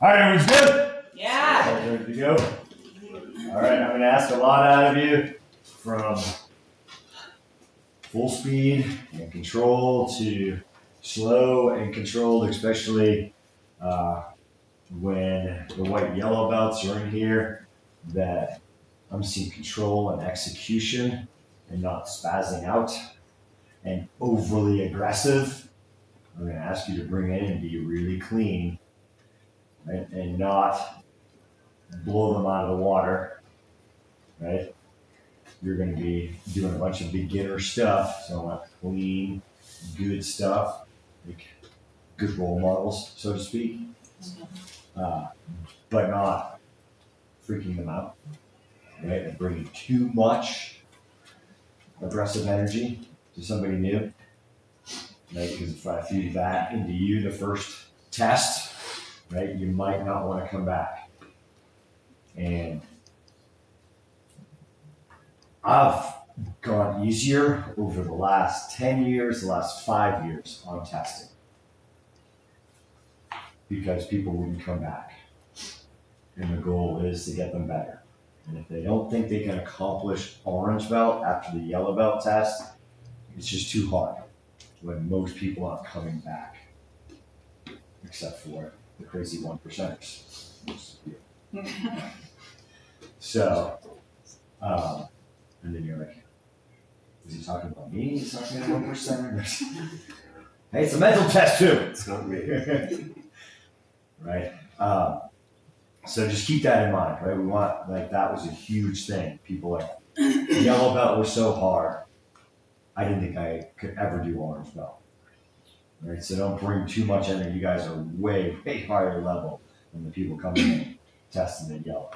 All right, everyone's good? Yeah. Ready to go? All right, I'm going to ask a lot out of you from full speed and control to slow and controlled, especially when the white yellow belts are in here, that I'm seeing control and execution and not spazzing out and overly aggressive. I'm going to ask you to bring in and be really clean, right? And not blow them out of the water, right? You're going to be doing a bunch of beginner stuff, so I want clean, good stuff, like good role models, so to speak, but not freaking them out, right? And bringing too much aggressive energy to somebody new, right? Because if I feed that into you the first test, right, you might not want to come back. And I've gone easier over the last 10 years, the last 5 years on testing because people wouldn't come back. And the goal is to get them better. And if they don't think they can accomplish orange belt after the yellow belt test, it's just too hard when most people aren't coming back, except for the crazy 1%ers. So, and then you're like, is he talking about me? He's talking about 1%ers. Hey, it's a mental test too. It's not me. Right? So just keep that in mind, right? We want, like, that was a huge thing. People like, yellow belt was so hard. I didn't think I could ever do orange belt. Right? So don't bring too much in there. You guys are way, way higher level than the people coming in testing the yellow.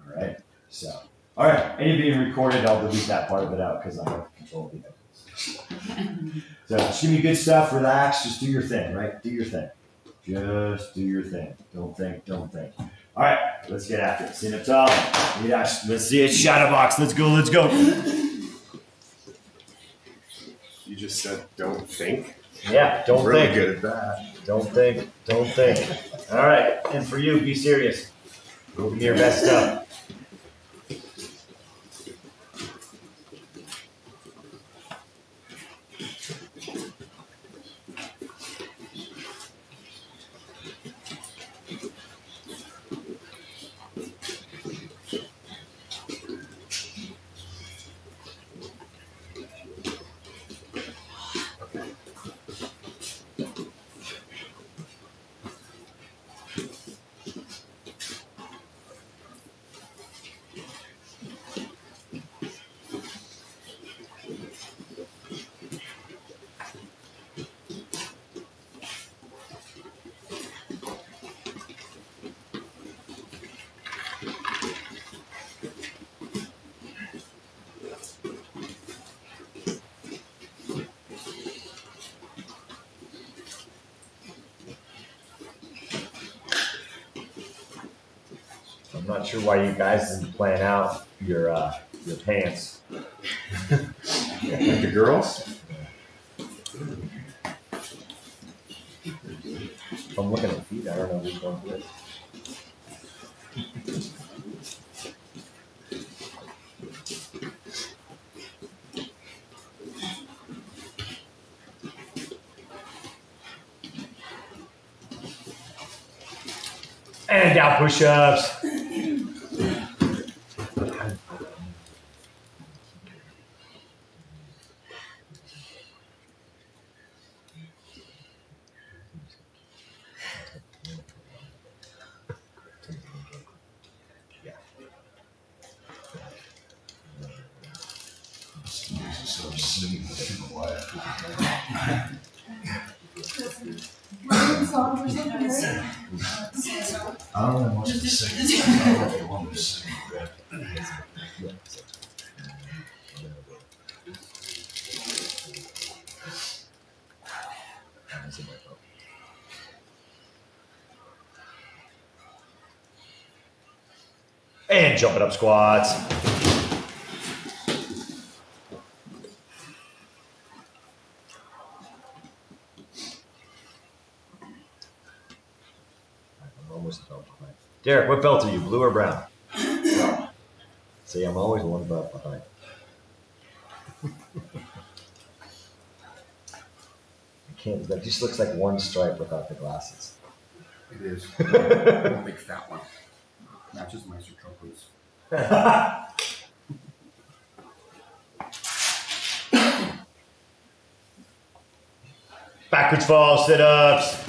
All right? So, all right. Any being recorded, I'll delete that part of it out because I have control of it. So just give me good stuff. Relax. Just do your thing, right? Do your thing. Just do your thing. Don't think. Don't think. All right, let's get after it. Stand up tall. Let's see it. Shadow box. Let's go. Let's go. You just said don't think. Yeah, don't really think. Good at that. Don't think. Don't think. All right, and for you, be serious. Go give me your best stuff. I'm not sure why you guys didn't plan out your pants. Like the girls? If I'm looking at feet, I don't know which one's which. And down push-ups. I don't know much to say. I don't know if they want me to sing. And jumping up squats. I'm almost done. Derek, what belt are you, blue or brown? See, I'm always one belt behind. I can't, that just looks like one stripe without the glasses. It is. A big fat one. Matches my circumference. Backwards fall, sit-ups.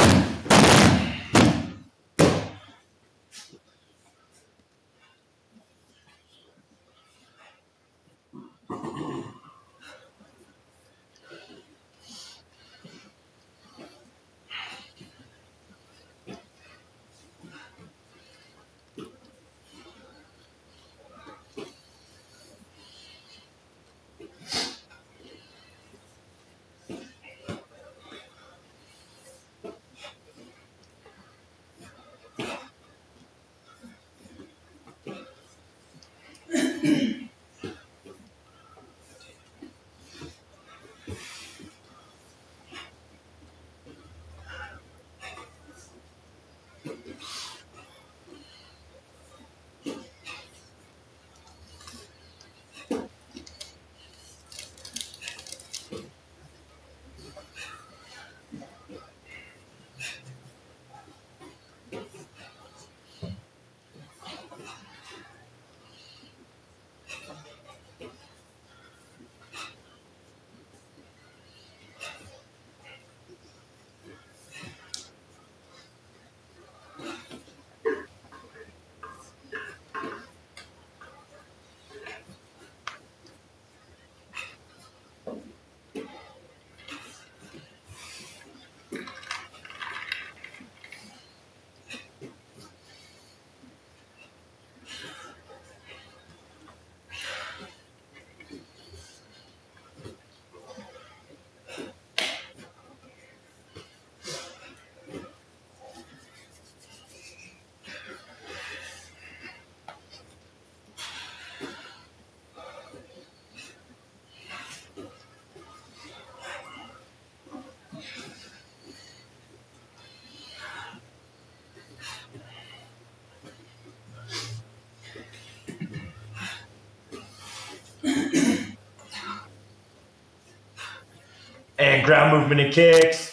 And ground movement and kicks.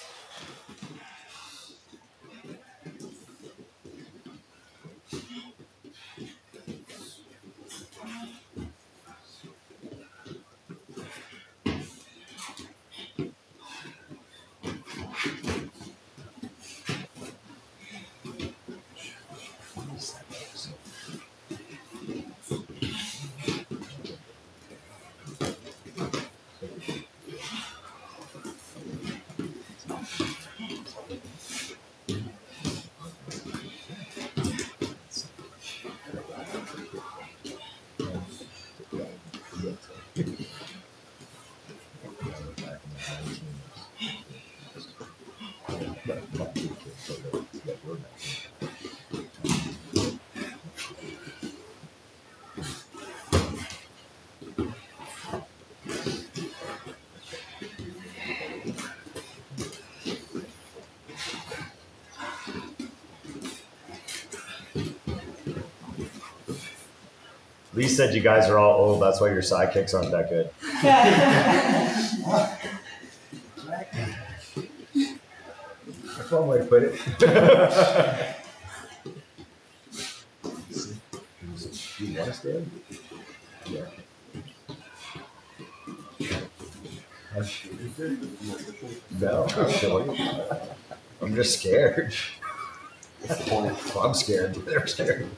Lee said you guys are all old. That's why your sidekicks aren't that good. That's one way to put it. You want to stand? Yeah. No, I'm showing. I'm just scared. I'm scared. They're scared.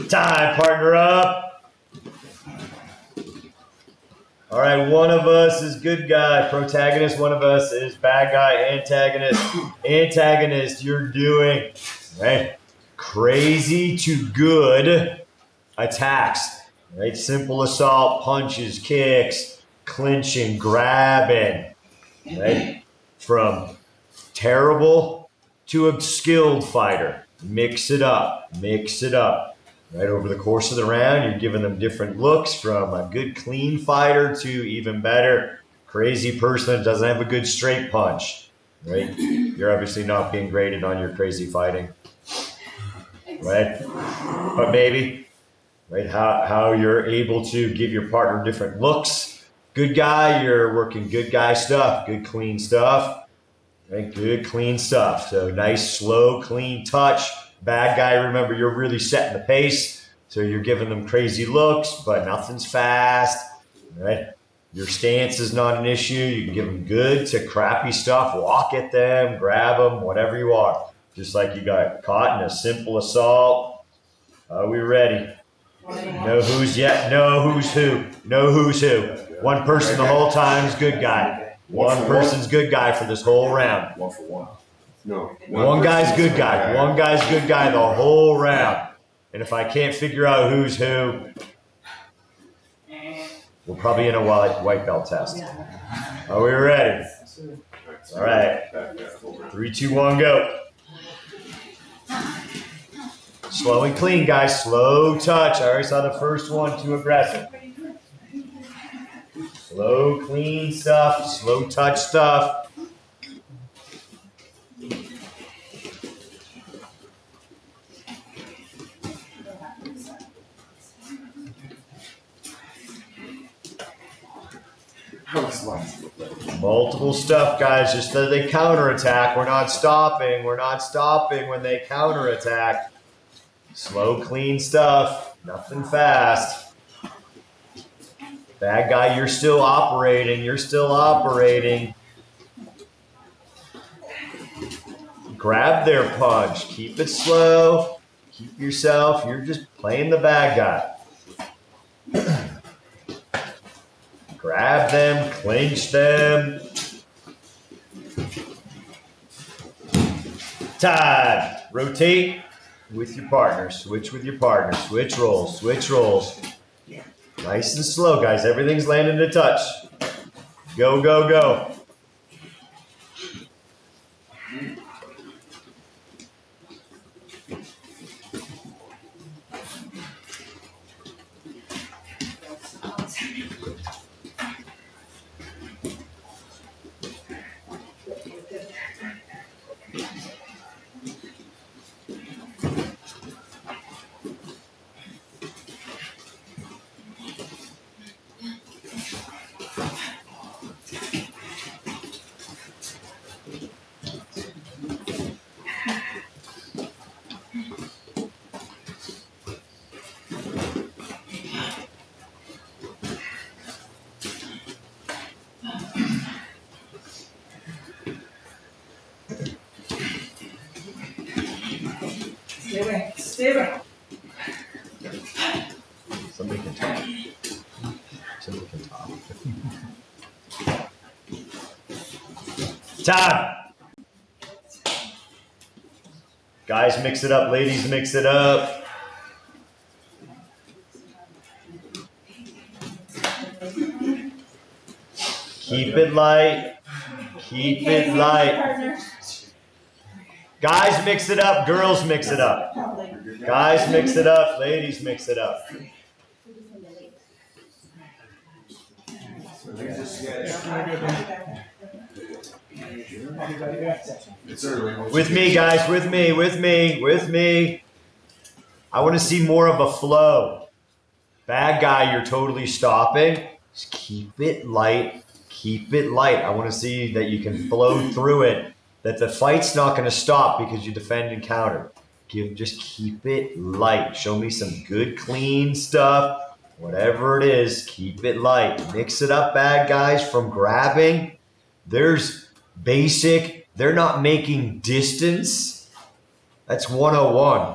Time, partner up. All right, one of us is good guy, protagonist. One of us is bad guy, antagonist. Antagonist, you're doing right, crazy to good attacks. Right, simple assault, punches, kicks, clinching, grabbing. Right, from terrible to a skilled fighter. Mix it up. Mix it up. Right over the course of the round, you're giving them different looks from a good clean fighter to even better crazy person that doesn't have a good straight punch. Right? You're obviously not being graded on your crazy fighting. Right? But maybe, right, how you're able to give your partner different looks. Good guy, you're working good guy stuff, good clean stuff. Right? Good clean stuff. So nice, slow, clean touch. Bad guy, remember, you're really setting the pace. So you're giving them crazy looks, but nothing's fast. Right? Your stance is not an issue. You can give them good to crappy stuff. Walk at them, grab them, whatever you are. Just like you got caught in a simple assault. Are we ready? Know who's yet? Know who's who. Know who's who. One person the whole time is good guy. One person's good guy for this whole round. One for one. No. One guy's good guy. One guy's good guy the whole round. And if I can't figure out who's who, we're probably in a white belt test. Are we ready? All right. 3, 2, 1, go. Slow and clean, guys. Slow touch. I already saw the first one. Too aggressive. Slow, clean stuff. Slow touch stuff. Multiple stuff, guys. Just that they counterattack. We're not stopping. We're not stopping when they counterattack. Slow, clean stuff. Nothing fast. Bad guy, you're still operating. You're still operating. Grab their punch. Keep it slow. Keep yourself. You're just playing the bad guy. Grab them, clinch them. Time. Rotate with your partner. Switch with your partner. Switch rolls. Switch rolls. Nice and slow, guys. Everything's landing to touch. Go, go, go. Stay back. Somebody can talk. Somebody can talk. Time. Guys, mix it up. Ladies, mix it up. Keep it light. Keep it light. Guys, mix it up. Girls, mix it up. Guys, mix it up. Ladies, mix it up. With me, guys. With me. With me. With me. I want to see more of a flow. Bad guy, you're totally stopping. Just keep it light. Keep it light. I want to see that you can flow through it. That the fight's not going to stop because you defend and counter. Just keep it light. Show me some good, clean stuff. Whatever it is, keep it light. Mix it up, bad guys, from grabbing. There's basic. They're not making distance. That's 101.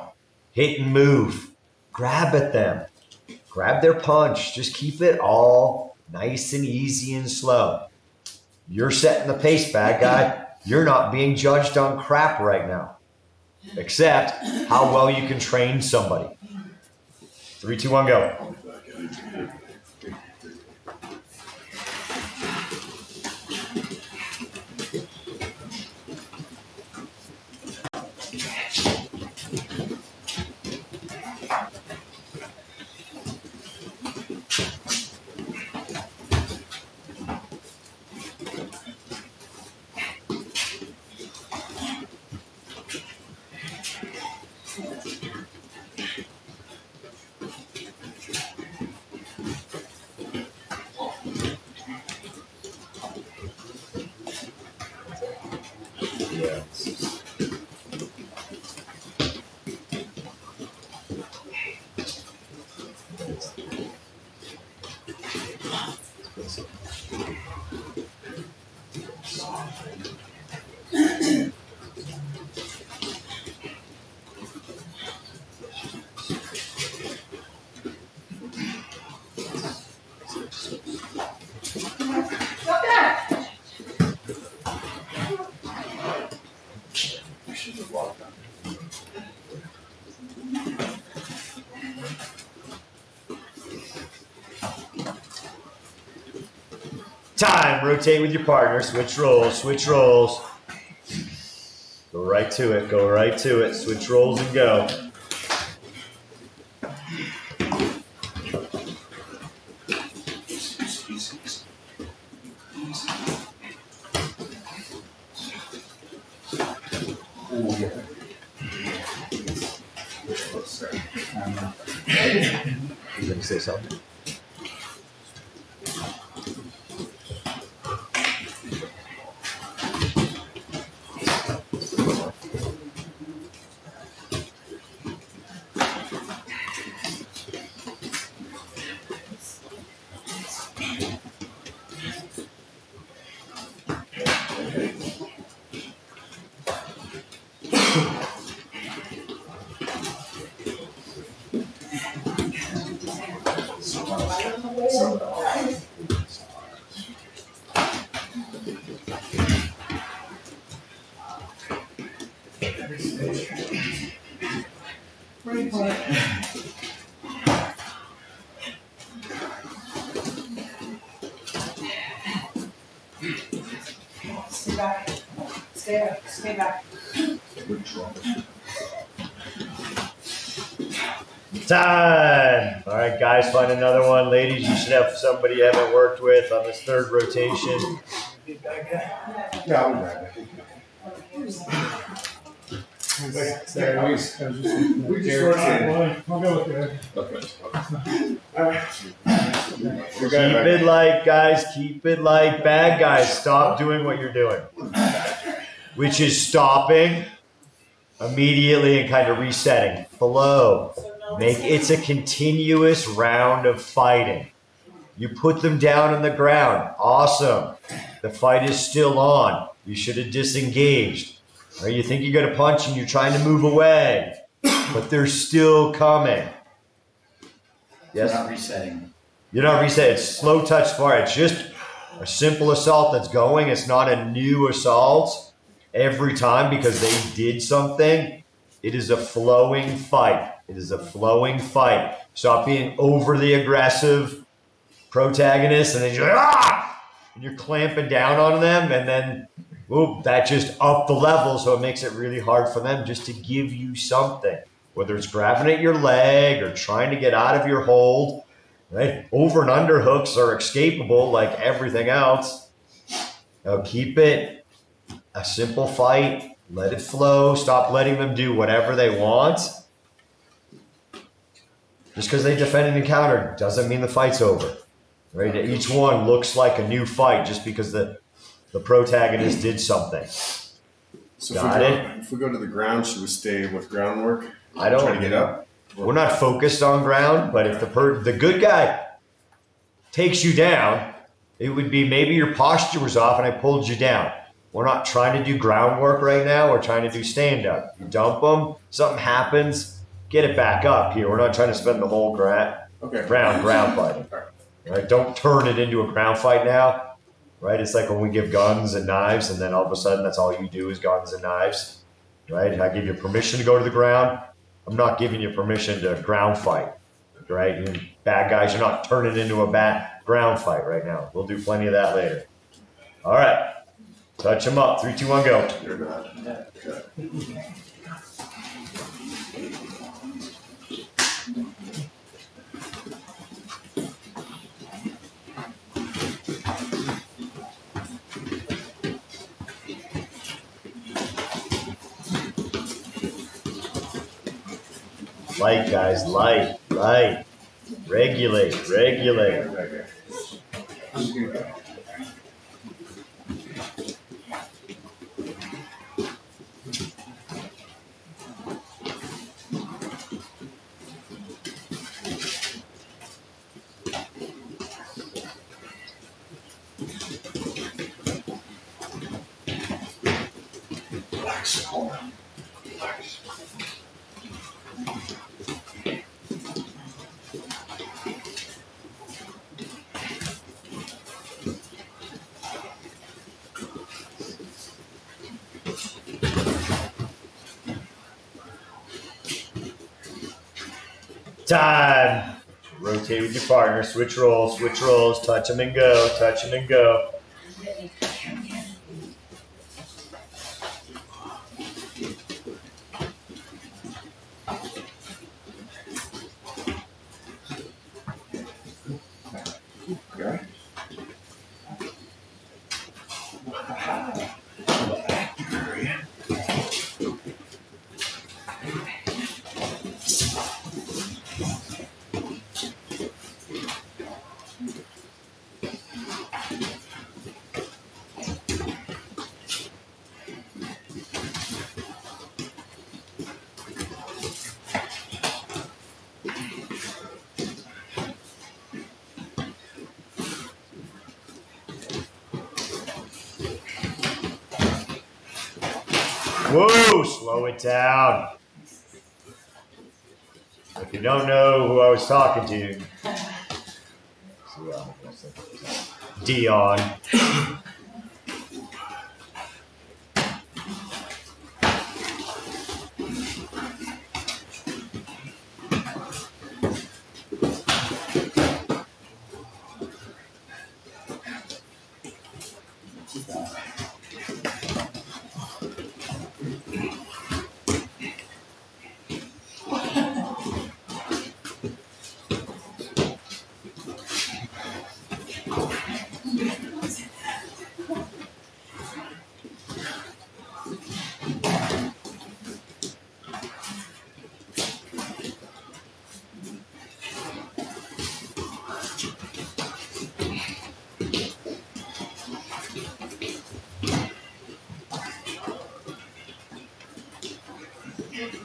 Hit and move. Grab at them. Grab their punch. Just keep it all nice and easy and slow. You're setting the pace, bad guy. You're not being judged on crap right now, except how well you can train somebody. 3, 2, 1, go. Yeah. Stop that! Time. Rotate with your partner. Switch roles. Switch roles. Go right to it. Go right to it. Switch roles and go. You gonna say something? Pretty quiet. Stay back. Stay back. Stay back. Time. All right, guys, find another one. Ladies, you should have somebody you haven't worked with on this third rotation. Yeah, I'll be back. We just rotated. I'll go with that. Okay. Keep it light, guys. Keep it light. Bad guys, stop doing what you're doing, which is stopping immediately and kind of resetting. Flow. Make it's a continuous round of fighting. You put them down on the ground. Awesome. The fight is still on. You should have disengaged. Or you think you're going to punch and you're trying to move away, but they're still coming. Yes? We're not resetting. You're not reset. It's slow touch fire. It's just a simple assault that's going. It's not a new assault every time because they did something. It is a flowing fight. It is a flowing fight. Stop being overly aggressive protagonist and then you're like, ah! And you're clamping down on them and then whoop, that just upped the level, so it makes it really hard for them just to give you something. Whether it's grabbing at your leg or trying to get out of your hold, right? Over and under hooks are escapable like everything else. Now keep it a simple fight. Let it flow. Stop letting them do whatever they want. Just because they defend an encounter doesn't mean the fight's over. Right? Each one looks like a new fight just because the protagonist did something. So Got it? If we go to the ground, should we stay with groundwork? I don't. Try to get up. We're not focused on ground, but if the good guy takes you down, it would be maybe your posture was off and I pulled you down. We're not trying to do groundwork right now. We're trying to do stand up. You dump them, something happens, get it back up here. We're not trying to spend the whole ground fighting. Right? Don't turn it into a ground fight now. Right? It's like when we give guns and knives and then all of a sudden that's all you do is guns and knives. Right? And I give you permission to go to the ground. I'm not giving you permission to ground fight. Right? You bad guys, you're not turning into a bad ground fight right now. We'll do plenty of that later. All right. Touch them up. 3, 2, 1, go. You're not. Okay. Light, guys, light. Regulate. I'm just gonna go. Relax. Relax. Time. Rotate with your partner. Switch rolls. Touch them and go. Okay. Whoa, slow it down. If you don't know who I was talking to, Dion.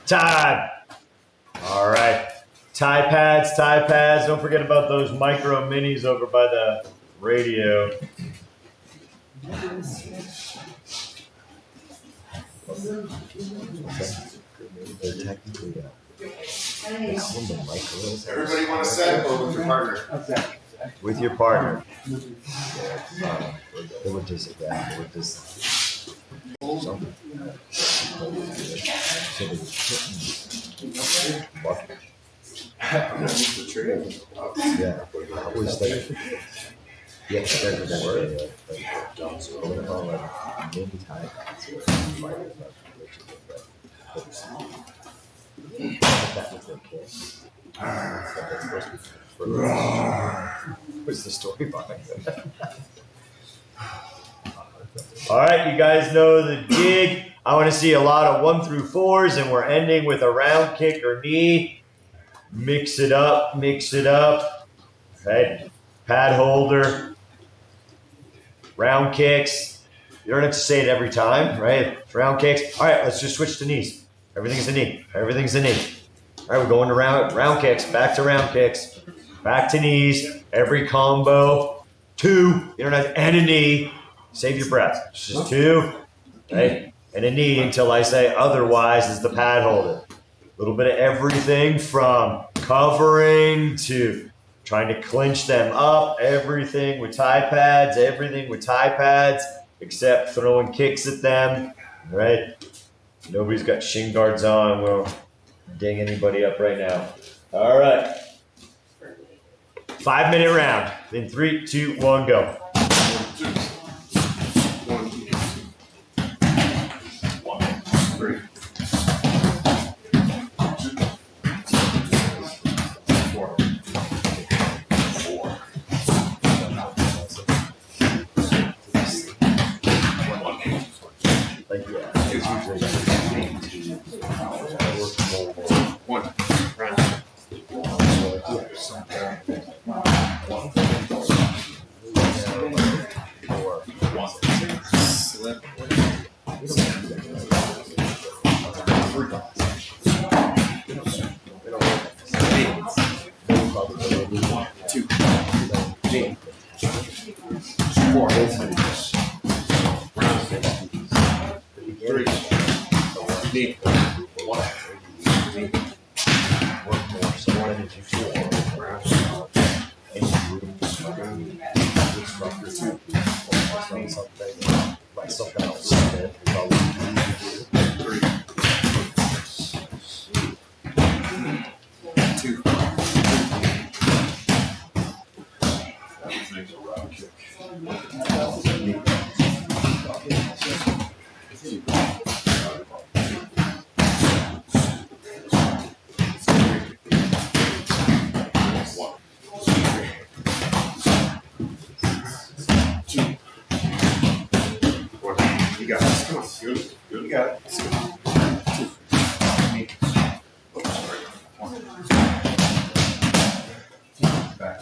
Time. All right. Tie pads. Don't forget about those micro minis over by the radio. Everybody want to set or with your partner? With your partner. It would just something. Yeah, I was like, yeah, that doesn't work. What about like mini tie? That was their kiss. What's the story behind that? All right, you guys know the gig. I want to see a lot of 1 through 4s, and we're ending with a round kick or knee. Mix it up. Right? Pad holder, round kicks. You don't have to say it every time, right? Round kicks. All right, let's just switch to knees. Everything's a knee. All right, we're going to round kicks, back to round kicks, back to knees. Every combo, 2. You don't have and a knee. Save your breath. It's just 2, right? And a knee until I say otherwise is the pad holder. A little bit of everything from covering to trying to clinch them up. Everything with tie pads, except throwing kicks at them, right? Nobody's got shin guards on. We won't ding anybody up right now. All right. 5-minute round. In 3, 2, 1, go. 3. 4. Like, yeah, it's usually 1. Round Work more. So what did you feel? Like something else. Two. You got it. Come on. You got it. Back.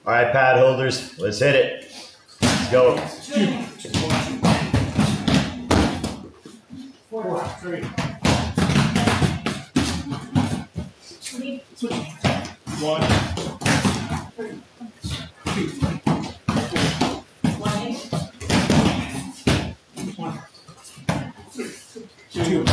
All right, pad holders, let's hit it. Let's go. 4, 3. 1. 2.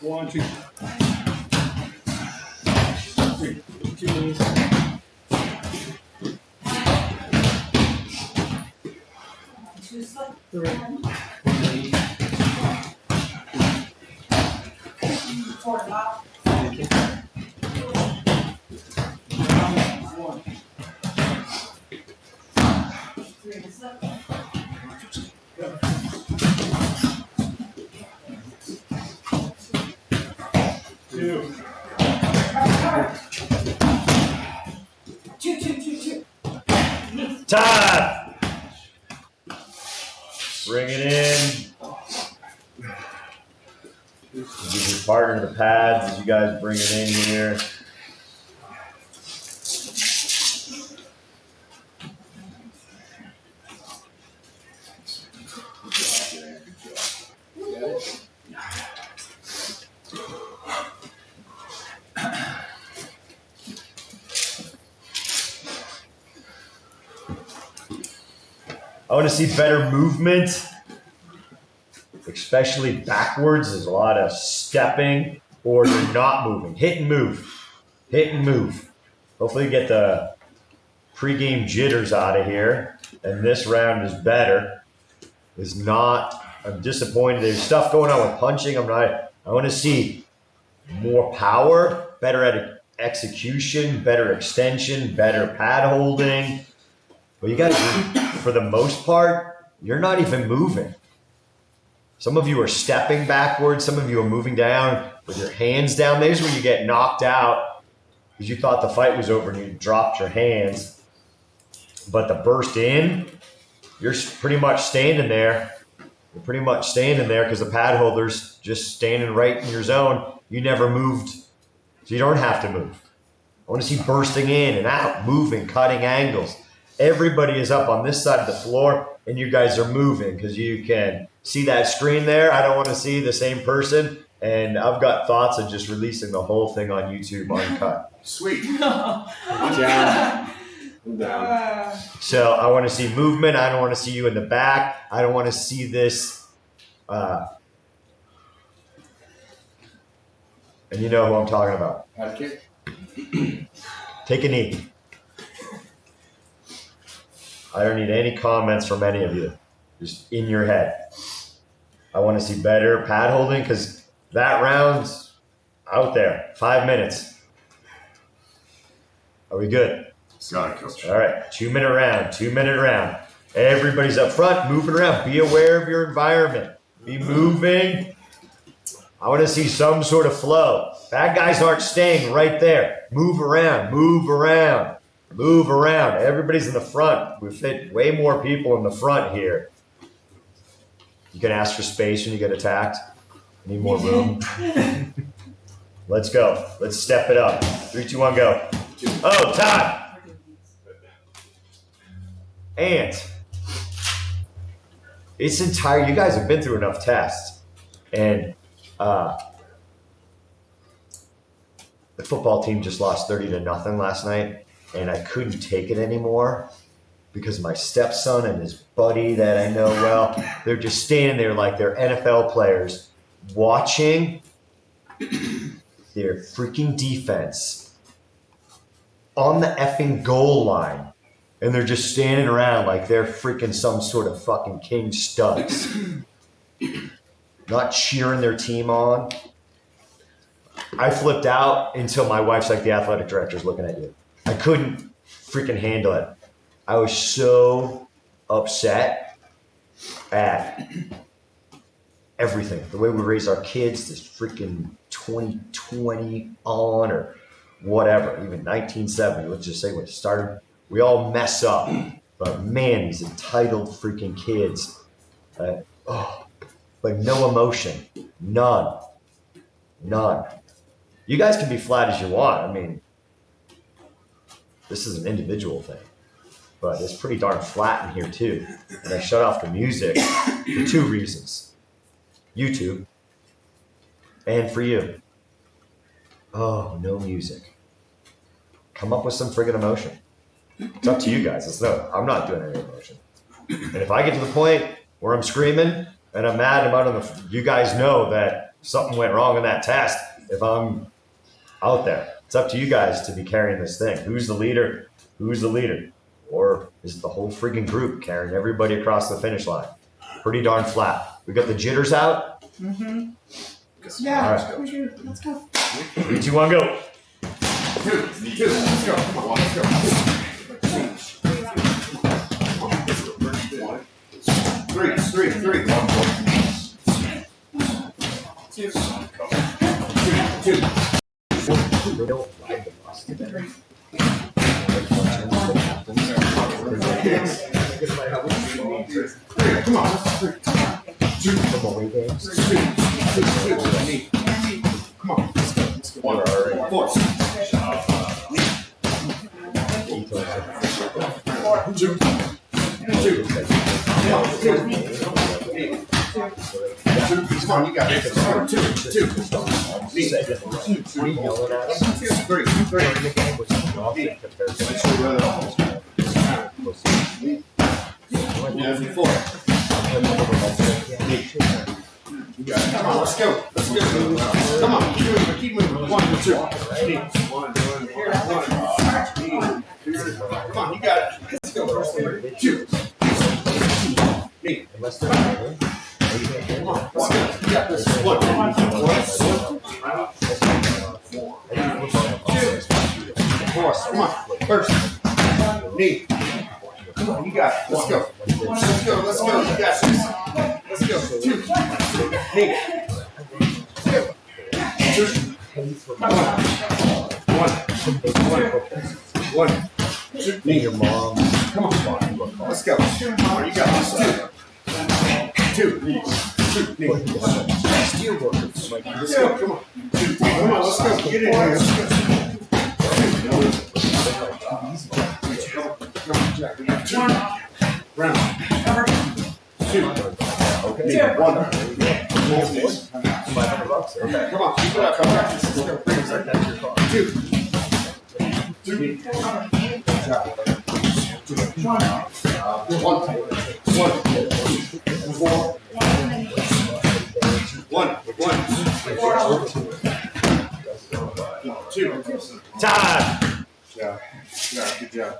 1, 2. 3. 2 knees. 3. 4 top. 1. 3 slip. 2. Two. Time. Bring it in. Give your partner the pads as you guys bring it in here. I want to see better movement, especially backwards. There's a lot of stepping or you're not moving. Hit and move. Hit and move. Hopefully you get the pregame jitters out of here. And this round is better. It's not. I'm disappointed. There's stuff going on with punching. I want to see more power, better execution, better extension, better pad holding. But you guys, for the most part, you're not even moving. Some of you are stepping backwards. Some of you are moving down with your hands down. There's where you get knocked out because you thought the fight was over and you dropped your hands. But the burst in, you're pretty much standing there. You're pretty much standing there because the pad holder's just standing right in your zone. You never moved, so you don't have to move. I want to see bursting in and out, moving, cutting angles. Everybody is up on this side of the floor, and you guys are moving because you can see that screen there. I don't want to see the same person, and I've got thoughts of just releasing the whole thing on YouTube uncut. Sweet. No. Down. I'm down. So I want to see movement. I don't want to see you in the back. I don't want to see this. And you know who I'm talking about. Head kick. Take a knee. I don't need any comments from any of you. Just in your head. I want to see better pad holding because that round's out there. 5 minutes. Are we good? Got it, coach. All right. 2 minute round. 2 minute round. Everybody's up front, moving around. Be aware of your environment. Be moving. I want to see some sort of flow. Bad guys aren't staying right there. Move around. Move around. Move around. Everybody's in the front. We fit way more people in the front here. You can ask for space when you get attacked. Need more room. Let's go. Let's step it up. 3, 2, 1, go. Oh, time. And it's entire. You guys have been through enough tests, and the football team just lost 30-0 last night, and I couldn't take it anymore because my stepson and his buddy that I know well, they're just standing there like they're NFL players watching their freaking defense on the effing goal line. And they're just standing around like they're freaking some sort of fucking king studs. Not cheering their team on. I flipped out until my wife's like, the athletic director's looking at you. I couldn't freaking handle it. I was so upset at everything. The way we raise our kids, this freaking 2020 on or whatever, even 1970, let's just say when it started. We all mess up, but man, these entitled freaking kids. But no emotion. None. You guys can be flat as you want. I mean, this is an individual thing, but it's pretty darn flat in here too. And I shut off the music for 2 reasons. YouTube and for you. Oh, no music. Come up with some friggin' emotion. It's up to you guys. I'm not doing any emotion. And if I get to the point where I'm screaming and I'm mad about you guys know that something went wrong in that test. If I'm out there, it's up to you guys to be carrying this thing. Who's the leader? Or is it the whole freaking group carrying everybody across the finish line? Pretty darn flat. We got the jitters out. Mm-hmm. Yeah. All right. Let's go. 3, 2, 1, go. 2. Let's go. Come on, let's go. 3. 1, 4. 2. They don't ride the bus. Come on. Away games. Come on. 1, 4. 2. Come on, you got it. 2. 3. 4. You got it. Come on, let's go. Let's go. Come on, keep moving. 1, 2. Come on, you got it. Let's go. 2. Unless they're Come on, let's go. You got this. 1. 4. Come on, first. Knee. Come on, you got it. Let's go. Let's go. Let's go. You got this. Let's go. 2. Knee. 2. 1. 2. Knee. Your mom. Come on. Let's go. Come on, you got this. 2. 2. Knee. steel workers. Let's go. Come on. Come on. Let's go. Get in here. Let's go. Come on, Jack. We got 2. Round. 2. Okay. 1. $500. Okay. Come on. Keep it up. Come on. Let's go. Bring it back. 2. 2. 1. 4. 1. 2. Time. Yeah. Good job.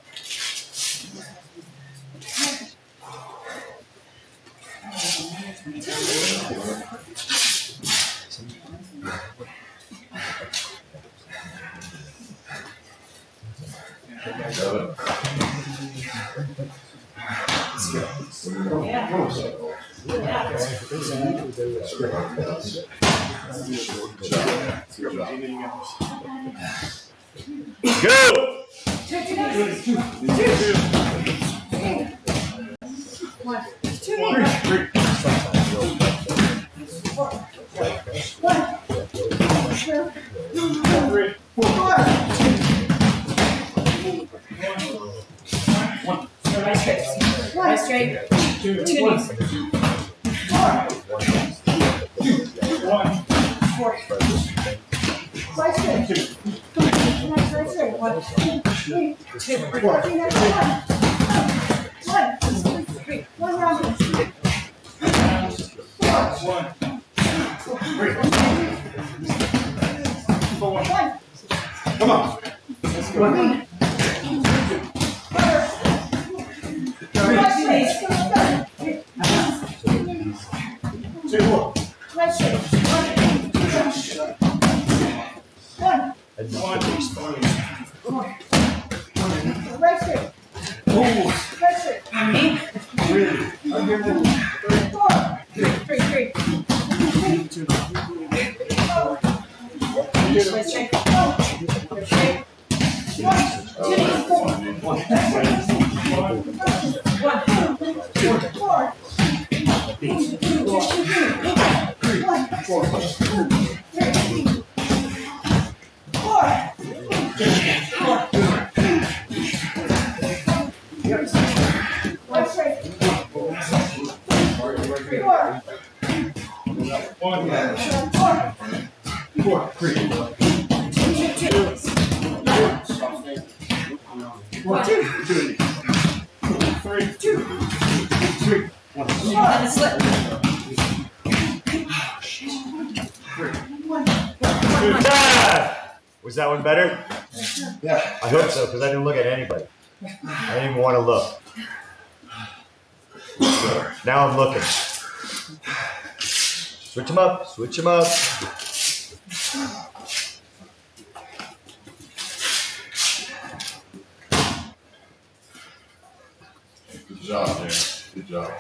Go. 1 straight. 2 knees. 4. 4. 5 straight. 5 straight. 1, 2, 3, 4. 1, 3, 1 round. 1, 3, 4, 1. Come on. Let's go. 2 more. Right straight. 1. Right straight. Right straight. 4. 3. Right straight. 1. 2 knees. 4. 1. 4. Was that one better? Yeah. I hope so, because I didn't look at anybody. I didn't even want to look. Now I'm looking. Switch them up. Switch them up. Good job, man. Good job.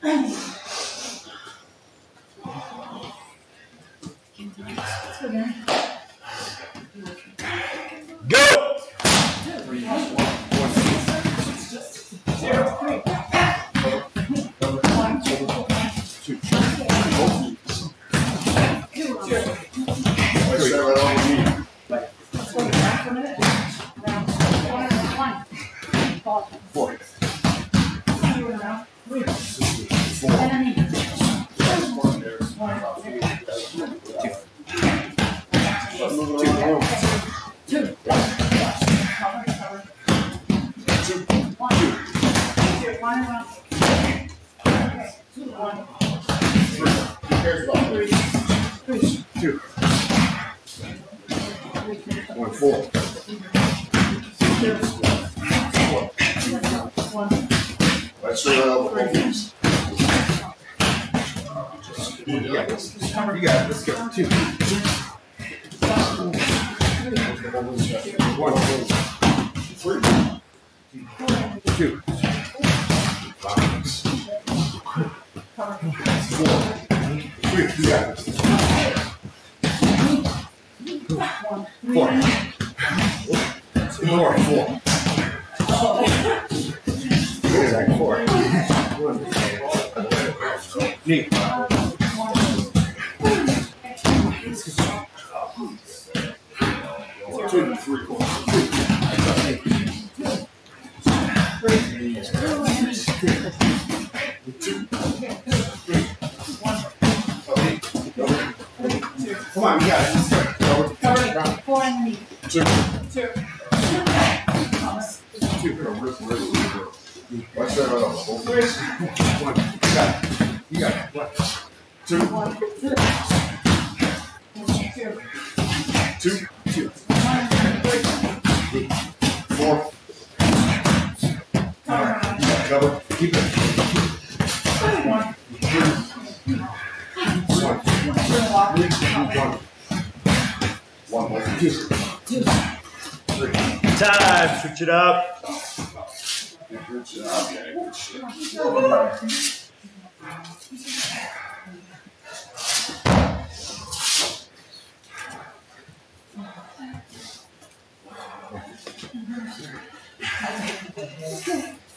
Go! You got it. Let's go. 2. 1. 3. 2. 4. 3. You got it. 4. 4. Exactly. 4. Knee. 2, 3, 4. 2. Come on, you got it. Cover. 4 and knee. 2. 2. 2. Watch that out. 1. You got it. 1. 2. 2. 2. 4. Cover. Keep it. 1. 1. 2. 3. Time. Switch it up. Good job. Good shit.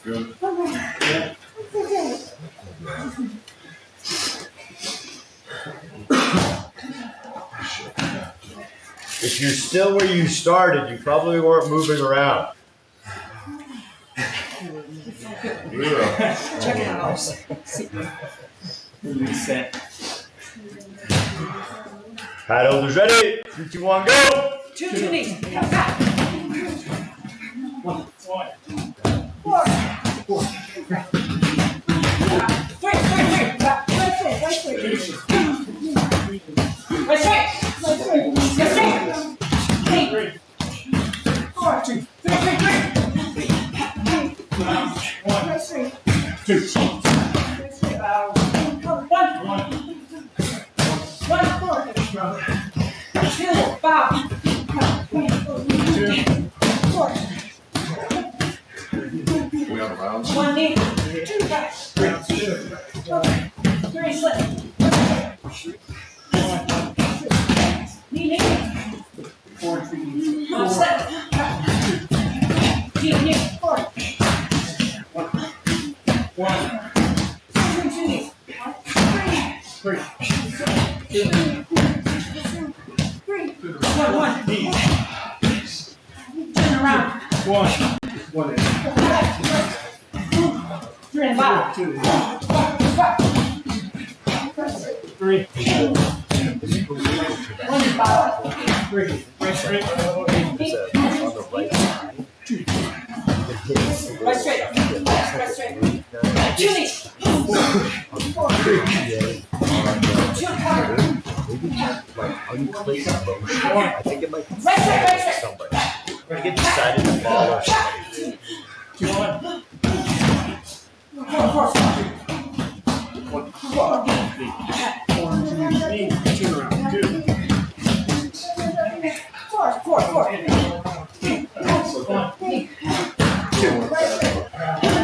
Good. If you're still where you started, you probably weren't moving around. Yeah. Check it out. Pad holders ready. 3, 2, 1, go. 2 to knee. 1. 4. 3. Right straight. Get straight. 4. 3. 2. We out of rounds. 1 knee. 2 back. 3 slip. Knee. 1 slip. Knee. 4. 1. 2 knees. 3. 2. 3. 1. Turn around. 1. 3 and 5. 2. 3. 1 and 5. 3. Right straight. Right straight. 2 knees. 4. 2 cover. I think it might be Right straight. somebody. I think it decided to follow. 2, 1. 4. 4. 4.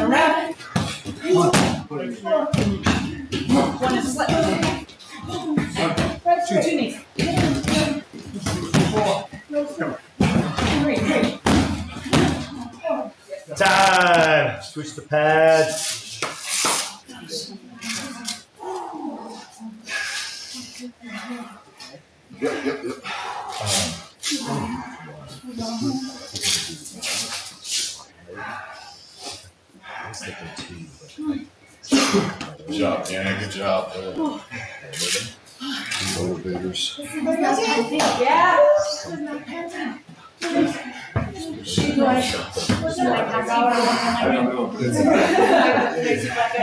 Around. 1. One is slip. Two knees. Three. Time. Switch the pads. Yep. Good job, Danny. Good job. Motivators. Yeah.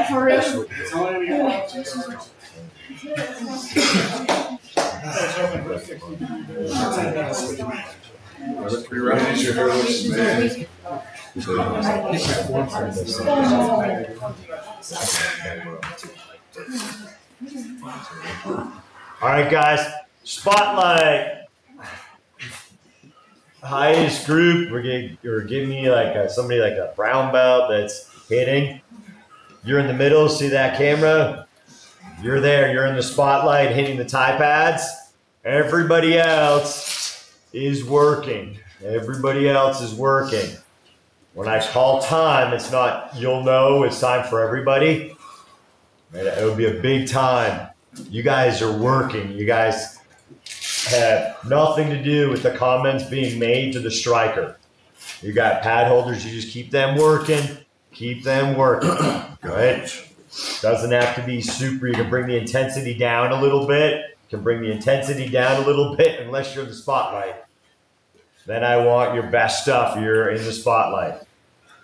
For real. Randy's your hair looks amazing. All right, guys. Spotlight. Highest group. You're giving me like somebody like a brown belt that's hitting. You're in the middle. See that camera? You're there. You're in the spotlight hitting the tie pads. Everybody else is working. Everybody else is working. When I call time, it's not you'll know. It's time for everybody. It would be a big time. You guys are working. You guys have nothing to do with the comments being made to the striker. You got pad holders. You just keep them working. Keep them working. Right? Doesn't have to be super. You can bring the intensity down a little bit. You can bring the intensity down a little bit unless you're in the spotlight. Then I want your best stuff. You're in the spotlight.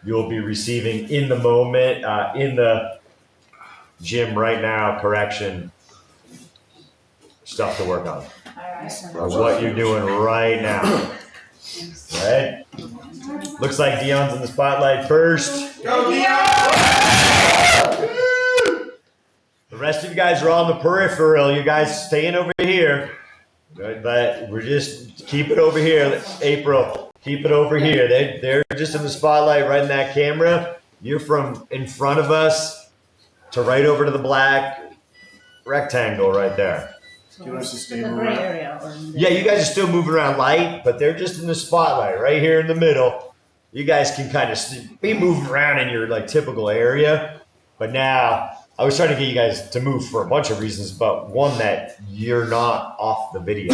You'll be receiving in the moment, in the gym right now, correction stuff to work on. Or what you're doing right now. Right? Looks like Dion's in the spotlight first. Go, The rest of you guys are on the peripheral. You guys staying over here. Good, but we're just keep it over here. April, keep it over here. They're just in the spotlight right in that camera. You're from in front of us to right over to the black rectangle right there. Can I sustain In the gray area. Or in the Yeah, you guys are still moving around light, but they're just in the spotlight right here in the middle. You guys can kind of be moving around in your like typical area. But now I was trying to get you guys to move for a bunch of reasons, but one that you're not off the video.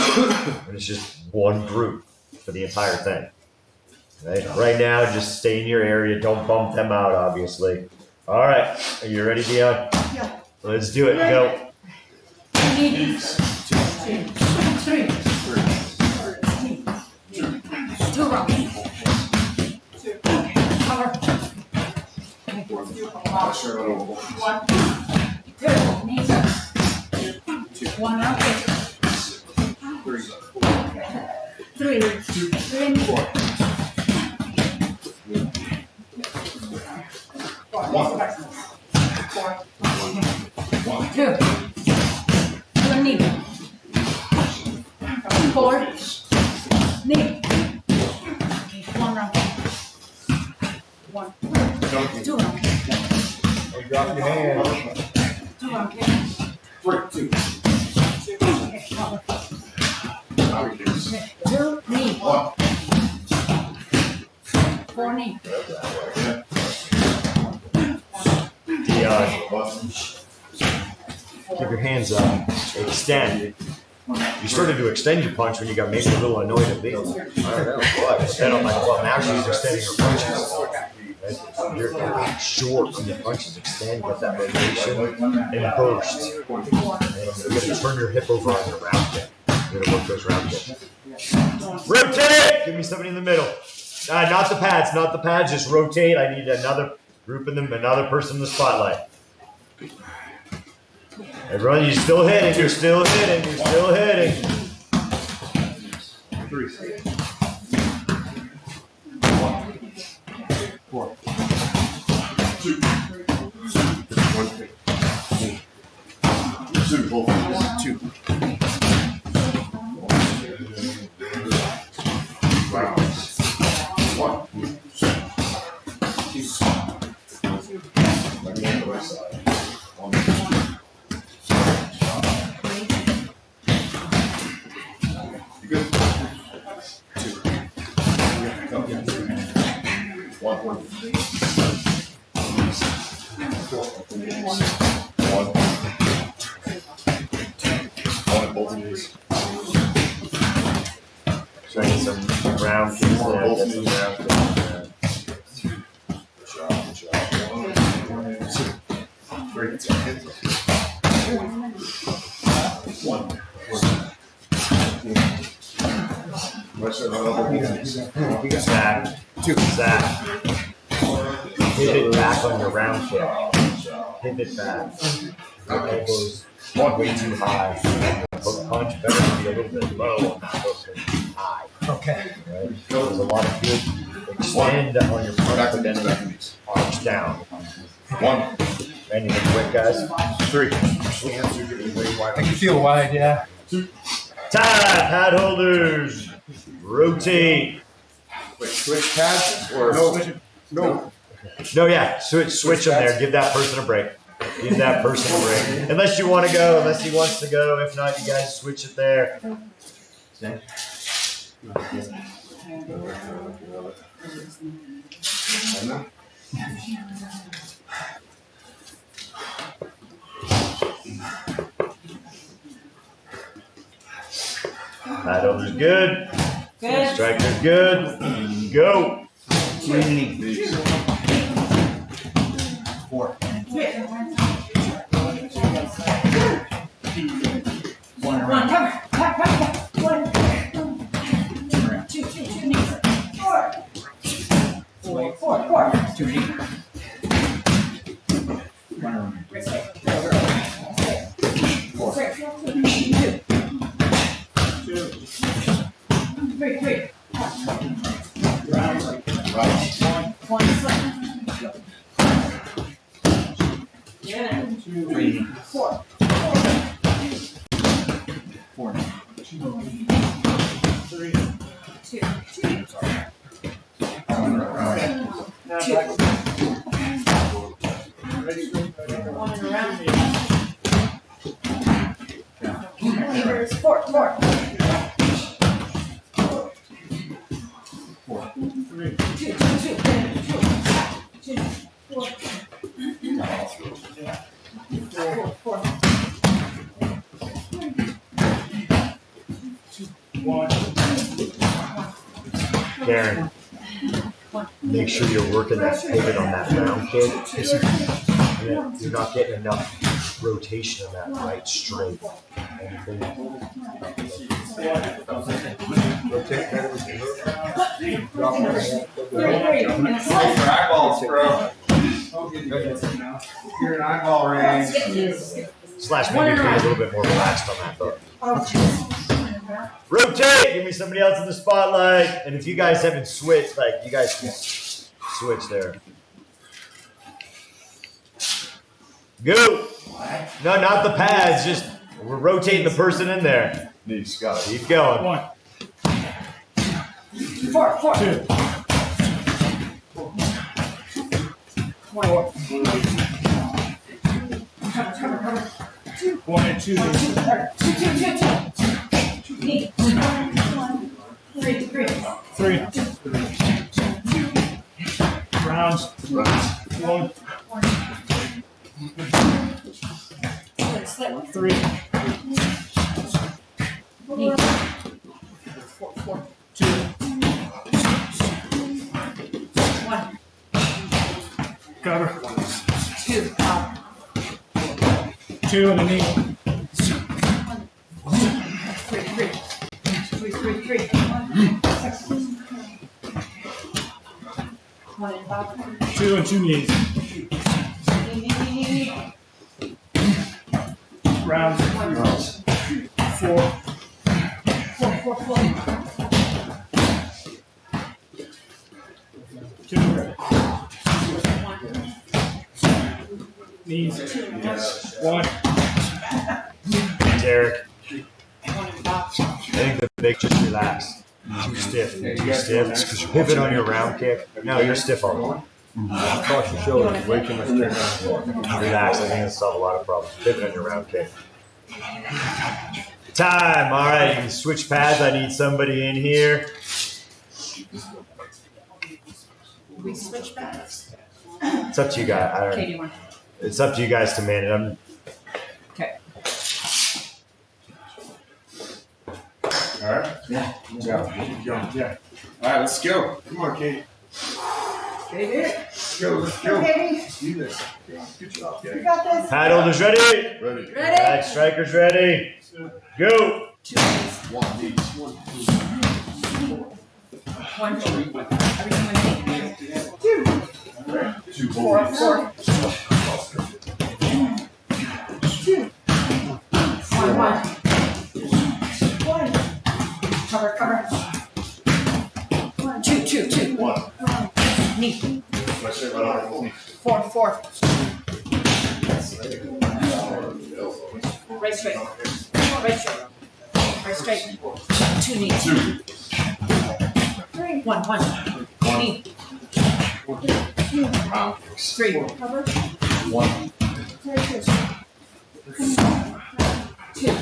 And it's just one group for the entire thing. Right now, just stay in your area. Don't bump them out, obviously. All right. Are you ready, Dion? Yeah. Let's do it. Go. Three. Two rounds. Cover. One. Two. Knees. One round. Three. Four. Two. One knee. Four. Knee. One round. One. Two round. Drop your hand. Two round. Two. Okay, cover. Two knee. Four knee. Dion, keep your hands up. Extend. You started to extend your punch when you got maybe a little annoyed at me. I don't know. What? Instead I'm like, well, now she's extending her punches. You're short when the punches extend, get that rotation and burst. And you gotta turn your hip over on your round kick. You gotta work those round kicks. Rotate! Give me somebody in the middle. Not the pads, just rotate. I need another group in them, another person in the spotlight. Everyone, you're still hitting. Three. Four. Two. One. Two. Two. Wow. One. Let me on the right side. One. One. One at both knees. So I need some round kicks there. Get some round kicks there. Good job. 1, 2, 3. One. Stack. Stack. Pivot back on your round kick. Pivot back. Elbows way too high. Hook punch better be a little bit low on that hook than high. Okay. Right? There's a lot of good extend on your front, but then arch down. 1. Anything quick, guys? 3. I can feel wide, yeah. Time, pad holders. Rotate. Wait, switch pads or no? No. No, yeah, switch them there. Give that person a break. Give that person a break. Unless you want to go, unless he wants to go. If not, you guys switch it there. Pad holders good. Good. Striker good. Go. 4. One, cover. One. Two knees. Four. 2 knee. 1 around. Three. One slip. Yeah. 3 knee. 4. 4 knee. Two. One and around. Levers. Four. 4. Karen, make sure you're working that pivot on that round kick. And you're not getting enough rotation on that right straight. For eyeballs, bro. You're an eyeball range. Slash maybe be a little bit more relaxed on that though. Rotate! Give me somebody else in the spotlight. And if you guys haven't switched, like you guys can switch there. Go! No, not the pads, just we're rotating the person in there. Knees, got it. Keep going. 1. 4. 2. 1. 1 and 2 knees. 2. Knee. 3. 3. Rounds. 1. Slip. 3. Knee. 2. 1. Cover. 2. 2 and a knee. 3. 1 and 5. 2 and 2 knees. Rounds. 4. 2. Knees. 1. Derek. I think the big just relax. Too stiff. Too stiff. Pivot on your round kick. No, you're stiff on it. Across your shoulders, way too much tension. Relax. I think it'll solve a lot of problems. Pivot on your round kick. Time. All right, you can switch pads. I need somebody in here. we switch backs? It's up to you guys. I Okay, don't, do you want? it's up to you guys to manage. Okay. All right. Yeah. Yeah. All right, let's go. Come on, Katie. Katie. Let's go. Let's go. Katie. Let's do this. Good job, Katie. You got this. Pad holders ready. Ready. Ready? Back strikers ready. Go. 2 knees. 1, 2, 1, 2. Everything with me. 2, 4, 4. 2. 1, 1. Cover. 2, 2, 2. 1. Knee. Let's say right on. 4, 4. Right straight. Right straight. Right straight. 2 knees. 1, 1. Knee. 3. 1. 2.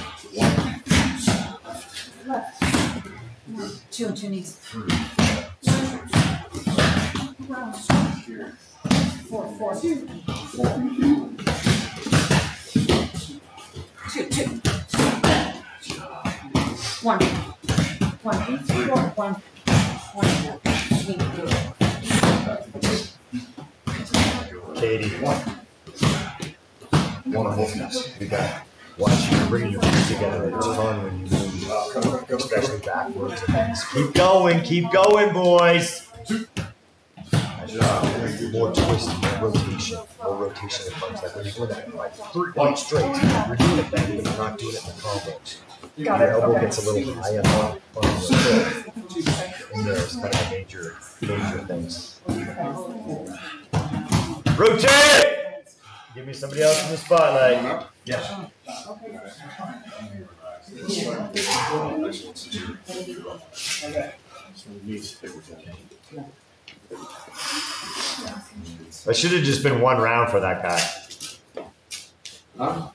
2 and 2 knees. 4, 4. 2. 2. 1. 1. 4. 1. 1. Katie. 1 on both knees. You got it. Watch you bringing your feet together. It's fun when you move, especially backwards. Keep going, boys. More twist, more rotation of punch. Like when you're doing that, like 3 points straight, you're doing it then, but you're not doing it in the combos. Your elbow gets a little high up on the hill. And there's kind of a major things. Rotate! Give me somebody else in the spotlight. Yes. That should have just been 1 round for that guy. Huh?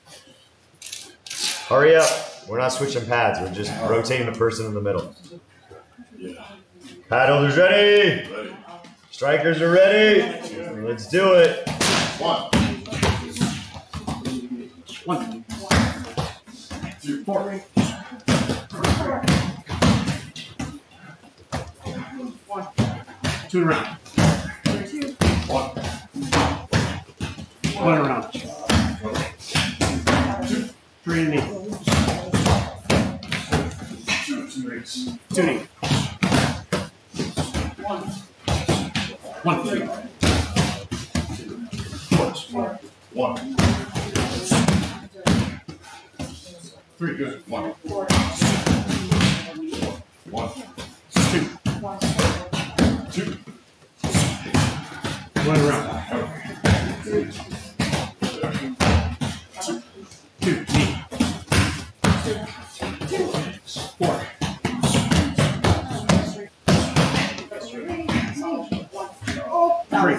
Hurry up. We're not switching pads. We're just rotating the person in the middle. Pad holders ready. Ready. Strikers are ready. Let's do it. 1. 1. 2, 4. 2 around. 1. 1 around. 2. 3 in knee. 2 knee. 1. 3. 1. 3, good. 1. 1. 2. 2. 1 around. 2. Knee. 4. 3.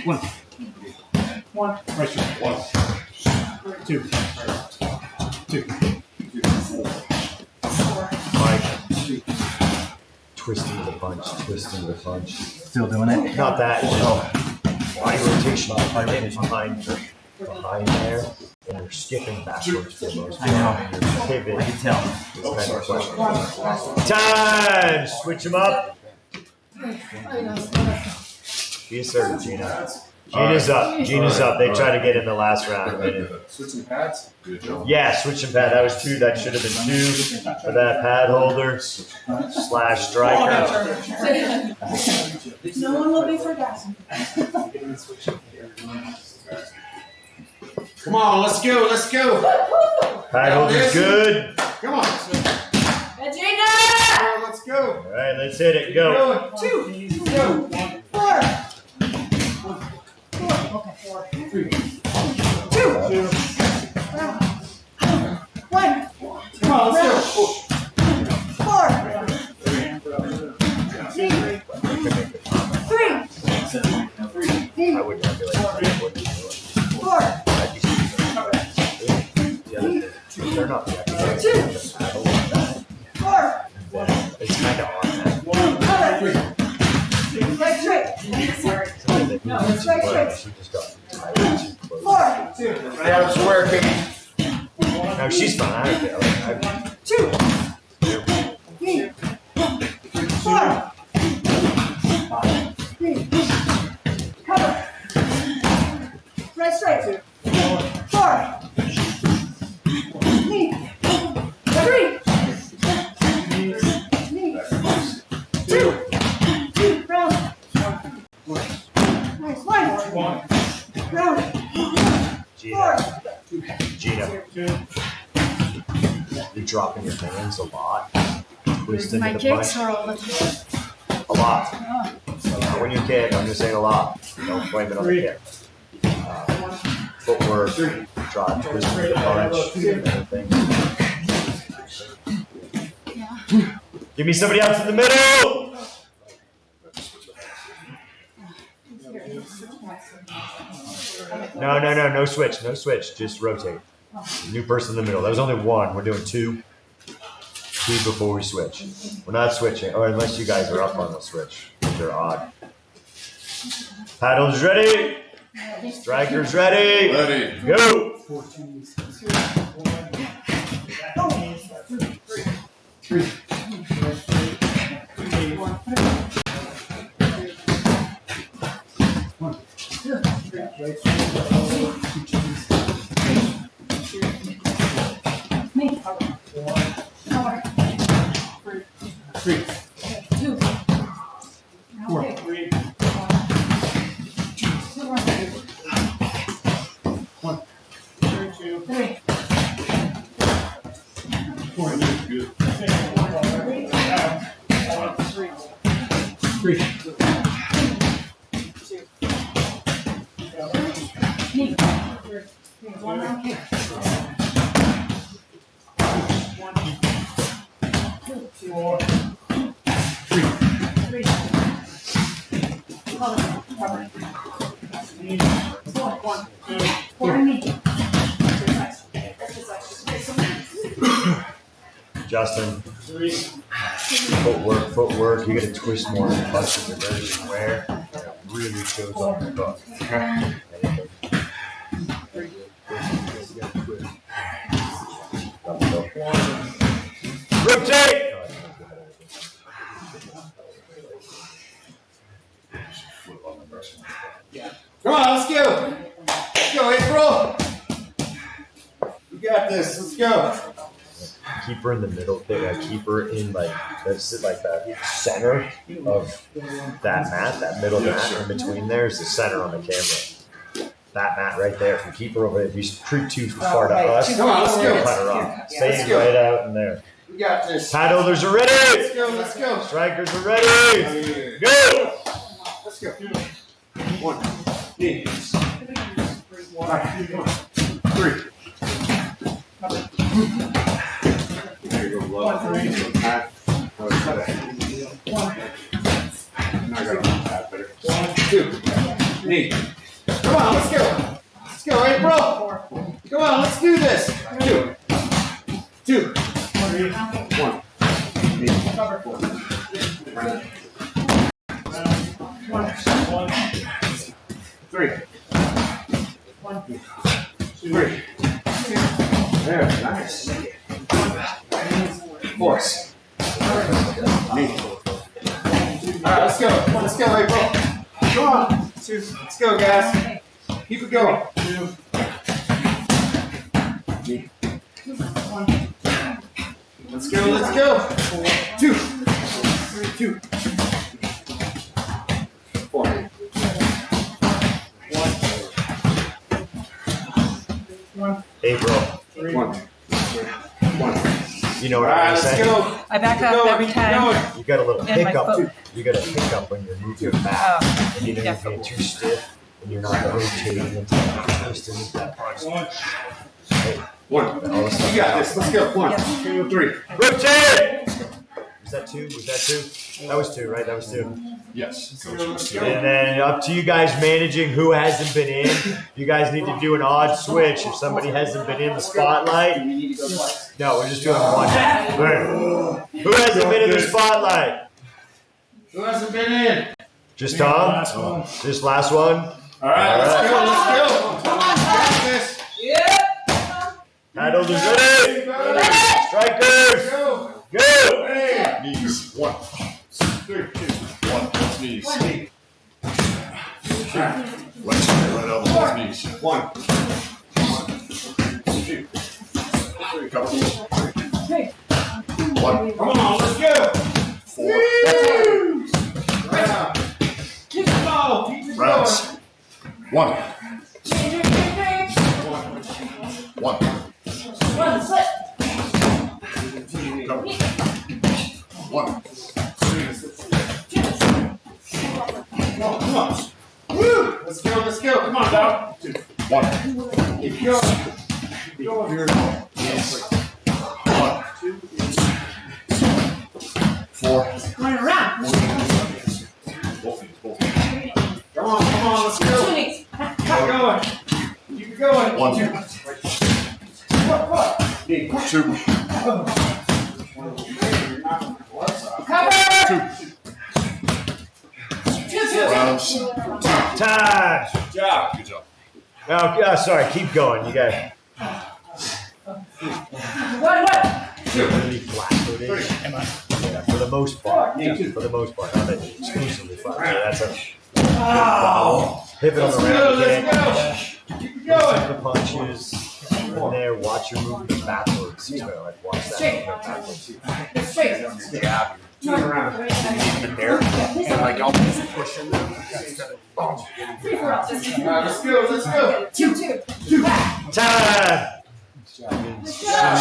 1. 1. Right shoulder. 1. 2. 2. Mike. Twisting the punch. Still doing it? Not that. No. Body rotation. Behind there. And you're skipping backwards for most I know. And your pivot. I can tell. is kind of questionable. Time! Switch them up. Be assertive, Gina. Gina's up. They tried to get in the last round. Switching pads. Good job. Yeah, switching pad. That was 2. That should have been 2 for that pad holder / striker. No one will be forgotten. Come on, let's go. Let's go. Pad holder's good. Come on. Regina! Come on, let's go. All right, let's hit it. Go. 2. Go. 4. 4. 3. 2. 1. Come on, let's go. 4. 3. I would not be like, what are you doing? 4. They're not the 2. 4. It's kind of on Straight. She just got tired too close. 4, Right out of square cage. No, she's fine. I don't care. 2, 3, 4. 3. Cover. Right straight. 4. Knee. 3. Knee. 2. Round. Nice. 1. Round. 4. Gina, you're dropping your hands a lot. Twisting My the kicks punch. are all the time. A lot. Not when you kick, I'm just saying a lot. Don't blame it on the kick. Footwork, drop, twisting the punch, everything. Give me somebody else in the middle! No switch, just rotate. New person in the middle. That was only one. We're doing two before we switch. We're not switching, or unless you guys are up on the switch. They're odd. Paddles ready. Strikers ready. Ready. Go. Justin, footwork. You got to twist more than punches are very square. It really shows off your butt. Rotate. Come on, let's go. Let's go, April. You got this. Let's go. Keep her in the middle. Keep her in like that center of that mat, that middle mat in between there is the center on the camera. That mat right there. If you keep her over, if you creep too far to us, Come on, let's go. cut her off. Let's Stay go. right out in there. You got this. Pad holders are ready. Let's go. Let's go. Strikers are ready. Go. Let's go. 1, knee. 3. There you go, low. Pat. Now I got that better. 2, knee. Come on, let's go. Let's go, April. Come on, let's do this. 2, 1. Knee. 3. 3. There, nice. 4. Knee. Alright, let's go. Let's go, April. Come on. Let's go, guys. Keep it going. Knee. Let's go, let's go. 2. 2. 4. 1. April, 1. 1. you know what Alright, I'm let's saying? go. I back Keep up going, every keep time. going. You got a little And my hiccup. foot. You got a hiccup when you're moving back. And you know you're being too stiff and you're not rotating into twisting into that part. 1. All this stuff. You got this. Let's go. 1, 2, 3. Rotate! Was that 2? Was that 2? That was 2, right? That was 2. Yes. Let's go. And then up to you guys managing who hasn't been in. You guys need to do an odd switch. If somebody hasn't been in the spotlight, no, we're just doing one. Right. Who hasn't been in the spotlight? Who hasn't been in? Just Tom? Last one. This last one? All right, let's go. Come on, Got this. Yep. Pad holders ready. Strikers. Go. Go. Hey. Knees. 1, 3, 2, 1. Both knees. One. Right side, right elbow, both knees. 1, 2, 3, Cover. Hey. 1, come on, let's go. 4. Round. Keep it going. Keep it Rounds. 1, 1. One, slip. Cover. 1, Come on. Woo. Let's go. Come on, dog. 1. Keep going. Keep going. 1, 4. Run around. Both knees, both. Come on, let's Two go. knees. Keep going. Keep it going. 1, 2. Knee. 2. Cover. 2. Two. Rounds. Time. Good job. Good job. Oh, sorry. Keep going. You got One. really flat-footed. Yeah, for the most part. For the most part. Not exclusively flat. So that's a pivot on Let's the go. round kick. Let's go. Keep it going. The punches. And there, watch your movement backwards. So, like, watch that Straight. movement backwards. Straight. Turn around. There. And like almost pushing them. Free for all. All right, let's go. Two. Time.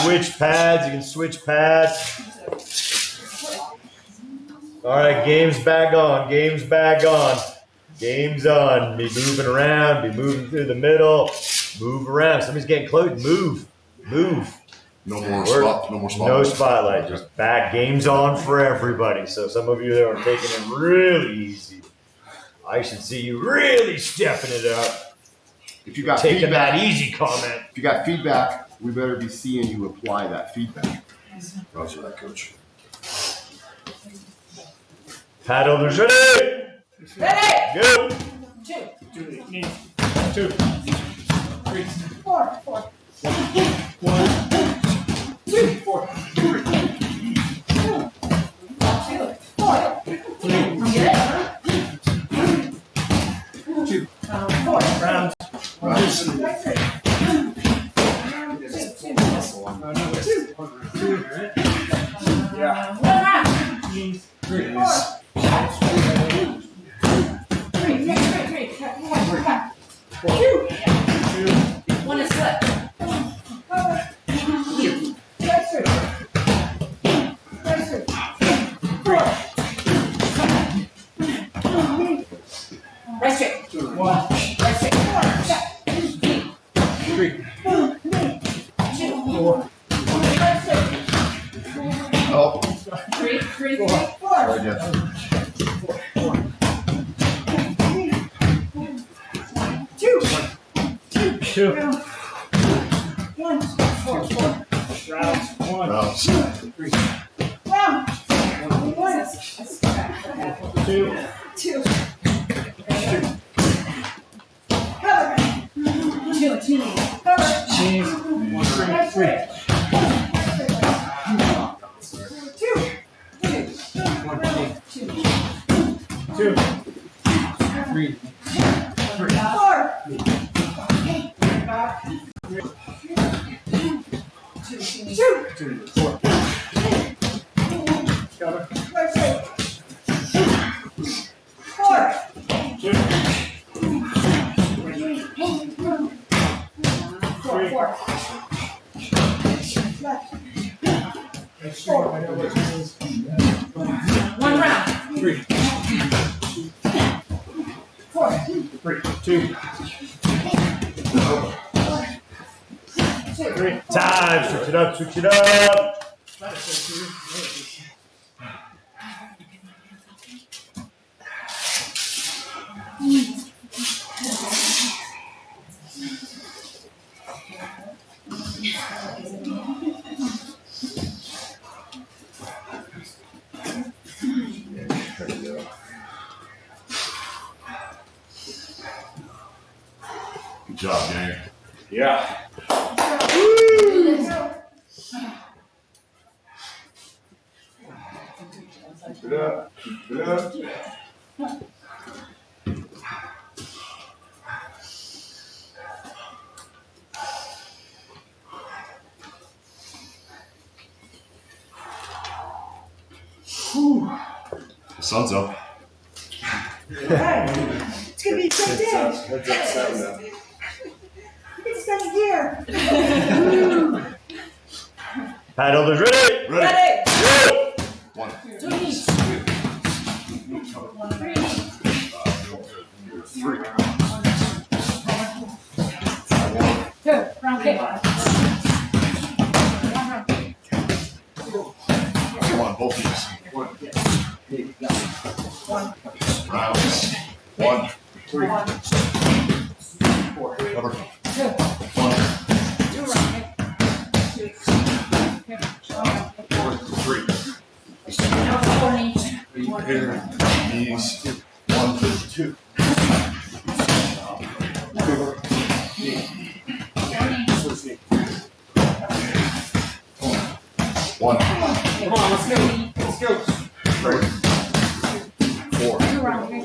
Switch pads. You can switch pads. All right, game's back on. Game's on. Be moving around. Be moving through the middle. Move around. Somebody's getting close. Move. No more spot. No more spot. No spotlight. Just back. Game's on for everybody. So some of you that are taking it really easy, I should see you really stepping it up. If you got Taking feedback, that easy comment. if you got feedback, we better be seeing you apply that feedback. Roger that, coach. Pad holders ready. Ready. Go. Two. 2, 3, Four. 1, 2, 4, 4. Get it? 2. 4. Rounds. Rounds. Yeah. One round. 3. 4. 3. 2. 1 is slip. Right through. 4. Right straight. 1, Right straight. 4. Step. 3, 2. 4. Right straight. Oh. 3. 4. Right, yeah. 2. 2. 1. 4. Rounds. 1, Rounds. 3, Round. 2. 2. Cover. 2. Cover. Knees. 1, 3, 3. 2. 2, 3, 4. 2, 4. Cover. 4. 2, 4. 1 round. 3, 4. 3, 2, 3. Time. Switch it up. Good job, gang. Yeah. Keep it up. Keep it up. The sun's up. It's gonna be a good day. Heads up 7 now. It's done here. Pad holders ready. Ready. Go. 1, 2 knees. 3 knees. 3. 2. Round kick. 1 round kick. Come on, both knees. 1. Rounds. 1. 3. 1. Cover. 2. 1, 2 round kick. 3. Now 4 knees. Here. Knees. 1, 2. 1. Come on, let's go. Let's go. 3. 4. 2 round kick.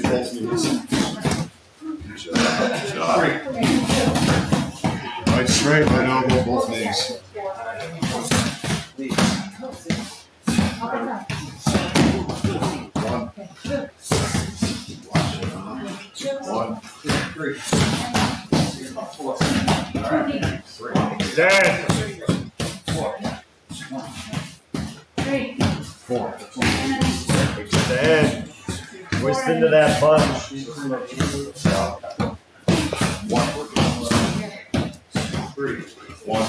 Both knees. Good job. Right straight, right elbow, both knees. 1. 1. 3. 10. 3. 4. 10. Twist into that punch. 1. 3. 1.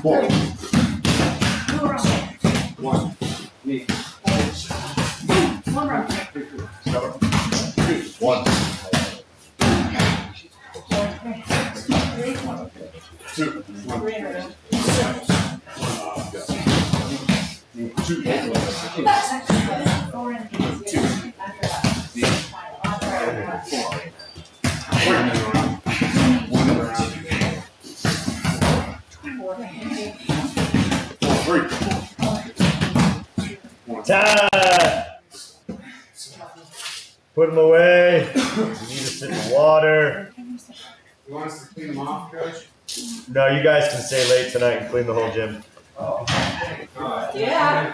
4. 4. 1. Knee. 1 round kick. Cover. 1. 2. 2. Time. Put them away. You need to sit in water. You want us to clean them off, Coach? No, you guys can stay late tonight and clean the whole gym. Yeah.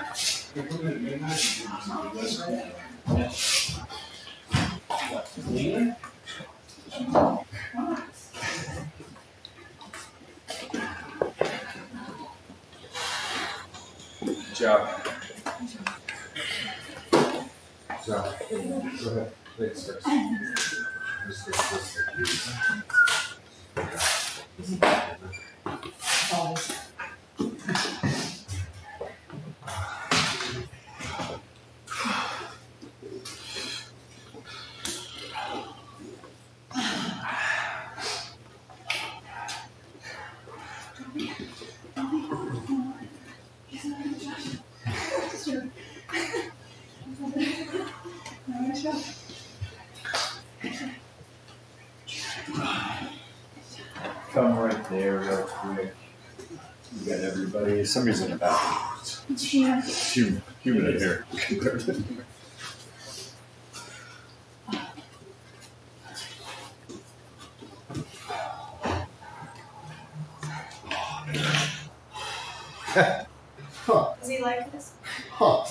Good job. Good job. Go ahead. Thanks, Chris. Come right there real quick. You got everybody. Somebody's in the bathroom. It's humid in here. Does he like this? Huh.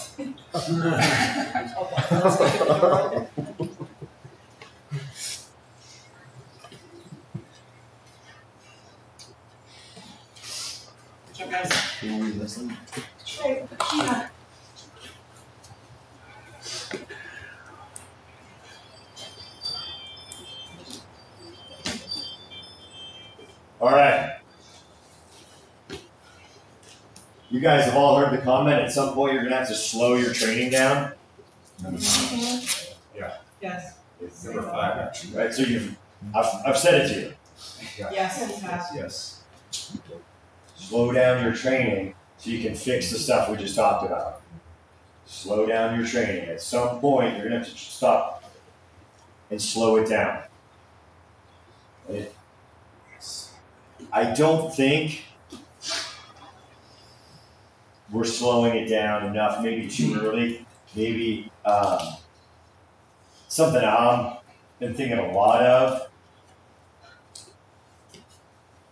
All right. You guys have all heard the comment. At some point, you're gonna have to slow your training down. Yes. It's number 5, actually. Right. So I've said it to you. Yes, it has. Yes. Slow down your training So you can fix the stuff we just talked about. Slow down your training. At some point, you're going to have to stop and slow it down. I don't think we're slowing it down enough, maybe too early. Maybe something I've been thinking a lot of.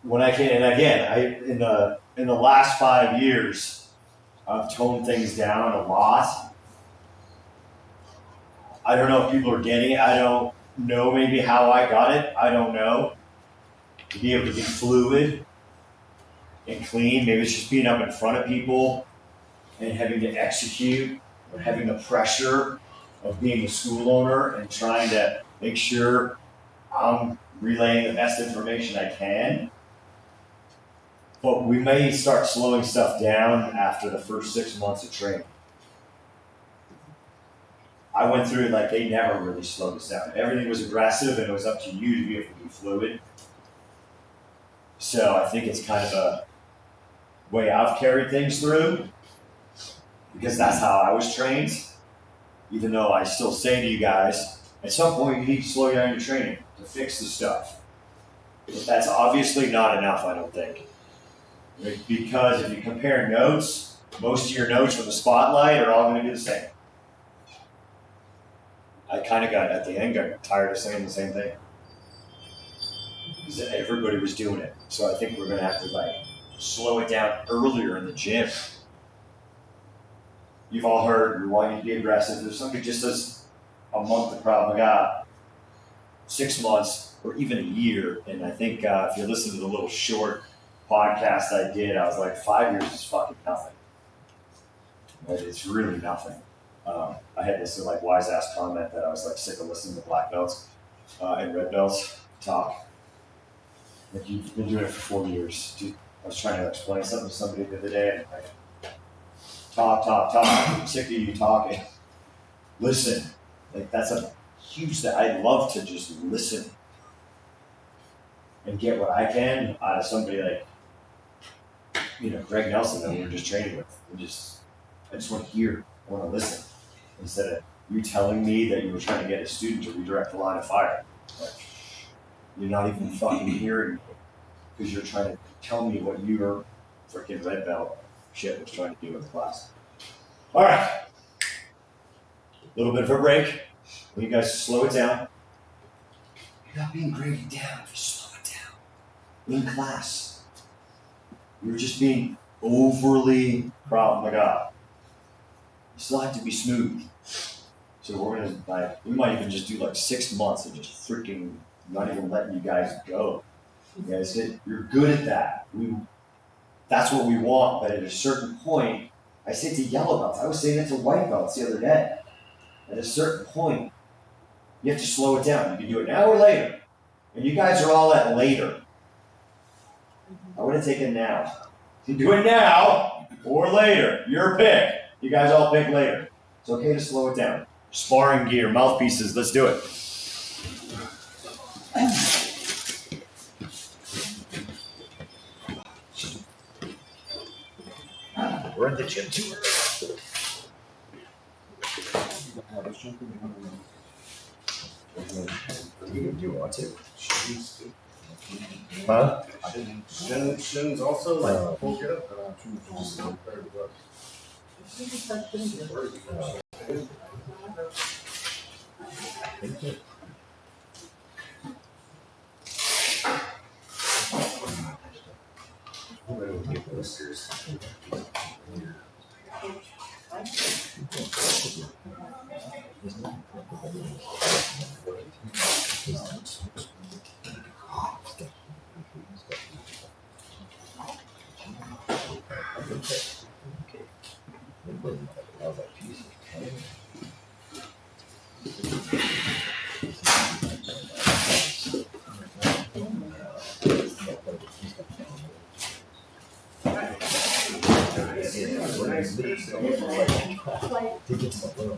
When I can, and again, in the last 5 years, I've toned things down a lot. I don't know if people are getting it. I don't know maybe how I got it. I don't know. To be able to be fluid and clean. Maybe it's just being up in front of people and having to execute, or having the pressure of being a school owner and trying to make sure I'm relaying the best information I can. But we may start slowing stuff down after the first 6 months of training. I went through it like they never really slowed us down. Everything was aggressive and it was up to you to be able to be fluid. So I think it's kind of a way I've carried things through, because that's how I was trained. Even though I still say to you guys, at some point you need to slow down your training to fix the stuff. But that's obviously not enough, I don't think. Because if you compare notes, most of your notes from the spotlight are all going to be the same. I kind of got, at the end, got tired of saying the same thing. Because everybody was doing it. So I think we're going to have to slow it down earlier in the gym. You've all heard, we want you to be aggressive. If somebody just does a month of Krav Maga, 6 months, or even a year, and I think if you listen to the little short podcast I did, I was like, 5 years is fucking nothing. It's really nothing. I had this wise ass comment that I was sick of listening to black belts and red belts talk. You've been doing it for 4 years. Dude, I was trying to explain something to somebody the other day, and talk. I'm sick of you talking. Listen. That's a huge thing. I'd love to just listen and get what I can out of somebody like, Greg Nelson that we were just training with. I just want to hear. I want to listen. Instead of you telling me that you were trying to get a student to redirect the line of fire. You're not even fucking hearing me, because you're trying to tell me what your freaking red belt shit was trying to do in the class. All right. A little bit of a break. Will you guys slow it down? You're not being graded down. Just slow it down. In class. You're just being overly Krav Maga. You still have to be smooth. So we're gonna we might even just do 6 months of just freaking not even letting you guys go. You guys you're good at that. That's what we want, but at a certain point, I say to yellow belts, I was saying it to white belts the other day. At a certain point, you have to slow it down. You can do it now or later. And you guys are all at later. I would have taken now. You can do it now or later. Your pick. You guys all pick later. It's okay to slow it down. Sparring gear, mouthpieces, let's do it. We're in the gym too. Do you want to? Huh? Shins also pull it up.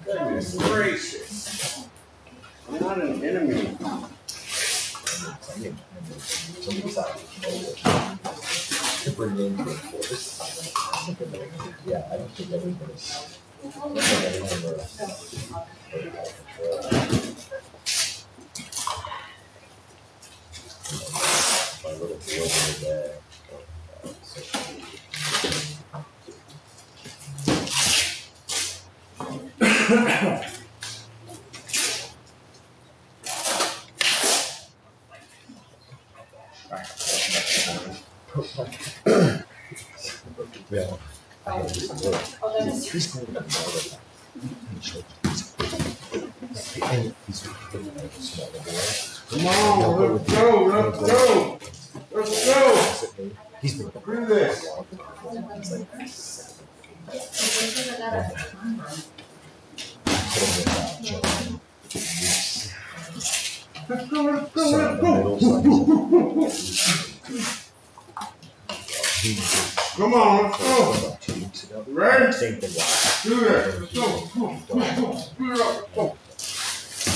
Goodness gracious. I'm not an enemy. bring in the force. Yeah, I don't think everybody's. I don't think anyone my little boy over there. Yeah. He's going to be Come on, let's go, let's go. Let's go. He's been Do this. Let's go, let's go, let's go. Come on, let's go. 2 weeks ago. Ready? Same thing. Do this. Let's go. Come on, come on, come on. Do it up. Let's go.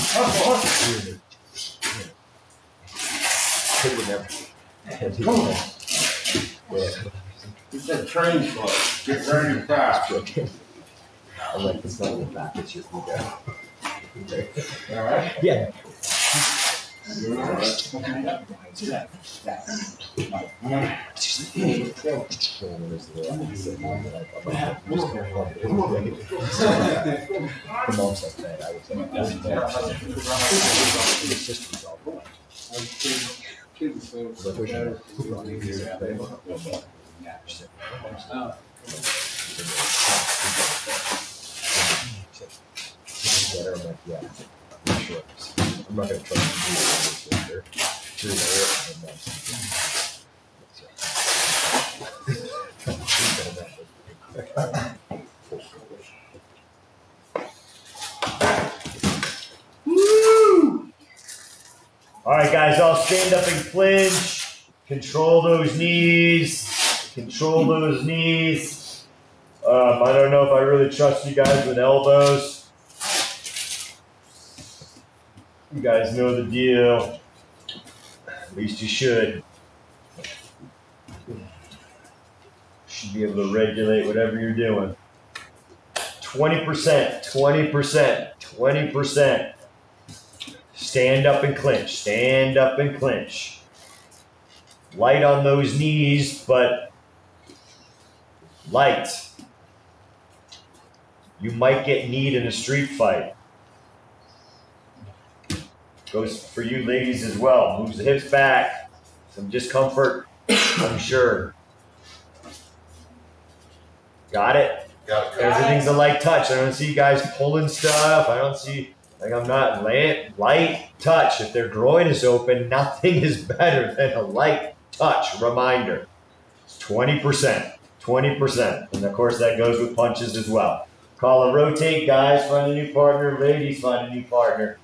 Hustle, hustle. Kid would never. Come on. He said train slow. Get ready fast. I'm like, it's not even back, it's your ego. All right? Yeah. The mom's like that, I was like, the sister's all cool. I'm like, yeah, I'm sure. I'm not going to try to do this sister. Through Woo! All right, guys, I'll stand up and clinch. Control those knees. Control those knees. I don't know if I really trust you guys with elbows. You guys know the deal. At least you should. Should be able to regulate whatever you're doing. 20%, 20%, 20%. Stand up and clinch. Stand up and clinch. Light on those knees, but light. You might get kneed in a street fight. Goes for you ladies as well. Moves the hips back. Some discomfort, I'm sure. Got it? Got it. Everything's a light touch. I don't see you guys pulling stuff. I don't see, like I'm not light touch. If their groin is open, nothing is better than a light touch reminder. It's 20%, 20%. And of course that goes with punches as well. Call a rotate, guys. Find a new partner. Ladies, find a new partner.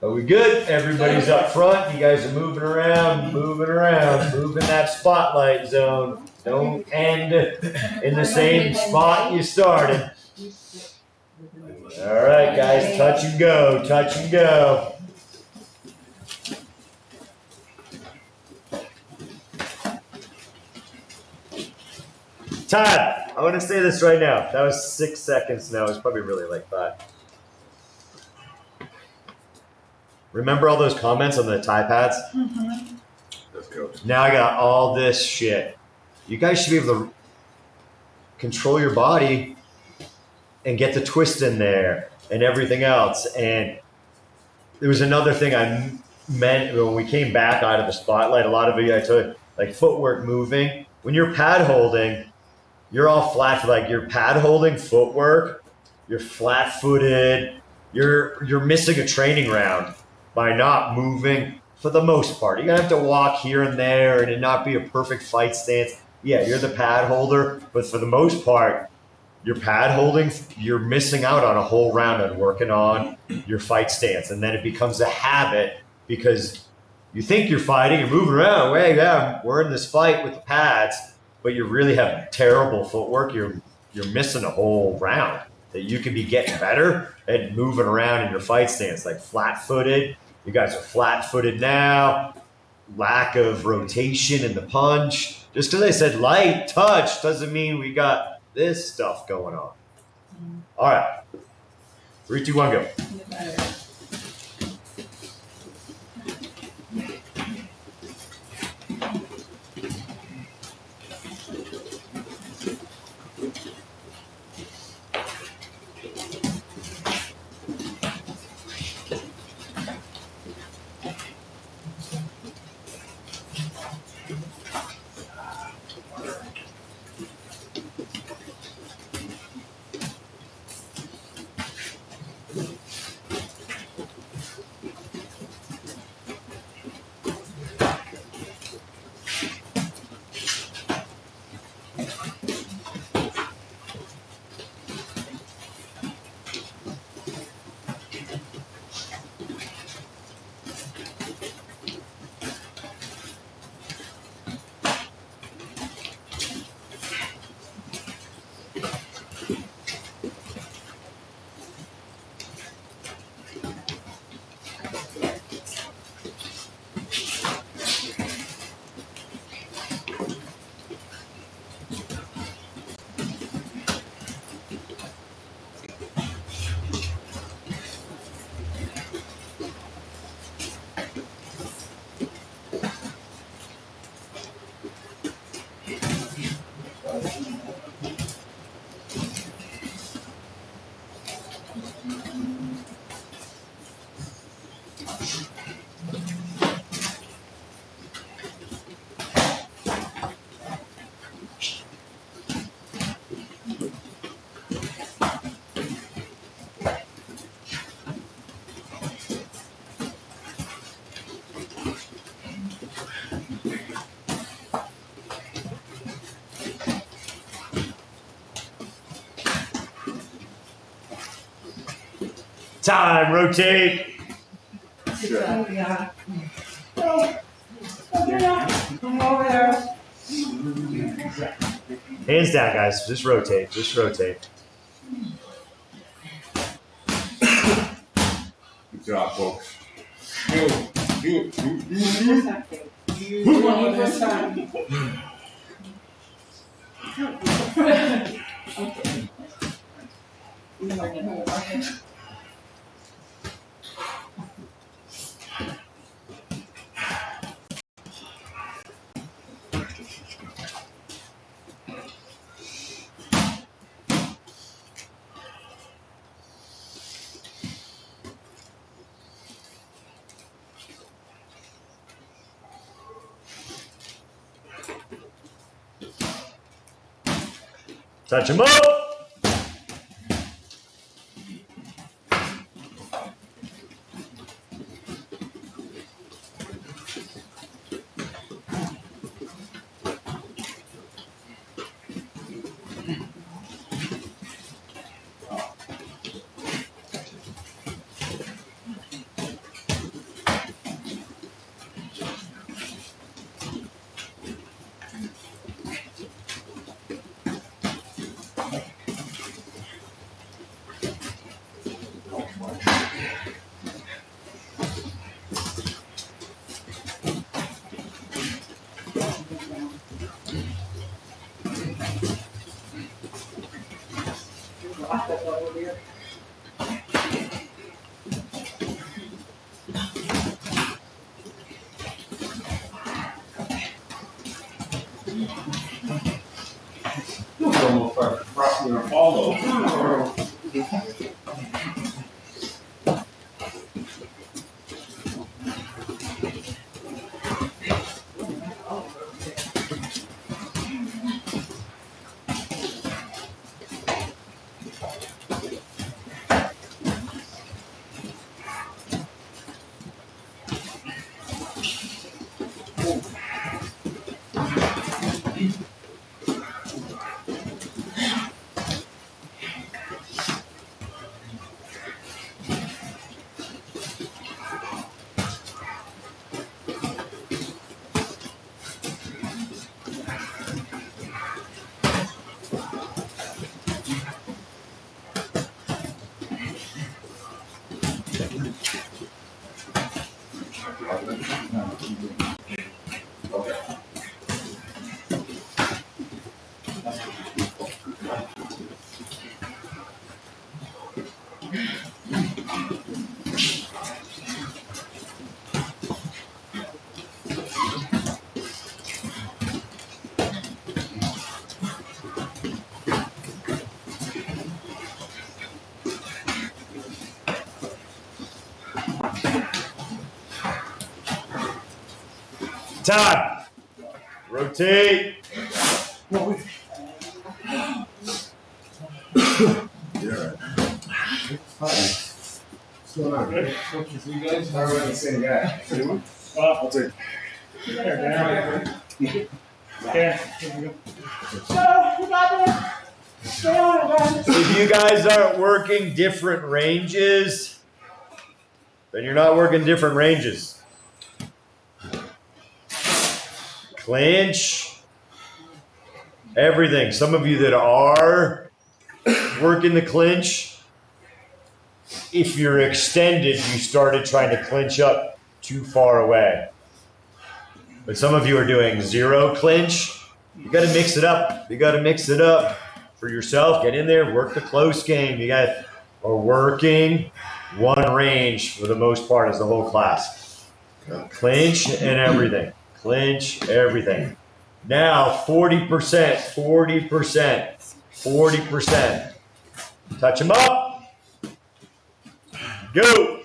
Are we good? Everybody's up front. You guys are moving around, moving that spotlight zone. Don't end in the same spot you started. All right, guys, touch and go, touch and go. Todd, I want to say this right now. That was 6 seconds now. It's probably really like 5. Remember all those comments on the Thai pads? Mm-hmm. Let's go. Now I got all this shit. You guys should be able to control your body and get the twist in there and everything else. And there was another thing I meant when we came back out of the spotlight. A lot of you, I told you, like footwork moving. When you're pad holding, you're all flat. Like you're pad holding footwork, you're flat footed. You're missing a training round by not moving for the most part. You're gonna have to walk here and there and it not be a perfect fight stance. Yeah, you're the pad holder, but for the most part, you're pad holding, you're missing out on a whole round on working on your fight stance. And then it becomes a habit because you think you're fighting, you're moving around, hey, yeah, we're in this fight with the pads, but you really have terrible footwork. You're missing a whole round that you could be getting better at moving around in your fight stance, like flat-footed. You guys are flat-footed now. Lack of rotation in the punch. Just because I said light touch doesn't mean we got this stuff going on. All right. 3, 2, 1, go. Time, rotate. Yeah. Come over there. Hands down, guys. Just rotate. Just rotate. Good job, folks. One more time. Okay. Touch him up. time. Rotate. What's going on? You guys are the same guy. I'll take. If you guys aren't working different ranges, then you're not working different ranges. Clinch. Everything. Some of you that are working the clinch, if you're extended, you started trying to clinch up too far away. But some of you are doing zero clinch. You got to mix it up. You got to mix it up for yourself. Get in there, work the close game. You guys are working one range for the most part as the whole class. Clinch and everything. Clinch everything. Now 40%, 40%, 40%. Touch them up. Go.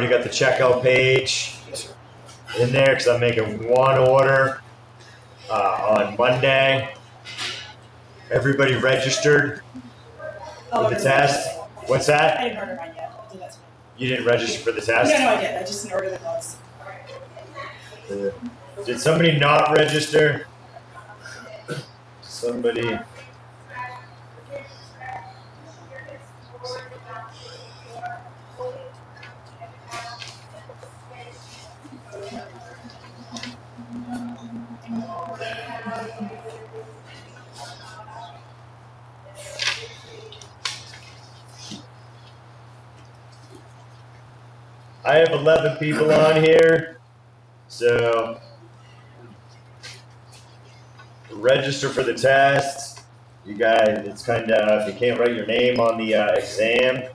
Already got the checkout page in there because I'm making one order on Monday. Everybody registered for the test. What's that? I didn't order mine yet. I'll do that tonight. You didn't register for the test? No, I did. I just didn't order the gloves. Did somebody not register? Somebody. I have 11 people on here, so register for the test. You guys, it's kind of, if you can't write your name on the exam,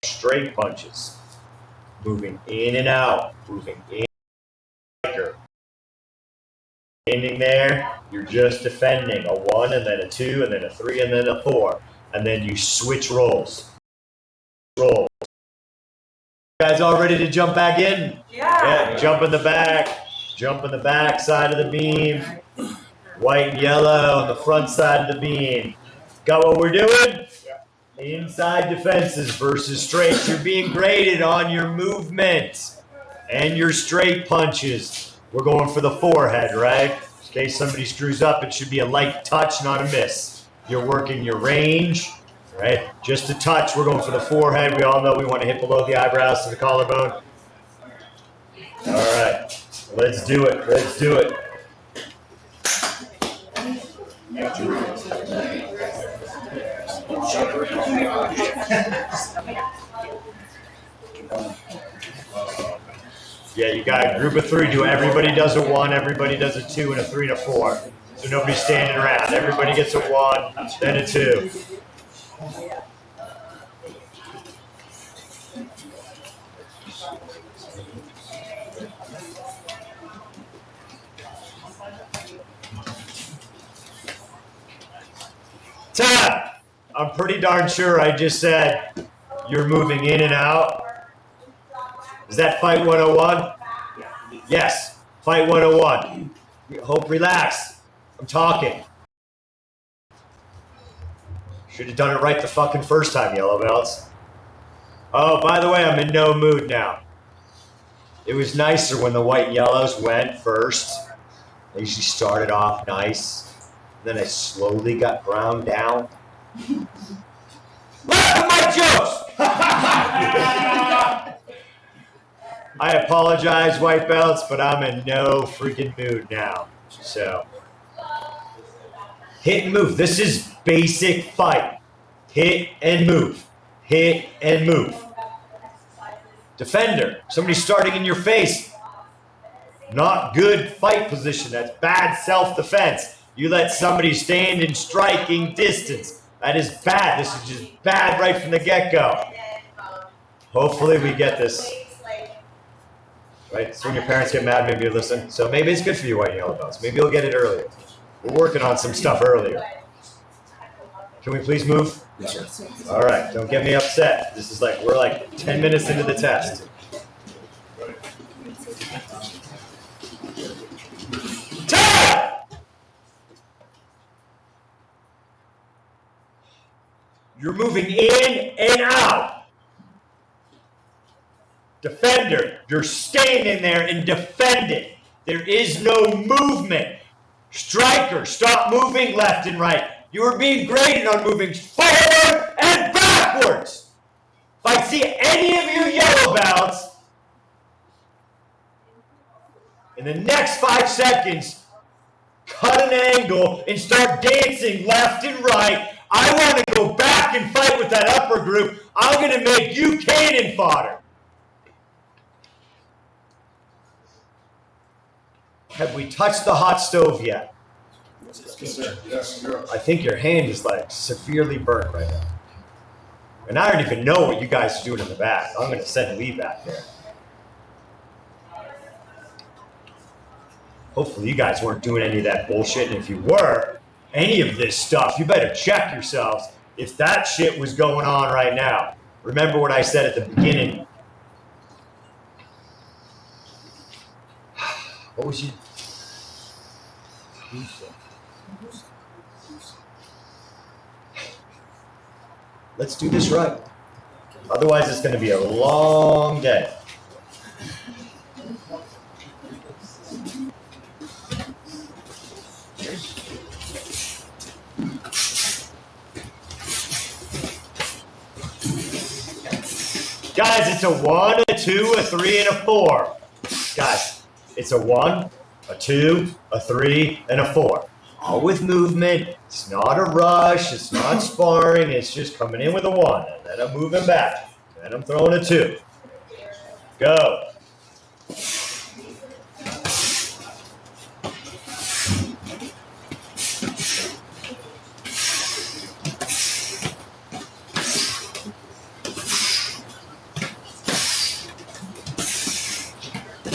straight punches, moving in and out, moving in. Standing there, you're just defending a 1 and then a 2 and then a 3 and then a 4, and then you switch roles. Roll. You guys all ready to jump back in? Yeah. Jump in the back. Jump in the back side of the beam. White and yellow on the front side of the beam. Got what we're doing? Inside defenses versus straights. You're being graded on your movement and your straight punches. We're going for the forehead, right? In case somebody screws up, it should be a light touch, not a miss. You're working your range, right? Just a touch. We're going for the forehead. We all know we want to hit below the eyebrows to the collarbone. All right. Let's do it. Let's do it. Yeah, you got a group of 3. Everybody does a 1, everybody does a 2, and a 3 and a 4. So nobody's standing around. Everybody gets a 1, then a 2. Time! I'm pretty darn sure I just said you're moving in and out. Is that Fight 101? Yes, Fight 101. Hope, relax. I'm talking. Should have done it right the fucking first time, yellow belts. Oh, by the way, I'm in no mood now. It was nicer when the white and yellows went first. I usually started off nice. Then I slowly got brown down. Laugh at my jokes! I apologize, white belts, but I'm in no freaking mood now. So, hit and move. This is basic fight. Hit and move. Hit and move. Defender. Somebody starting in your face. Not good fight position. That's bad self-defense. You let somebody stand in striking distance. That is bad. This is just bad right from the get-go. Hopefully we get this. Right? So when your parents get mad, maybe you listen. So maybe it's good for you, white and yellow belts. Maybe you'll get it earlier. We're working on some stuff earlier. Can we please move? Yes, sir. All right. Don't get me upset. This is like, we're like 10 minutes into the test. Time! You're moving in and out. Defender, you're standing there and defending. There is no movement. Striker, stop moving left and right. You are being graded on moving forward and backwards. If I see any of you yellow belts in the next 5 seconds, cut an angle and start dancing left and right. I want to go back and fight with that upper group. I'm going to make you cannon fodder. Have we touched the hot stove yet? Yes, sir. Yes, sir. I think your hand is like severely burnt right now. And I don't even know what you guys are doing in the back. I'm going to send Lee back there. Hopefully you guys weren't doing any of that bullshit. And if you were, any of this stuff, you better check yourselves if that shit was going on right now. Remember what I said at the beginning. What was you? Let's do this right. Otherwise, it's going to be a long day. Guys, it's a 1, a 2, a 3, and a 4. Guys, it's a 1, a 2, a 3, and a 4. All with movement. It's not a rush. It's not sparring. It's just coming in with a 1, and then I'm moving back. Then I'm throwing a 2. Go.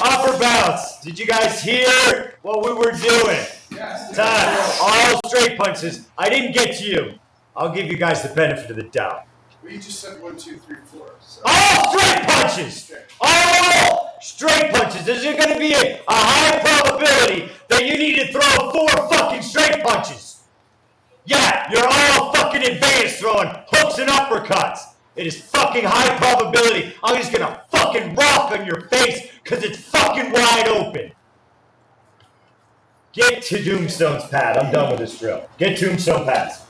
Upper bounce. Did you guys hear what we were doing? Yes. Time. All straight punches. I didn't get to you. I'll give you guys the benefit of the doubt. We just said 1, 2, 3, 4. So. All straight punches. All straight punches. There's going to be a high probability that you need to throw 4 fucking straight punches. Yeah, you're all fucking advanced throwing hooks and uppercuts. It is fucking high probability. I'm just going to fucking rock on your face because it's fucking wide open. Get to Tombstone's pad. I'm done with this drill. Get Tombstone pads.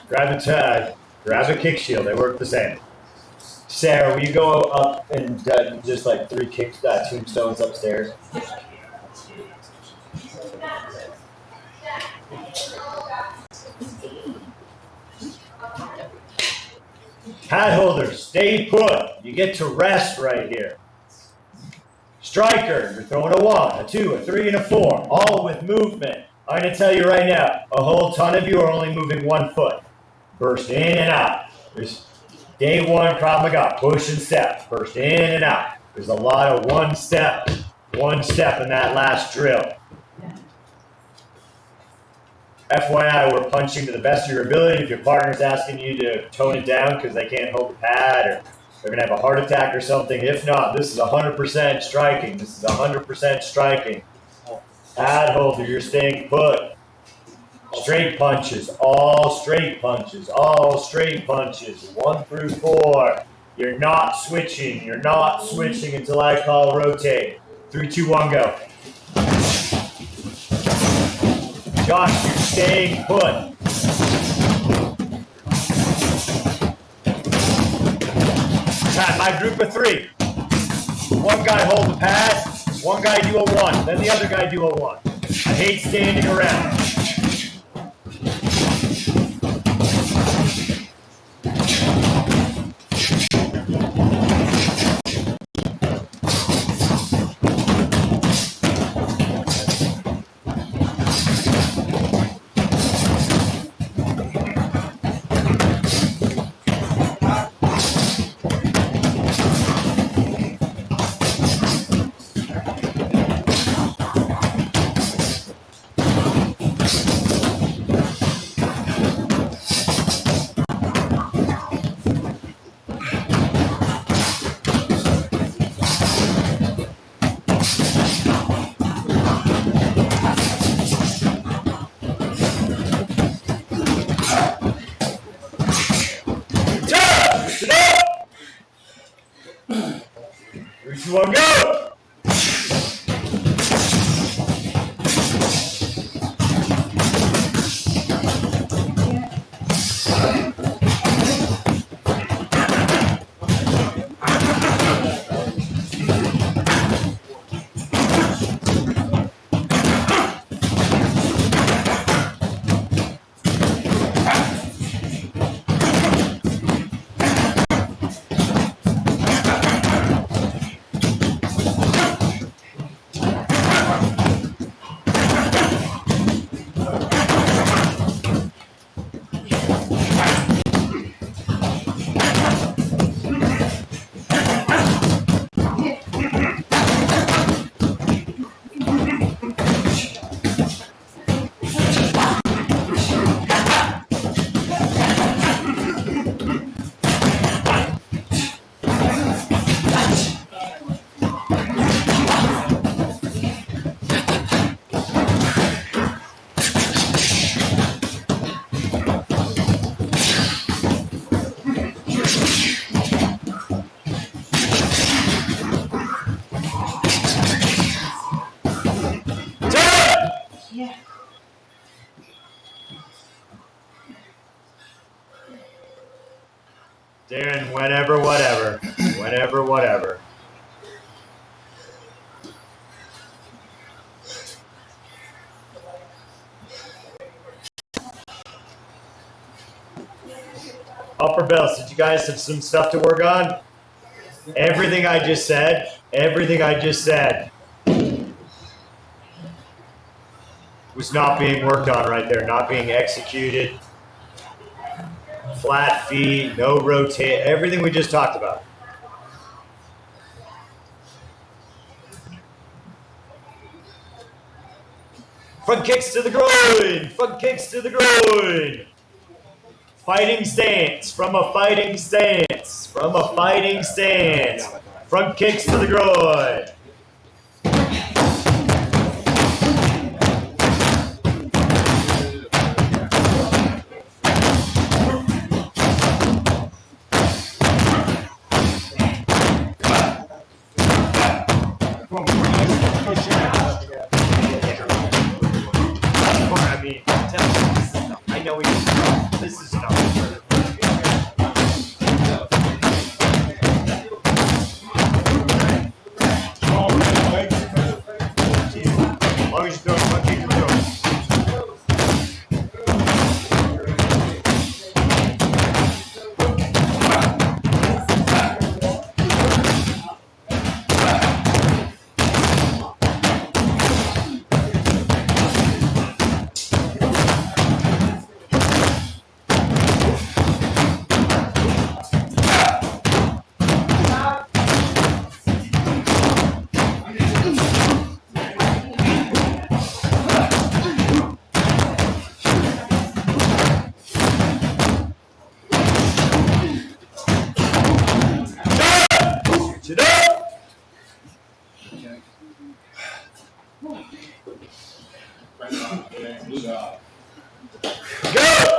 Grab a tag. Grab a kick shield. They work the same. Sarah, will you go up and just like 3 tombstones upstairs? Pad holders, stay put. You get to rest right here. Striker, you're throwing a 1, a 2, a 3, and a 4, all with movement. I'm going to tell you right now, a whole ton of you are only moving 1 foot. Burst in and out. There's day 1 Krav Maga, push and step, burst in and out. There's a lot of one step in that last drill. FYI, we're punching to the best of your ability. If your partner's asking you to tone it down because they can't hold the pad or they're going to have a heart attack or something, if not, this is 100% striking. This is 100% striking. Pad holder, you're staying put. Straight punches, all straight punches, all straight punches, 1 through 4. You're not switching until I call rotate. 3, 2, 1, go. Josh, you're staying put. Pat, my group of 3. 1 guy hold the pad, 1 guy do a 1, then the other guy do a 1. I hate standing around. 2, 1, go! Darren, whenever, whatever. Whenever, whatever. Upper belts, did you guys have some stuff to work on? Everything I just said was not being worked on right there, not being executed. Flat feet, no rotate, everything we just talked about. Front kicks to the groin, front kicks to the groin. Fighting stance, from a fighting stance, from a fighting stance. Front kicks to the groin. I mean, I know this is not. As long as you throw it, front kick to the groin. Switch it up. Go!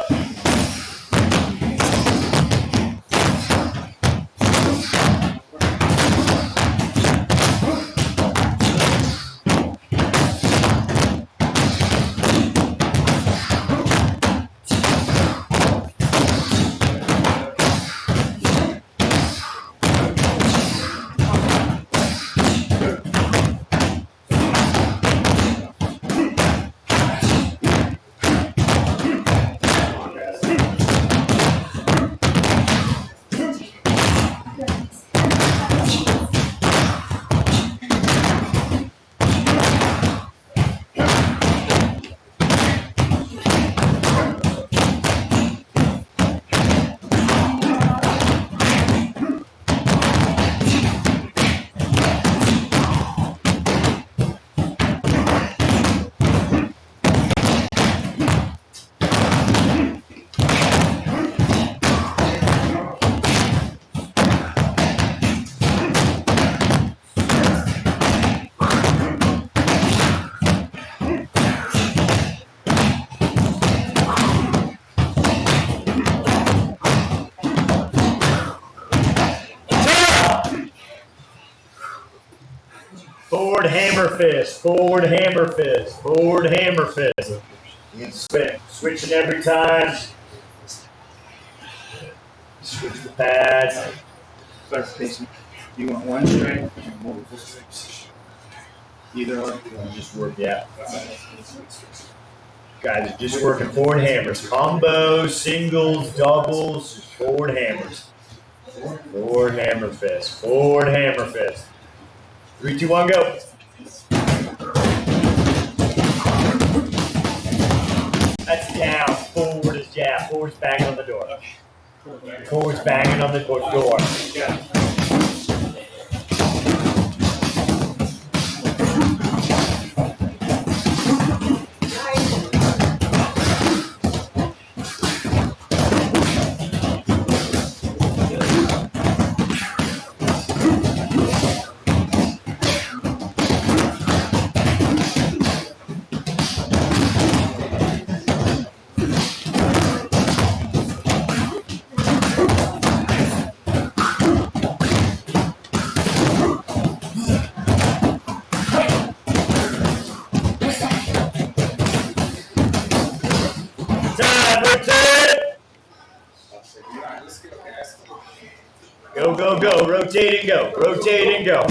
Forward hammer fist. Forward hammer fist. Forward hammer fist. You can switch it every time. Switch the pads. Clarification. You want one strike? Either or. Just work, yeah. Guys, just working forward hammers. Combos, singles, doubles, forward hammers. Forward hammer fist. Forward hammer fist. 3, 2, 1, go. That's down. Forward is jab. Forward's banging on the door. Forward's banging on the door. Go, go, go. Rotate and go. Rotate and go.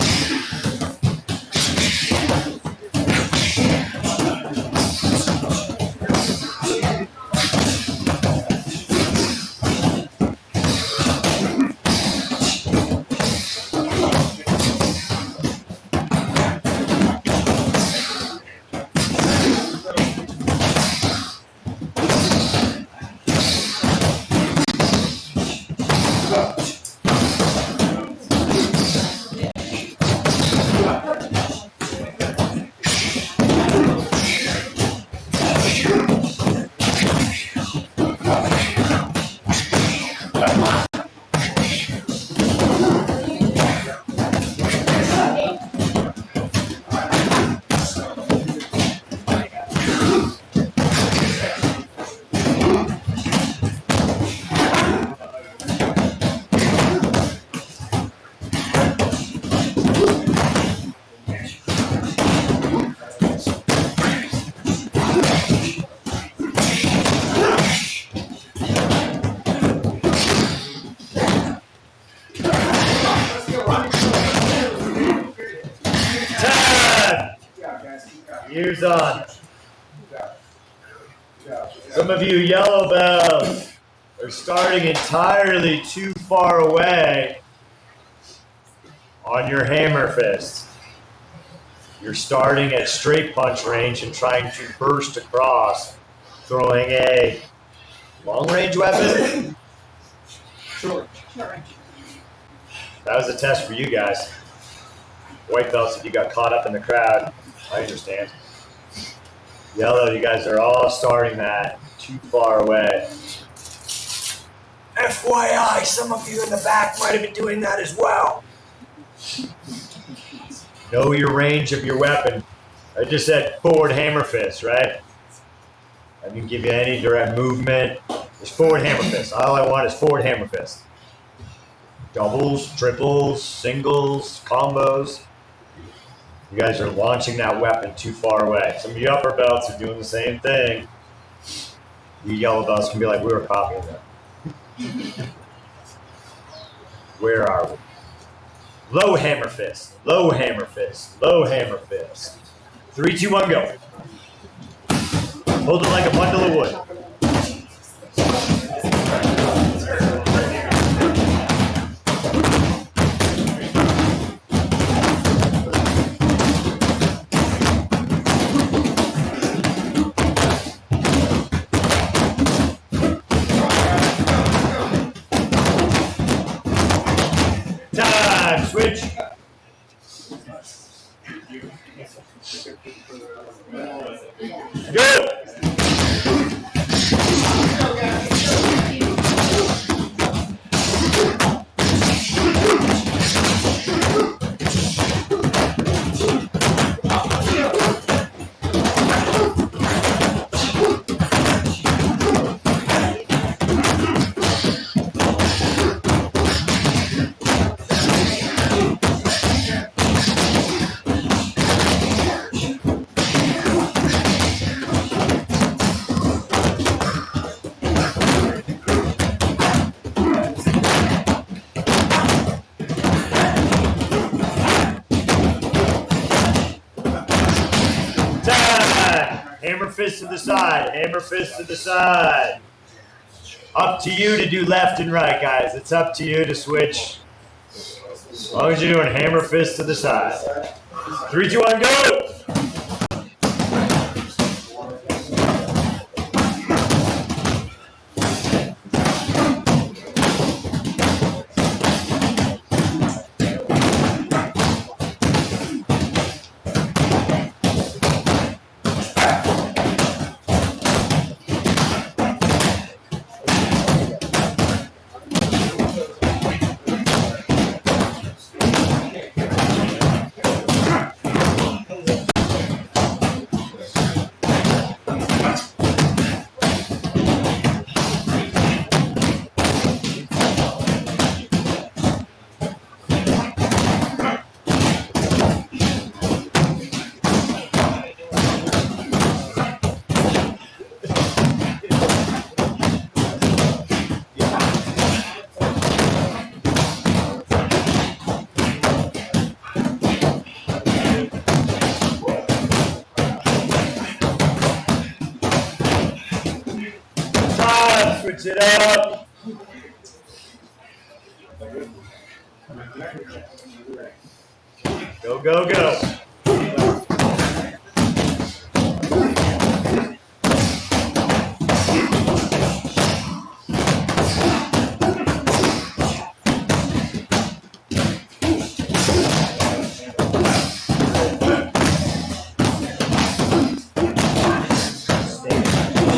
Ears on. Some of you yellow belts are starting entirely too far away on your hammer fist. You're starting at straight punch range and trying to burst across, throwing a long range weapon. Short. Short. That was a test for you guys. White belts, if you got caught up in the crowd, I understand. Yellow, you guys are all starting that too far away. FYI, some of you in the back might have been doing that as well. Know your range of your weapon. I just said forward hammer fist, right? I can give you any direct movement. It's forward hammer fist. All I want is forward hammer fist. Doubles, triples, singles, combos. You guys are launching that weapon too far away. Some of you upper belts are doing the same thing. You yellow belts can be like, we were copying that. Where are we? Low hammer fist, low hammer fist, low hammer fist. 3, 2, 1, go. Hold it like a bundle of wood. Switch. Go. Hammer fist to the side. Hammer fist to the side. Up to you to do left and right, guys. It's up to you to switch. As long as you're doing hammer fist to the side. 3, 2, 1, go! Switch it up. Go, go, go.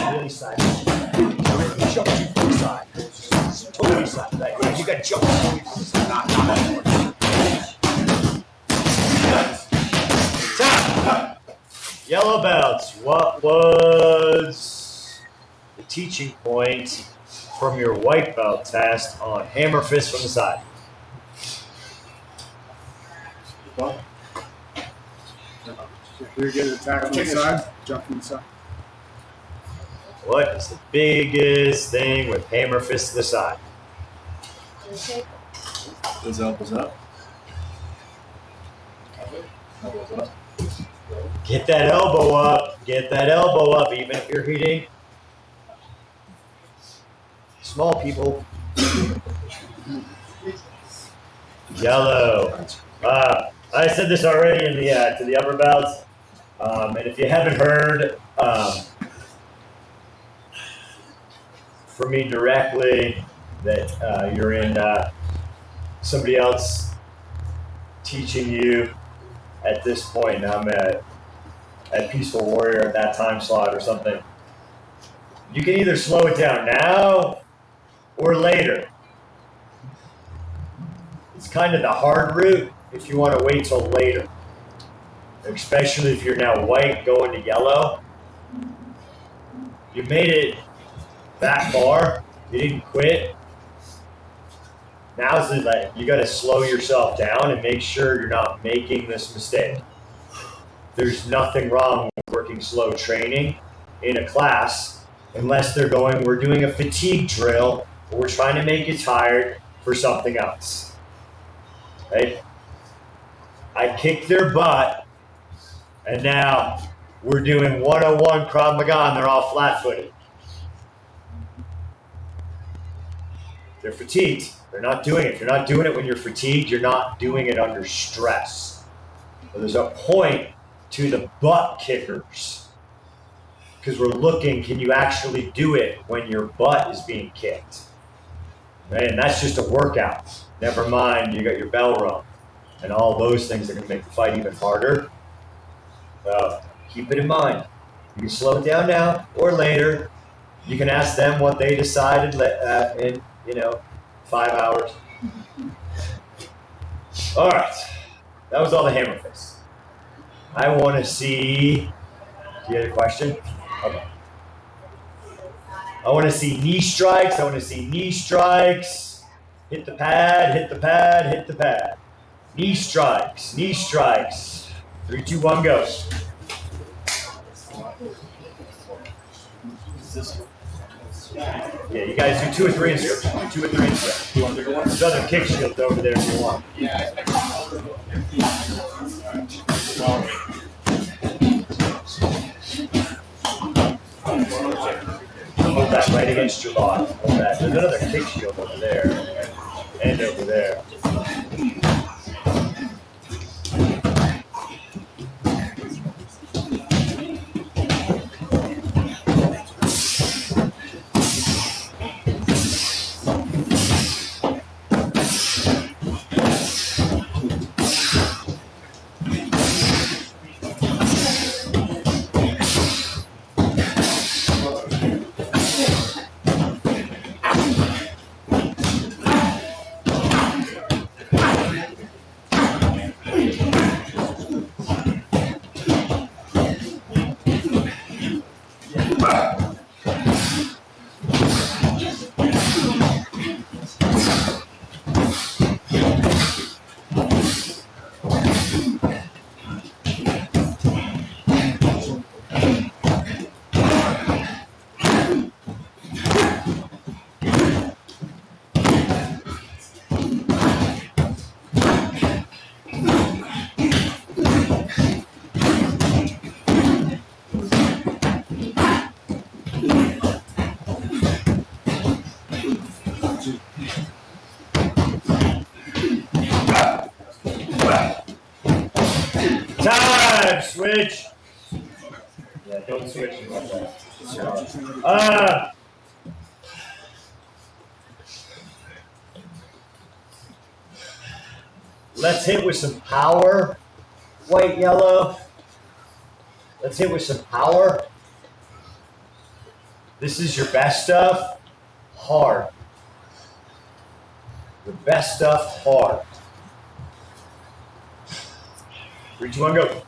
Really side. Jump to the side. Totally side. Like, you got to jump. Top. Yellow belts. What was the teaching point from your white belt test on hammer fist from the side? If you're getting attacked from the side, jump from the side. What is the biggest thing with hammer fist to the side? Those elbows up. Elbows up. Get that elbow up. Get that elbow up, even if you're hitting small people. Yellow. I said this already in the to the upper belts, and if you haven't heard from me directly that you're in somebody else teaching you at this point, and I'm at Peaceful Warrior at that time slot or something. You can either slow it down now or later. It's kind of the hard route if you want to wait till later, especially if you're now white going to yellow. You made it that far, you didn't quit. Now's the like, you got to slow yourself down and make sure you're not making this mistake. There's nothing wrong with working slow training in a class unless they're going, we're doing a fatigue drill or we're trying to make you tired for something else. Right? I kicked their butt, and now we're doing 101 Krav Maga, and they're all flat-footed. They're fatigued. They're not doing it. If you're not doing it when you're fatigued, you're not doing it under stress. So there's a point to the butt kickers, because we're looking, can you actually do it when your butt is being kicked? Right? And that's just a workout. Never mind, you got your bell rung and all those things are going to make the fight even harder. Keep it in mind. You can slow it down now or later. You can ask them what they decided in 5 hours. All right, that was all the hammer fists. I want to see. Do you have a question? Okay. I want to see knee strikes. I want to see knee strikes. Hit the pad, hit the pad, hit the pad. Knee strikes, knee strikes. 3, 2, 1, go. Yeah, you guys do 2 or 3 instruments. 2 or 3 instruments. There's other kick shields over there if you want. right against your body. Hold that. There's another kick shield over there and over there. Time! Switch! Yeah, don't switch. Let's hit with some power. White, yellow. Let's hit with some power. This is your best stuff. Hard. Your best stuff, hard. 3, 2, 1, go.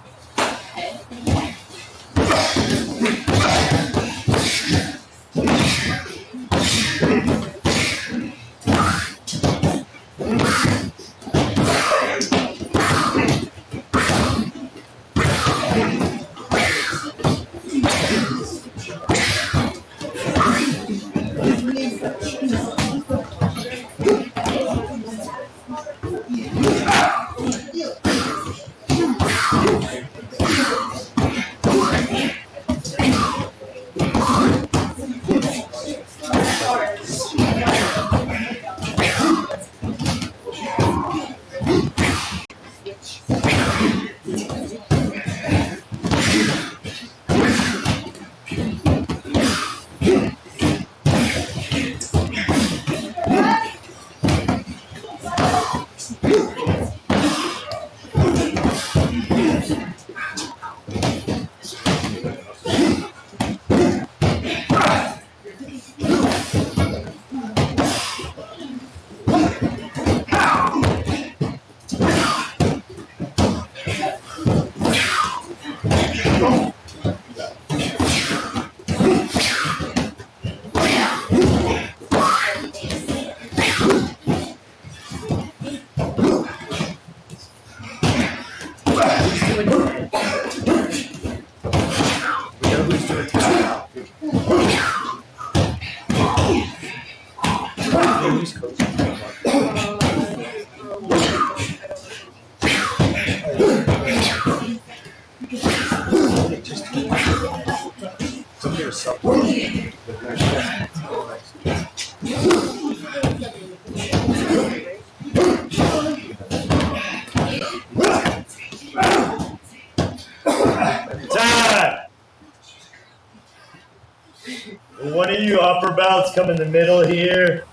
One of you upper belts come in the middle here,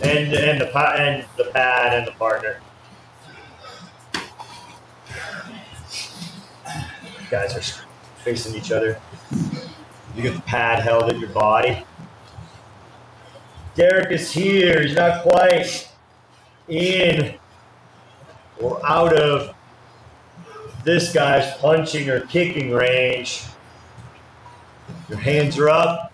and the pad and the partner. You guys are facing each other. You get the pad held at your body. Derek is here. He's not quite in or out of this guy's punching or kicking range. Your hands are up.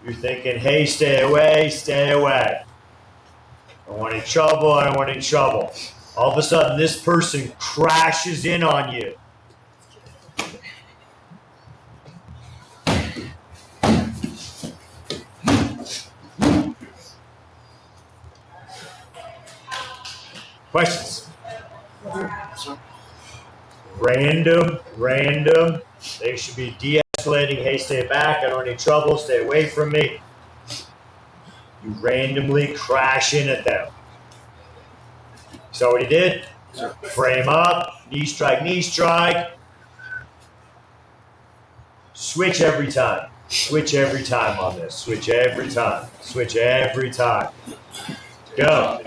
You're thinking, hey, stay away, stay away. I don't want any trouble, I don't want any trouble. All of a sudden, this person crashes in on you. Questions? Random. They should be DS escalating. Hey, stay back. I don't need trouble. Stay away from me. You randomly crash in at them. So what he did? Frame up, knee strike, knee strike. Switch every time. Switch every time on this. Switch every time. Switch every time. Go.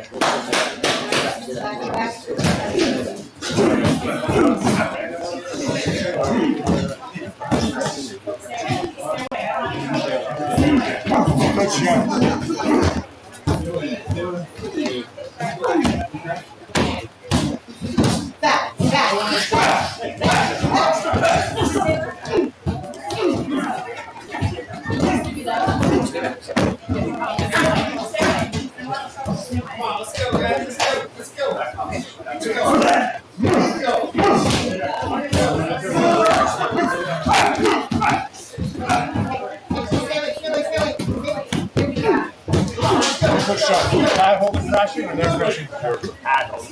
Pad hold is crashing, or they're crashing? Pad hold.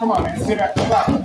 Come on, man. Sit back. Come back.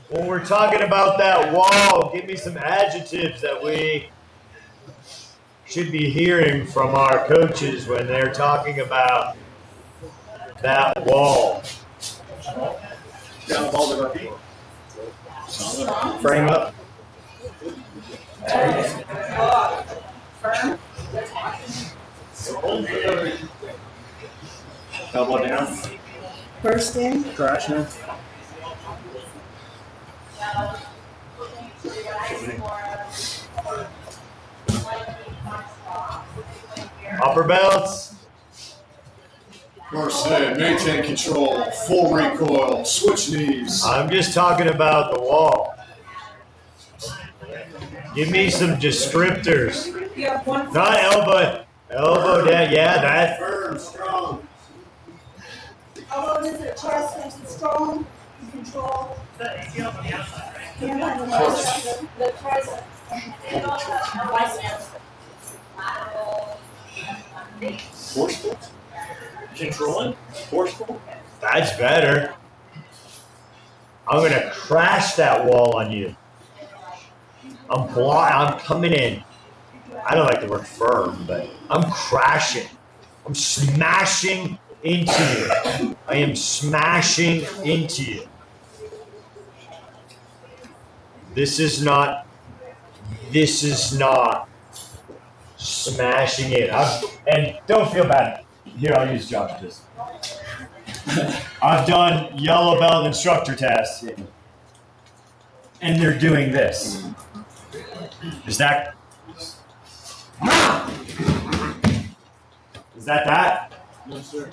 When we're talking about that wall, give me some adjectives that we should be hearing from our coaches when they're talking about that wall. Down the ball with our feet. Frame up. Elbow down. First in. Crash in. Upper belts. First head, maintain control, full recoil, switch knees. I'm just talking about the wall. Give me some descriptors. Not elbow. Elbow down. Yeah, that. Firm, strong. Elbow is it chest, nice and strong, control. The ACL's on the outside, right? Forceful? Controlling? Forceful? That's better. I'm gonna crash that wall on you. I'm coming in. I don't like the word firm, but I'm crashing. I'm smashing into you. I am smashing into you. This is not smashing it. And don't feel bad. Here, I'll use Josh this. I've done yellow belt instructor tests, and they're doing this. Is that that? No, sir.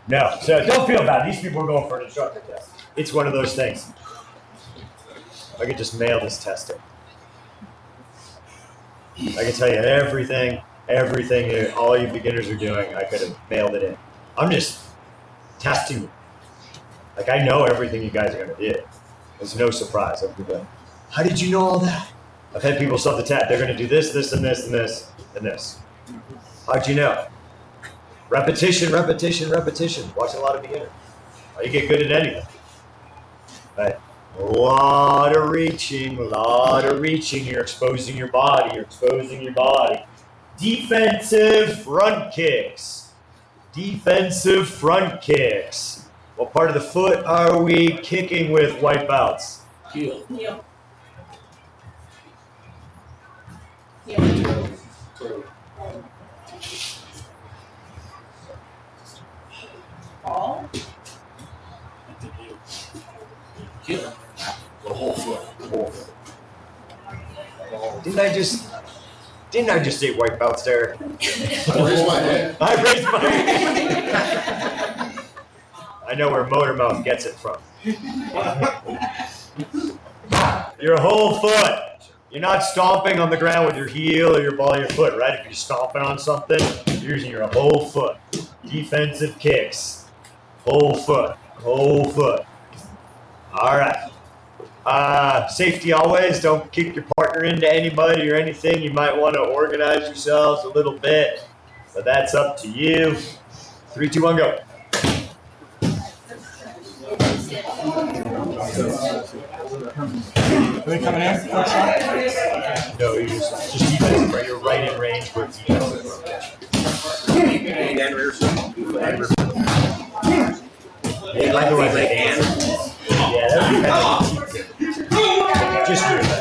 No. So don't feel bad. These people are going for an instructor test. It's one of those things. I could just mail this test in. I can tell you everything all you beginners are doing. I could have mailed it in. I'm just testing you. Like, I know everything you guys are going to do. It's no surprise. I'm like, how did you know all that? I've had people sub the test. They're going to do this, this, and this, and this, and this. How'd you know? Repetition. Watch a lot of beginners. You get good at anything. Right? A lot of reaching. You're exposing your body. Defensive front kicks. What part of the foot are we kicking with white belts? Heel. Ball. Heel. The whole foot. Didn't I just say white belts there? Raise my hand. I raised my hand. I know where Motor Mouth gets it from. Your whole foot. You're not stomping on the ground with your heel or your ball of your foot, right? If you're stomping on something, you're using your whole foot. Defensive kicks. Whole foot. All right. Safety always. Don't kick your partner into anybody or anything. You might want to organize yourselves a little bit, but that's up to you. 3, 2, 1, go. Are they coming in? No, you just defensive, right? You're right in range for defensive. Yeah, by the way, like Dan. Yeah, that would be kind of just do that.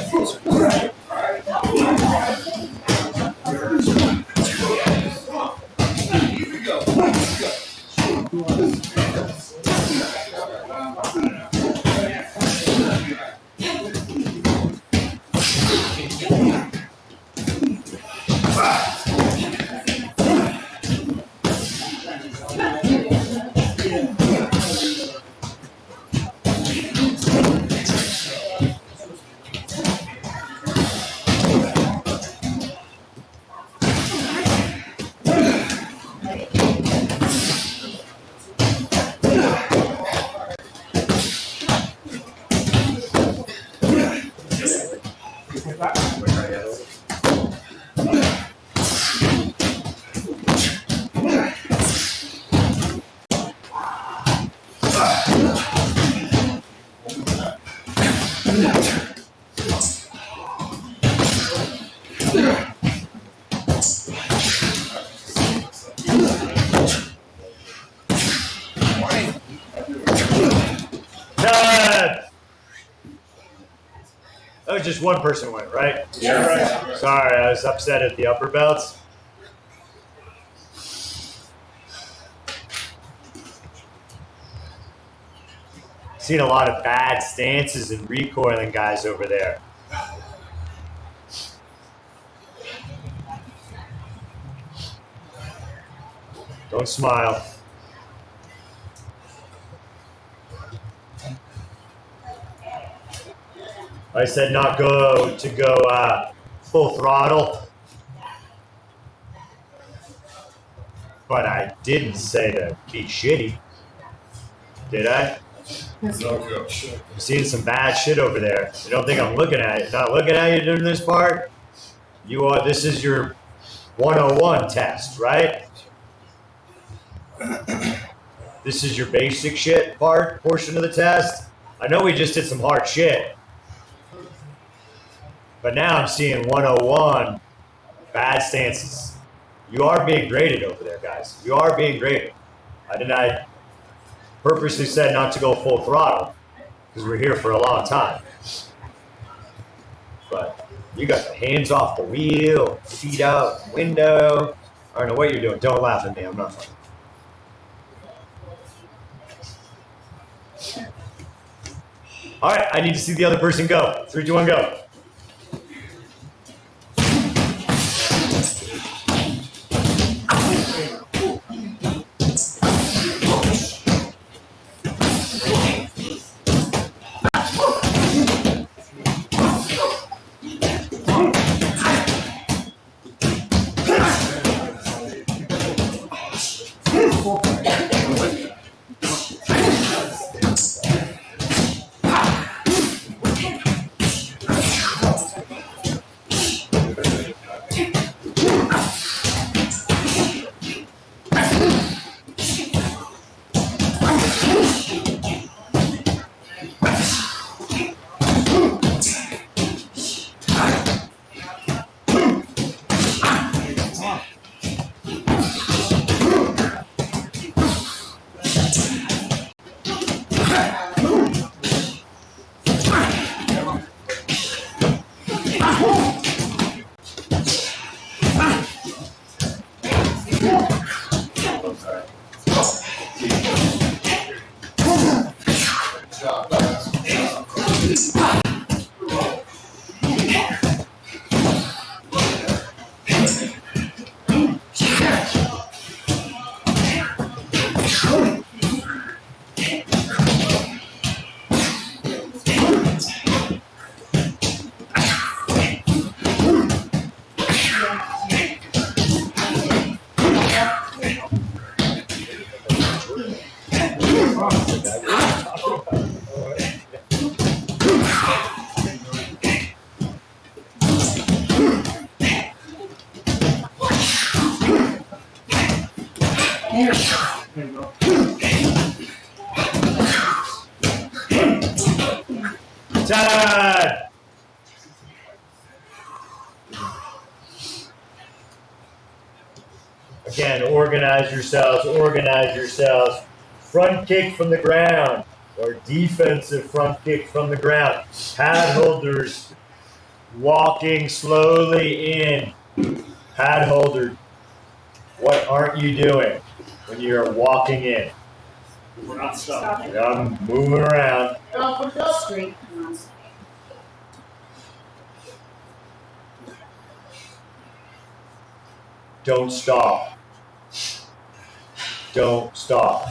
Oh, just one person went, right? Yeah. Right. Sorry, I was upset at the upper belts. Seen a lot of bad stances and recoiling guys over there. Don't smile. I said not go full throttle, but I didn't say to be shitty, did I? No coach. I'm seeing some bad shit over there. You don't think I'm looking at it? Not looking at you during this part? You are. This is your 101 test, right? This is your basic shit portion of the test. I know we just did some hard shit. But now I'm seeing 101 bad stances. You are being graded over there, guys. You are being graded. I purposely said not to go full throttle because we're here for a long time. But you got the hands off the wheel, feet out the window. I don't know what you're doing. Don't laugh at me. I'm not funny. All right, I need to see the other person go. 3, 2, 1, go. Time! Again, organize yourselves. Front kick from the ground or defensive front kick from the ground. Pad holders walking slowly in. Pad holder, what aren't you doing when you're walking in? We're not stopping. I'm moving around. Straight. Don't stop. Don't stop.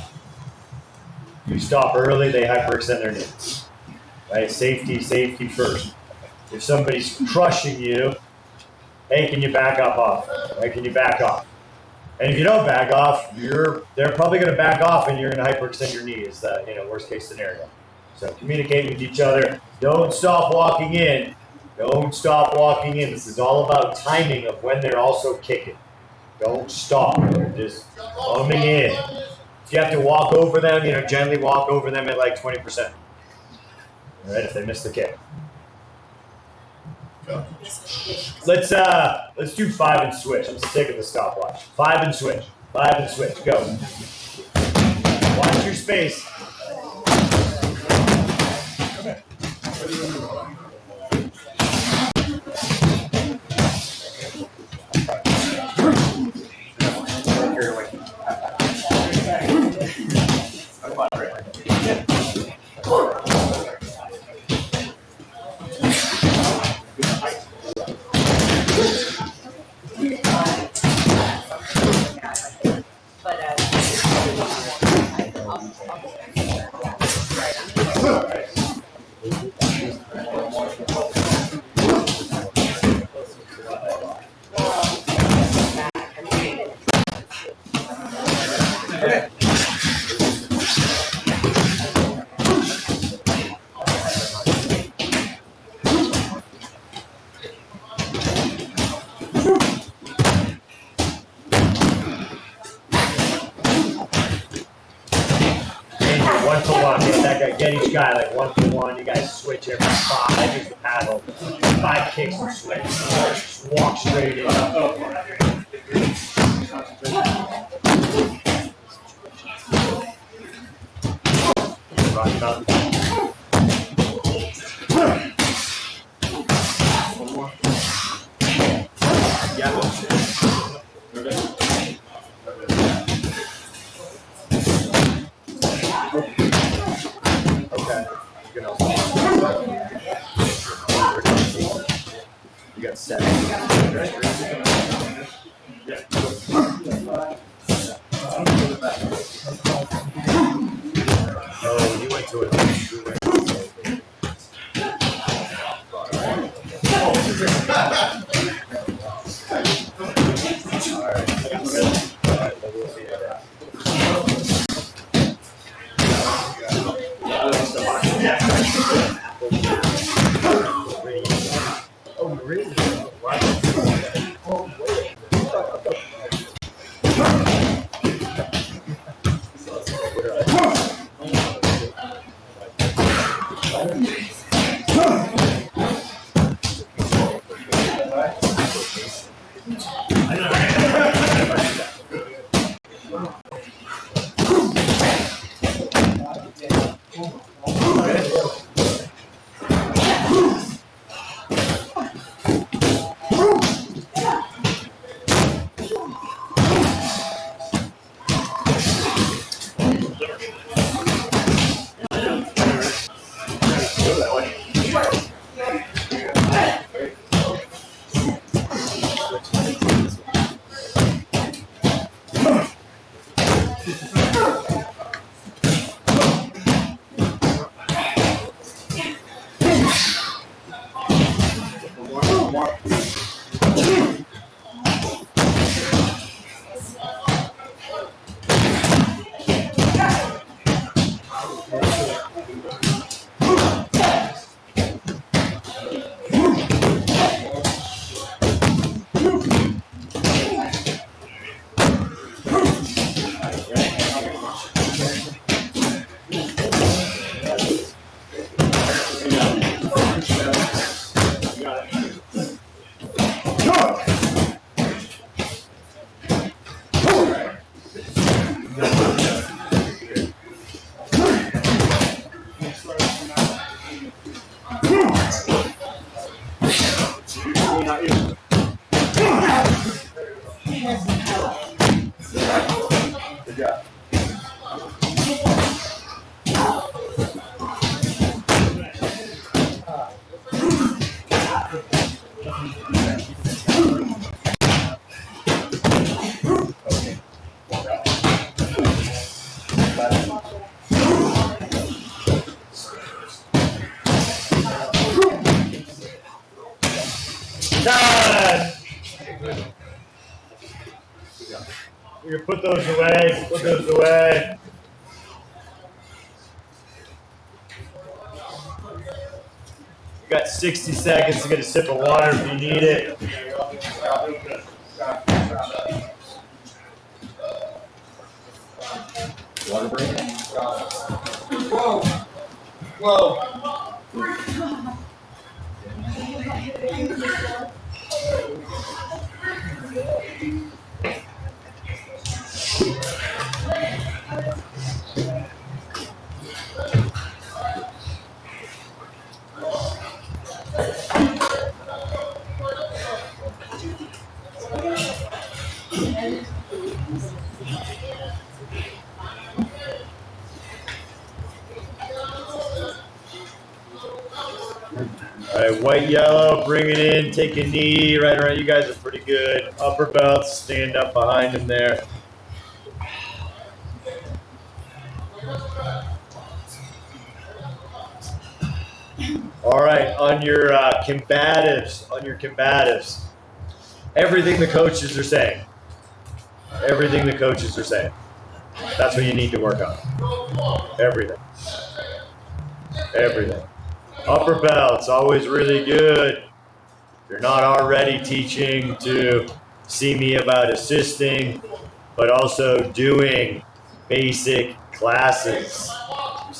You stop early, they hyperextend their knee. Right? Safety first. If somebody's crushing you, hey, can you back up off? Right? Can you back off? And if you don't back off, they're probably going to back off, and you're going to hyperextend your knee. Is the worst case scenario. So communicate with each other. Don't stop walking in. Don't stop walking in. This is all about timing of when they're also kicking. Don't stop. They're just coming in. If you have to walk over them, gently walk over them at like 20%. All right, if they miss the kick. Let's do 5 and switch. I'm taking the stopwatch. 5 and switch. 5 and switch. Go. Watch your space. get each guy like 1 for 1. You guys switch every 5. Here's the paddle. 5 kicks and switch. Just walk straight in. Rock it up. Yeah. Okay. You got 7. Oh, you went to it. Oh, really? You put those away. Put those away. You got 60 seconds to get a sip of water if you need it. Water break. Whoa. Whoa. All right, white, yellow, bring it in, take a knee, right around. You guys are pretty good. Upper belts, stand up behind them there. All right, on your combatives, everything the coaches are saying. Everything the coaches are saying. That's what you need to work on. Everything. Everything. Upper belts, always really good. If you're not already teaching, to see me about assisting, but also doing basic classes.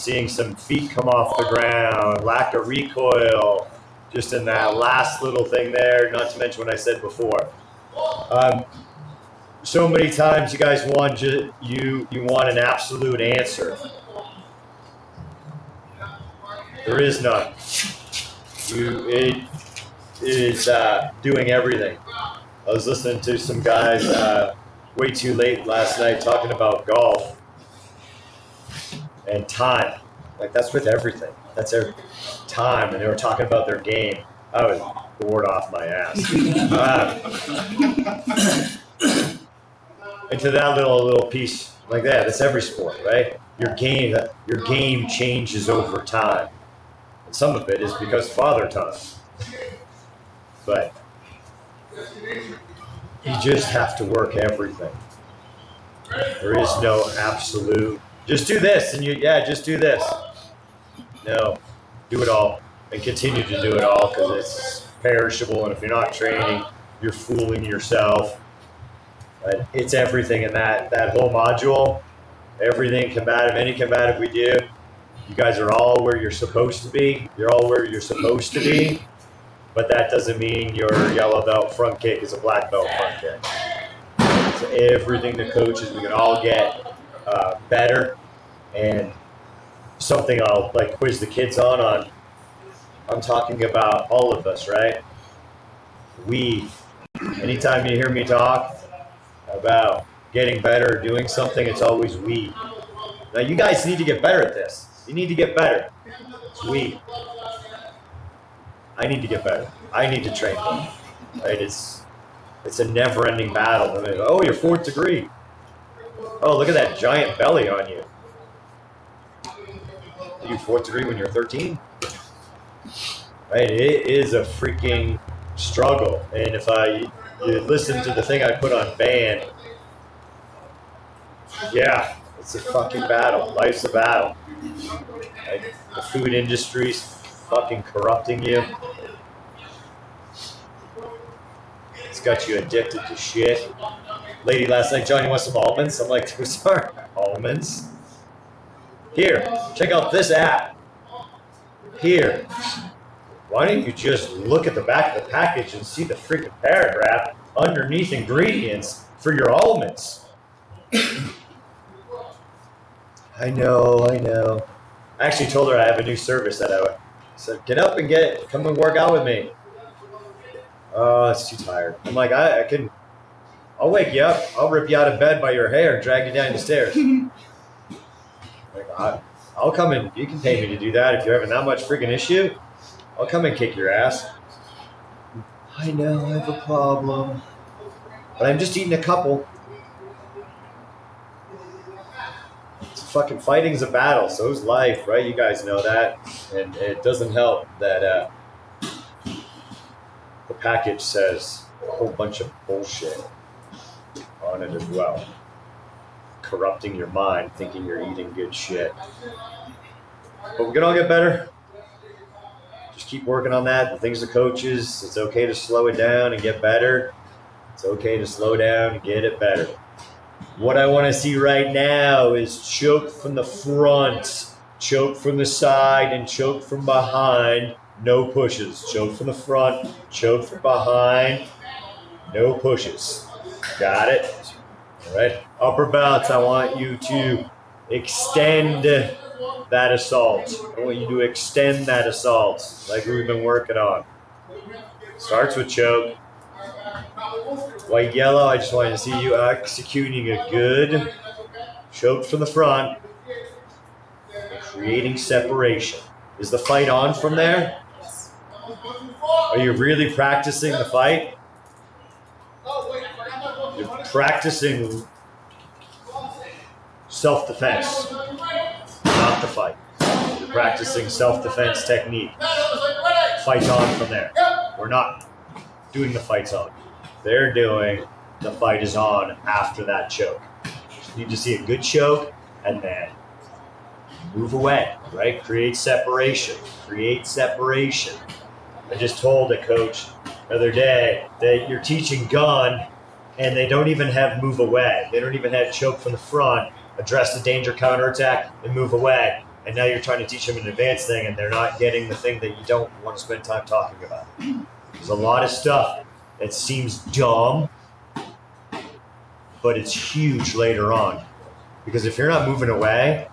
seeing some feet come off the ground, lack of recoil, just in that last little thing there, not to mention what I said before. So many times you guys want you want an absolute answer. There is none. It is doing everything. I was listening to some guys way too late last night talking about golf and time. Like, that's with everything. That's their time. And they were talking about their game. I was bored off my ass. Into that little piece like that. That's every sport, right? Your game changes over time. And some of it is because father time. But you just have to work everything. There is no absolute. Just do this, and just do this. No, do it all, and continue to do it all, because it's perishable. And if you're not training, you're fooling yourself. But it's everything in that whole module. Everything combative, any combative we do. You guys are all where you're supposed to be. You're all where you're supposed to be. But that doesn't mean your yellow belt front kick is a black belt front kick. It's everything the coaches, we can all get better. And something I'll quiz the kids on, I'm talking about all of us, right? Anytime you hear me talk about getting better or doing something, it's always we. Now you guys need to get better at this. You need to get better. It's we. I need to get better. I need to train more. Right? It's a never-ending battle. I mean, oh, you're 4th degree. Oh, look at that giant belly on you. Are you 4th degree when you're 13? Right? It is a freaking struggle. And if you listen to the thing I put on band, yeah, it's a fucking battle. Life's a battle. Right? The food industry's fucking corrupting you. It's got you addicted to shit. Lady last night, John, you want some almonds? I'm like, those aren't almonds. Here, check out this app. Here. Why don't you just look at the back of the package and see the freaking paragraph underneath ingredients for your almonds? I know. I actually told her I have a new service that I said, get up and come and work out with me. Oh, it's too tired. I'm like, I'll wake you up. I'll rip you out of bed by your hair and drag you down the stairs. Like, I'll come in. You can pay me to do that if you're having that much freaking issue. I'll come and kick your ass. I know, I have a problem. But I'm just eating a couple. Fucking fighting's a battle, so is life, right? You guys know that. And it doesn't help that the package says a whole bunch of bullshit on it as well. Corrupting your mind, thinking you're eating good shit. But we can all get better. Just keep working on that. The things the coaches, it's okay to slow it down and get better. It's okay to slow down and get it better. What I want to see right now is choke from the front, choke from the side, and choke from behind. No pushes. Choke from the front, choke from behind. No pushes. Got it? All right. Upper belts, I want you to extend that assault. I want you to extend that assault like we've been working on. Starts with choke. White, yellow, I just wanted to see you executing a good choke from the front and creating separation. Is the fight on from there? Are you really practicing the fight? You're practicing self-defense, not the fight. You're practicing self-defense technique. Fight's on from there. We're not doing the fights on. They're doing the fight is on after that choke. You need to see a good choke and then move away, right? Create separation. I just told a coach the other day that you're teaching gun and they don't even have move away. They don't even have choke from the front, address the danger, counterattack, and move away. And now you're trying to teach them an advanced thing, and they're not getting the thing that you don't want to spend time talking about. There's a lot of stuff that seems dumb, but it's huge later on. Because if you're not moving away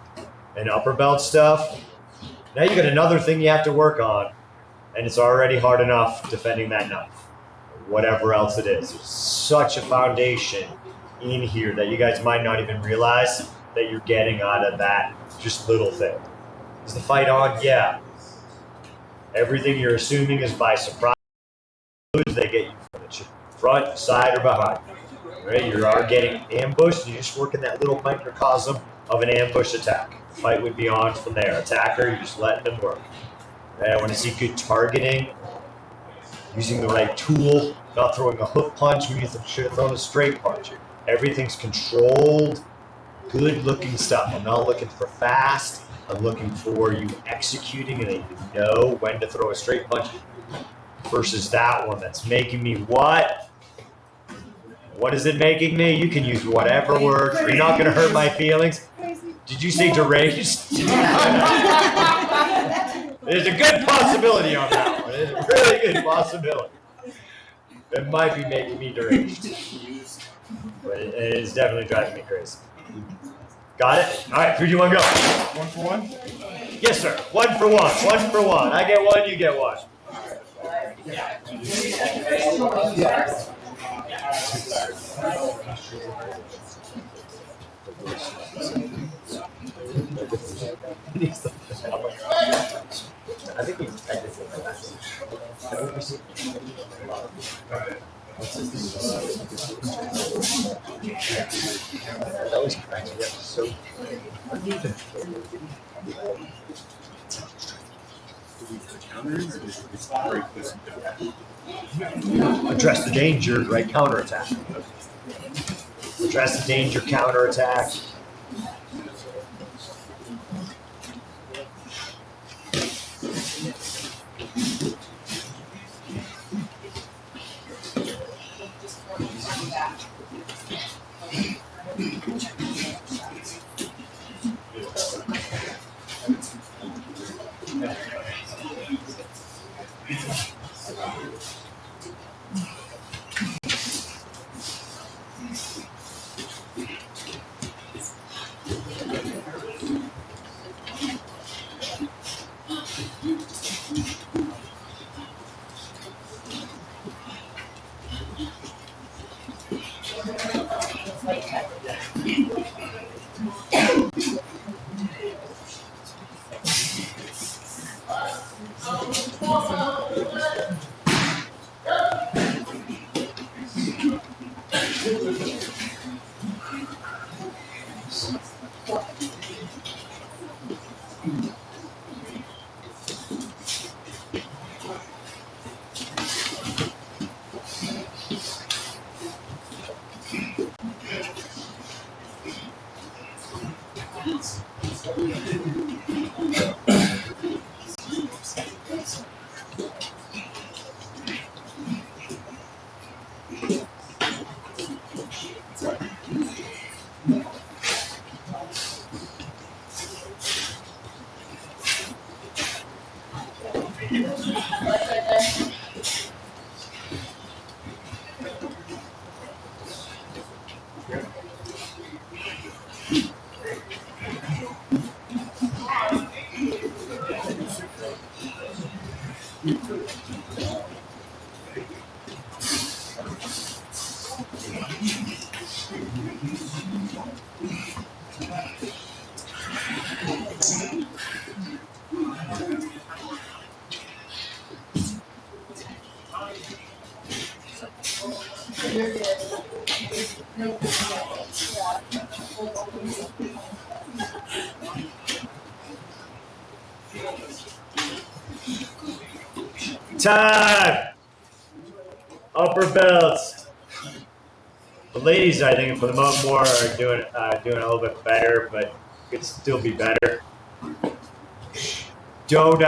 and upper belt stuff, now you got another thing you have to work on, and it's already hard enough defending that knife. Whatever else it is. There's such a foundation in here that you guys might not even realize that you're getting out of that just little thing. Is the fight on? Yeah. Everything you're assuming is by surprise. They get you from the front, side, or behind. Right? You are getting ambushed. You're just working that little microcosm of an ambush attack. Fight would be on from there. Attacker, you're just letting them work. Right? I want to see good targeting, using the right tool, not throwing a hook punch when you should have thrown a straight punch. Everything's controlled, good-looking stuff. I'm not looking for fast. I'm looking for you executing and you know when to throw a straight punch versus that one that's making me what? What is it making me? You can use whatever word. You're not going to hurt my feelings. Did you say deranged? There's a good possibility on that one. There's a really good possibility. It might be making me deranged. But it is definitely driving me crazy. Got it? All right, 3, 2, 1, go. 1 for 1? Yes, sir. 1 for 1. 1 for 1. I get 1, you get 1. I think he's that always cracks me up. So address the danger, right? Counterattack. Address the danger, counterattack. Time! Upper belts. The ladies, I think, for the most part, are doing a little bit better, but could still be better. Don't,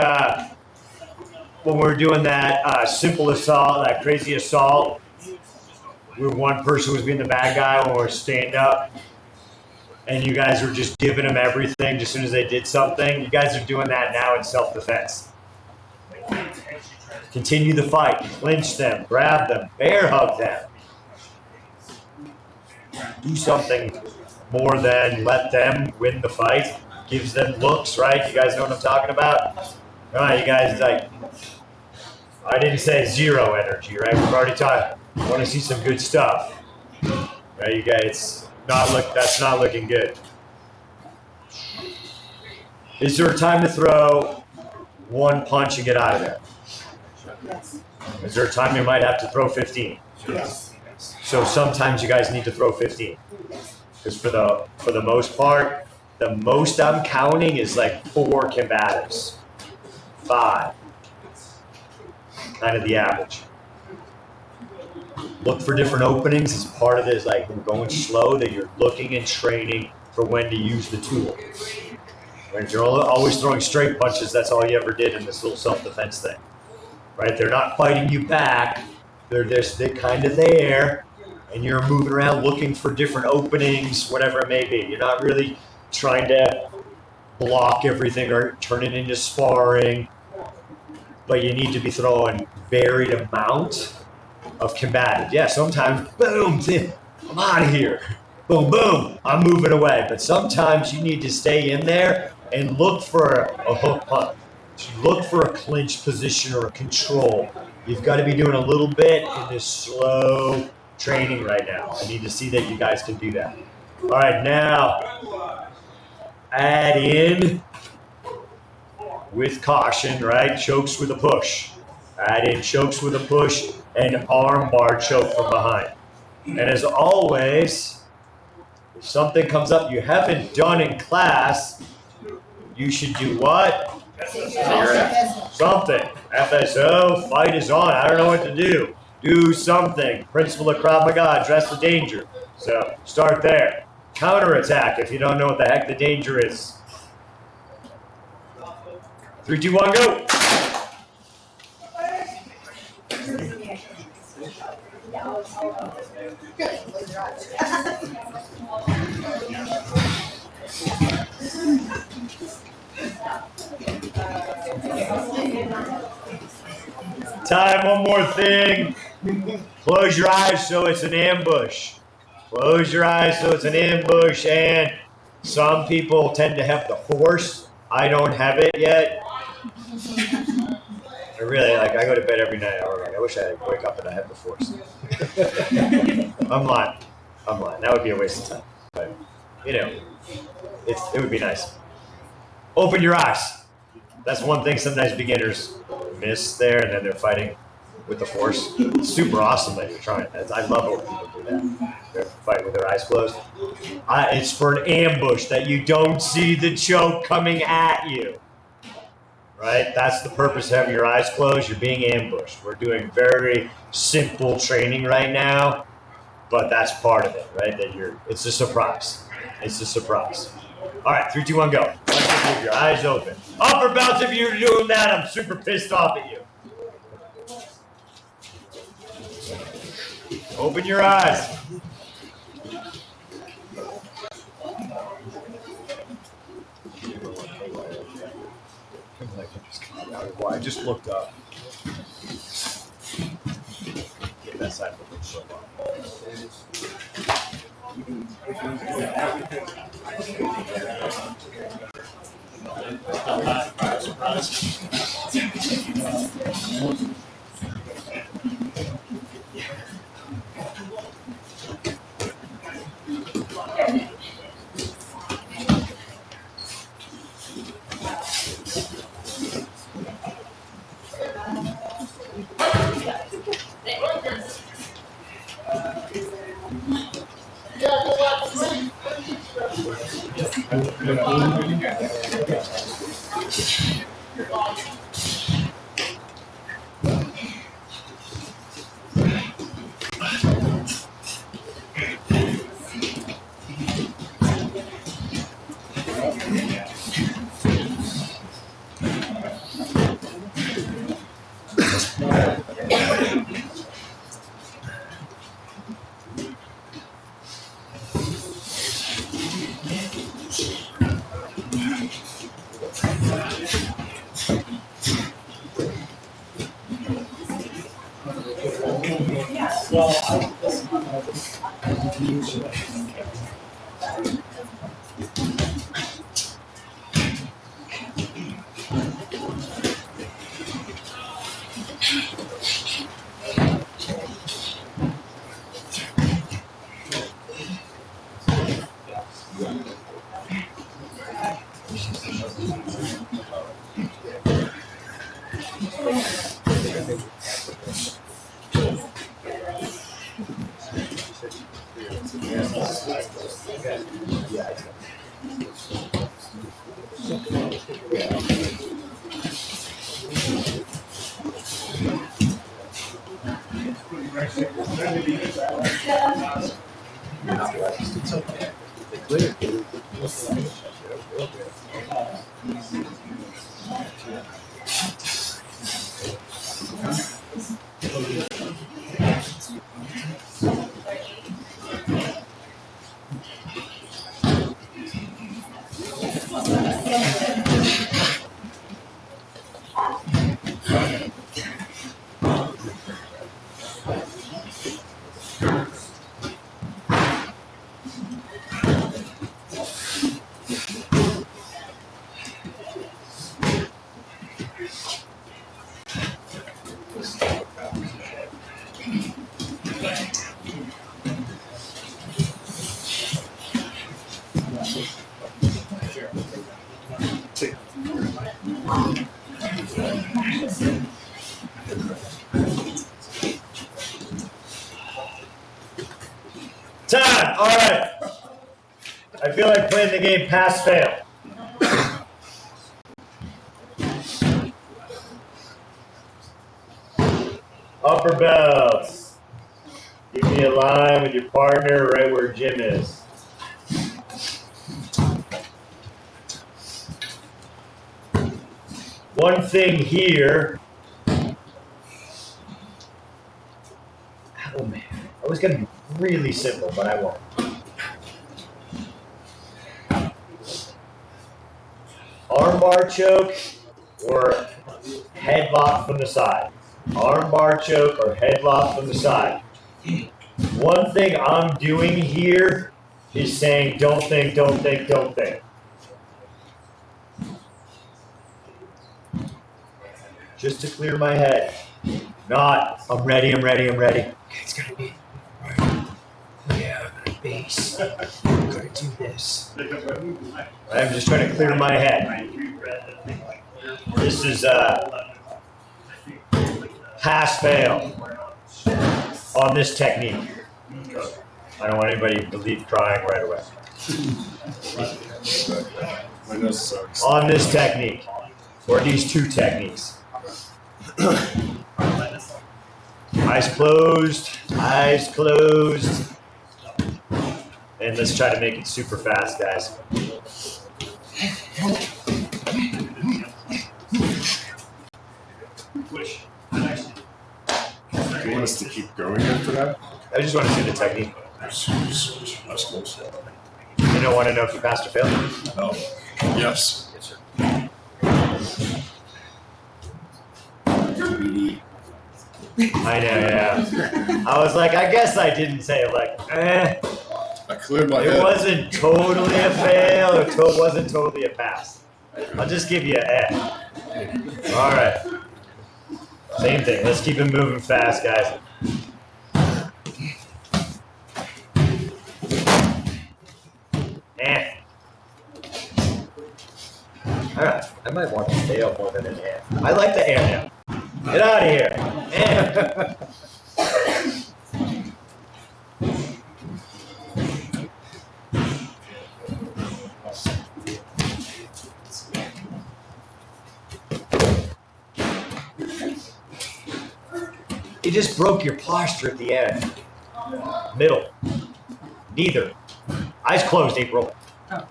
when we're doing that simple assault, that crazy assault, where one person was being the bad guy when we're stand up, and you guys were just giving them everything as soon as they did something. You guys are doing that now in self-defense. Continue the fight. Clinch them, grab them, bear hug them. Do something more than let them win the fight. Gives them looks, right? You guys know what I'm talking about? All right, you guys, like, I didn't say zero energy, right? We've already talked. I want to see some good stuff, right? You guys, that's not looking good. Is there a time to throw one punch and get out of there? Yes. Is there a time you might have to throw 15? Yes. So sometimes you guys need to throw 15. Because for the most part, the most I'm counting is like 4 combatives. 5. Kind of the average. Look for different openings as part of this, like we're going slow, that you're looking and training for when to use the tool. Right? If you're always throwing straight punches, that's all you ever did in this little self-defense thing. Right? They're not fighting you back. They're kind of there, and you're moving around looking for different openings, whatever it may be. You're not really trying to block everything or turn it into sparring, but you need to be throwing varied amount of combative. Yeah, sometimes, boom, I'm out of here. Boom, boom, I'm moving away. But sometimes you need to stay in there and look for a hook punch. Look for a clinch position or a control. You've got to be doing a little bit in this slow training right now. I need to see that you guys can do that. All right, now add in with caution, right? Chokes with a push. Add in chokes with a push and arm bar choke from behind. And as always, if something comes up you haven't done in class, you should do what? Something. FSO, fight is on. I don't know what to do. Do something. Principle of Krav Maga, address the danger. So start there. Counterattack if you don't know what the heck the danger is. 3, 2, 1, go. Time, one more thing. Close your eyes so it's an ambush. Close your eyes so it's an ambush, and some people tend to have the force. I don't have it yet. I really, I go to bed every night. I wish I would wake up and I had the force. I'm lying. That would be a waste of time. But, it would be nice. Open your eyes. That's one thing sometimes beginners miss there, and then they're fighting with the force. It's super awesome that you're trying. I love it when people do that. They're fighting with their eyes closed. It's for an ambush that you don't see the choke coming at you. Right? That's the purpose of having your eyes closed. You're being ambushed. We're doing very simple training right now, but that's part of it, right? It's a surprise. It's a surprise. All right, 3, 2, 1, go. Keep your eyes open. Upper belts, if you're doing that, I'm super pissed off at you. Open your eyes. I just looked up. Get that side looking so long. Time. All right. I feel like playing the game pass fail. Upper belts. Give me a line with your partner right where Jim is. One thing here. Oh man, I was gonna be really simple, but I won't. Armbar choke or headlock from the side. Armbar choke or headlock from the side. One thing I'm doing here is saying don't think, don't think, don't think. Just to clear my head. Not, I'm ready, I'm ready, I'm ready. Okay, it's gonna be, yeah, I'm gonna base. I'm gonna do this. I'm just trying to clear my head. This is pass fail on this technique. I don't want anybody to leave crying right away. My nose sucks. On this technique, or these two techniques. Eyes closed, eyes closed. And let's try to make it super fast, guys. You want us to keep going after that? I just want to see the technique. That's close. You don't want to know if you passed or failed? No. Yes. Yes, sir. I know, yeah. I was like, I guess I didn't say it like, I cleared my It head. wasn't totally a fail, or wasn't totally a pass. I'll just give you an F. All right. Same thing. Let's keep it moving fast, guys. All right. I might want to fail more than an F. I like the air now. Get out of here. You just broke your posture at the end. Middle. Neither. Eyes closed, April. Oh.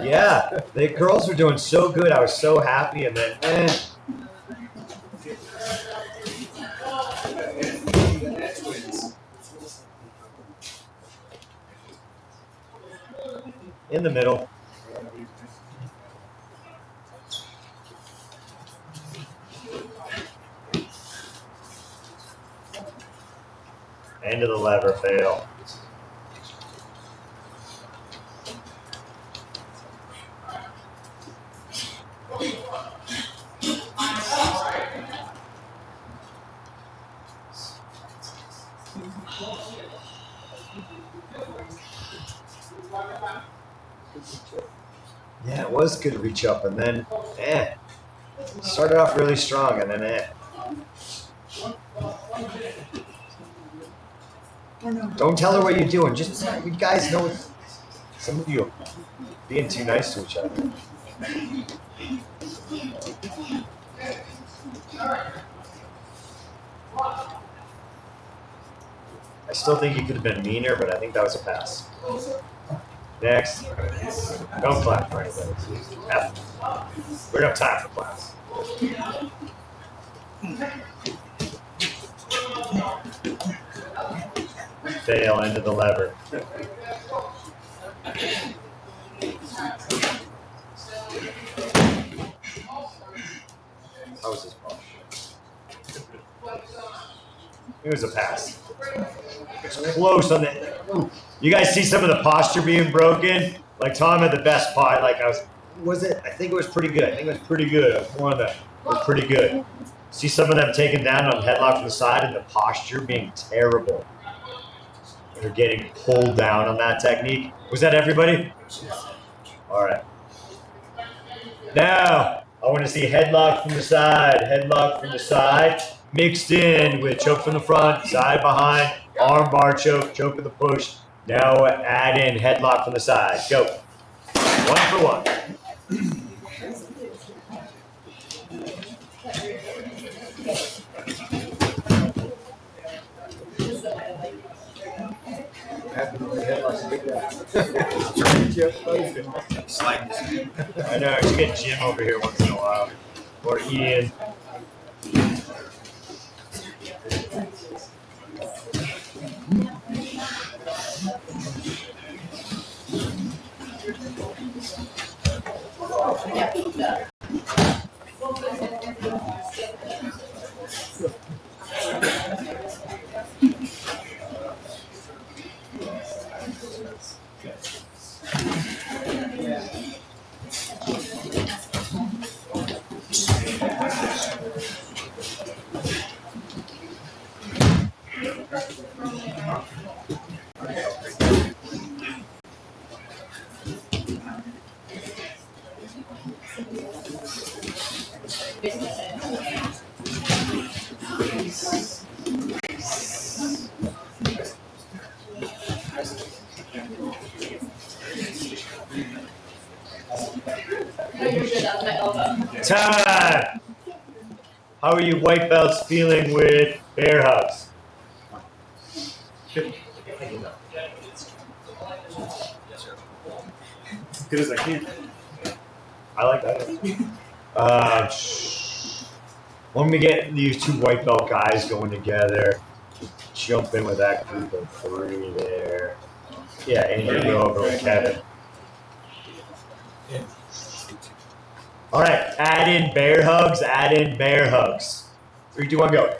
Yeah. The girls were doing so good. I was so happy, and then, in the middle. End of the lever, fail. Yeah, it was good to reach up, and then, started off really strong, and then, Don't tell her what you're doing. Just, you guys know, some of you are being too nice to each other. I still think you could have been meaner, but I think that was a pass. Next. Don't clap for anybody. We don't have time for class. Fail into the lever. How was his ball? It was a pass. It's close on the. You guys see some of the posture being broken? Like Tom had the best pot. Like was it? I think it was pretty good. It was one of them. It was pretty good. See some of them taken down on headlock from the side and the posture being terrible. They're getting pulled down on that technique. Was that everybody? All right. Now, I want to see headlock from the side, mixed in with choke from the front, side behind, arm bar choke, choke with the push. Now add in headlock from the side. Go. 1 for 1. I know, I should get Jim over here once in a while. Or Ian. Time! How are you white belts feeling with bear hugs? Good as I can. I like that. When we get these 2 white belt guys going together, jump in with that group of 3 there. Yeah, and you go over with Kevin. All right, add in bear hugs, 3, 2, 1, go.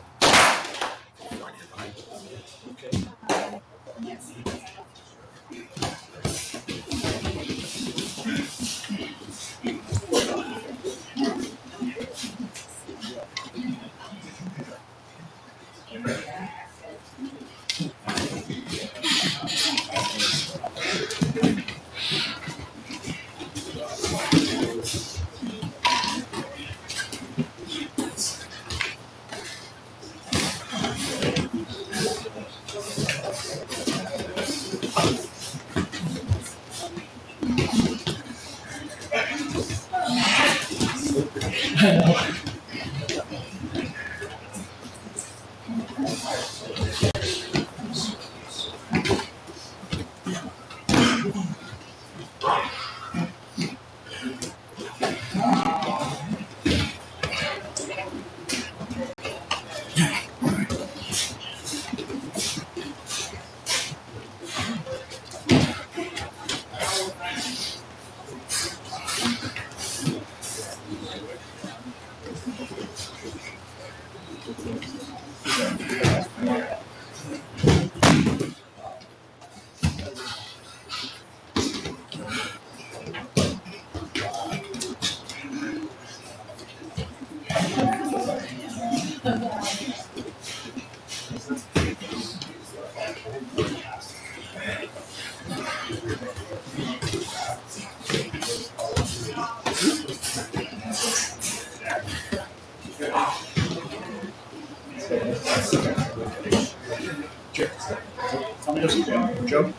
Joe?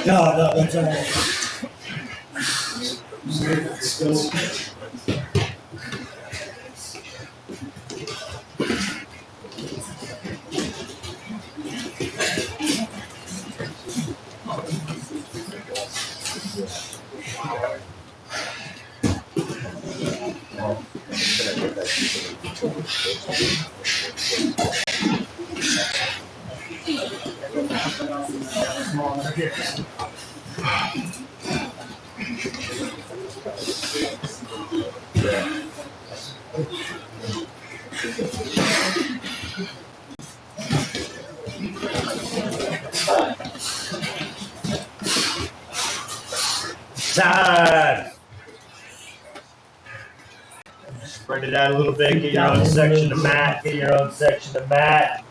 No, that's all right. Time. Spread it out a little bit. Get your own section of mat. Get your own section of mat.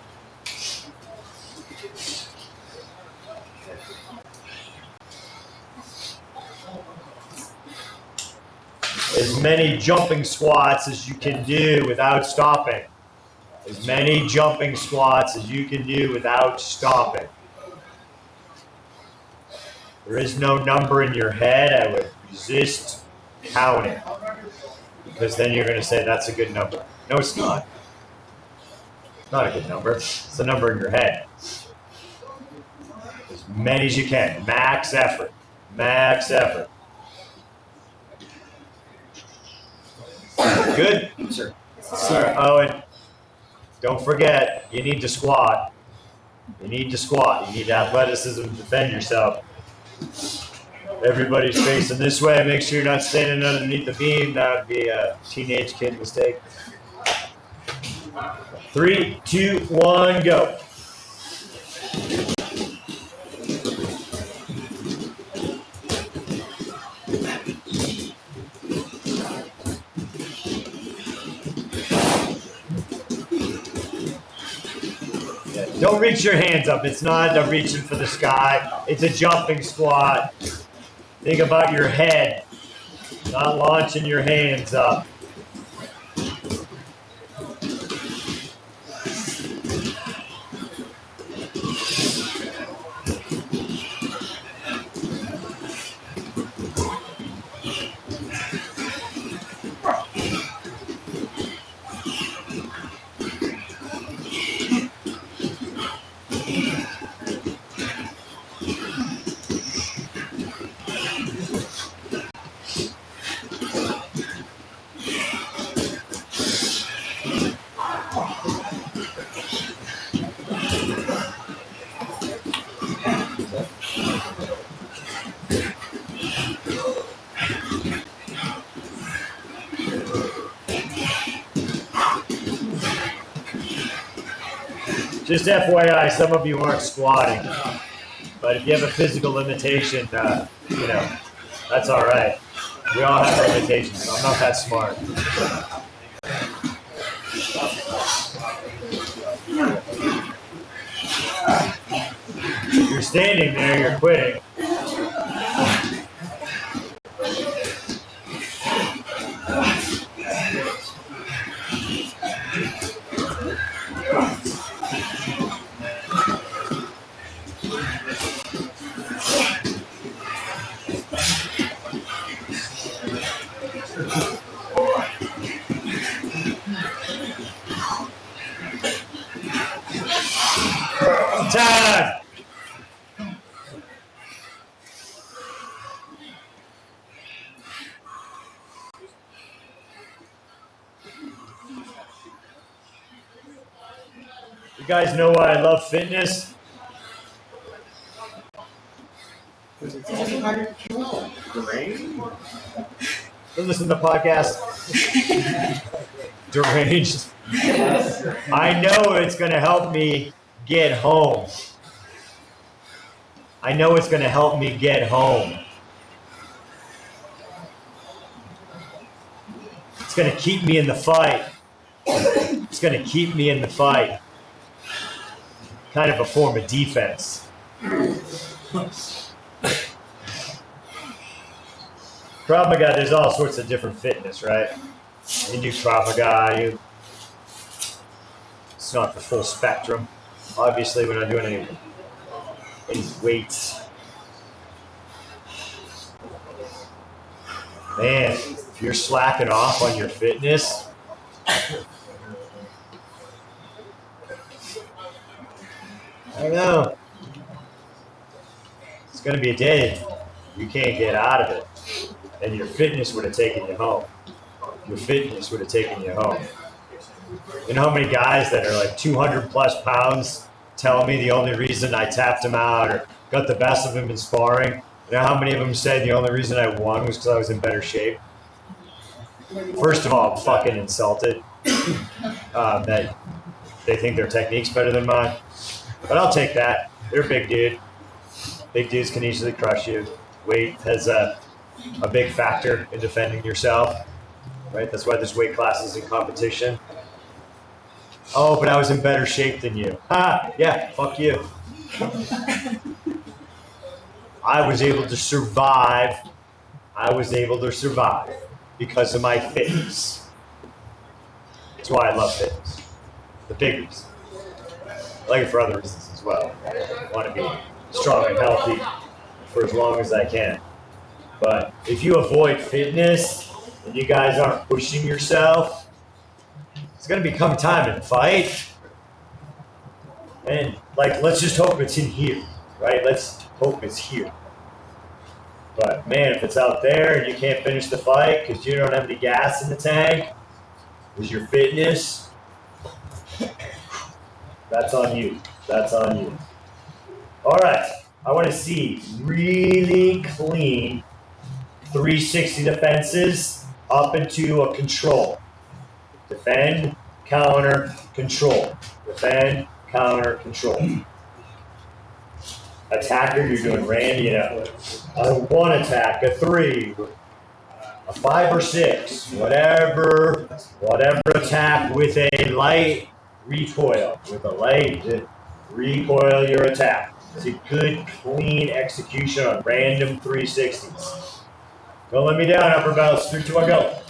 As many jumping squats as you can do without stopping. As many jumping squats as you can do without stopping. There is no number in your head. I would resist counting. Because then you're going to say that's a good number. No, it's not. It's not a good number. It's a number in your head. As many as you can. Max effort. Max effort. Good? Sure. Oh, and don't forget, you need to squat. You need to squat. You need athleticism to defend yourself. Everybody's facing this way. Make sure you're not standing underneath the beam. That would be a teenage kid mistake. 3, 2, 1, go. Don't reach your hands up. It's not a reaching for the sky. It's a jumping squat. Think about your head, not launching your hands up. Just FYI, some of you aren't squatting, but if you have a physical limitation, you know, that's all right. We all have limitations. I'm not that smart. If you're standing there, you're quitting. Time. You guys know why I love fitness? Listen to the podcast. Deranged. I know it's going to help me get home. I know it's going to help me get home. It's going to keep me in the fight. It's going to keep me in the fight. Kind of a form of defense. Krav Maga, there's all sorts of different fitness, right? You do Krav Maga, it's not the full spectrum. Obviously, we're not doing any weights. Man, if you're slacking off on your fitness, I don't know. It's going to be a day you can't get out of it. And your fitness would have taken you home. Your fitness would have taken you home. You know how many guys that are like 200 plus pounds tell me the only reason I tapped him out or got the best of him in sparring? You know how many of them say the only reason I won was because I was in better shape? First of all, I'm fucking insulted that they think their technique's better than mine. But I'll take that. They're a big dude. Big dudes can easily crush you. Weight has a big factor in defending yourself, right? That's why there's weight classes in competition. Oh, but I was in better shape than you. Ha! Yeah, fuck you. I was able to survive. Because of my fitness. That's why I love fitness. The big reason. I like it for other reasons as well. I want to be strong and healthy for as long as I can. But if you avoid fitness and you guys aren't pushing yourself, it's going to become time to fight. And let's just hope it's in here, right? Let's hope it's here. But man, if it's out there and you can't finish the fight because you don't have any gas in the tank, is your fitness, that's on you. That's on you. All right, I want to see really clean 360 defenses up into a control. Defend, counter, control. Defend, counter, control. Attacker, you're doing Randy and a 1 attack, a 3, a 5 or 6, whatever attack with a light recoil. With a light recoil your attack. It's a good, clean execution on random 360s. Don't let me down, upper belts. 3, 2, 1, go.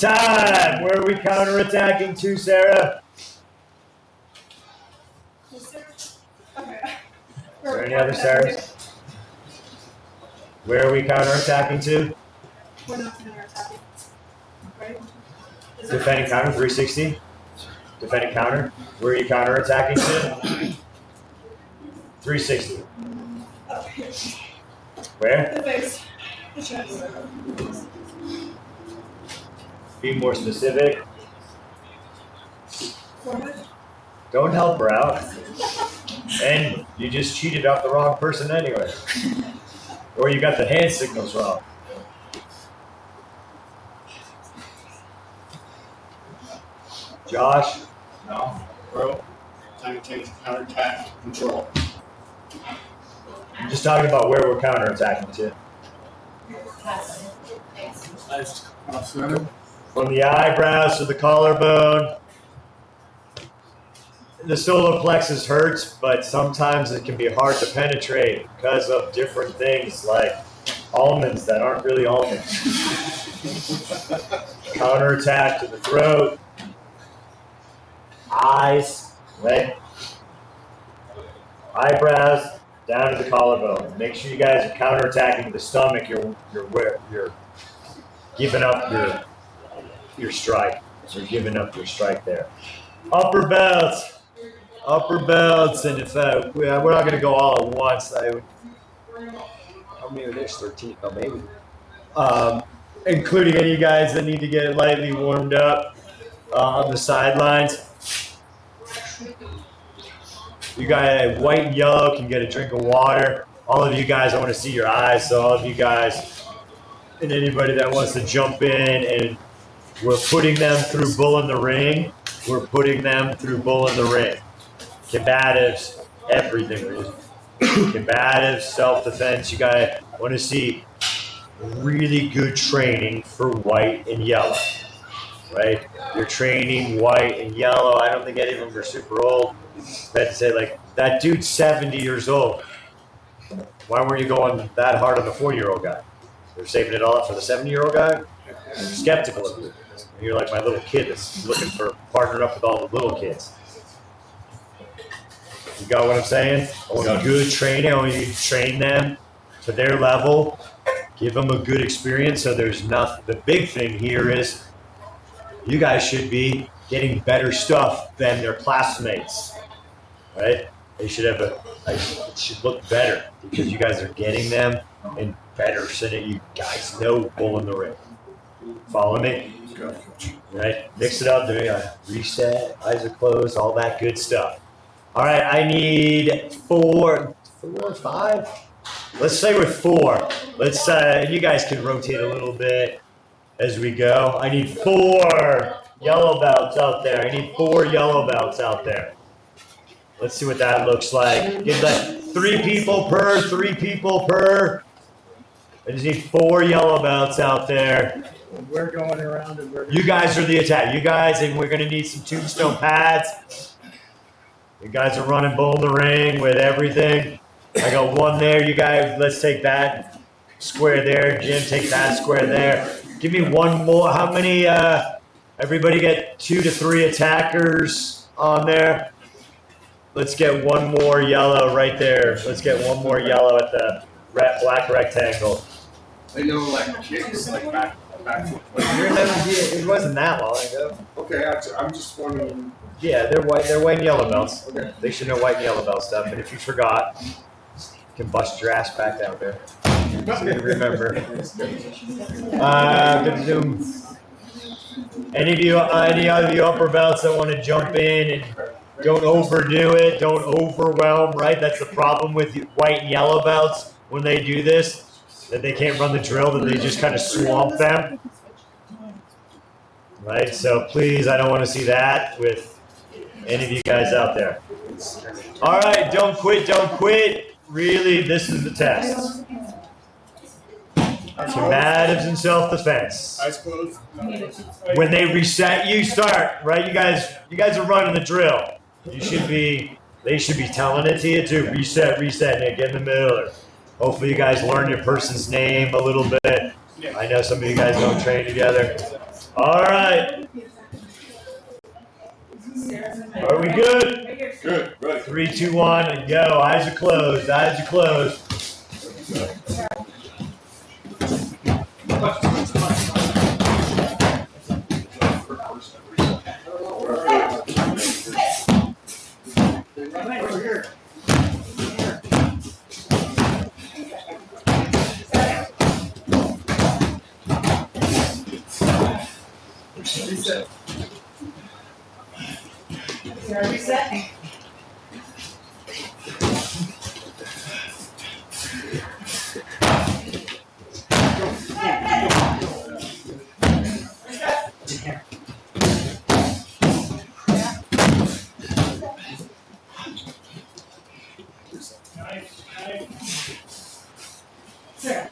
Time! Where are we counterattacking to, Sarah? Is there any other Sarahs? Where are we counterattacking to? We're not counterattacking. Right? Defending counter, 360. Defending counter. Where are you counterattacking to? 360. Where? The face. The chest. Be more specific. Forehead. Don't help her out. And you just cheated off the wrong person anyway. Or you got the hand signals wrong. Josh? No, bro. Simultaneous counterattack control. I'm just talking about where we're counterattacking to. Off center. From the eyebrows to the collarbone. The solar plexus hurts, but sometimes it can be hard to penetrate because of different things like almonds that aren't really almonds. Counterattack to the throat. Eyes, right? Eyebrows down to the collarbone. Make sure you guys are counterattacking the stomach. You're giving up your strike. So you're giving up your strike there. Upper belts, and if we're not going to go all at once. How many there's 13? Oh, maybe. Including any of you guys that need to get lightly warmed up on the sidelines. You guys, white and yellow, can get a drink of water. All of you guys, I want to see your eyes. So all of you guys and anybody that wants to jump in, and we're putting them through Bull in the Ring. We're putting them through Bull in the Ring. Combatives, everything. Combatives, self-defense. You guys want to see really good training for white and yellow, right? You're training white and yellow. I don't think any of them are super old. I had to say, like, that dude's 70 years old. Why weren't you going that hard on the 40-year-old guy? They're saving it all up for the 70-year-old guy? I'm skeptical of you. You're like my little kid that's looking for partnered up with all the little kids. You got what I'm saying? I want good training. I want you to train them to their level. Give them a good experience. So there's nothing. The big thing here is you guys should be getting better stuff than their classmates, right? They should have it should look better because you guys are getting them in better so that you guys know Bull in the Ring. Follow me? Right? Mix it up. Reset, eyes are closed, all that good stuff. All right, I need four or five? Let's say with 4. Let's, you guys can rotate a little bit as we go. I need 4 yellow belts out there. I need 4 yellow belts out there. Let's see what that looks like. Give that 3 people per. I just need 4 yellow belts out there. We're going around and we're. You guys are the attack. You guys, and we're going to need some tombstone pads. You guys are running Bull in the Ring with everything. I got 1 there. You guys, let's take that square there. Jim, take that square there. Give me 1 more. How many? Everybody get 2 to 3 attackers on there. Let's get 1 more yellow right there. Let's get 1 more yellow at the black rectangle. They know like kicks, like back. It wasn't that long ago. Okay, I'm just wondering. Yeah, they're white and yellow belts. Okay. They should know white and yellow belt stuff. And if you forgot, you can bust your ass back down there. So you remember. Good Zoom. Any of you upper belts that want to jump in and don't overdo it, don't overwhelm, right? That's the problem with white and yellow belts when they do this. That they can't run the drill, that they just kind of swamp them. Right? So please, I don't want to see that with any of you guys out there. All right, don't quit. Really, this is the test. Combatives and self-defense. Eyes closed. When they reset, you start, right? You guys are running the drill. They should be telling it to you too. Reset, and get in the middle. Hopefully you guys learn your person's name a little bit. I know some of you guys don't train together. All right. Are we good? Good. Ready. 3, 2, 1, go. Eyes are closed. Eyes are closed. Right over here. Reset. Reset.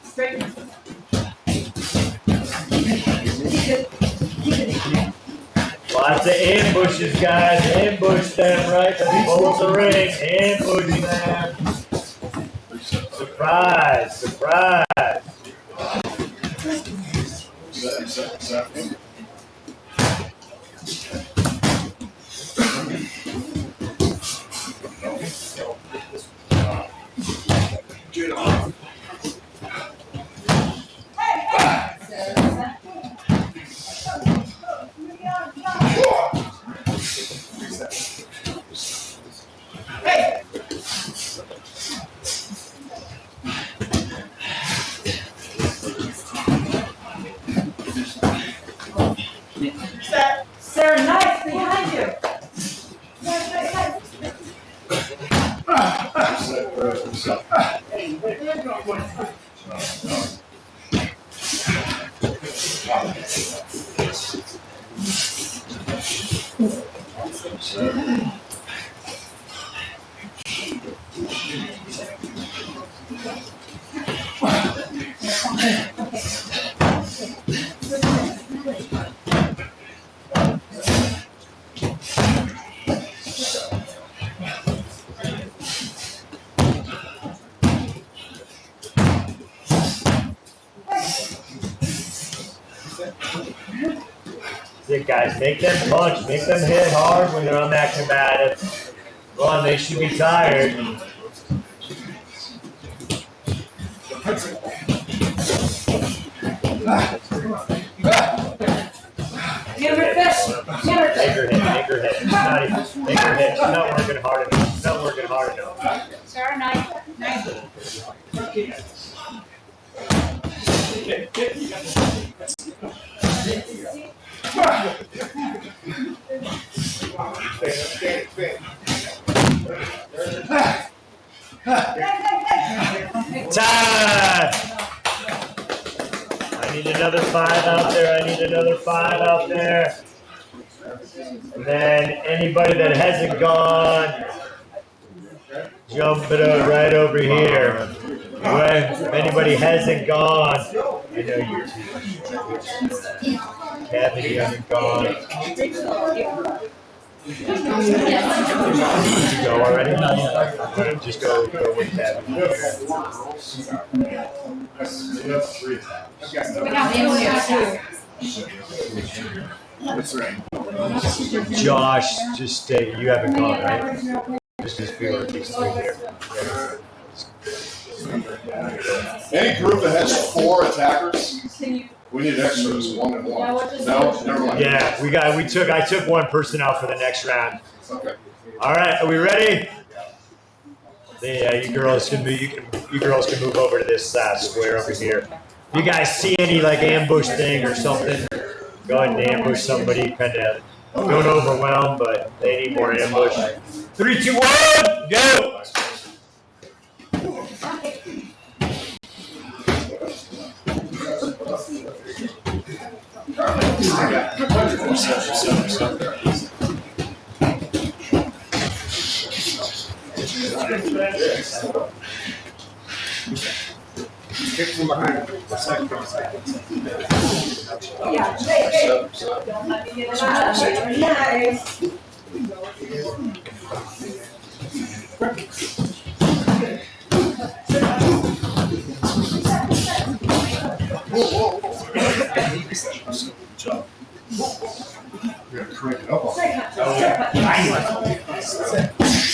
Straighten. Lots of ambushes, guys. Ambush them, right? Hold the ring. Ambush them. Surprise. Surprise. Reset. Get on. Hey. Sarah, knife behind you. That's it, guys. Make them punch. Make them hit hard when they're on that combative. Come on, they should be tired. Hammer fist. Hammer Make fist. her hit. Make her hit. She's not even. Make her hit. She's not working hard enough. She's not working hard enough. Sarah, knife. Time! I need another 5 out there. I need another 5 out there. And then anybody that hasn't gone, jump it up right over here. Right? If anybody hasn't gone, I know you two. Kevin, you haven't gone. Did you go already? No, just go with Kevin. That's right. Josh, just stay. You haven't gone, right? Just be with these 3 here. Any group that has 4 attackers, we need extras. 1 and 1. No, never mind. Yeah, I took 1 person out for the next round. Okay. All right, are we ready? Yeah, you girls can move over to this square over here. If you guys see any like ambush thing or something, go ahead and ambush somebody. Kind of don't overwhelm, but they need more ambush. 3, 2, 1, go! Kick from behind. Yeah. Hey. Don't let me get it out. Nice. Good job. You're gonna crank it up on. Straight punch.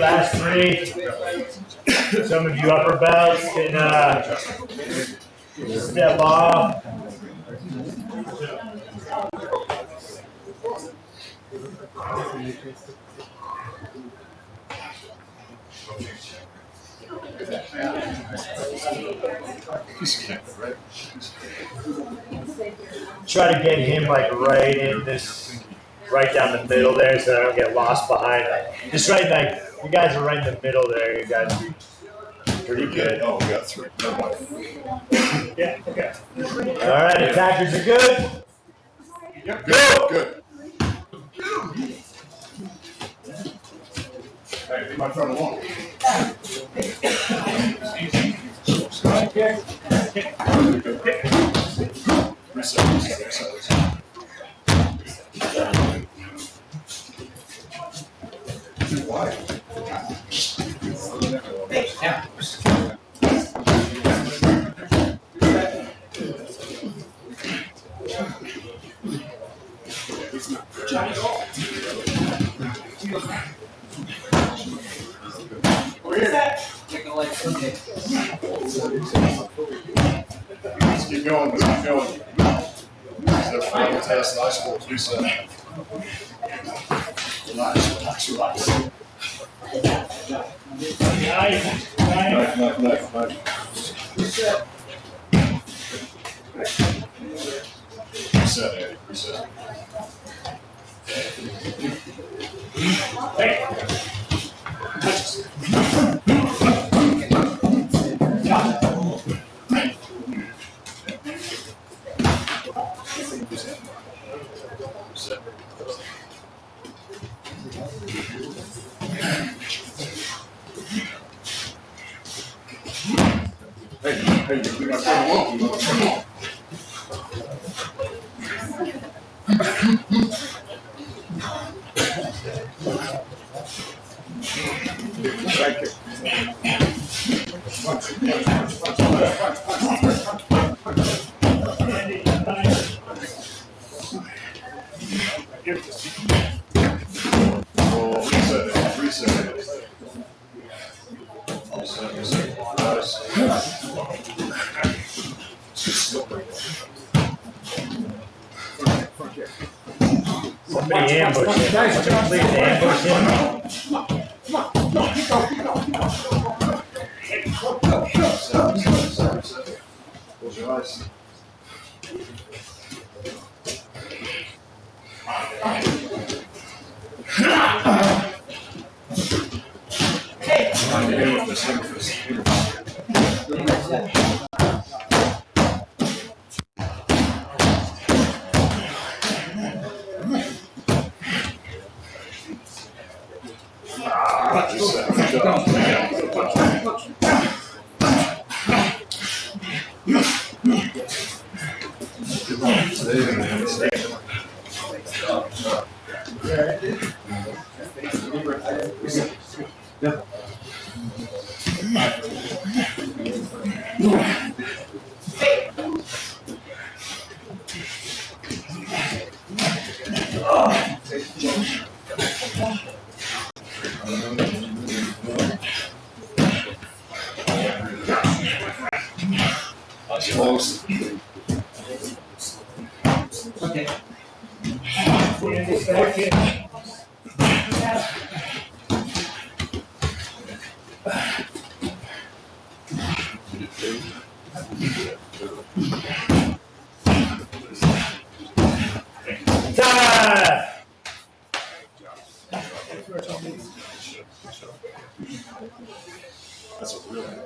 Last three. Some of you upper belts can step off. Try to get him like right in this, right down the middle there, so I don't get lost behind. Just right like you guys are right in the middle there. You guys are pretty good. Oh, we got three. Yeah. Okay. All right, attackers are good. Yep. Good. Good. Hey, leave my phone alone. Reset. Why? Let's keep going. Keep going. That's final test. Nice work. Reset. Relax. Nice. Reset, Eddie. Reset. Hey. Hey, you my friend alone. Somebody ambush him. Somebody please ambush him. Close your eyes. Close. Time! That's a real one.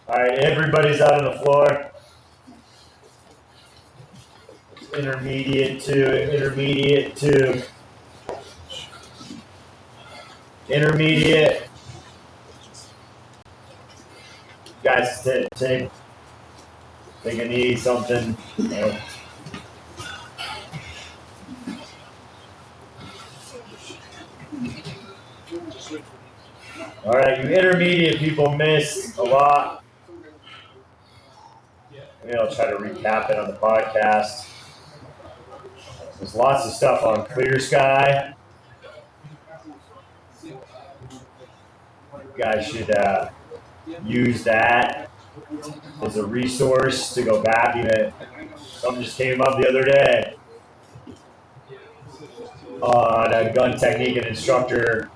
All right, everybody's out on the floor. Intermediate two, intermediate two. Intermediate. Guys, take a knee, something. All right, you intermediate people missed a lot. Maybe I'll try to recap it on the podcast. There's lots of stuff on Clear Sky. You guys should use that as a resource to go back. Even something just came up the other day on a gun technique and instructor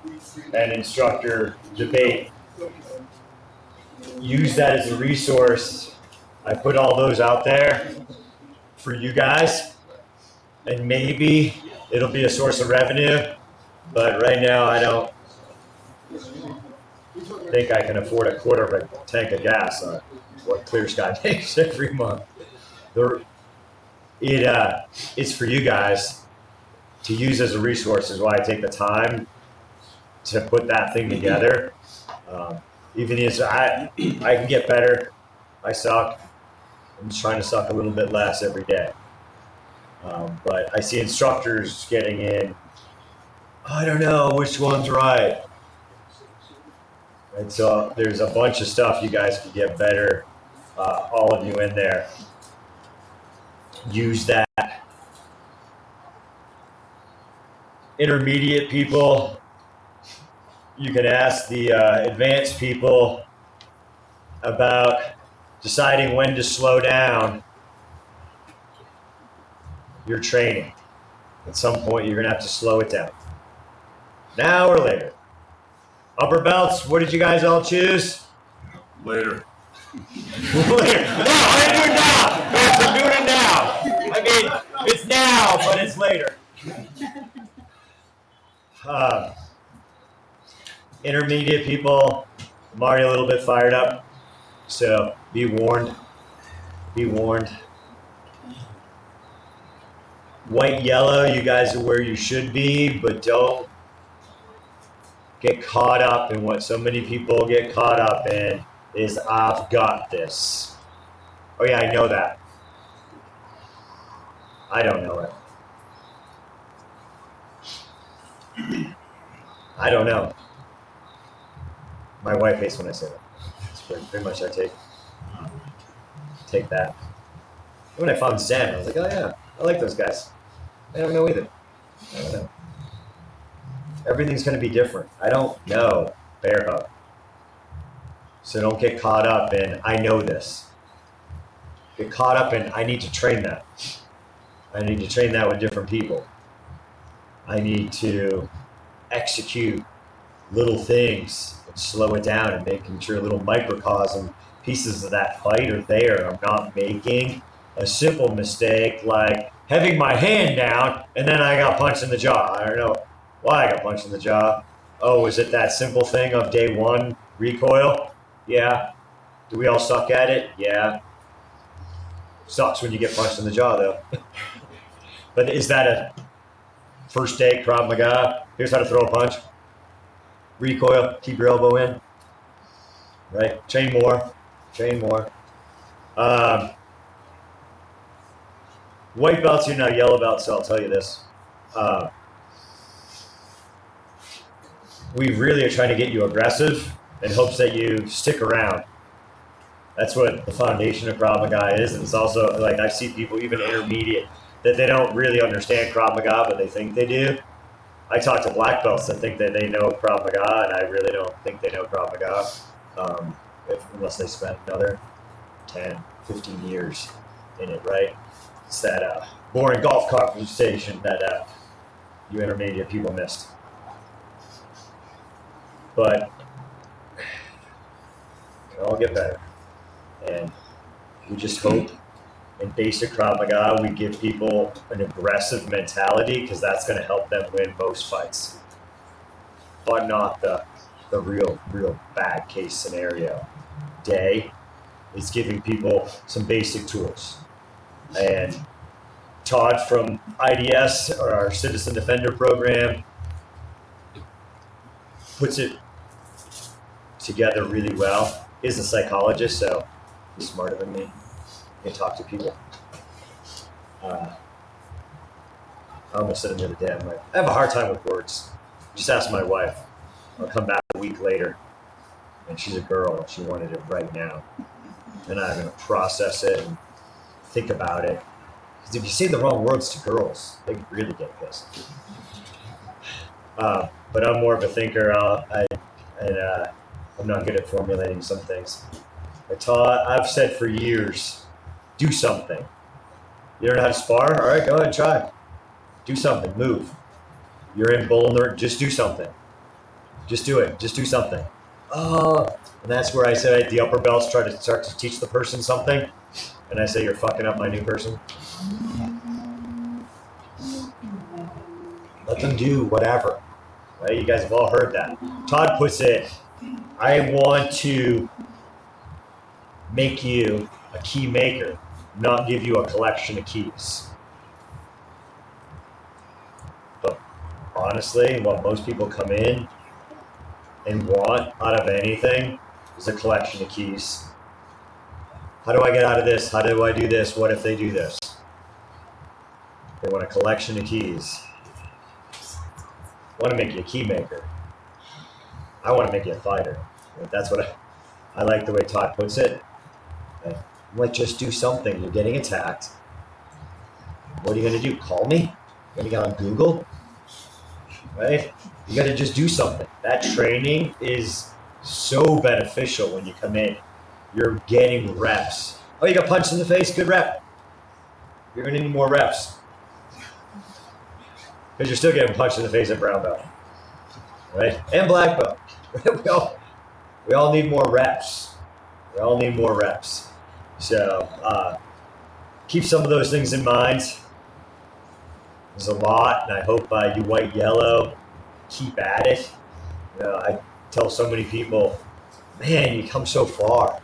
debate. Use that as a resource. I put all those out there for you guys, and maybe it'll be a source of revenue, but right now I don't think I can afford a quarter of a tank of gas on what Clear Sky makes every month. It's for you guys to use as a resource is why I take the time to put that thing together. Even as I can get better. I suck. I'm just trying to suck a little bit less every day. But I see instructors getting in. I don't know which one's right. And so there's a bunch of stuff you guys can get better. All of you in there. Use that. Intermediate people, you can ask the advanced people about deciding when to slow down your training. At some point, you're going to have to slow it down. Now or later. Upper belts, what did you guys all choose? Later. Later. No, I'm doing it now. I'm doing it now. I mean, it's now, but it's later. Intermediate people, I'm already a little bit fired up, so be warned. Be warned. White, yellow, you guys are where you should be, but don't get caught up in what so many people get caught up in is I've got this. Oh yeah, I know that. I don't know it. I don't know. My wife hates when I say that. It's pretty much I take that. When I found Zen, I was like, oh yeah, I like those guys. I don't know either. I don't know. Everything's going to be different. I don't know bear hug. So don't get caught up in, I know this. Get caught up in, I need to train that. I need to train that with different people. I need to execute little things and slow it down and making sure little microcosm pieces of that fight are there. I'm not making a simple mistake like having my hand down and then I got punched in the jaw. I don't know why I got punched in the jaw. Oh, is it that simple thing of day one recoil? Yeah. Do we all suck at it? Yeah. Sucks when you get punched in the jaw though. But is that a first day Krav Maga? Here's how to throw a punch. Recoil, keep your elbow in. Right? Train more. White belts, you're not yellow belts, so I'll tell you this. We really are trying to get you aggressive in hopes that you stick around. That's what the foundation of Krav Maga is. And it's also like I see people, even intermediate, that they don't really understand Krav Maga, but they think they do. I talk to black belts that think that they know Krav Maga, and I really don't think they know Krav Maga unless they spent another 10, 15 years in it, right? It's that boring golf conversation that you intermediate people missed. But it can all get better. And we just hope in basic Krav Maga we give people an aggressive mentality because that's going to help them win most fights. But not the real bad case scenario. Day is giving people some basic tools. And Todd from IDS, or our Citizen Defender program, puts it together really well. He's a psychologist, so he's smarter than me. He can talk to people. I almost said another day. I'm like, I have a hard time with words. Just ask my wife. I'll come back a week later, and she's a girl, and she wanted it right now. And I'm going to process it and think about it. Because if you say the wrong words to girls, they really get pissed. But I'm more of a thinker, and I'm not good at formulating some things. I've said for years, do something. You don't know how to spar? All right, go ahead and try. Do something. Move. You're in bull alert. Just do something. Just do it. Just do something. Oh, and that's where I said the upper belts try to start to teach the person something, and I say you're fucking up my new person. Let them do whatever. Right? You guys have all heard that. Todd puts it, I want to make you a key maker, not give you a collection of keys. But honestly, what most people come in and want out of anything is a collection of keys. How do I get out of this? How do I do this? What if they do this? They want a collection of keys. I want to make you a key maker. I want to make you a fighter. That's what I like the way Todd puts it. Like, just do something. You're getting attacked. What are you going to do? Call me? You're going to get on Google? Right? You got to just do something. That training is so beneficial when you come in. You're getting reps. Oh, you got punched in the face? Good rep. You're going to need more reps. Because you're still getting punched in the face at brown belt. Right? And black belt. we all need more reps. We all need more reps. So keep some of those things in mind. There's a lot, and I hope you white yellow keep at it. I tell so many people, man, you come so far.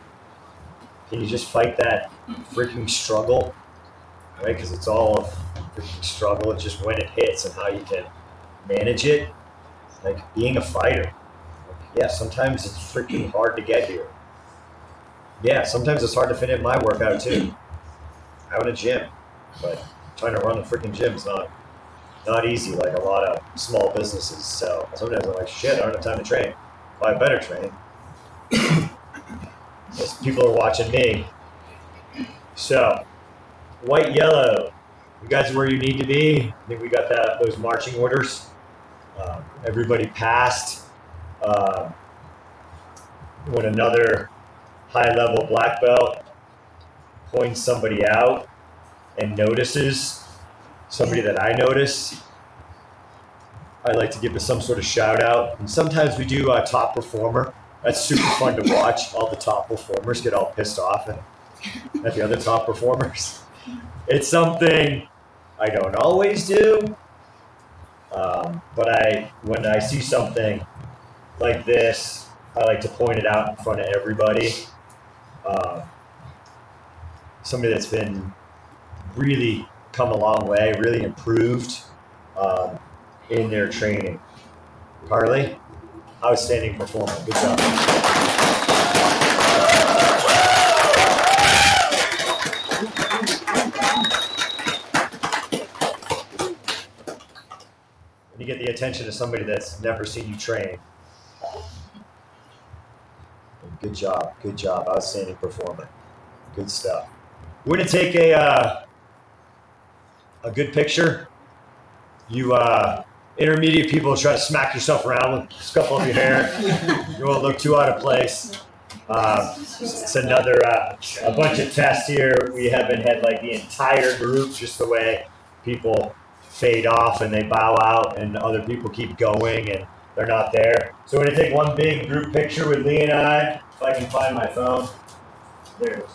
Can you just fight that freaking struggle? Right? Because it's all a freaking struggle. It's just when it hits and how you can manage it. Like being a fighter. Yeah, sometimes it's freaking hard to get here. Yeah, sometimes it's hard to fit in my workout too. I own a gym, but trying to run a freaking gym is not easy like a lot of small businesses. So sometimes I'm like, shit, I don't have time to train. Well, I better train. As people are watching me. So, white, yellow. You guys are where you need to be. I think we got those marching orders. Everybody passed. When another high-level black belt points somebody out and notices somebody that I notice, I like to give some sort of shout out. And sometimes we do a top performer. That's super fun to watch. All the top performers get all pissed off at the other top performers. It's something I don't always do, but when I see something like this, I like to point it out in front of everybody. Somebody that's been really come a long way, really improved in their training. Carly, outstanding performer. Good job. When you get the attention of somebody that's never seen you train. Good job. Good job. Outstanding performer. Good stuff. We're going to take a good picture. You intermediate people try to smack yourself around with scuffle of your hair. You won't look too out of place. It's another, a bunch of tests here. We haven't had like the entire group, just the way people fade off and they bow out and other people keep going and they're not there. So we're going to take one big group picture with Lee and I. If I can find my phone. There it is.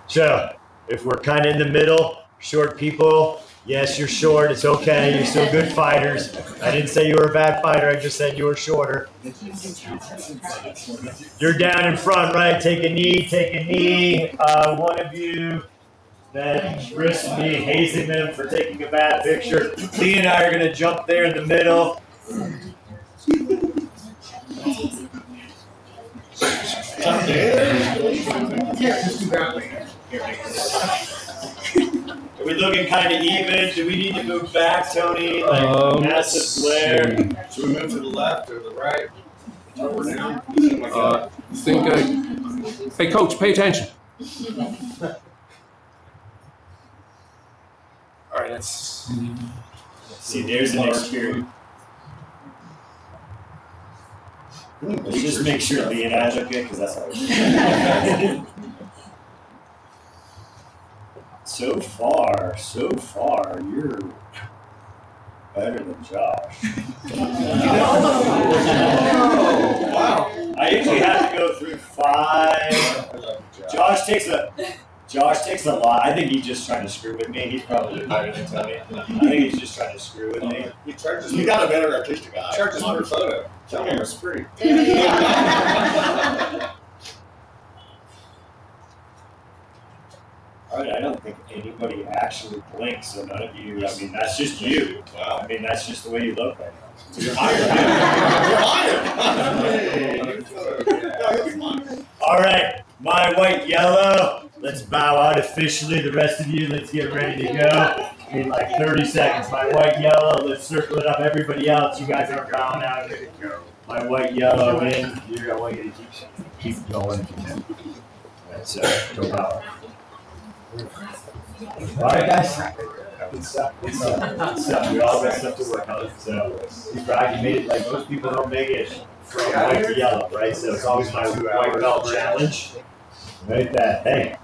So, if we're kind of in the middle, short people, yes, you're short. It's okay. You're still good fighters. I didn't say you were a bad fighter. I just said you were shorter. You're down in front, right? Take a knee. Take a knee. One of you that risked me hazing them for taking a bad picture. Lee and I are going to jump there in the middle. Are we looking kind of even? Do we need to move back, Tony? Like massive glare. Should we move to the left or the right? Up or down? Hey, coach, pay attention. All right, let's See, there's an experience. Let's just make sure Lee and I look good, because that's how we So far, you're better than Josh. Oh, wow. I usually have to go through 5. Josh takes a lot. I think he's just trying to screw with me. He's probably better than Tony. I think he's just trying to screw with me. You got a better artistic eye. Charges per photo. Tell me it was free. All right, I don't think anybody actually blinks, so none of you, I mean, that's just you. Wow. I mean, that's just the way you look right now. You're hired. All right, my white, yellow. Let's bow out officially. The rest of you, let's get ready to go. In like 30 seconds. My white, yellow. Let's circle it up. Everybody else, you guys are bowing out. My white, yellow in. I want you to keep going if you can. That's go bow. All right, guys. Good stuff. Good stuff. We all got stuff to work on. So, you made it like most people don't make it from white to yellow, right? So it's always my white belt challenge. Right that. Hey,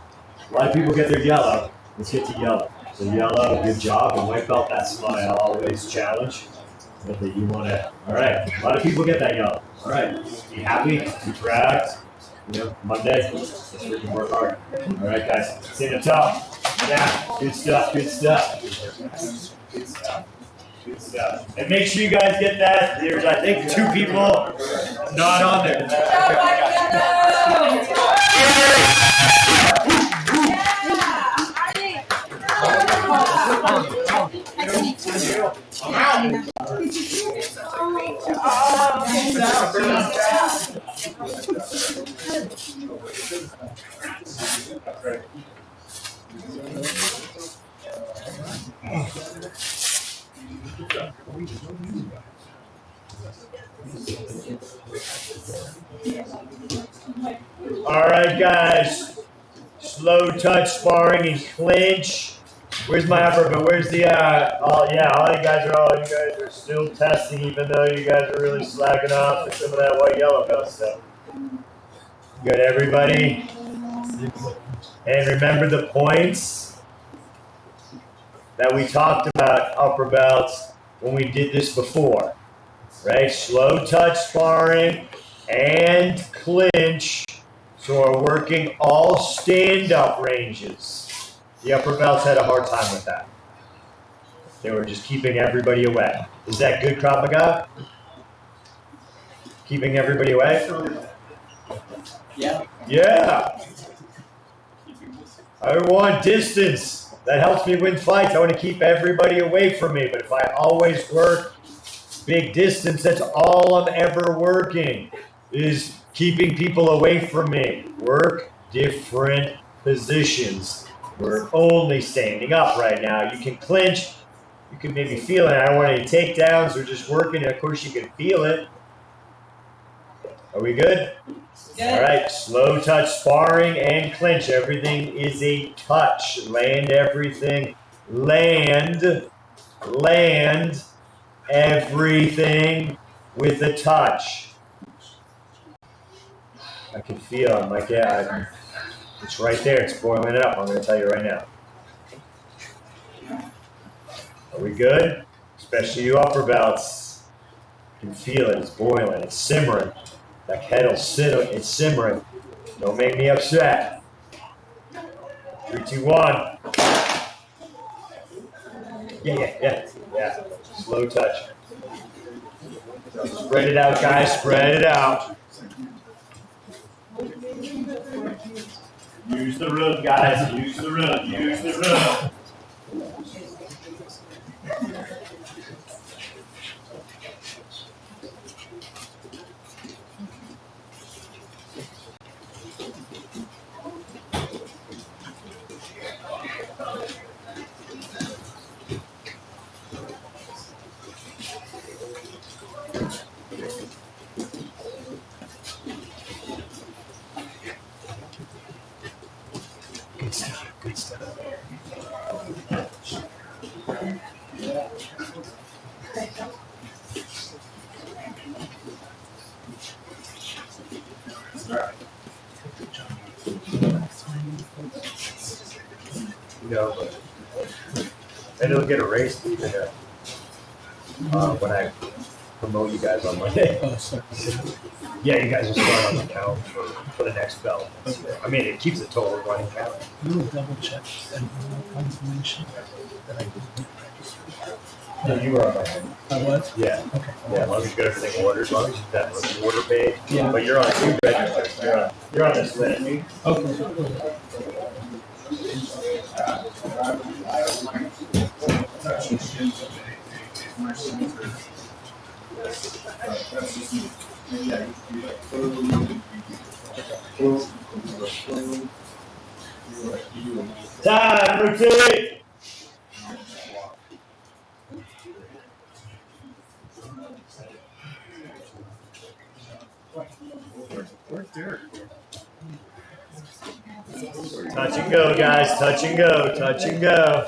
a lot of people get their yellow. Let's get to yellow. So yellow, good job. And white belt, that's my always challenge. That you want to. All right. A lot of people get that yellow. All right. Be happy. Be proud. You know, Monday, let's freaking work hard. All right, guys, stand up tall. Yeah, good stuff, good stuff. Good stuff. Good stuff. And make sure you guys get that. There's, I think, 2 people not on there. All right, guys. Slow touch sparring and clinch. Where's my upper belt? Where's the all you guys are still testing, even though you guys are really slacking off for some of that white yellow belt stuff. Good, everybody. And remember the points that we talked about upper belts when we did this before, right? Slow touch sparring and clinch. So we're working all stand-up ranges. The upper belts had a hard time with that. They were just keeping everybody away. Is that good, Krav Maga? Keeping everybody away? Yeah. Yeah. I want distance. That helps me win fights. I want to keep everybody away from me. But if I always work big distance, that's all I'm ever working is keeping people away from me. Work different positions. We're only standing up right now. You can clinch. You can maybe feel it. I don't want any takedowns or just working. And of course, you can feel it. Are we good? All right. Slow touch sparring and clinch. Everything is a touch. Land everything. Land everything with a touch. I can feel it. Like, yeah, it's right there. It's boiling it up. I'm going to tell you right now. Are we good? Especially you upper belts. You can feel it. It's boiling. It's simmering. That kettle's it's simmering. Don't make me upset. 3, 2, 1. Yeah. Slow touch. Spread it out, guys. Spread it out. Use the room, guys. Use the room. Use the room. Good stuff. No, but and it'll get erased when I promote you guys on Monday. Yeah, you guys will start on the count for the next belt. I mean, it keeps the total running count. You will double check and confirmation that I did. No, you were on my head. I was? Yeah. Okay. Yeah, as long as you got everything ordered, as long as you got the order paid. Yeah. But you're on two registers. You're on this list. Okay. Time for tea. Touch and go, guys. Touch and go. Touch and go.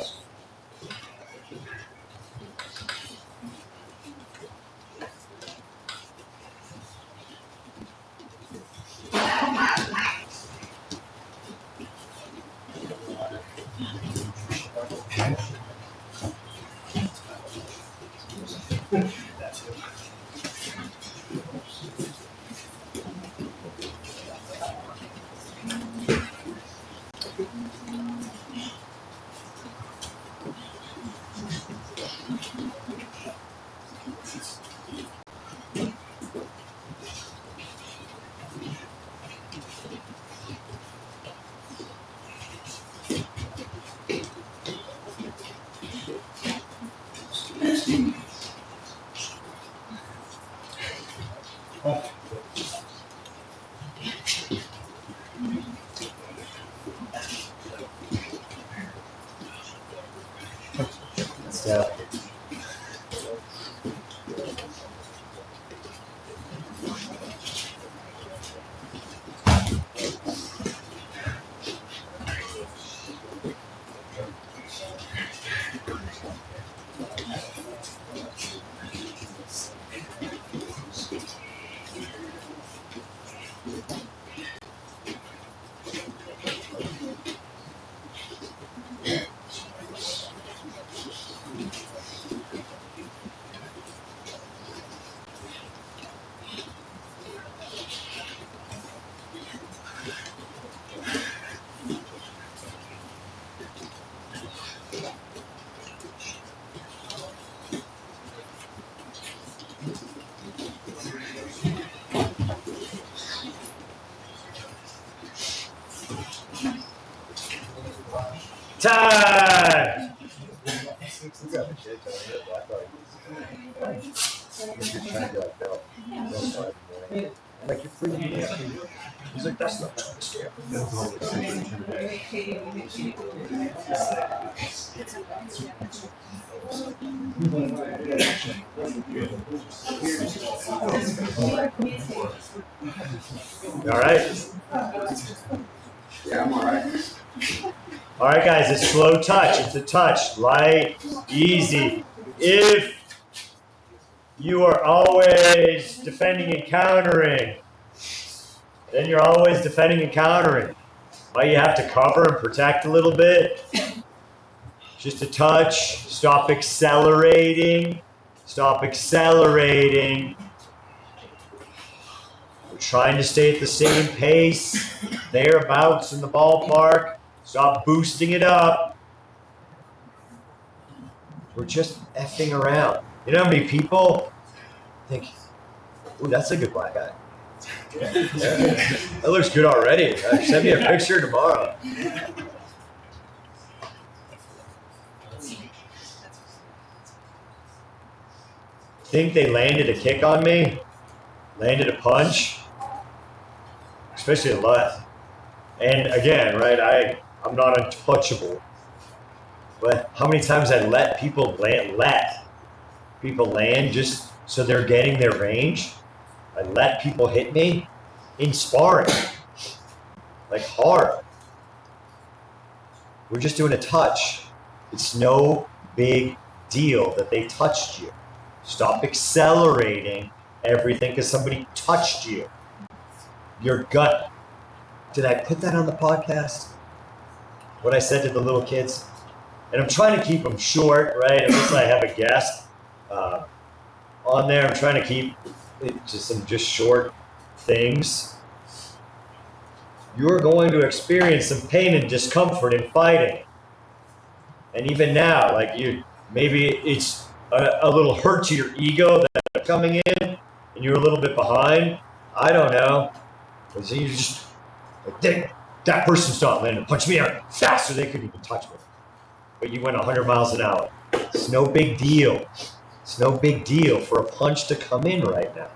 Yeah. Time! Like you're freaking me out. He's like, that's not scale. You all right? Yeah, I'm all right. All right, guys, it's slow touch. It's a touch, light, easy. If you are always defending and countering, then you're always defending and countering. Why you have to cover and protect a little bit. Just a touch. Stop accelerating. Stop accelerating. We're trying to stay at the same pace, thereabouts in the ballpark. Stop boosting it up. We're just effing around. You know how many people think, ooh, that's a good black guy. Yeah. That looks good already. Send me a picture tomorrow. Think they landed a kick on me? Landed a punch? Especially a left. And again, right, I'm not untouchable. But how many times I let people land just so they're getting their range? I let people hit me in sparring, like hard. We're just doing a touch. It's no big deal that they touched you. Stop accelerating everything because somebody touched you. Your gut. Did I put that on the podcast? What I said to the little kids? And I'm trying to keep them short, right? Unless I have a guest on there. I'm trying to keep it to some just short things. You're going to experience some pain and discomfort in fighting. And even now, like maybe it's a little hurt to your ego that's coming in and you're a little bit behind. I don't know. So you just like, dang, that person's not landing. Punch me out faster. They couldn't even touch me. But you went 100 miles an hour. It's no big deal. It's no big deal for a punch to come in right now.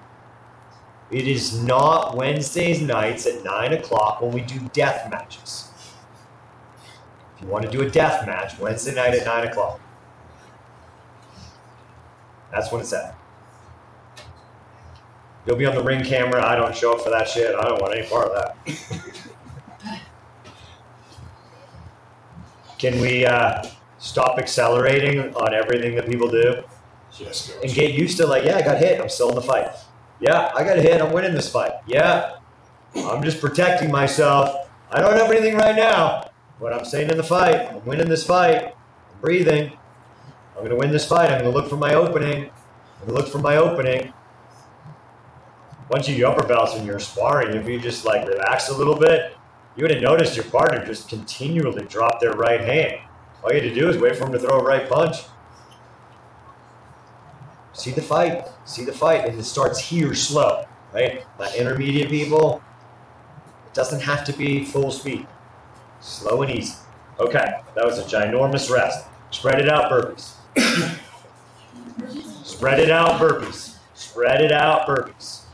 It is not Wednesdays nights at 9 o'clock when we do death matches. If you want to do a death match, Wednesday night at 9 o'clock. That's when it's at. You'll be on the ring camera. I don't show up for that shit. I don't want any part of that. Can we stop accelerating on everything that people do? Yes, And get used to like, yeah, I got hit. I'm still in the fight. Yeah, I got hit. I'm winning this fight. Yeah, I'm just protecting myself. I don't have anything right now. But I'm staying in the fight. I'm winning this fight. I'm breathing. I'm going to win this fight. I'm going to look for my opening. I'm going to look for my opening. Once you upper belts when you're sparring, if you just like relax a little bit, you would have noticed your partner just continually drop their right hand. All you had to do is wait for him to throw a right punch. See the fight, and it starts here slow, right? My intermediate people, it doesn't have to be full speed. Slow and easy. Okay, that was a ginormous rest. Spread it out, burpees. Spread it out, burpees. Spread it out, burpees.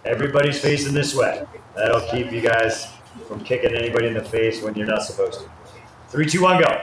Everybody's facing this way. That'll keep you guys from kicking anybody in the face when you're not supposed to. 3, 2, 1, go.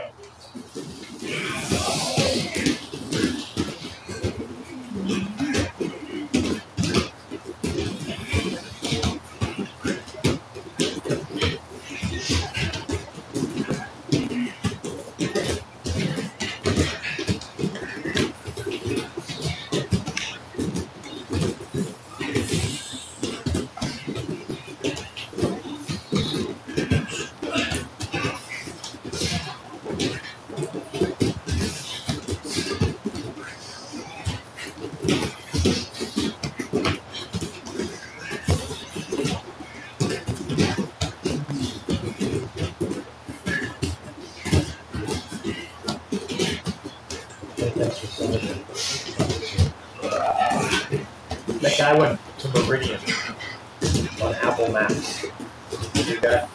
I went to Meridian on Apple Maps. Do that.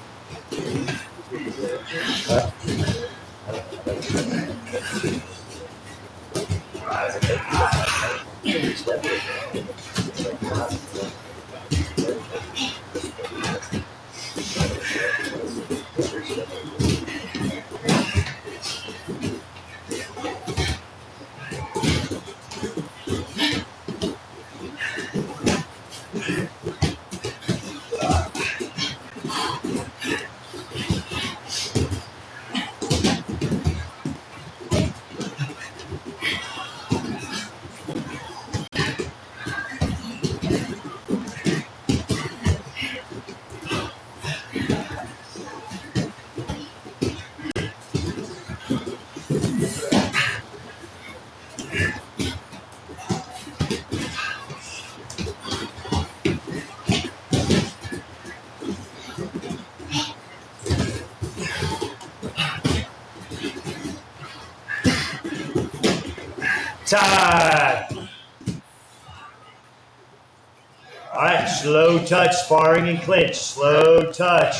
Time. All right, slow touch, sparring and clinch. Slow touch.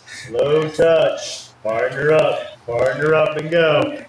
Slow touch. Partner up and go.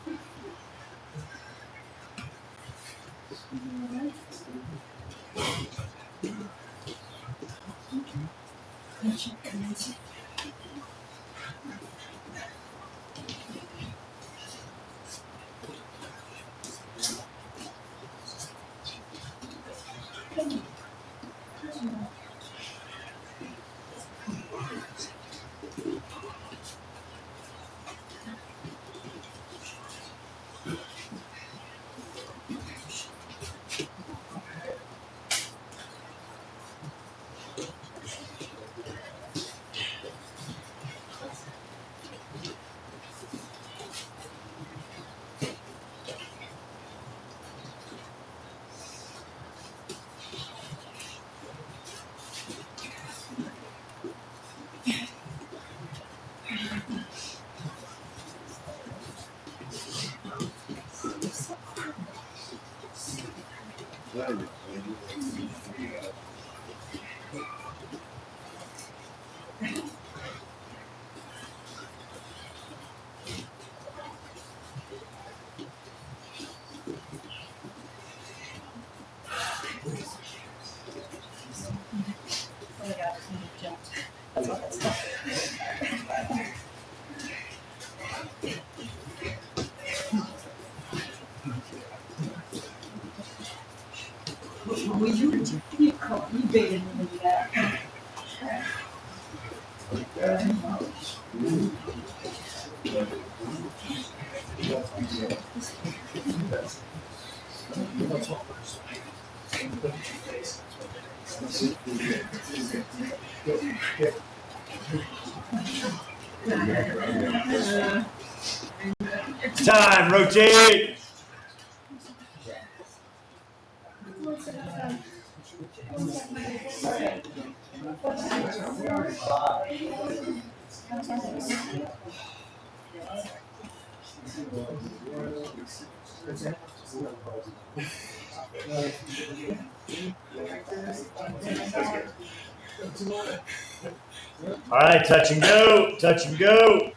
You baited me into that. Time, rotate. All right, touch and go, touch and go.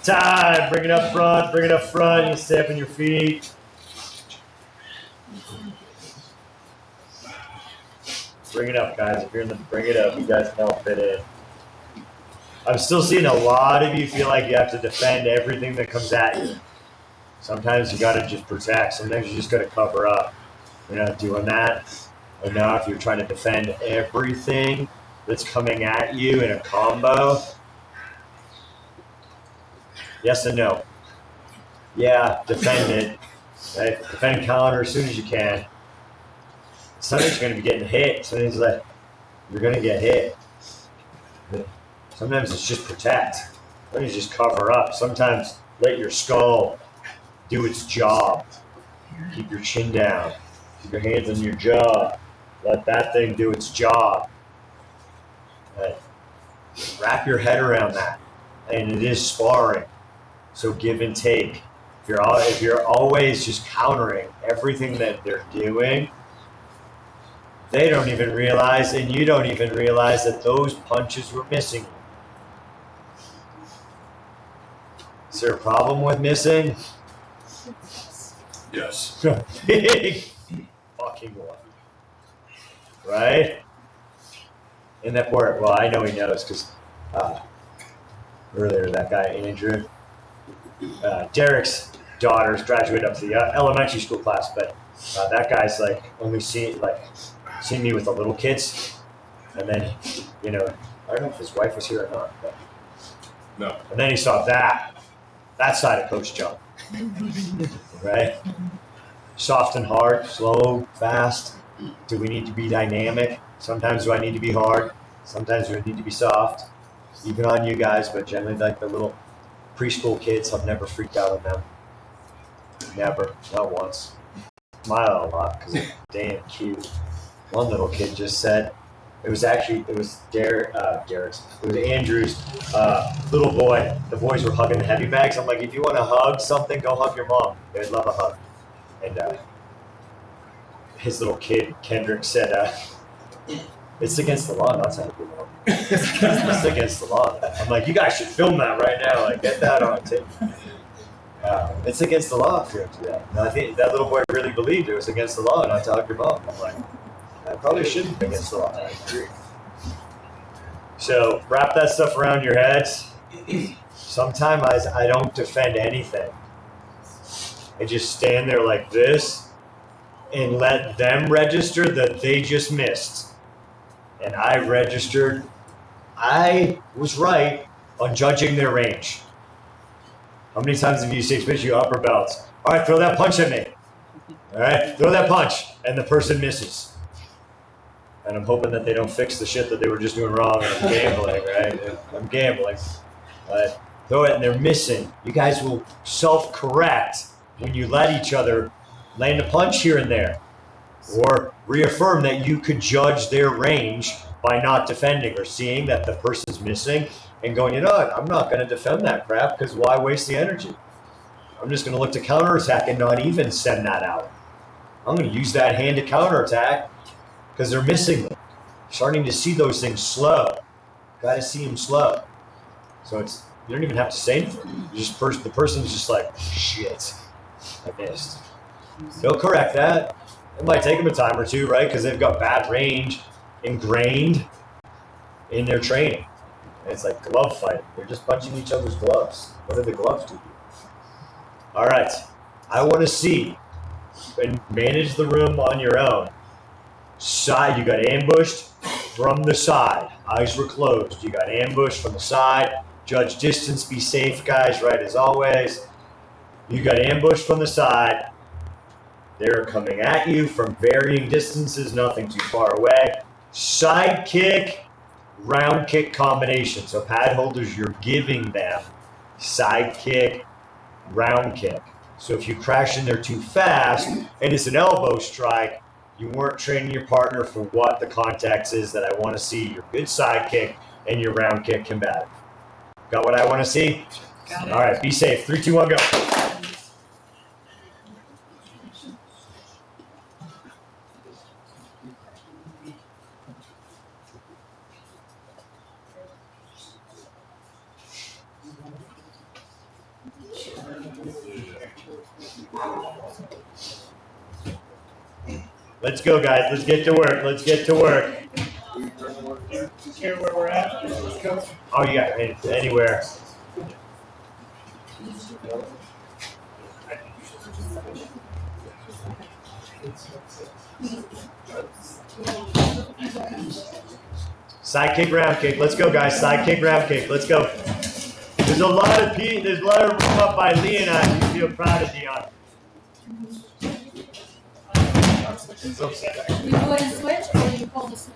Time. Bring it up front. Bring it up front. You step in your feet. Bring it up, guys. If you're in the, bring it up. You guys can all fit in. I'm still seeing a lot of you feel like you have to defend everything that comes at you. Sometimes you got to just protect. Sometimes you just got to cover up. You're not doing that enough. You're trying to defend everything that's coming at you in a combo. Yes and no. Yeah, defend it. Right? Defend counter as soon as you can. Sometimes you're going to be getting hit. Sometimes like you're going to get hit. Sometimes it's just protect. Sometimes just cover up. Sometimes let your skull do its job. Keep your chin down. Keep your hands on your jaw. Let that thing do its job. Right? Wrap your head around that. And it is sparring. So give and take. If you're always just countering everything that they're doing, they don't even realize, and you don't even realize that those punches were missing. Is there a problem with missing? Yes. Big fucking one. Right? In that part, well, I know he knows because earlier that guy, Andrew, Derek's daughters graduated up to the elementary school class, but that guy's like only seen me with the little kids, and then I don't know if his wife was here or not, but No. and then he saw that side of Coach John, right? Soft and hard, slow, fast. Do we need to be dynamic? Sometimes do I need to be hard? Sometimes do I need to be soft? Even on you guys, but generally like the little preschool kids, I've never freaked out on them. Never, not once. Smile a lot because they're damn cute. One little kid just said, it was Derek's, it was Andrew's little boy. The boys were hugging the heavy bags. I'm like, if you want to hug something, go hug your mom. They'd love a hug. And his little kid, Kendrick, said, it's against the law not to hug your mom. It's against the law. I'm like, you guys should film that right now. Like, get that on tape. It's against the law if you have to do that. And I think that little boy really believed it was against the law not to hug your mom. I'm like, that probably shouldn't be against the law. I agree. So wrap that stuff around your heads. Sometimes I don't defend anything. I just stand there like this and let them register that they just missed. And I registered. I was right on judging their range. How many times have you seen you upper belts? All right, throw that punch at me. All right, throw that punch. And the person misses. And I'm hoping that they don't fix the shit that they were just doing wrong. And I'm gambling, right? I'm gambling. Throw it and they're missing. You guys will self-correct when you let each other land a punch here and there. Or reaffirm that you could judge their range by not defending or seeing that the person's missing and going, you know what, I'm not going to defend that crap because why waste the energy? I'm just going to look to counterattack and not even send that out. I'm going to use that hand to counterattack because they're missing them. Starting to see those things slow. Got to see them slow. So you don't even have to say anything. The person's just like, shit, I missed. They'll correct that. It might take them a time or two, right? Because they've got bad range ingrained in their training. And it's like glove fighting. They're just punching each other's gloves. What do the gloves do? All right. I want to see and manage the room on your own. Side, you got ambushed from the side. Eyes were closed. You got ambushed from the side. Judge distance, be safe, guys, right as always. You got ambushed from the side. They're coming at you from varying distances, nothing too far away. Side kick, round kick combination. So pad holders, you're giving them side kick, round kick. So if you crash in there too fast and it's an elbow strike, you weren't training your partner for what the context is that I want to see your good side kick and your round kick combative. Got what I want to see? Got it. All right, be safe. 3, 2, 1, go. Let's go, guys. Let's get to work. Let's get to work. Here where we're at. Let's go. Oh, you got anywhere. Side kick, round kick. Let's go, guys. Side kick, round kick. Let's go. There's a lot of room up by Leon. You feel proud of Dion. You go and switch, or you pull the switch?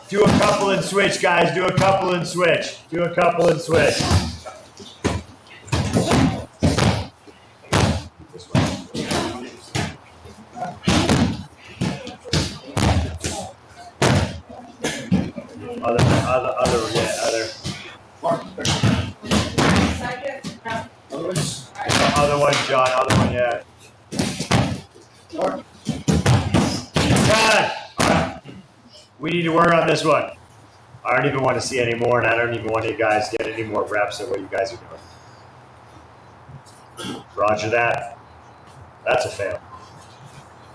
Do a couple and switch, guys. Do a couple and switch. Do a couple and switch. Other one, John. Other one, yeah. God. All right. We need to work on this one. I don't even want to see any more, and I don't even want you guys to get any more reps than what you guys are doing. Roger that. That's a fail.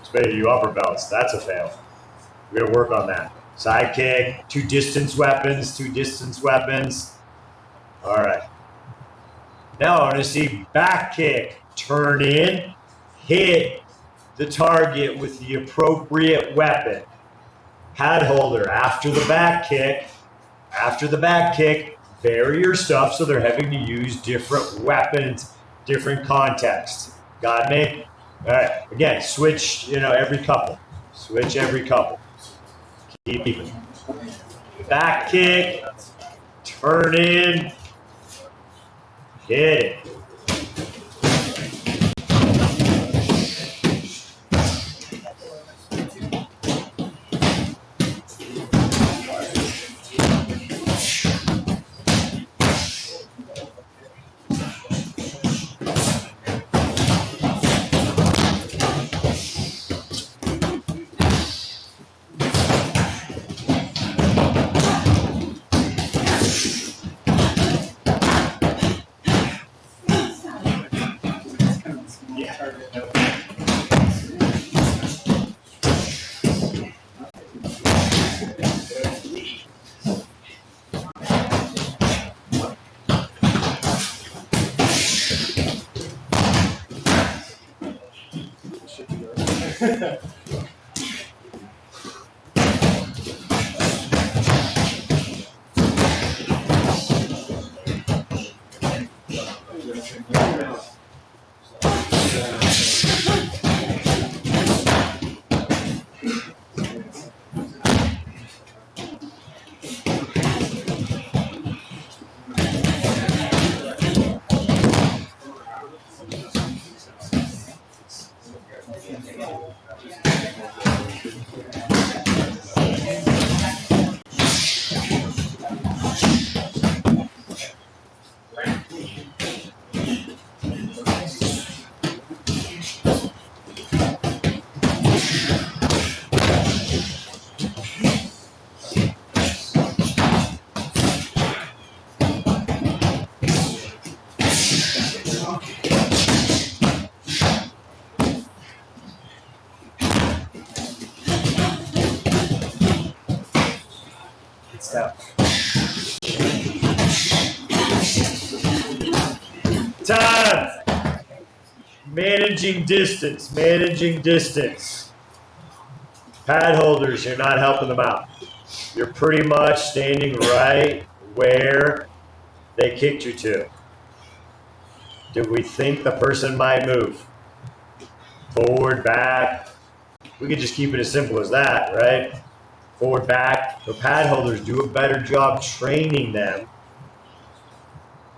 Especially you upper belts. That's a fail. We're going to work on that. Side kick, two distance weapons. All right. Now I want to see back kick. Turn in, hit the target with the appropriate weapon. Pad holder after the back kick. Vary your stuff so they're having to use different weapons, different contexts. Got me? All right. Again, switch, every couple. Keep even. Back kick, turn in, hit it. Managing distance, managing distance. Pad holders, you're not helping them out. You're pretty much standing right where they kicked you to. Do we think the person might move? Forward, back. We could just keep it as simple as that, right? Forward, back. The pad holders do a better job training them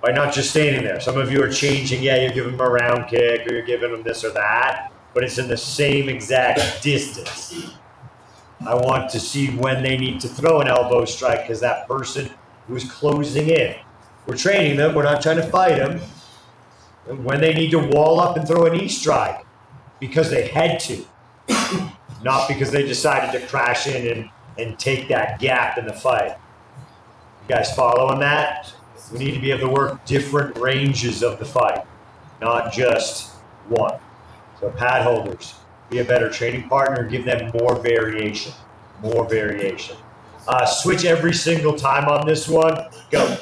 by not just standing there. Some of you are changing. Yeah, you're giving them a round kick or you're giving them this or that, but it's in the same exact distance. I want to see when they need to throw an elbow strike because that person who's closing in. We're training them. We're not trying to fight them. And when they need to wall up and throw a knee strike because they had to, not because they decided to crash in and take that gap in the fight. You guys following that? We need to be able to work different ranges of the fight, not just one. So pad holders, be a better training partner, give them more variation, more variation. Switch every single time on this one, go.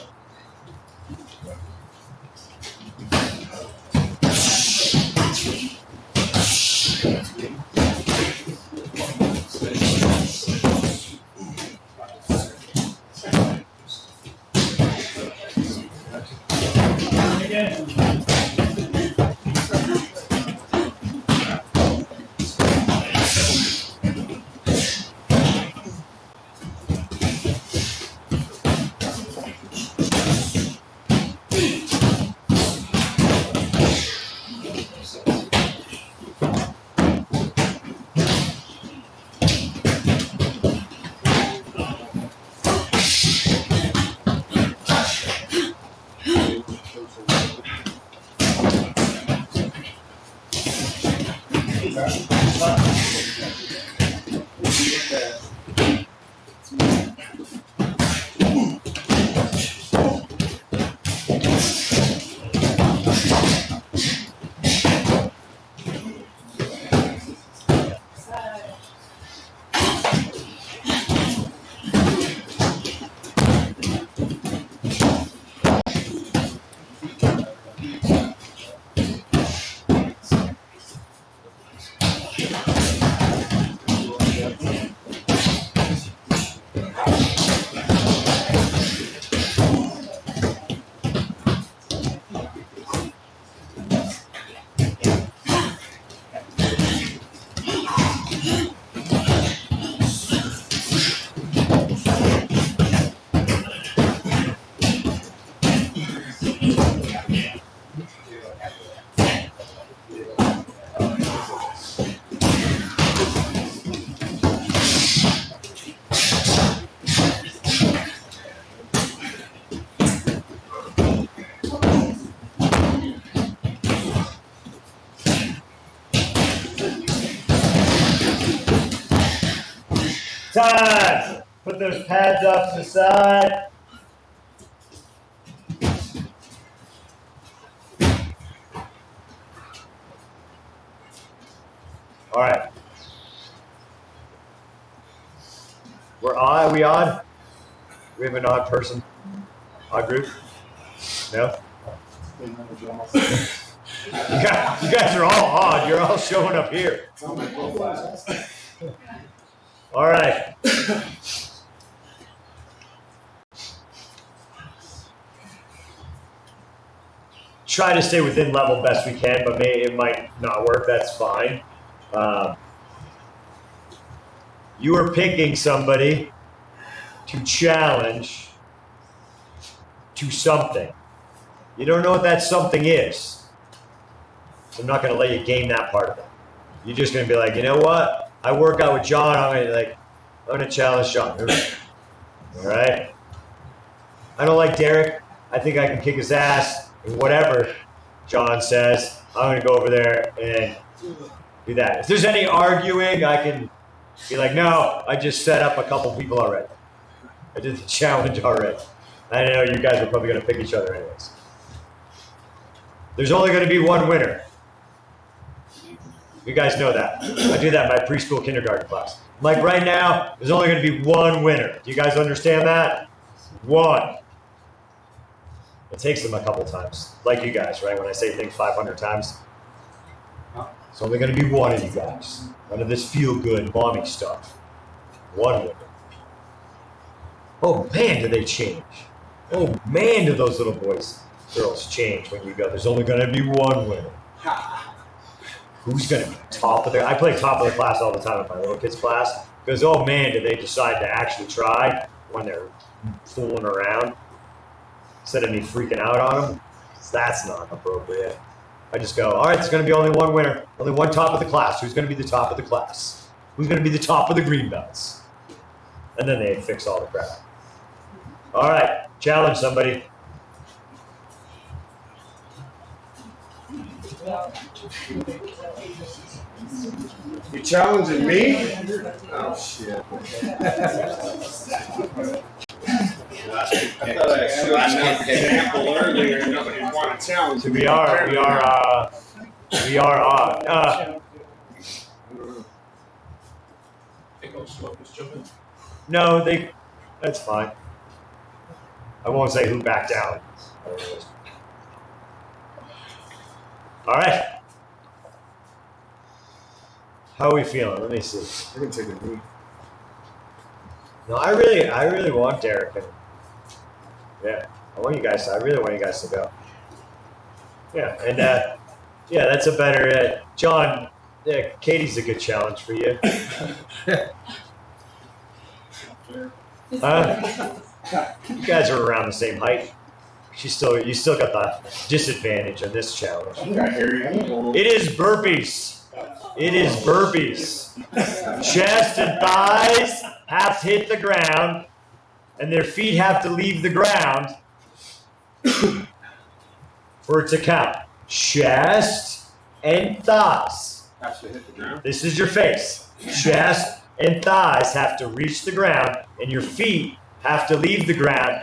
Time. Put those pads off to the side. All right. We're on. Are we on? We have an odd person. Odd group? No? You guys are all odd. You're all showing up here. All right. Try to stay within level best we can, but it might not work. That's fine. You are picking somebody to challenge to something. You don't know what that something is. So I'm not going to let you game that part of it. You're just going to be like, you know what? I work out with John. I'm going to challenge John. All right. I don't like Derek. I think I can kick his ass. And whatever John says, I'm going to go over there and do that. If there's any arguing, I can be like, no, I just set up a couple people already. I did the challenge already. I know you guys are probably going to pick each other anyways. There's only going to be one winner. You guys know that. I do that in my preschool kindergarten class. Like right now, there's only going to be one winner. Do you guys understand that? One. It takes them a couple times. Like you guys, right? When I say things 500 times. It's only going to be one of you guys. None of this feel-good bombing stuff. One winner. Oh man, do they change? Oh man, do those little girls change when you go. There's only going to be one winner. Who's going to be top of I play top of the class all the time in my little kids class because oh man, do they decide to actually try when they're fooling around instead of me freaking out on them. That's not appropriate. I just go, all right, there's going to be only one winner, only one top of the class. Who's going to be the top of the class? Who's going to be the top of the green belts? And then they fix all the crap. All right, challenge somebody. You challenging me? Oh shit. I thought I showed enough example earlier and nobody wanted to challenge me. We are on. No, that's fine. I won't say who backed down. All right. How are we feeling? Let me see. I can take a knee. No, I really want Derek. Yeah, I really want you guys to go. Yeah, and yeah, that's a better John. Yeah, Katie's a good challenge for you. You guys are around the same height. You still got the disadvantage on this challenge. It is burpees. It is burpees. Chest and thighs have to hit the ground, and their feet have to leave the ground for it to count. Chest and thighs. Have to hit the ground. This is your face. Chest and thighs have to reach the ground, and your feet have to leave the ground,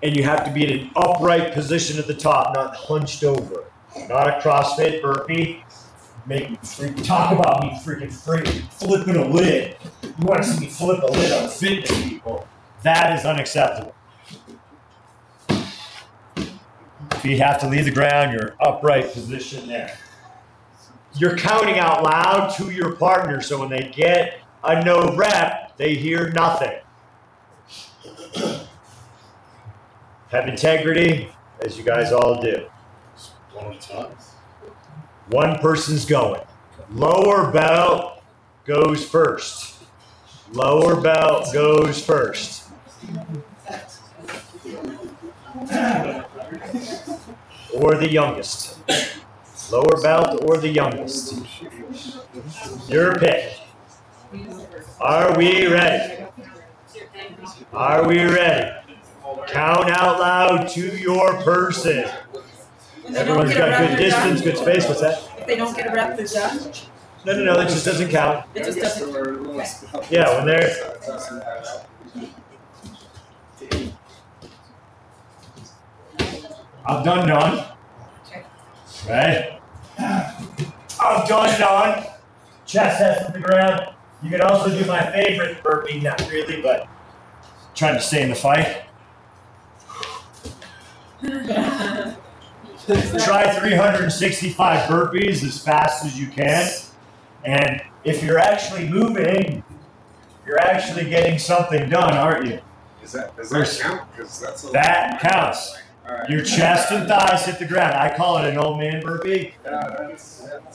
and you have to be in an upright position at the top, not hunched over. Not a CrossFit burpee. Talk about me freaking flipping a lid. You want to see me flip a lid on fitness people? That is unacceptable. Feet have to leave the ground, your upright position there. You're counting out loud to your partner, so when they get a no rep, they hear nothing. Have integrity, as you guys all do. One at a time. One person's going. Lower belt goes first. Lower belt goes first. Or the youngest. Lower belt or the youngest. Your pick. Are we ready? Are we ready? Count out loud to your person. Everyone's got good distance, good space. What's that? If they don't get a rep, they're done. No, it just doesn't count. It just doesn't. Okay. Yeah, when they're. I'm done. Right? I'm done. Chest has to the ground. You can also do my favorite burpee, not really, but trying to stay in the fight. Try 365 burpees as fast as you can. And if you're actually moving, you're actually getting something done, aren't you? Does that count? That counts. Right. Your chest and thighs hit the ground. I call it an old man burpee. All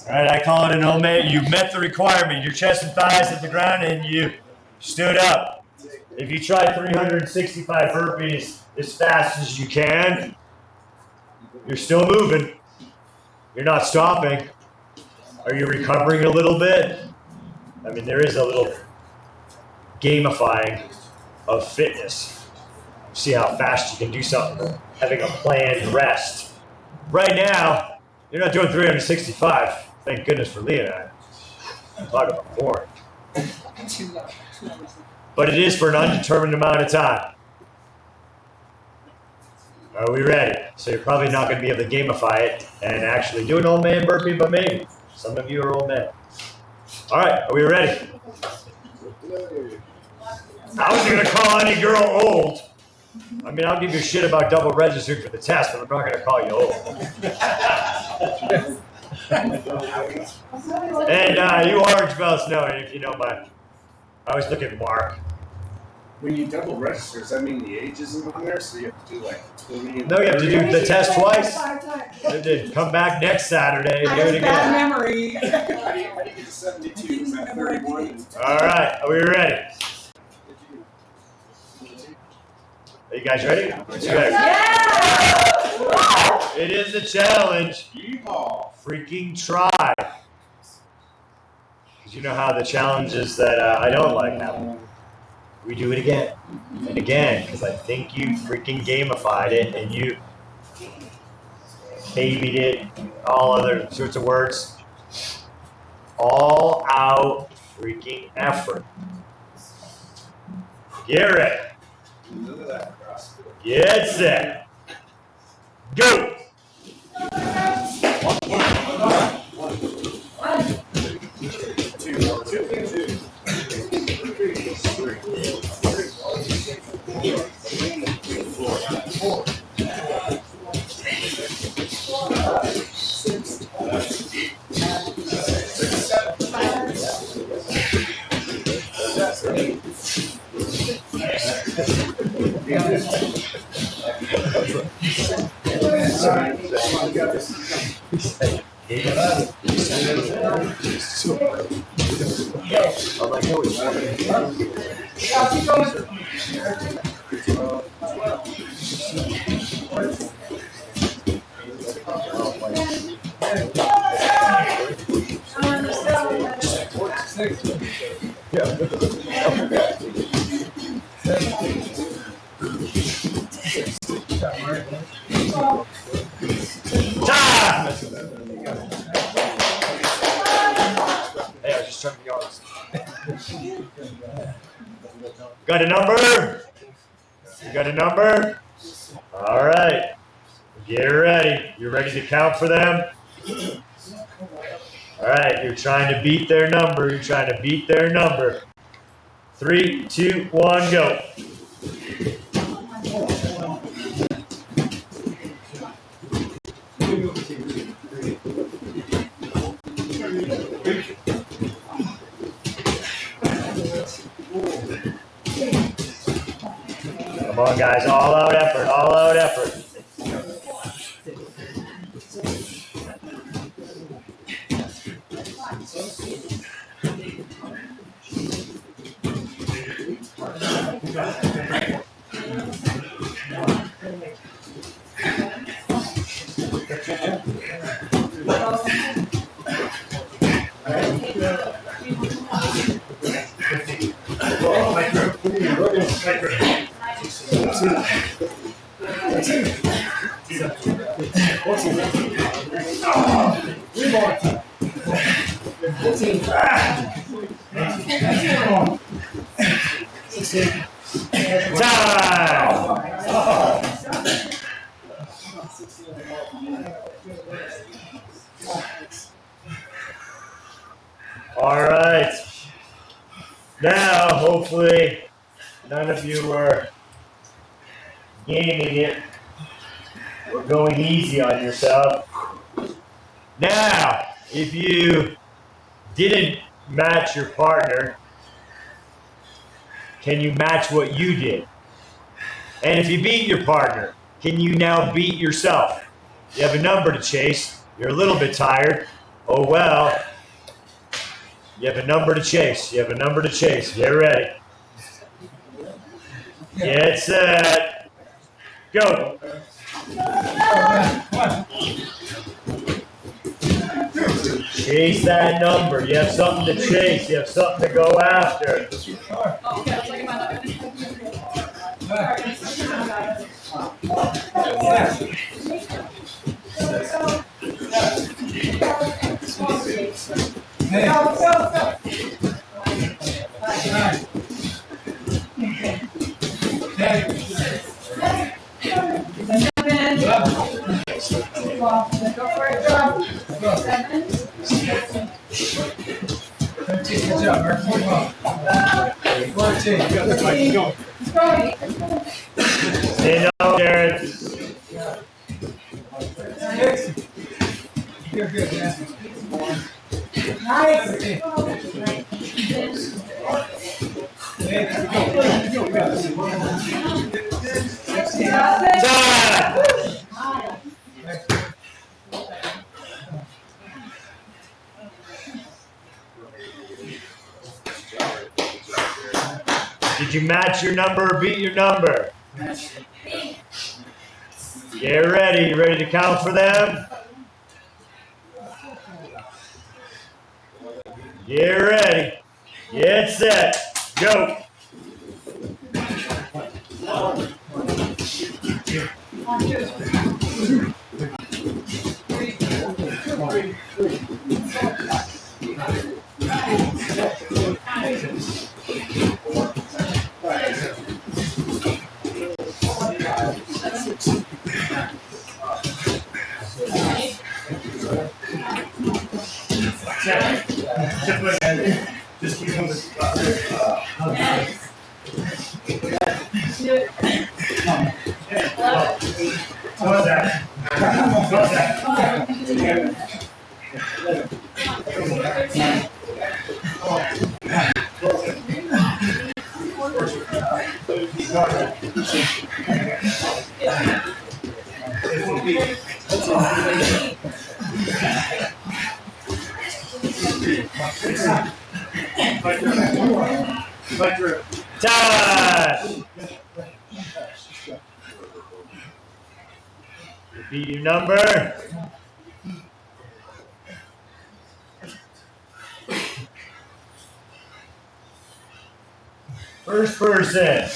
right, I call it an old man. You met the requirement. Your chest and thighs hit the ground and you stood up. If you try 365 burpees as fast as you can, you're still moving. You're not stopping. Are you recovering a little bit? I mean, there is a little gamifying of fitness. See how fast you can do something. Having a planned rest. Right now, you're not doing 365. Thank goodness for Leah and I. Talk about boring. But it is for an undetermined amount of time. Are we ready? So you're probably not going to be able to gamify it and actually do an old man burpee, but maybe. Some of you are old men. All right, are we ready? I wasn't going to call any girl old. I mean, I'll give you shit about double registering for the test, but I'm not going to call you old. And you orange belts know, if you know my, I always look at Mark. When you double register, does that mean the age isn't on there? So you have to do like 20 and No, you have to do 30? the test twice. And then come back next Saturday and do it again. memory. How do you get to 72? Is that 31? All right, are we ready? Are you guys ready? It is a challenge. Freaking try. Because you know how the challenges that I don't like happen. We do it again and again because I think you freaking gamified it and you babied it, all other sorts of words. All out freaking effort. Get ready. Get set. Go. Time! Hey, I was just trying to be honest. Got a number? You got a number? All right. Get ready. You ready to count for them? All right. You're trying to beat their number. You're trying to beat their number. 3, 2, 1, go. Come on, guys. All out effort. All out effort. All right. Now, hopefully, none of you were gaming it or going easy on yourself. Now, if you didn't match your partner, can you match what you did? And if you beat your partner, can you now beat yourself? You have a number to chase. You're a little bit tired. Oh well. You have a number to chase. You have a number to chase. Get ready. Get set. Go. Chase that number. You have something to chase. You have something to go after. Good job, Mark. 14. Go. Stand up, Jared. You're good, man. Did you match your number or beat your number? Get ready. You ready to count for them? Get ready. Get set. Go. Just keep moving. What's that? What's that? Time. Beat your number. First person.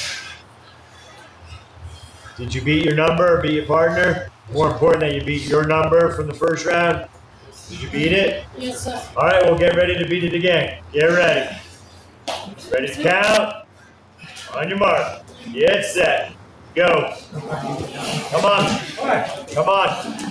Did you beat your number or beat your partner? More important that you beat your number from the first round. Did you beat it? Yes, sir. All right, we'll get ready to beat it again. Get ready. Ready to count? On your mark. Get set. Go. Come on. Come on.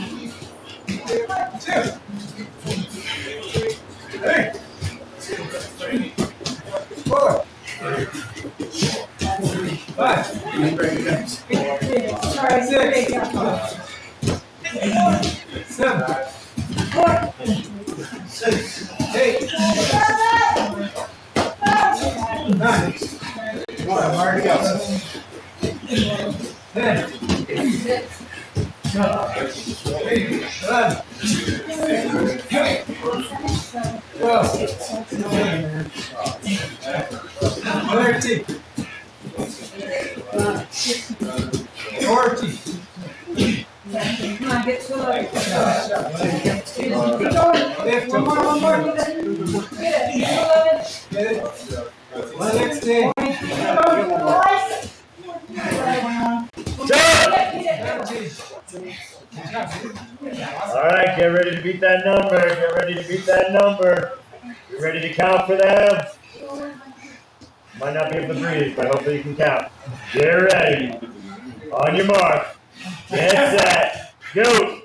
All right, get ready to beat that number. Get ready to beat that number. You ready to count for them? Might not be able to breathe, but hopefully you can count. Get ready. On your mark. Get set. Go.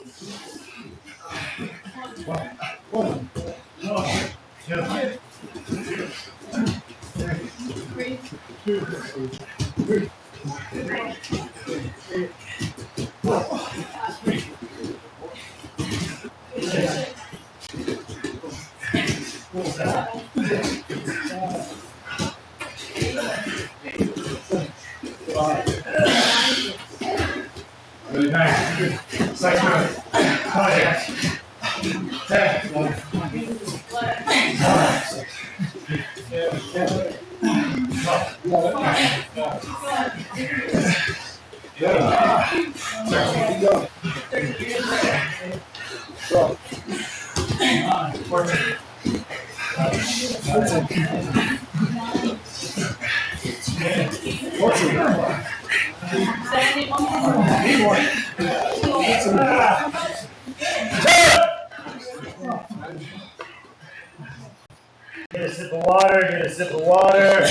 Get a sip of water, get a sip of water.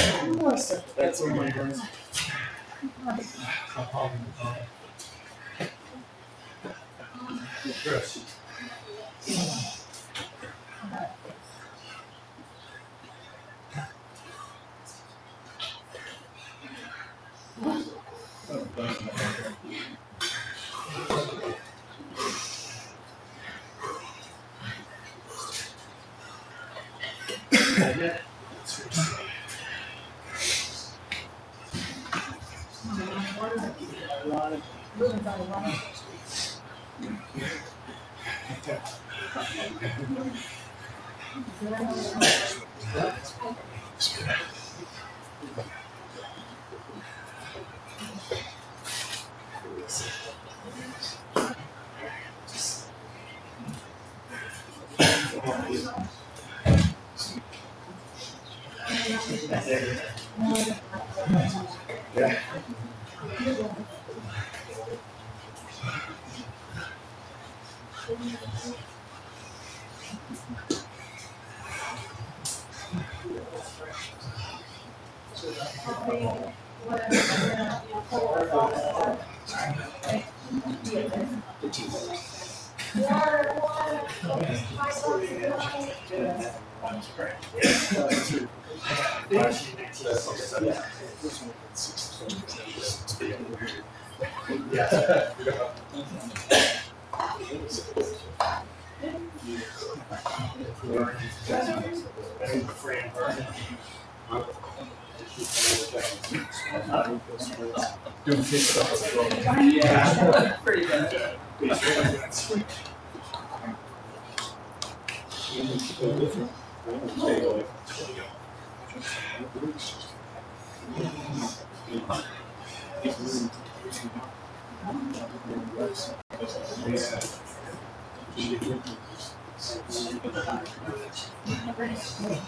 Pretty good.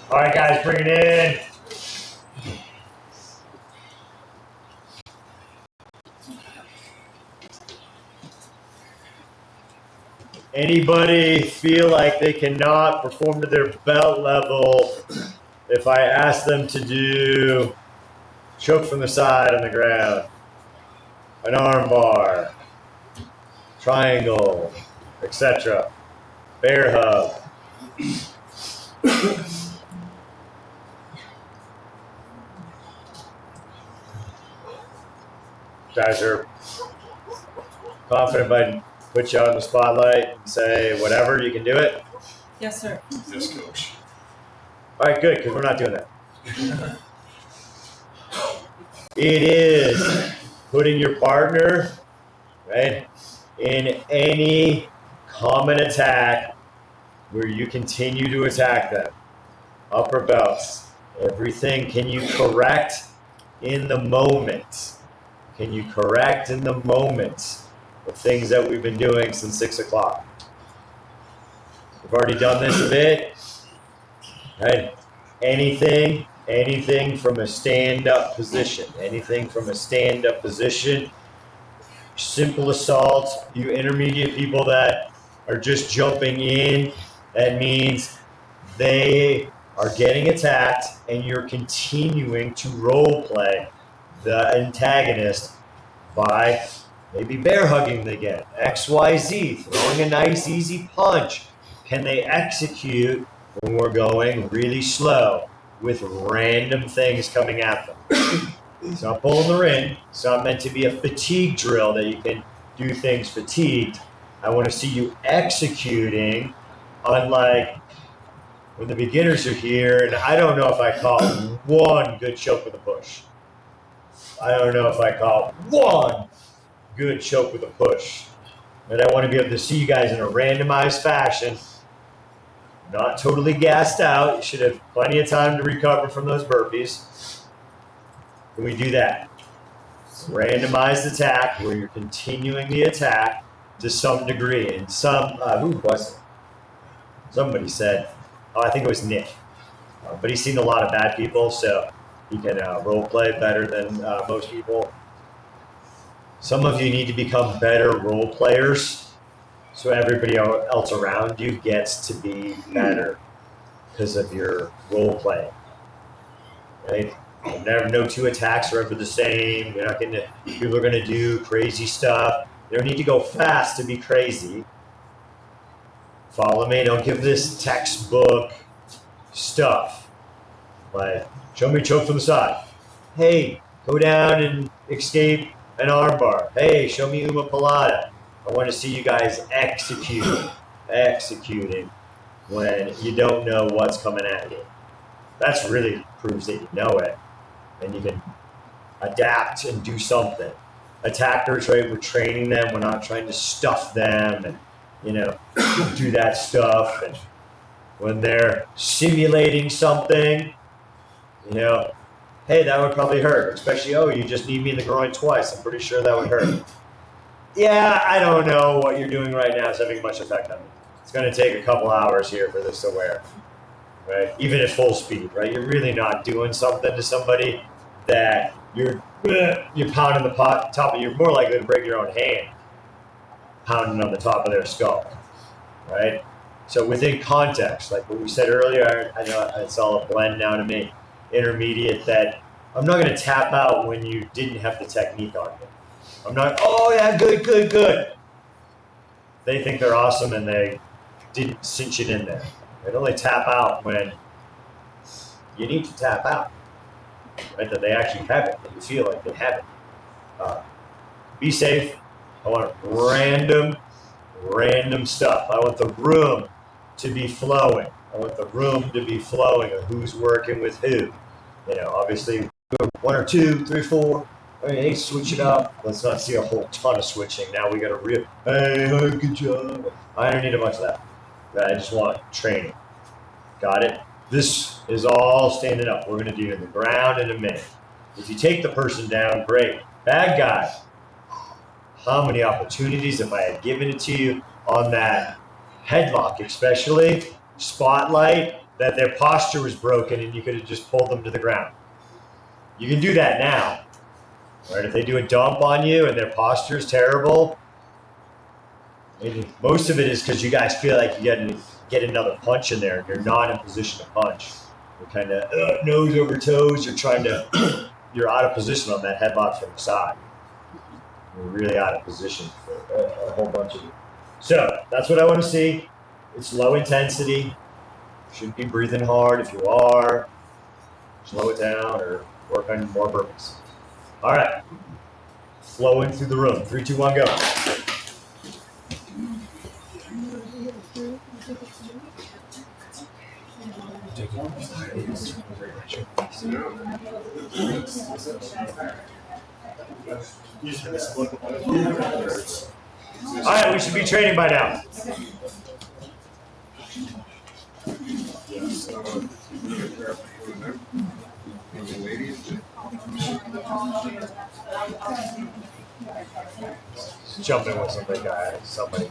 All right, guys, bring it in. Anybody feel like they cannot perform to their belt level if I ask them to do choke from the side on the ground, an arm bar, triangle, etc., bear hug? Guys are confident if I put you on the spotlight and say whatever, you can do it? Yes, sir. Yes, coach. All right, good, because we're not doing that. It is putting your partner, right, in any common attack where you continue to attack them. Upper belts, everything. Can you correct in the moment? Can you correct in the moment of things that we've been doing since 6 o'clock? We've already done this a bit, right? Anything from a stand-up position, simple assault, you intermediate people that are just jumping in, that means they are getting attacked and you're continuing to role play the antagonist by maybe bear hugging them again, XYZ, throwing a nice easy punch. Can they execute when we're going really slow with random things coming at them? It's not pulling the ring. It's not meant to be a fatigue drill that you can do things fatigued. I want to see you executing, unlike when the beginners are here, and I don't know if I call one good choke with a push. I don't know if I call one good choke with a push. But I want to be able to see you guys in a randomized fashion, not totally gassed out. You should have plenty of time to recover from those burpees. Can we do that? Randomized attack where you're continuing the attack to some degree. And who was it? Somebody said, I think it was Nick. But he's seen a lot of bad people, so he can role play better than most people. Some of you need to become better role players so everybody else around you gets to be better because of your role playing. Right? No two attacks are ever the same. People are going to do crazy stuff. You don't need to go fast to be crazy. Follow me. Don't give this textbook stuff. Like, show me a choke from the side. Hey, go down and escape an arm bar. Hey, show me Uma Palada. I want to see you guys executing when you don't know what's coming at you. That's really proves that you know it. And you can adapt and do something. Attackers, right? We're training them. We're not trying to stuff them and, do that stuff. And when they're simulating something, hey, that would probably hurt. Especially, you just need me in the groin twice. I'm pretty sure that would hurt. Yeah, I don't know what you're doing right now is having much effect on me. It's going to take a couple hours here for this to wear, right? Even at full speed, right? You're really not doing something to somebody that you're pounding the top of. You're more likely to break your own hand. pounding on the top of their skull, right? So within context, like what we said earlier, I know it's all a blend now to me, intermediate, that I'm not going to tap out when you didn't have the technique on you. I'm not, oh yeah, good, good, good. They think they're awesome and they didn't cinch it in there. They'd only tap out when you need to tap out, right? That they actually have it, that you feel like they have it. Be safe. I want random stuff. I want the room to be flowing. I want the room to be flowing of who's working with who. You know, obviously, 1 or 2, 3, 4. Hey, switch it up. Let's not see a whole ton of switching. Now we got to hey, good job. I don't need a bunch of that. I just want training. Got it? This is all standing up. We're going to do it in the ground in a minute. If you take the person down, great. Bad guy. How many opportunities, if I had given it to you on that headlock, especially spotlight, that their posture was broken and you could have just pulled them to the ground. You can do that now, right? If they do a dump on you and their posture is terrible, maybe most of it is because you guys feel like you got to get another punch in there and you're not in position to punch. You're kind of nose over toes. You're out of position on that headlock from the side. You're really out of position for a whole bunch of you. So that's what I want to see. It's low intensity. Shouldn't be breathing hard. If you are, slow it down or work on more burpees. All right. Flowing through the room. 3, 2, 1, go. All right, we should be training by now. Jump in with somebody.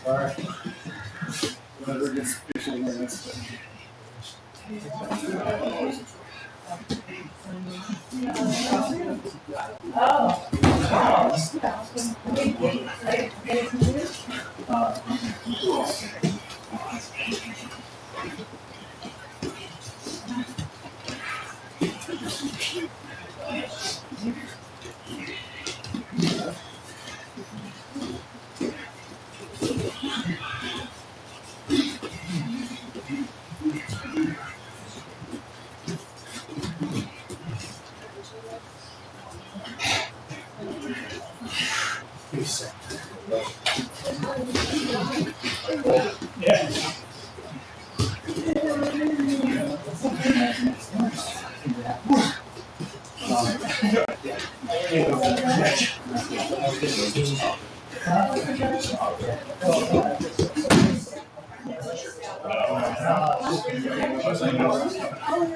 Alright. Whenever it gets official, then that's it.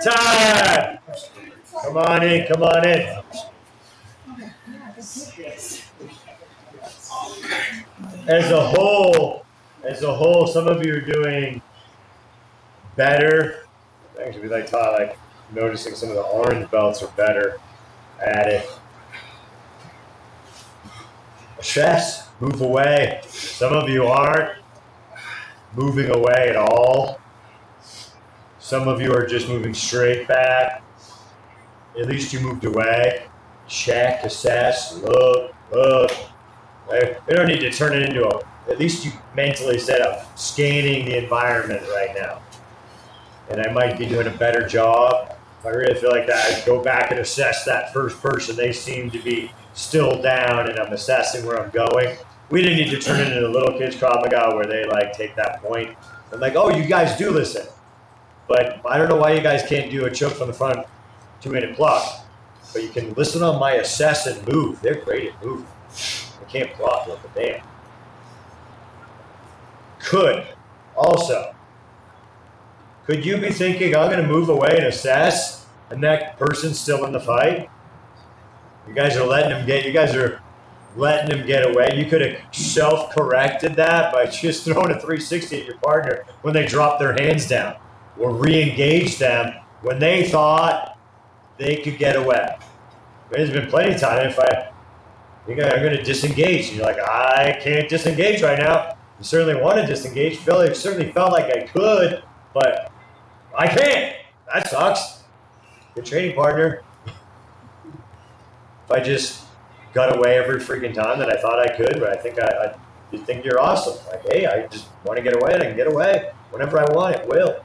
Time! Come on in, come on in. As a whole, some of you are doing better. Actually, like noticing some of the orange belts are better at it. Stress, move away. Some of you aren't moving away at all. Some of you are just moving straight back. At least you moved away. Check, assess, look. We don't need to turn it into at least you mentally said I'm scanning the environment right now. And I might be doing a better job. If I really feel like that, I'd go back and assess that first person. They seem to be still down and I'm assessing where I'm going. We didn't need to turn it into the little kids Krav Maga where they like take that point. I'm like, oh, you guys do listen. But I don't know why you guys can't do a choke from the front 2-minute block. But you can listen on my assess and move. They're great at moving. They can't block like a damn. Could you be thinking I'm going to move away and assess and that person's still in the fight? You guys are letting them get away. You could have self-corrected that by just throwing a 360 at your partner when they drop their hands down or re-engage them when they thought they could get away. There's been plenty of time if I think I'm going to disengage. And you're like, I can't disengage right now. You certainly want to disengage. It certainly felt like I could, but I can't. That sucks. Good training partner. If I just got away every freaking time that I thought I could, but I think you think you're awesome. Like, hey, I just want to get away and I can get away whenever I want. It will.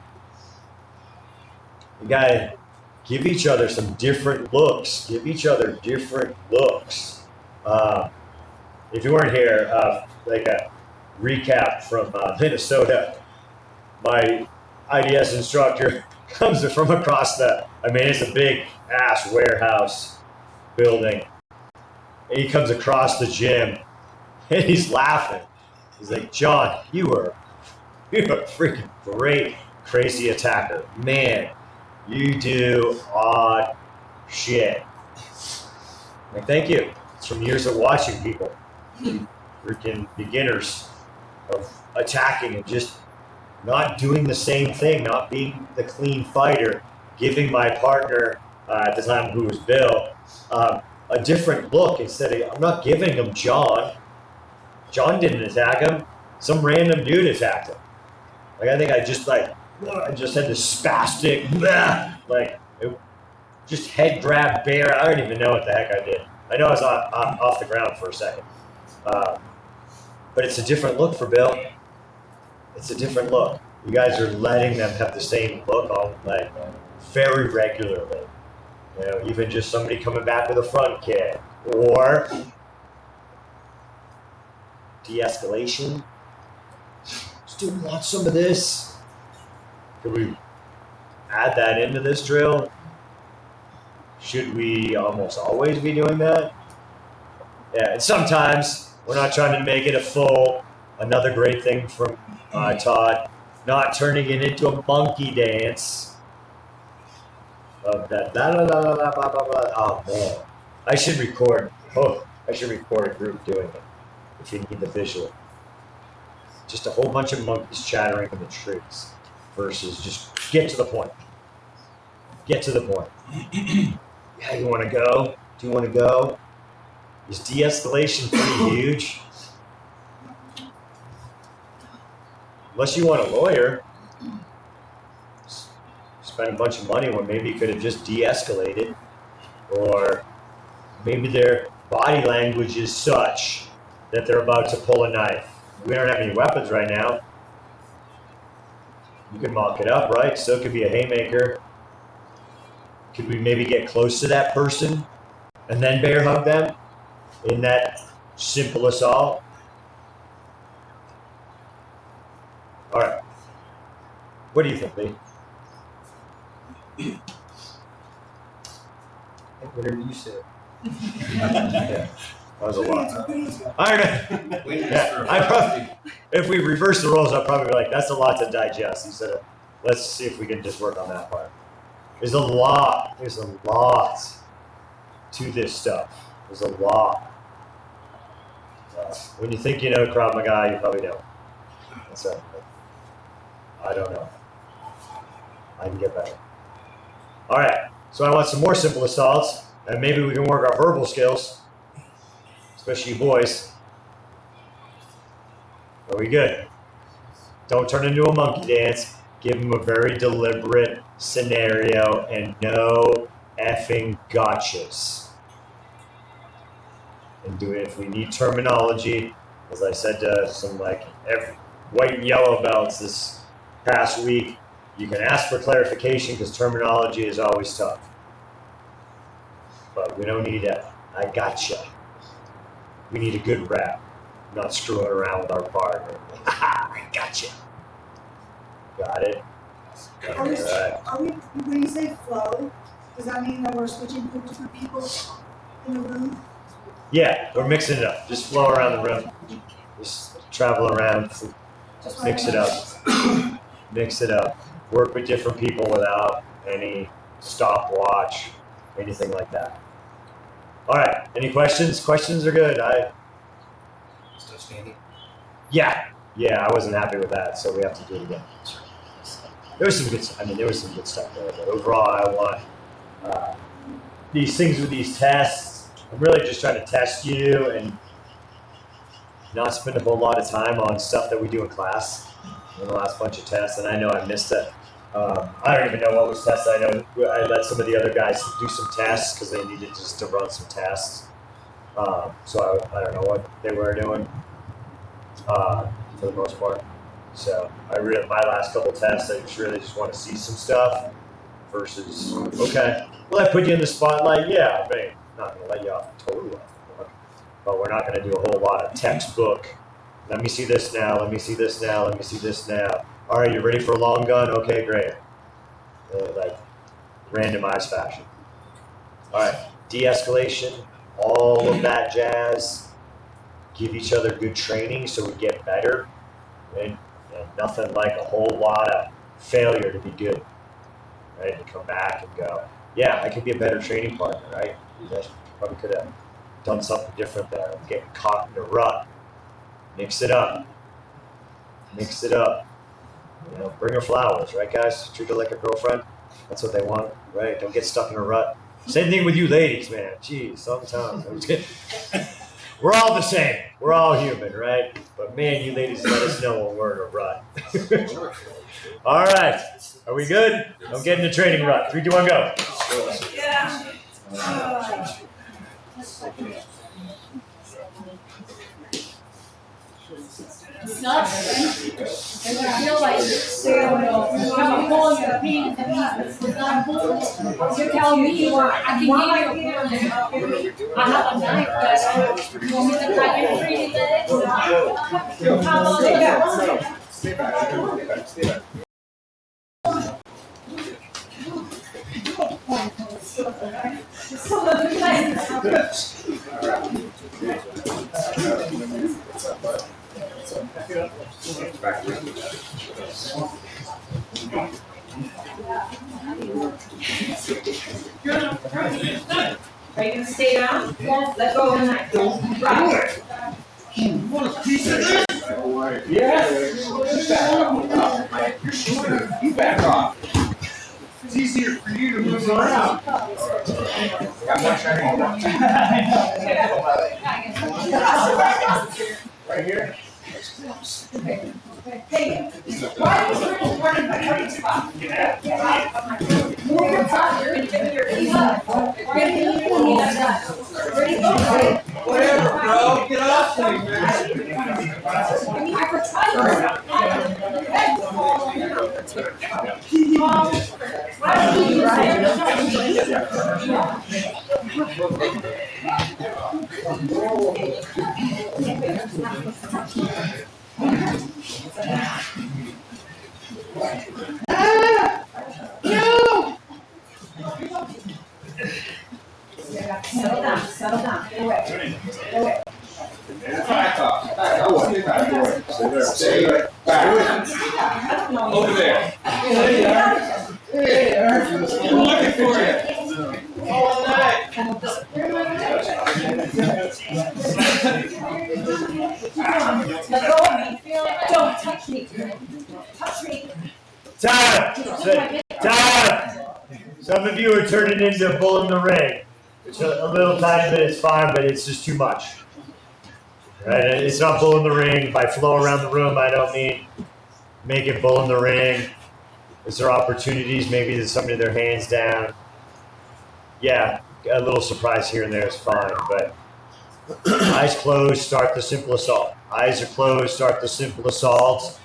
You got to give each other some different looks. Give each other different looks. If you weren't here, like a recap from Minnesota, my IDS instructor comes from across it's a big ass warehouse building. And he comes across the gym and he's laughing. He's like, John, you're a freaking great crazy attacker. Man, you do odd shit. I'm like, thank you. It's from years of watching people. Freaking beginners of attacking and just not doing the same thing, not being the clean fighter, giving my partner at the time, who was Bill, a different look. Instead of, I'm not giving him John. John didn't attack him. Some random dude attacked him. Like, I think I just had this spastic, just head grab bear. I don't even know what the heck I did. I know I was off the ground for a second. But it's a different look for Bill. It's a different look. You guys are letting them have the same look on, like, very regularly. You know, even just somebody coming back with a front kick, or de-escalation. Still want some of this. Could we add that into this drill? Should we almost always be doing that? Yeah, and sometimes we're not trying to make it a full, another great thing from Todd, not turning it into a monkey dance of that la la la la la blah blah blah. Oh man, I should record a group doing it if you need the visual. Just a whole bunch of monkeys chattering in the trees versus just get to the point. Get to the point. Yeah, you want to go? Do you want to go? Is de-escalation pretty huge? Unless you want a lawyer, spend a bunch of money when maybe you could have just de-escalated, or maybe their body language is such that they're about to pull a knife. We don't have any weapons right now. You can mock it up, right? Still could be a haymaker. Could we maybe get close to that person and then bear hug them in that simple assault? All right. What do you think, Lee? Whatever you said. Yeah, that was a lot. I don't know. Yeah, I probably, if we reverse the roles, I'd probably be like, that's a lot to digest instead of, let's see if we can just work on that part. There's a lot to this stuff. There's a lot. When you think you know Krav Maga, you probably don't. That's right. I don't know. I can get better. All right. So I want some more simple assaults, and maybe we can work our verbal skills, especially you boys. Are we good? Don't turn into a monkey dance. Give them a very deliberate scenario and no effing gotchas. And do it if we need terminology. As I said to some white and yellow belts this past week, you can ask for clarification because terminology is always tough. But we don't need I gotcha. We need a good rap, not screwing around with our partner. I gotcha. Got it? Are we, when you say flow, does that mean that we're switching to different people in the room? Yeah, we're mixing it up. Just flow around the room. Just travel around. Mix it up. Mix it up. Work with different people without any stopwatch, anything like that. All right. Any questions? Questions are good. Still standing? Yeah, I wasn't happy with that, so we have to do it again. There was some good stuff there, but overall, I want these things with these tests. I'm really just trying to test you and not spend a whole lot of time on stuff that we do in class in the last bunch of tests. And I know I missed it. I don't even know what was tested. I know I let some of the other guys do some tests because they needed just to run some tests. So I don't know what they were doing for the most part. So my last couple tests, I just want to see some stuff versus, okay, well, I put you in the spotlight. Yeah, I mean, not going to let you off totally off the hook, but we're not going to do a whole lot of textbook. Let me see this now. Let me see this now. Let me see this now. All right, you ready for a long gun? Okay, great. Like randomized fashion. All right, de-escalation, all of that jazz. Give each other good training so we get better. And nothing like a whole lot of failure to be good. Right? To come back and go, yeah, I could be a better training partner, right? You guys probably could have done something different there. I'm getting caught in a rut. Mix it up. Mix it up. You know, bring her flowers, right, guys? Treat her like a girlfriend. That's what they want, right? Don't get stuck in a rut. Same thing with you ladies, man. Jeez, sometimes. We're all the same. We're all human, right? But man, you ladies let us know when we're in a rut. All right. Are we good? Don't get in the training rut. 3, 2, 1, go. Yeah. It sucks. And I feel like you have a hole in your pants and it's not full. You're telling me I can give you a I have a knife, but you want me to cut your pretty legs? Stay back. Stay back. Are you gonna stay down? Let go of the knife. Don't drop it. You back off. It's easier for you to move around. Right here. Hey, why is there a running by every spot? Move your top, you're gonna give your feet up. We're gonna give you your knees up. Ready, go. Whatever, bro. Get off me, man. I could Settle down. Go away. Back off. Back off. Stay back. Stay there. Stay back. Over there. Hey, I'm looking for you. All night. Let go of me. Don't touch me. Touch me. Time! Some of you are turning into a bull in the ring. It's a little tiny bit, it's fine, but it's just too much. Right? It's not bull in the ring. By flow around the room, I don't mean make it bull in the ring. Is there opportunities? Maybe there's somebody with their hands down. Yeah, a little surprise here and there is fine, but eyes closed, start the simple assault. Eyes are closed, start the simple assaults.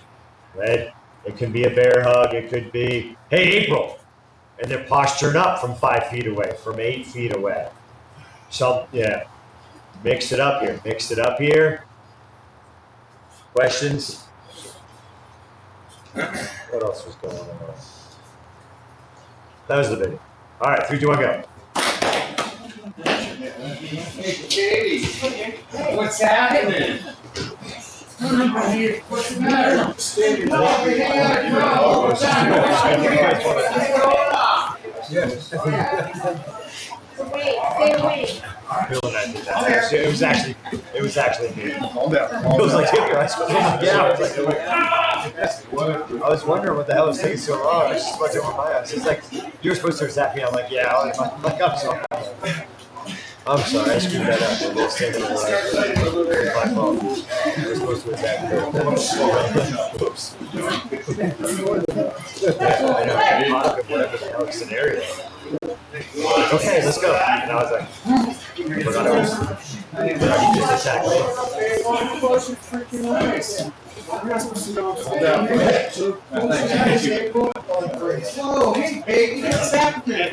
Right? It could be a bear hug. It could be, hey, April. And they're posturing up from 5 feet away, from 8 feet away. So, yeah. Mix it up here. Questions? What else was going on? That was the video. All right, 3, 2, 1, go. Hey, Katie. What's happening? What's the matter? Stay Wait. Bill and I did that. It was actually me. Calm down. It was like, hey guys, I was wondering what the hell was taking so long. I was just watching with my eyes. It's like, you're supposed to zap me. I'm like, yeah, I'm sorry. I'm sorry, I screwed that up. It was taking a while. My fault. I was supposed to attack you. Oops. I know. Whatever the hell scenario. Okay, let's go. And I was like, forgot I was just attacked Whoa, hey, baby, what's happening?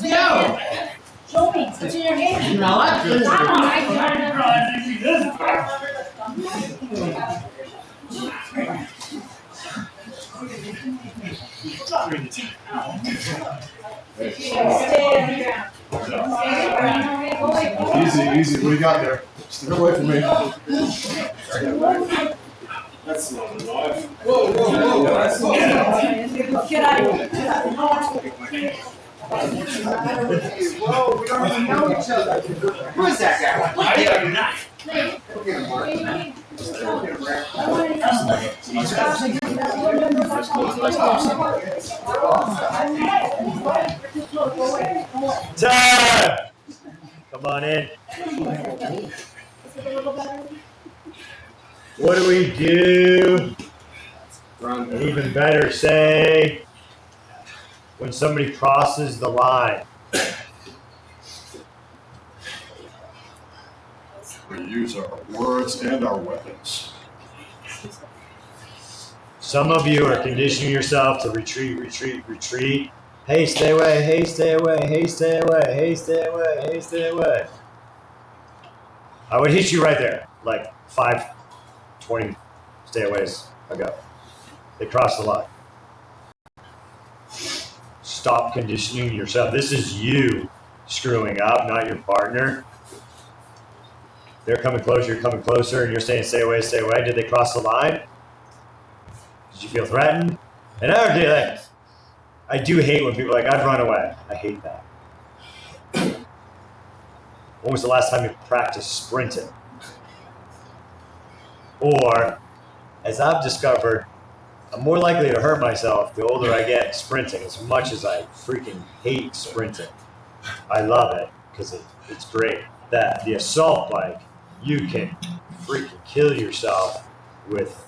No. Show me. What's in your hand? Easy. What do you got there? Stay away from me. That's not alive. Whoa. That's not alive. Get out of here. Whoa, we don't even know each other. Who is that guy? I got a knife. Go get him, Mark. Go get him, Brad. Time! Come on in. What do we do? And even better, say, when somebody crosses the line. We use our words and our weapons. Some of you are conditioning yourself to retreat. Hey, stay away. Hey, stay away. Hey, stay away. Hey, stay away. Hey, stay away. I would hit you right there, like 20 stay aways ago. They crossed the line. Stop conditioning yourself. This is you screwing up, not your partner. They're coming closer, you're coming closer, and you're saying stay away, stay away. Did they cross the line? Did you feel threatened? And I do hate when people are like, I'd run away. I hate that. When was the last time you practiced sprinting? Or, as I've discovered, I'm more likely to hurt myself the older I get sprinting, as much as I freaking hate sprinting. I love it because it's great. That the assault bike, you can freaking kill yourself with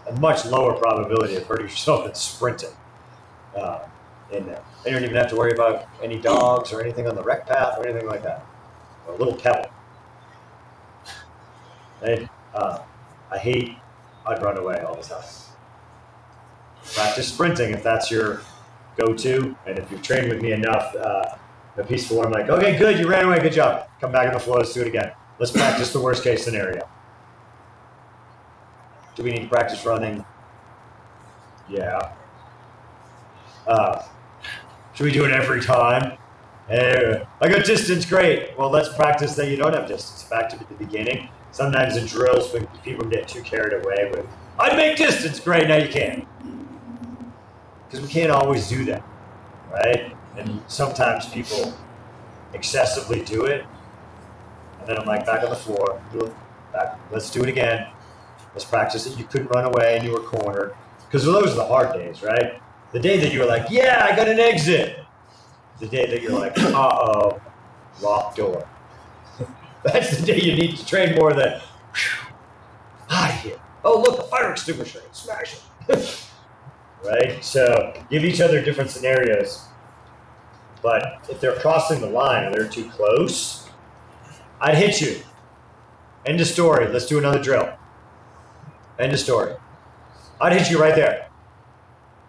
a much lower probability of hurting yourself than sprinting in there. You don't even have to worry about any dogs or anything on the rec path or anything like that. Or a little pebble. And, I'd run away all the time. Practice sprinting if that's your go-to, and if you've trained with me enough, the peaceful one, I'm like, okay, good, you ran away, good job. Come back on the floor, let's do it again. Let's practice the worst case scenario. Do we need to practice running? Yeah. Should we do it every time? I got distance, great. Well, let's practice that you don't have distance. Back to the beginning. Sometimes in drills, when people get too carried away with, I'd make distance, great, now you can't. Because we can't always do that, right? And sometimes people excessively do it. And then I'm like, back on the floor, let's do it again. Let's practice it. You couldn't run away and you were cornered. Because those are the hard days, right? The day that you were like, yeah, I got an exit. The day that you're like, uh-oh, locked door. That's the day you need to train more than, out of here. Oh, look, a fire extinguisher. Smash it. Right? So give each other different scenarios. But if they're crossing the line or they're too close, I'd hit you. End of story. Let's do another drill. End of story. I'd hit you right there.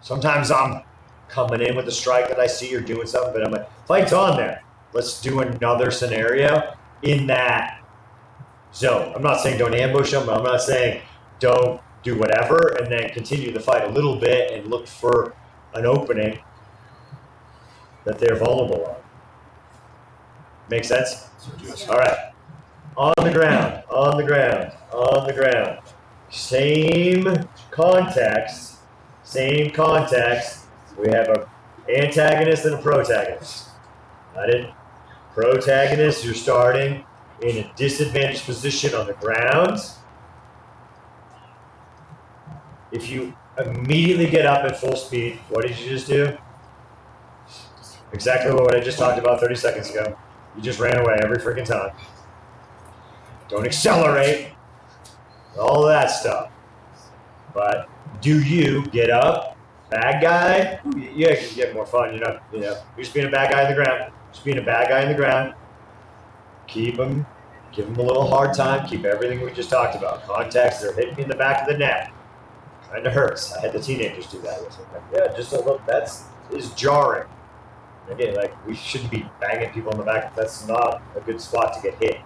Sometimes I'm coming in with a strike that I see or doing something, but I'm like, fight's on there. Let's do another scenario in that zone. I'm not saying don't ambush them. I'm not saying don't do whatever and then continue the fight a little bit and look for an opening that they're vulnerable on. Make sense? All right. On the ground, on the ground, on the ground. Same context. We have an antagonist and a protagonist. Got it? Protagonist, you're starting in a disadvantaged position on the ground. If you immediately get up at full speed, what did you just do? Exactly what I just talked about 30 seconds ago. You just ran away every freaking time. Don't accelerate. All of that stuff. But do you get up? Bad guy? Yeah, you can get more fun. You're just being a bad guy on the ground. Just being a bad guy on the ground. Keep him. Give him a little hard time. Keep everything we just talked about. Context, they're hitting me in the back of the neck. Kind of hurts. I had the teenagers do that with me. Yeah, just a little. Is jarring. Again, like we shouldn't be banging people in the back. That's not a good spot to get hit.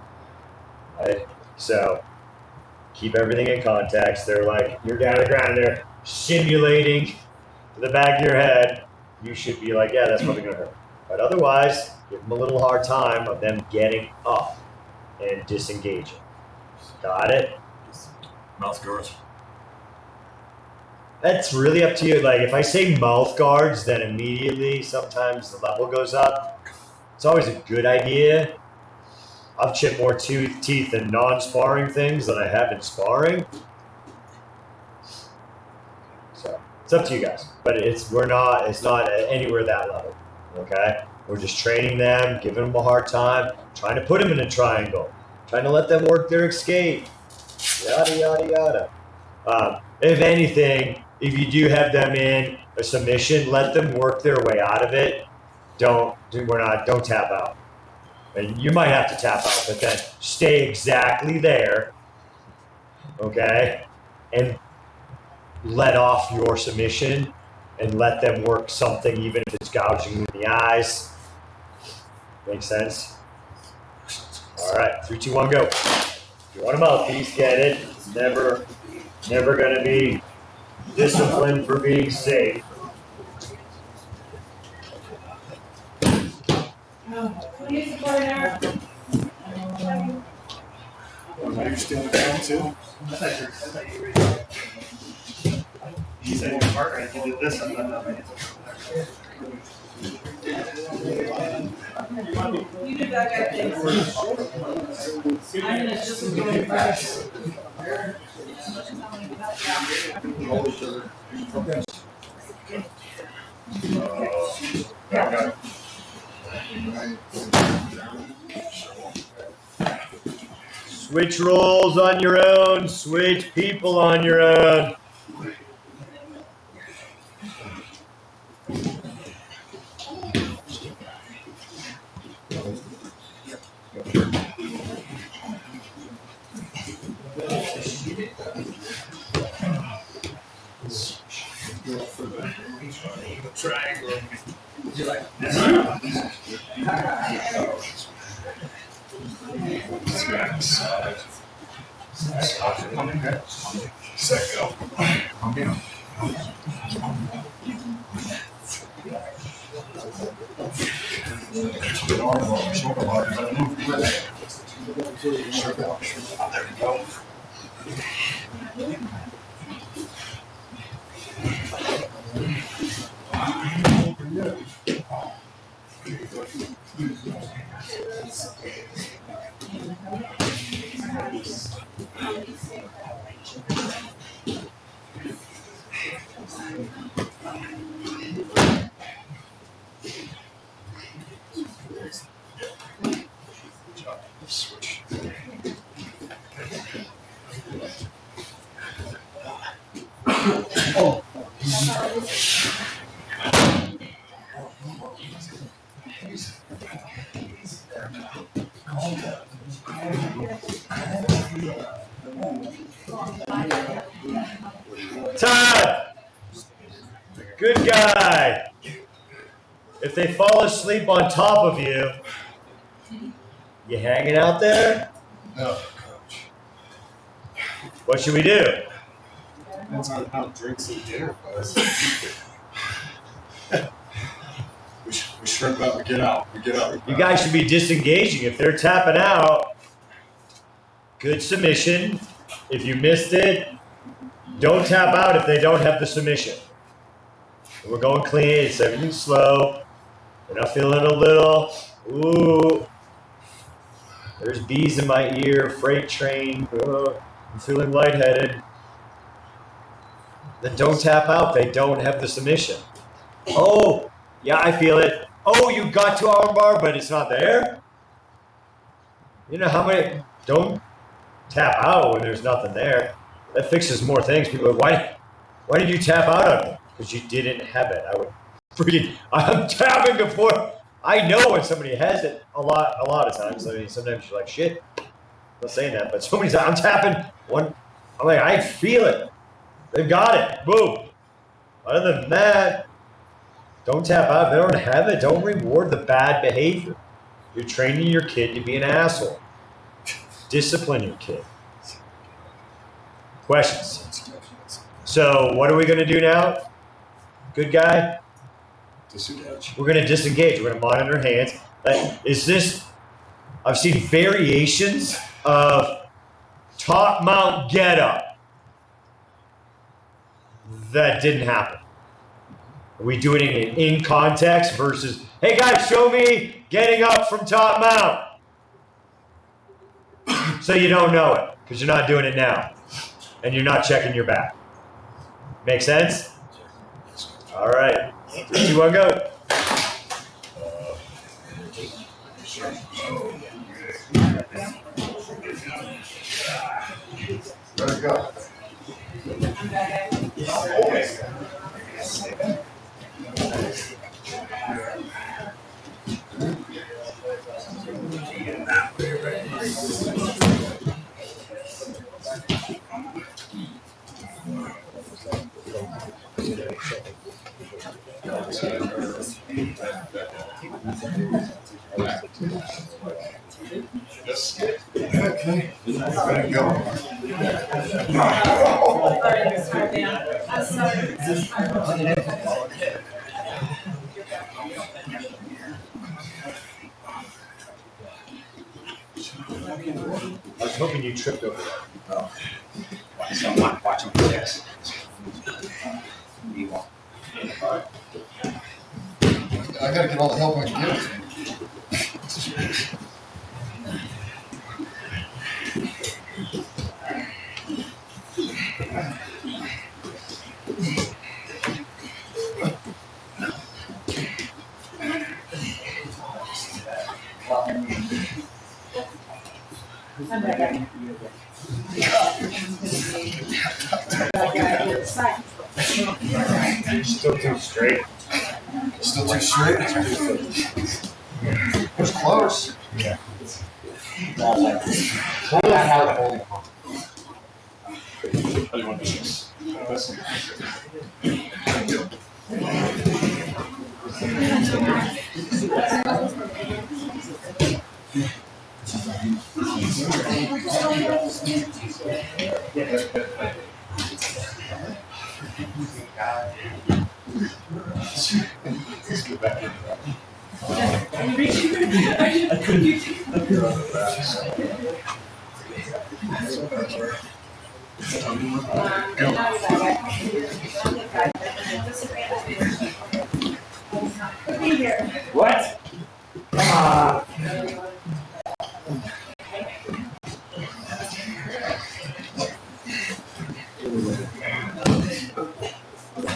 Right? So keep everything in context. They're like, you're down on the ground. They're simulating the back of your head. You should be like, yeah, that's probably gonna hurt. But otherwise, give them a little hard time of them getting up and disengaging. Got it? Mouth guards. That's really up to you. Like if I say mouth guards, then immediately sometimes the level goes up. It's always a good idea. I've chipped more teeth in non-sparring things than I have in sparring. So it's up to you guys. But it's not anywhere that level. Okay? We're just training them, giving them a hard time, trying to put them in a triangle, trying to let them work their escape. Yada yada yada. If anything, if you do have them in a submission, let them work their way out of it. Don't tap out. And you might have to tap out, but then stay exactly there, okay? And let off your submission and let them work something, even if it's gouging you in the eyes. Make sense? All right, 3, 2, 1, go. If you want a mouthpiece, get it. It's never going to be disciplined for being safe. Use the partner. You're still down too? You said your partner, if you did this, I'm not. You do that guy thing. I'm gonna just go in first. Switch roles on your own. Switch people on your own. Triangle. Set go. There we go. Switch. Todd! Good guy. If they fall asleep on top of you, you hanging out there? No, coach. What should we do? Depends on how drinks and dinner was. we shrimp out, we get out. You guys should be disengaging. If they're tapping out, good submission. If you missed it, don't tap out if they don't have the submission. We're going clean. It's everything slow. We're not feeling a little. Ooh. There's bees in my ear. Freight train. I'm feeling lightheaded. Then don't tap out. They don't have the submission. Oh, yeah, I feel it. Oh, you got to armbar, but it's not there? You know how many? Don't tap out when there's nothing there. That fixes more things. People are, why did you tap out on me? Because you didn't have it. I'm tapping before. I know when somebody has it a lot of times. I mean, sometimes you're like, shit. I'm not saying that, but so many times I'm tapping one. I'm like, I feel it. They've got it. Boom. Other than that, don't tap out. If they don't have it, don't reward the bad behavior. You're training your kid to be an asshole. Discipline your kid. Questions? So what are we going to do now? Good guy? Disengage. We're going to disengage. We're going to monitor hands. Is this... I've seen variations of top mount get up. That didn't happen. Are we doing it in context versus, hey guys, show me getting up from top mount? So you don't know it because you're not doing it now. And you're not checking your back. Make sense? All right. 3, 2, 1, go. There we go. Just okay. There you go. I was hoping you tripped over that. So I'm not watching for this. I gotta get all the help I can get. Still too straight. Still too straight. It's close. Yeah. How do you want to do this? Let's get back into that. What?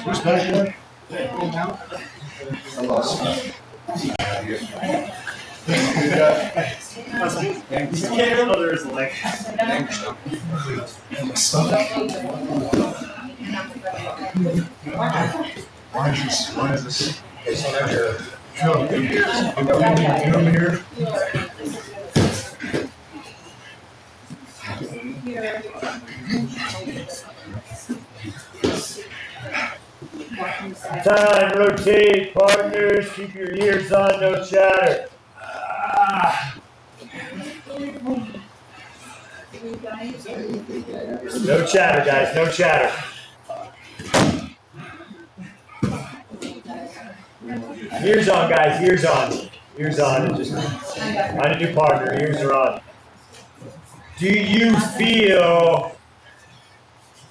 Who's back there? I lost it. Why is this? Come here. Time, rotate, partners, keep your ears on, no chatter. No chatter, guys, no chatter. Ears on, guys, ears on. Ears on, and just find a new partner, ears are on. Do you feel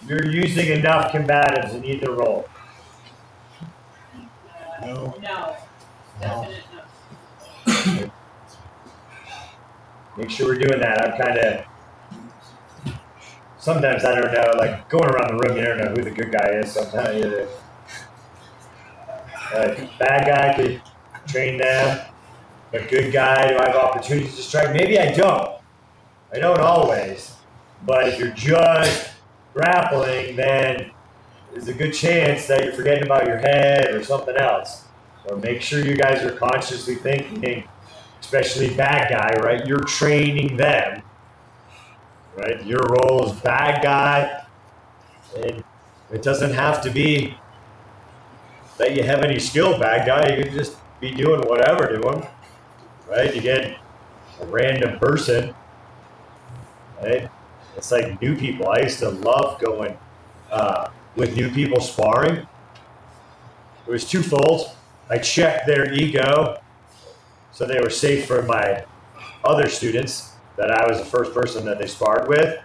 you're using enough combatives in either role? No. No. Definite no. Make sure we're doing that. I'm kind of, sometimes I don't know, like going around the room, you don't know who the good guy is. Sometimes you bad guy could train them, but good guy, do I have opportunities to strike? Maybe I don't. I don't always. But if you're just grappling, then there's a good chance that you're forgetting about your head or something else. Or make sure you guys are consciously thinking, especially bad guy, right? You're training them, right? Your role is bad guy, and it doesn't have to be that you have any skill, bad guy. You can just be doing whatever to them, right? You get a random person, right? It's like new people. I used to love going with new people sparring. It was twofold. I checked their ego so they were safe for my other students, that I was the first person that they sparred with.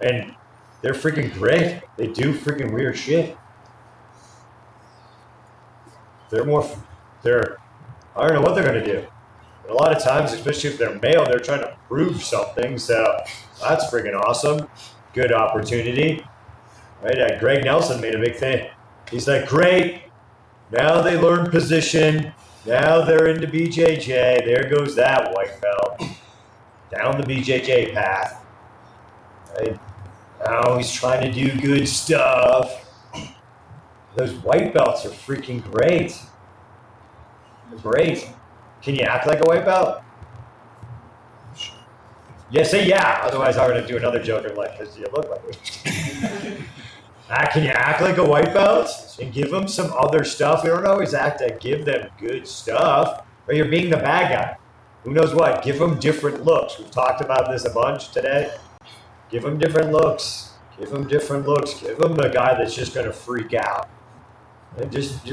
And they're freaking great. They do freaking weird shit. I don't know what they're going to do. And a lot of times, especially if they're male, they're trying to prove something. So that's freaking awesome. Good opportunity. Right? Greg Nelson made a big thing. He's like, great. Now they learn position. Now they're into BJJ. There goes that white belt. Down the BJJ path. Right? Now he's trying to do good stuff. Those white belts are freaking great. They're great. Can you act like a white belt? Yeah, say yeah. Otherwise, I'm going to do another joke of like, because you look like it. Can you act like a white belt and give them some other stuff? We don't always act to give them good stuff, but you're being the bad guy. Who knows what? Give them different looks. We've talked about this a bunch today. Give them different looks. Give them different looks. Give them a guy that's just going to freak out. And just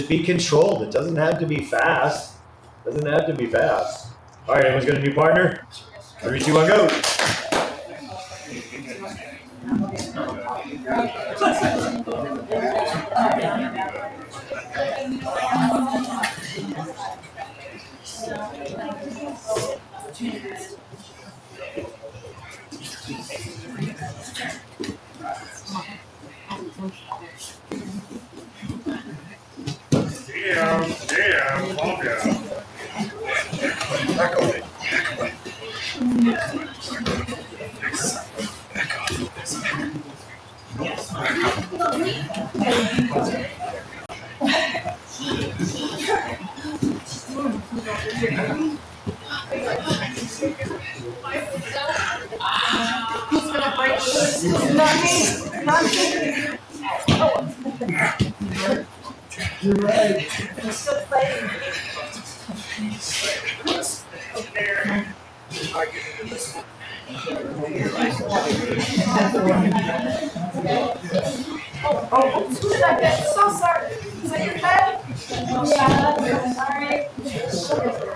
be controlled. It doesn't have to be fast. Doesn't have to be fast. All right, everyone's got a new partner? 3, 2, 1, go. You're right. I'm still playing. Oh, who did I get? So sorry. Is that your head? Yeah, sorry.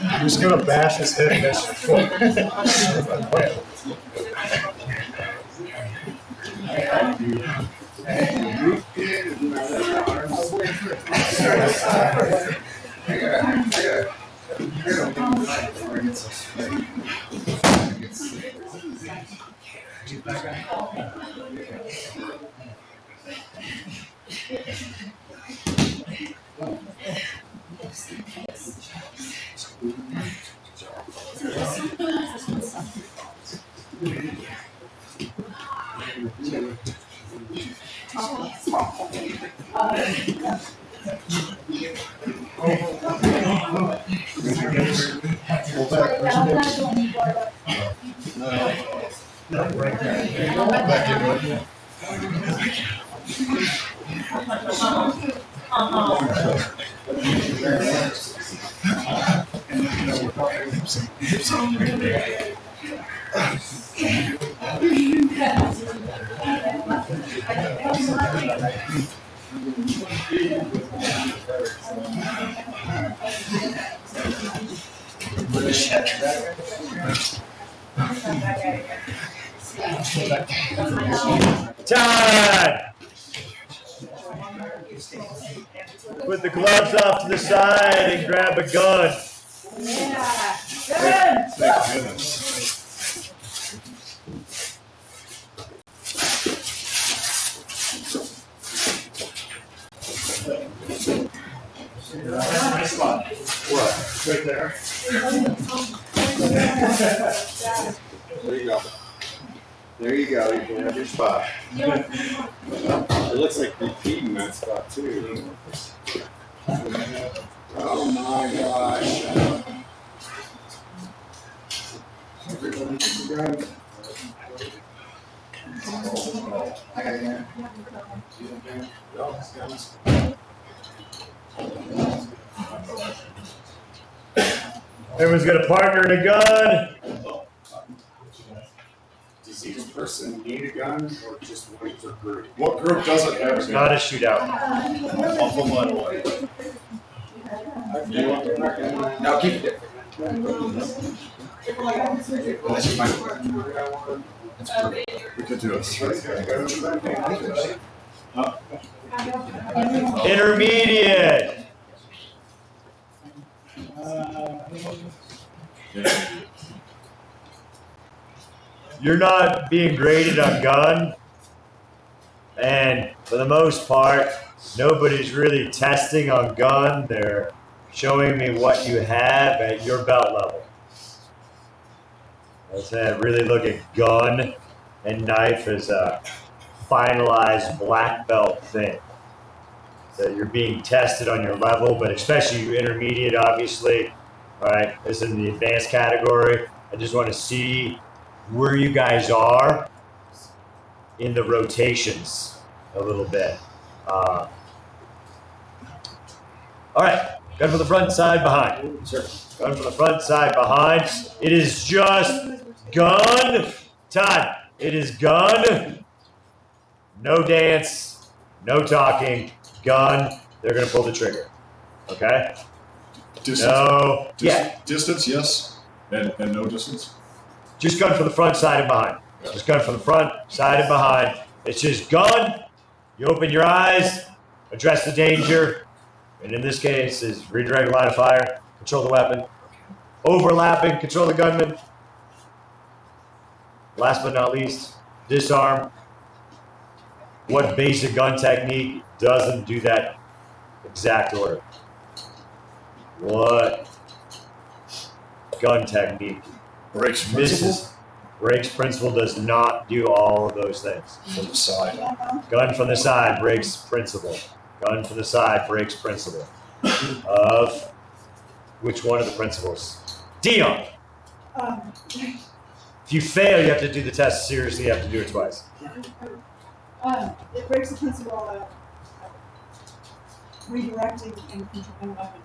I'm just gonna bash his head against your foot. Time! Put the gloves off to the side and grab a gun. Yeah. Good. Thank goodness. Nice spot. What? Right there. There you go. There you go. You can have your spot. It looks like repeating that spot too. Oh my gosh. Everyone's got a partner and a gun. Does each person need a gun or just one per group? What group doesn't have It's a not gun? a shootout. I'll put mine away. No, keep it We could do it. Intermediate. You're not being graded on gun, and for the most part, nobody's really testing on gun. They're showing me what you have at your belt level. I said, really look at gun and knife as a finalized black belt thing. So you're being tested on your level, but especially your intermediate, obviously. All right, this is in the advanced category. I just want to see where you guys are in the rotations a little bit. All right, gun from the front, side, behind. Sure. Gun from the front, side, behind. It is just gun time. It is gun. No dance, no talking. Gun. They're gonna pull the trigger. Okay. Distance. No. Yeah. Distance, yes. And no distance. Just gun from the front, side, and behind. Just gun from the front, side, and behind. It's just gun. You open your eyes, address the danger, and in this case is redirect line of fire, control the weapon, overlapping, control the gunman. Last but not least, disarm. What basic gun technique doesn't do that exact order? What gun technique Breaks principle. misses? Breaks principle does not do all of those things. From the side. Gun from the side breaks principle. Gun from the side breaks principle. Of which one of the principles? Dion. If you fail, you have to do the test seriously. You have to do it twice. It breaks the principle of redirecting and weapon.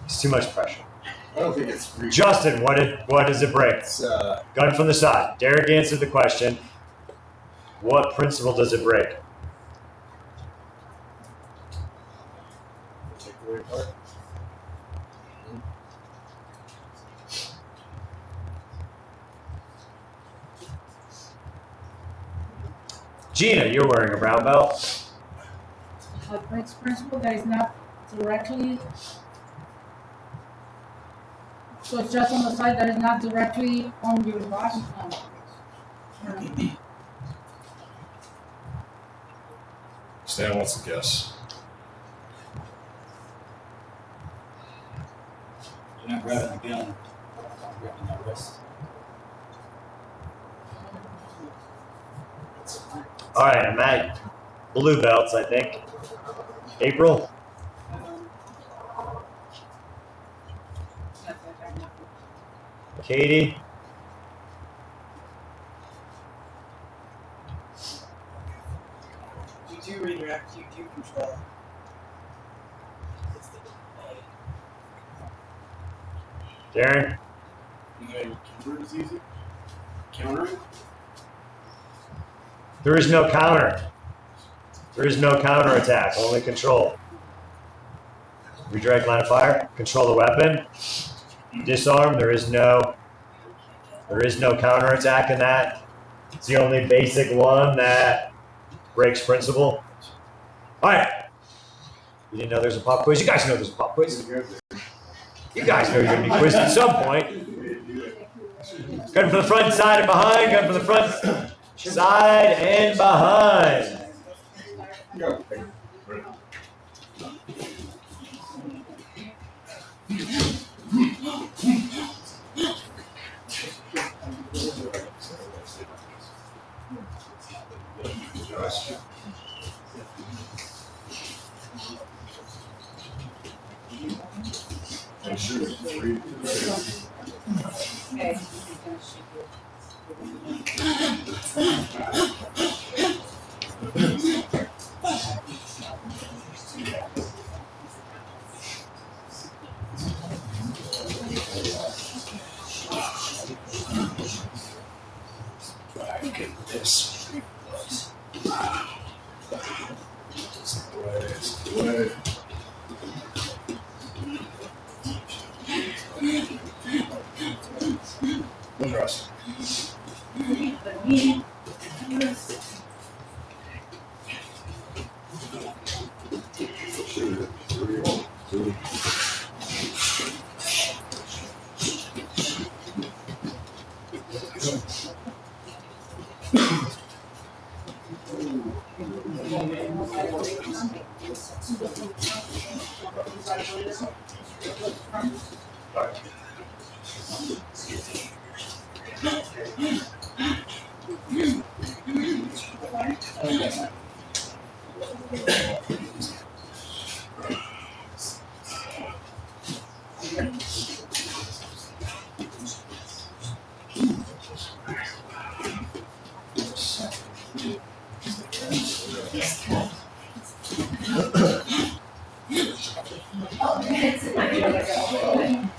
It's too much pressure. I don't think it's free. Justin, what does it break? It's, Gun from the side. Derek answered the question. What principle does it break? take away part. Gina, you're wearing a brown belt. A breaks principle that is not directly, so it's just on the side that is not directly on your body. Stan wants to guess. You're not grabbing the gun. I'm grabbing my wrist. All right, I'm at blue belts, I think. April? Katie? G2 redirect, G2 control. Darren? You know, counter is easy. Countering? There is no counter. There is no counter attack, only control. Redirect line of fire, control the weapon, disarm, there is no counter attack in that. It's the only basic one that breaks principle. Alright. You didn't know there's a pop quiz? You guys know there's a pop quiz. You guys know you're gonna be quizzed at some point. Gun from the front, side, and behind, gun from the front, side, and behind. Go. And shoot it. 3, 2. Okay. Way. Those are us. Shoot it. 3, 2.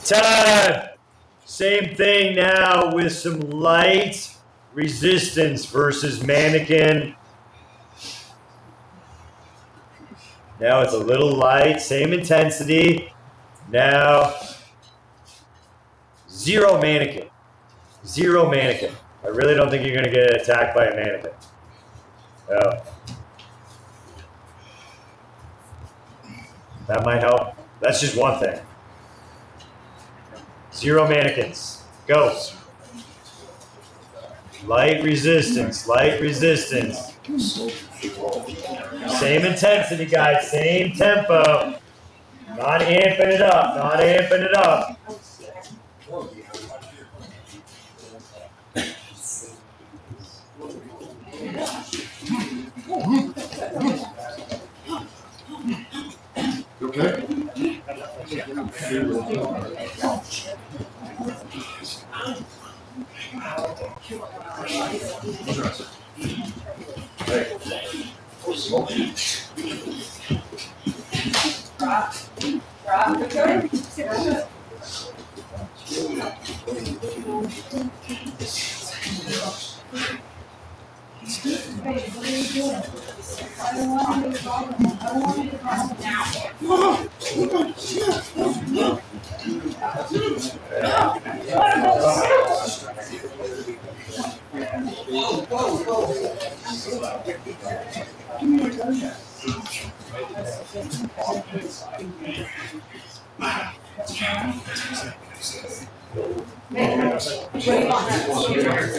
Time. Same thing now with some light resistance versus mannequin. Now it's a little light, same intensity. Now, 0 mannequin. 0 mannequin. I really don't think you're going to get attacked by a mannequin. Oh. That might help. That's just one thing. 0 mannequins. Go. Light resistance, light resistance. Same intensity, guys, same tempo. Not amping it up, not amping it up. Okay? Hey.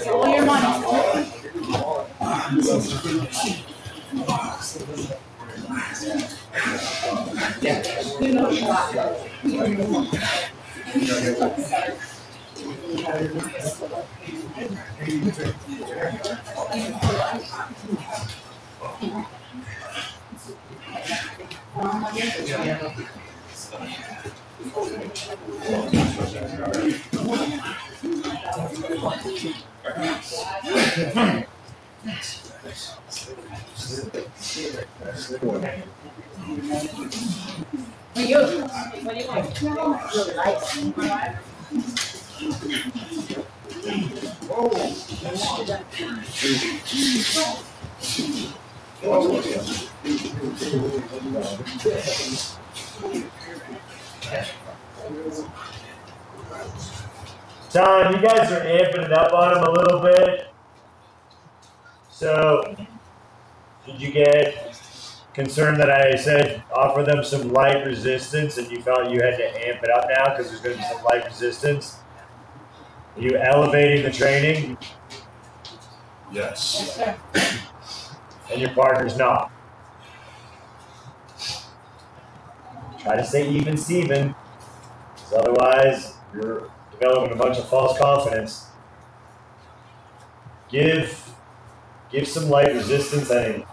All your money. What do you like? Really nice. Tom, you guys are amping it up on him a little bit. So, did you get concerned that I said offer them some light resistance and you felt you had to amp it up now because there's going to be some light resistance? Are you elevating the training? Yes. And your partner's not? Try to stay even, Steven. Because otherwise, you're developing a bunch of false confidence. Give some light resistance. I think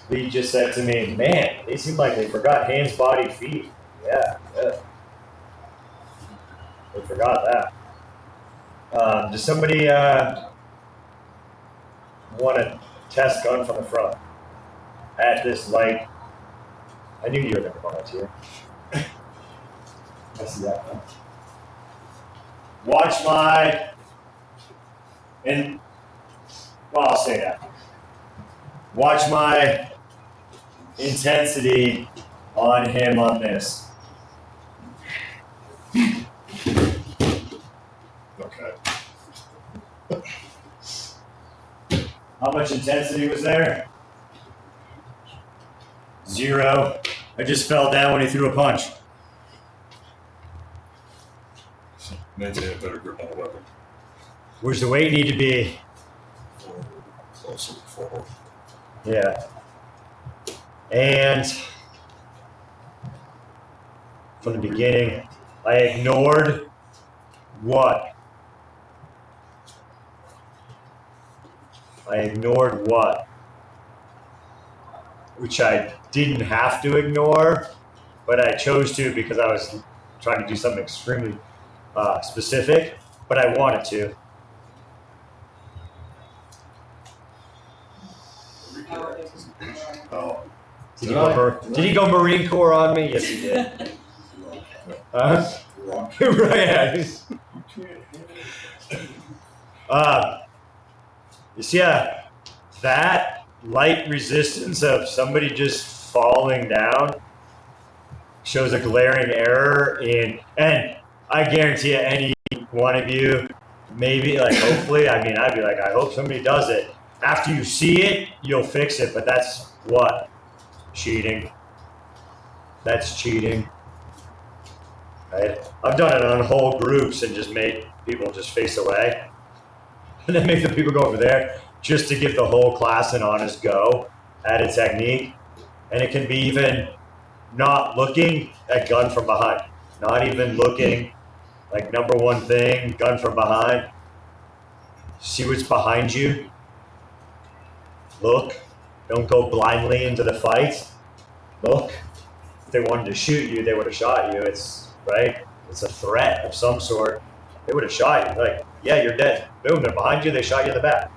Lee just said to me, man, they seem like they forgot hands, body, feet. Yeah. They forgot that. Does somebody want to test gun from the front at this light? I knew you were going to volunteer. I see that. Watch I'll say that. Watch my intensity on him on this. Okay. How much intensity was there? 0. I just fell down when he threw a punch. Maintain a better grip on the weapon. Where's the weight need to be? Closer forward. Yeah. And from the beginning, I ignored what? Which I didn't have to ignore, but I chose to because I was trying to do something extremely specific, but I wanted to. Oh. Did he go Marine Corps on me? Yes, he did. Right. You see that light resistance of somebody just falling down shows a glaring error and I guarantee you any one of you, maybe, like, hopefully, I mean, I'd be like, I hope somebody does it. After you see it, you'll fix it, but that's what? Cheating. That's cheating. Right? I've done it on whole groups and just made people just face away. And then make the people go over there just to give the whole class an honest go at a technique. And it can be even not looking at gun from behind. Not even looking, like, number one thing, gun from behind. See what's behind you. Look. Don't go blindly into the fight. Look. If they wanted to shoot you, they would have shot you. It's, right? It's a threat of some sort. They would have shot you. Like, yeah, you're dead. Boom, they're behind you, they shot you in the back.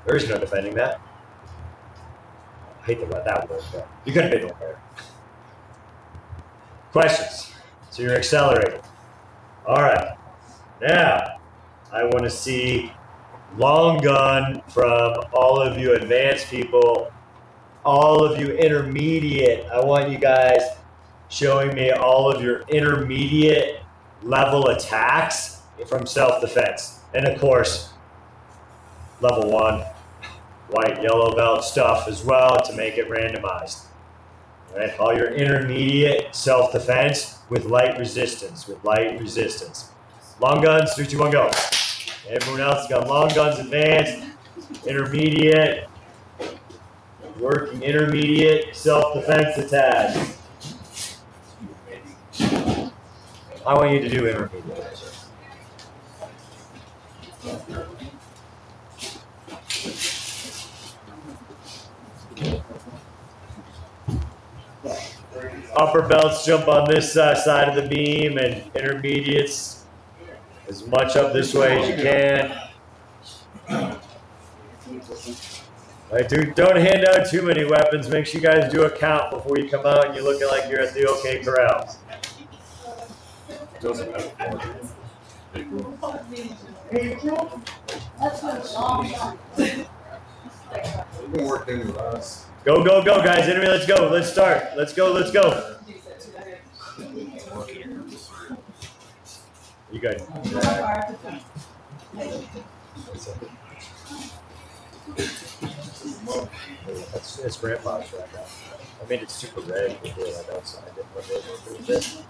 There is no defending that. I hate to let that word go. You could have been there. Questions? So you're accelerating. All right. Now, I want to see long gun from all of you advanced people, all of you intermediate. I want you guys showing me all of your intermediate level attacks from self-defense. And of course, level 1, white, yellow belt stuff as well to make it randomized. All right, all your intermediate self-defense with light resistance, Long guns, 3, 2, 1, go. Everyone else has got long guns advanced, intermediate, working intermediate self-defense attacks. I want you to do intermediate. Upper belts jump on this side of the beam, and intermediates as much up this way as you can. All right, dude, don't hand out too many weapons. Make sure you guys do a count before you come out and you're looking like you're at the OK Corral. Doesn't matter. Go, go, go, guys. Enemy, let's go. Let's start. Let's go, let's go. You guys. It's grandpa's right now. I made it super red before I got outside. I didn't want it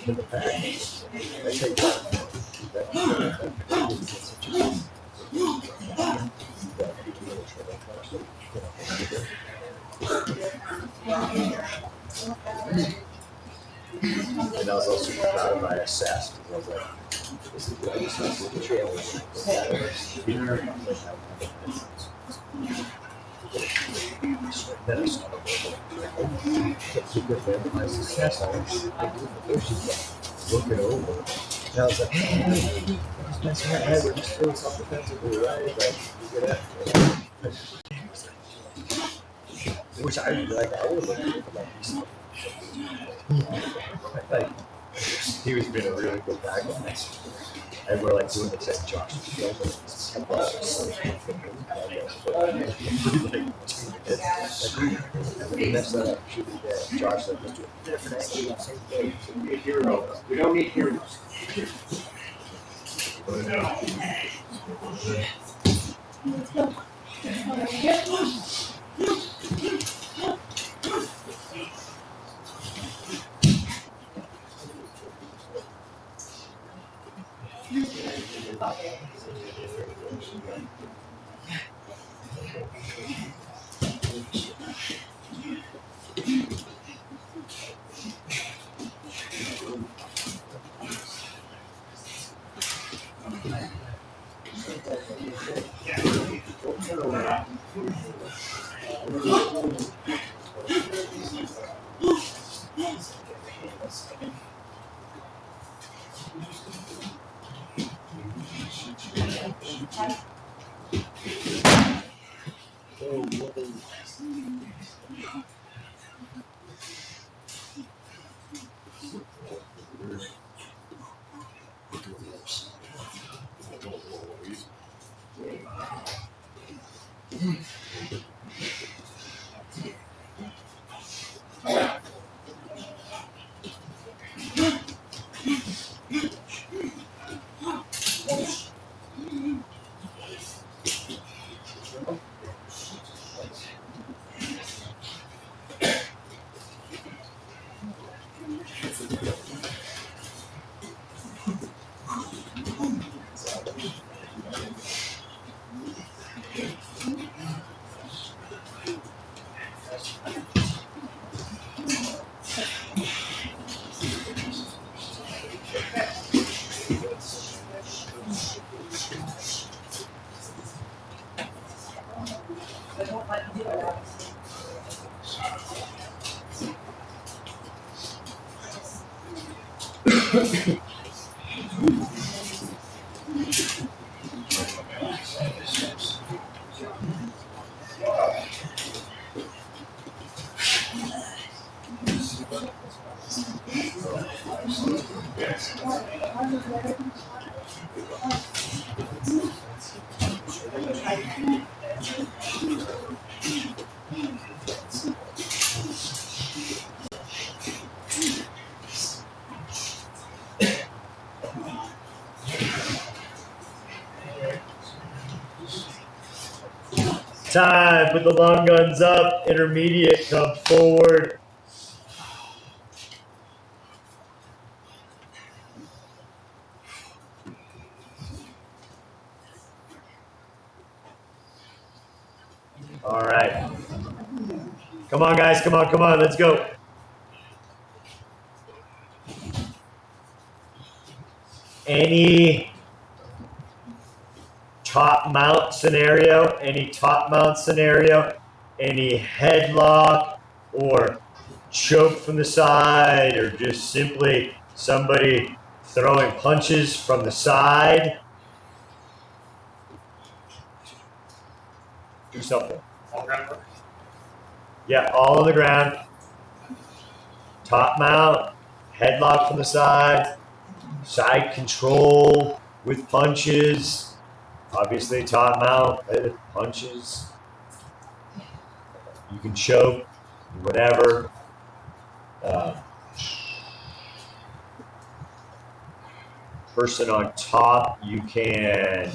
in the pack. I take I was also super proud of my assess. I was like, this is good. I just want to see the trail. Then I started working. My success. I was looking over. And I was like, hey, we're just doing something defensively, right? Like, you get it. Which I would like. I would look like this. Like, he was being a really good back on this. And we're like doing the same Josh. Josh like was doing different angles, same thing. We need heroes. We don't need heroes. Time, put the long guns up, intermediate, come forward. All right. Come on, guys, come on, let's go. Any top mount scenario, any headlock or choke from the side, or just simply somebody throwing punches from the side. Do something. Yeah, all on the ground. Top mount, headlock from the side, side control with punches. Obviously, top mount, punches. You can choke, whatever. Person on top, you can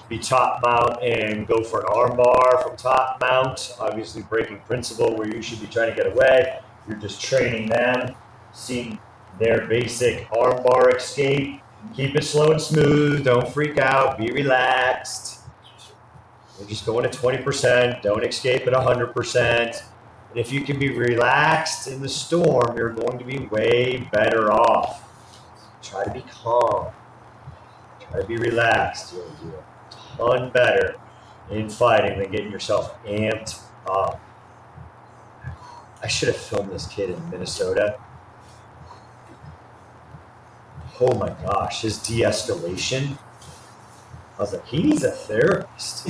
be top mount and go for an arm bar from top mount. Obviously, breaking principle where you should be trying to get away. You're just training them, seeing their basic arm bar escape. Keep it slow and smooth. Don't freak out. Be relaxed. We're just going at 20%. Don't escape at 100%. And if you can be relaxed in the storm, you're going to be way better off. Try to be calm. Try to be relaxed. You'll do a ton better in fighting than getting yourself amped up. I should have filmed this kid in Minnesota. Oh my gosh, his de-escalation. I was like, he needs a therapist.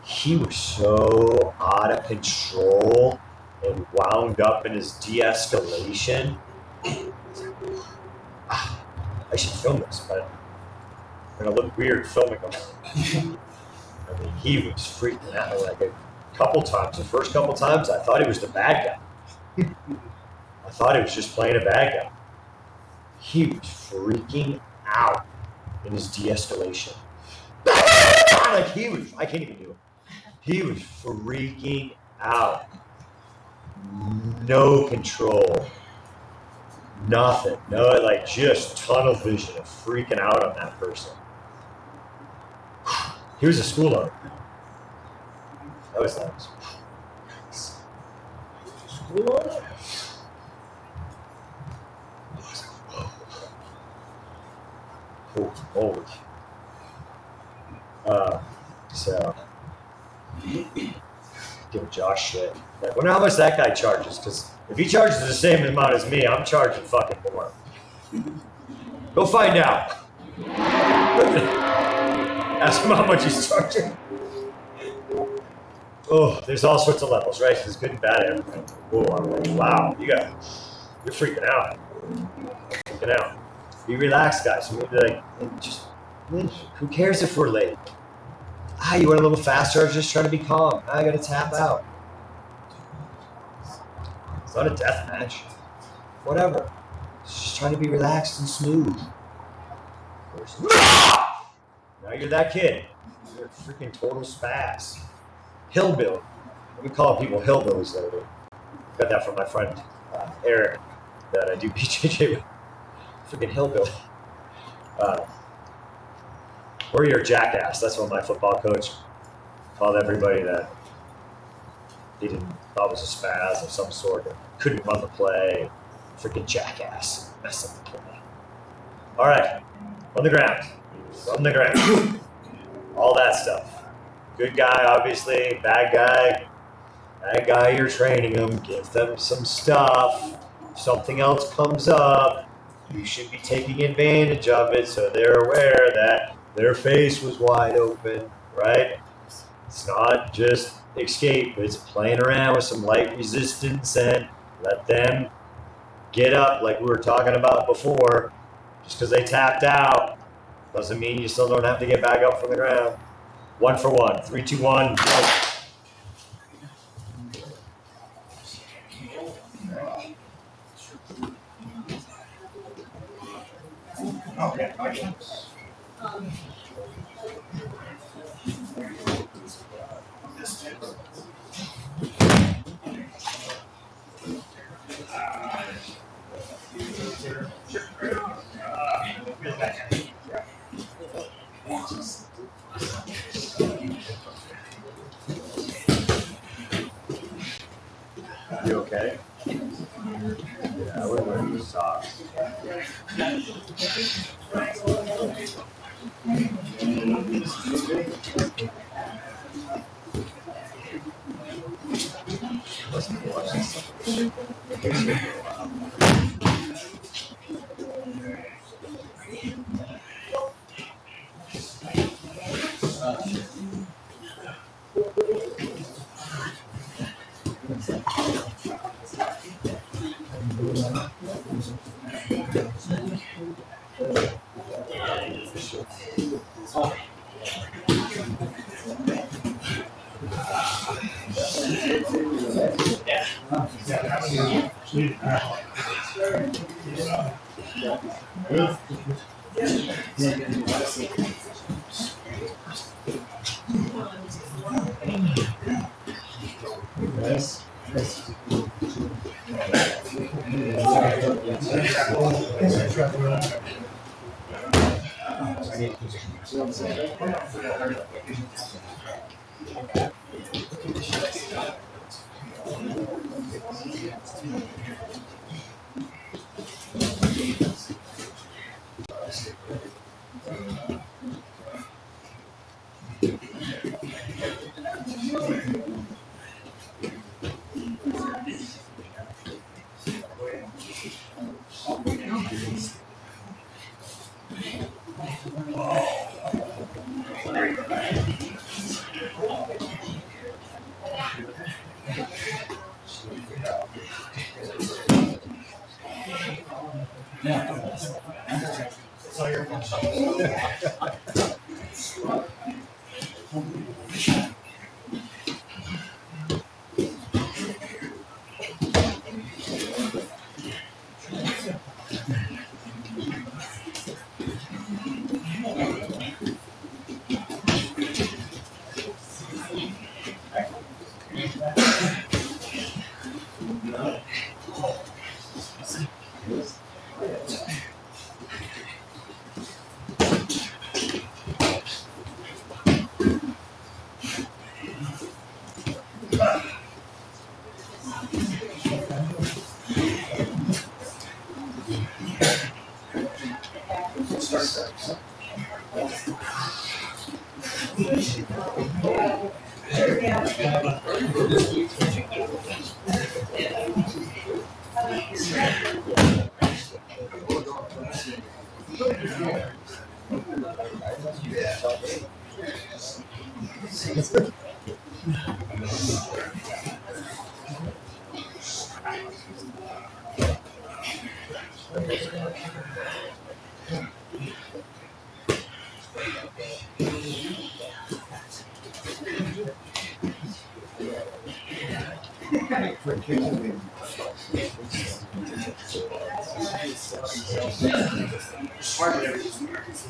He was so out of control and wound up in his de-escalation. I should film this, but I'm gonna look weird filming him. I mean, he was freaking out like a couple times. The first couple times, I thought he was the bad guy. I thought he was just playing a bad guy. He was freaking out in his de-escalation. Like he was, I can't even do it. He was freaking out. No control. Nothing. No, like just tunnel vision of freaking out on that person. He was a school owner. That was nice. School owner? Oh, old. So, give Josh shit. Like, wonder how much that guy charges, because if he charges the same amount as me, I'm charging fucking more. Go find out. Ask him how much he's charging. Oh, there's all sorts of levels, right? There's good and bad everything. Oh, I'm like, wow, you're freaking out. Freaking out. Be relaxed, guys. We'll be like, just, who cares if we're late? You went a little faster. I was just trying to be calm. I got to tap out. It's not a death match. Whatever. It's just trying to be relaxed and smooth. Now you're that kid. You're a freaking total spaz. Hillbilly. We call people hillbillies lately. Got that from my friend Eric that I do BJJ with. Freaking hillbilly. Or you're a jackass. That's what my football coach called everybody that he thought was a spaz of some sort that couldn't run the play. Freaking jackass. Mess up the play. All right. On the ground. From the ground. All that stuff. Good guy, obviously. Bad guy. Bad guy, you're training them. Give them some stuff. If something else comes up, you should be taking advantage of it so they're aware that their face was wide open, right? It's not just escape. It's playing around with some light resistance and let them get up like we were talking about before. Just because they tapped out doesn't mean you still don't have to get back up from the ground. 1 for 1. 3, 2, 1. Go. Okay. You okay? Yeah, I would wear these socks.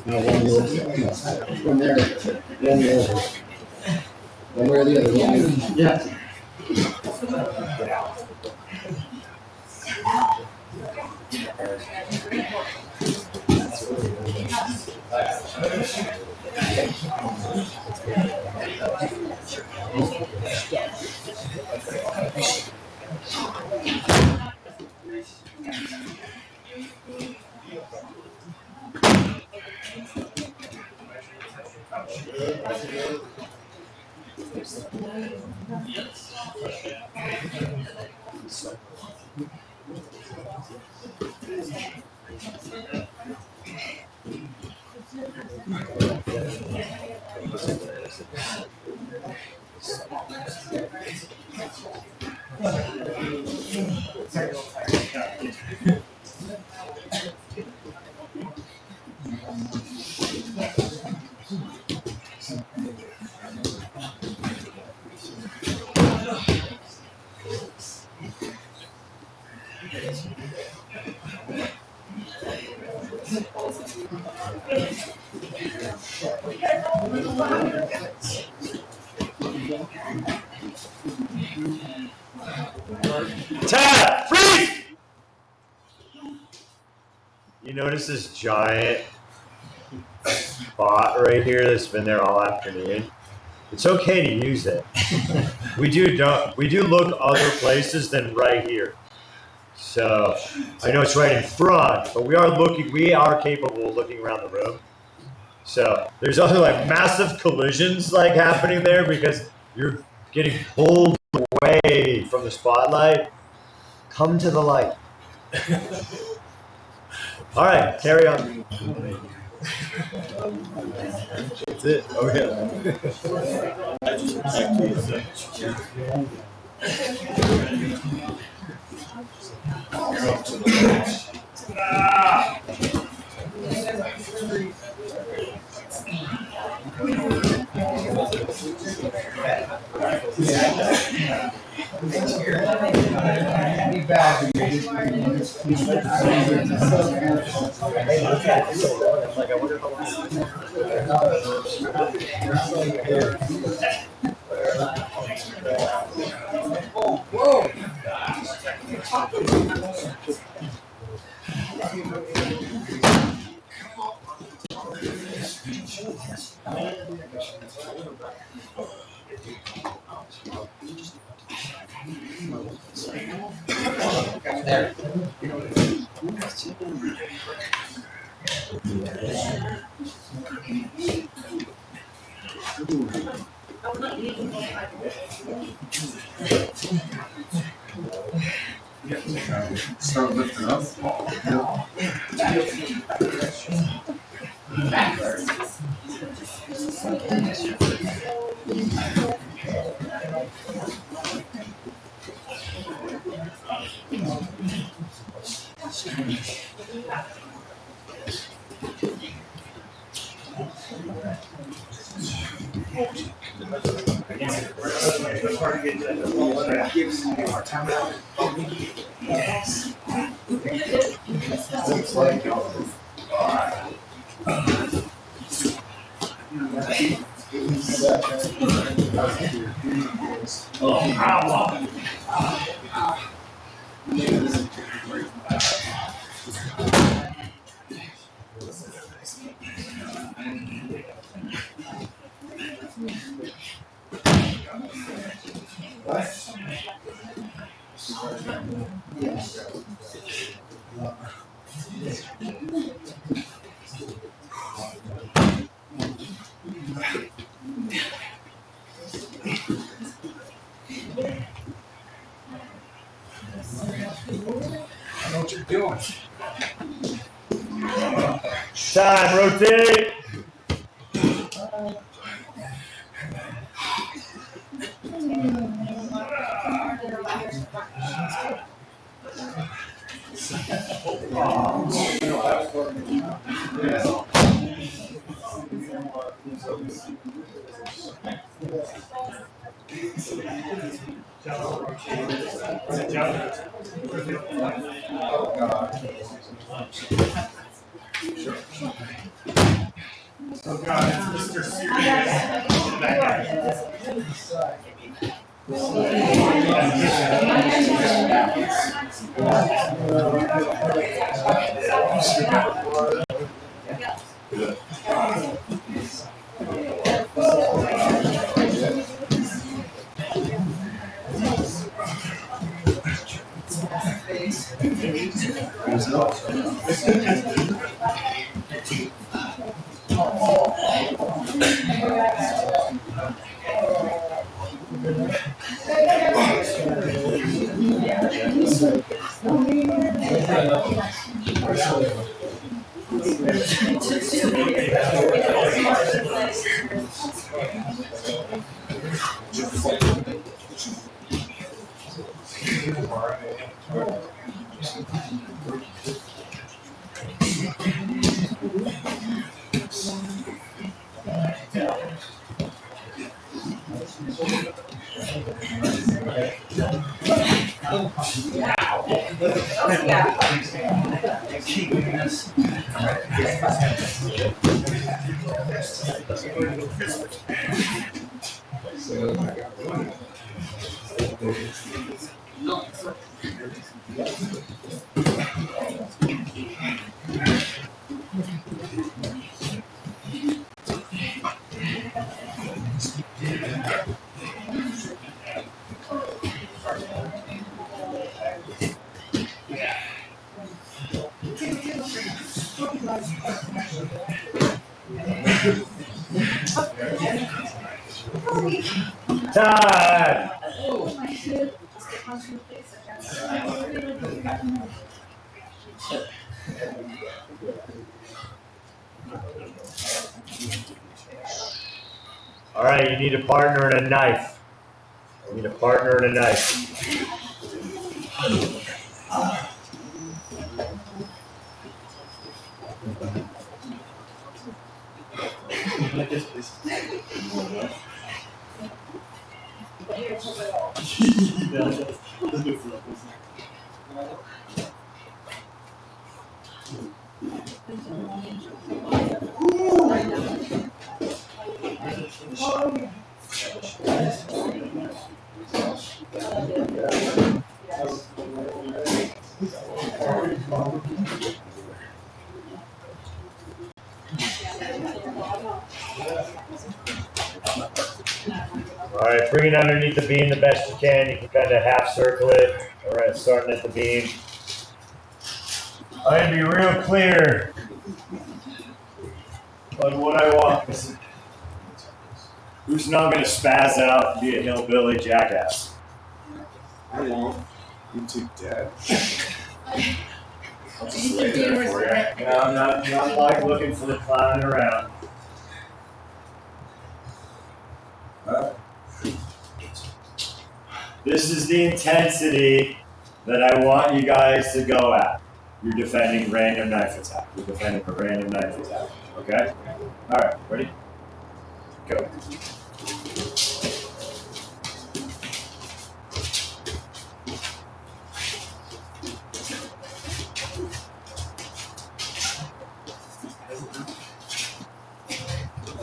Now one more. One there. One more. One way or the other. Yeah. Tab! Freeze! You notice this giant spot right here that's been there all afternoon? It's okay to use it. We do look other places than right here. So I know it's right in front, but we are capable of looking around the room. So there's other like massive collisions like happening there because you're getting pulled away from the spotlight. Come to the light. All right, carry on. That's it. Oh yeah. There. Start lifting up. I know what you're doing. Time, rotate. Oh God, it's Mr. Serious. Time. All right, you need a partner and a knife. You need a partner and a knife. All right, Bring it underneath the beam the best you can. You can kind of half circle it, all right, starting at the beam. I'm going to be real clear on what I want. Who's not going to spaz out and be a hillbilly jackass? I won't. You too dead. I'll just You lay can there do for you. Yeah, I'm not like looking for the clowning around. This is the intensity that I want you guys to go at. You're defending random knife attack. You're defending a random knife attack. Okay? All right, ready? Go.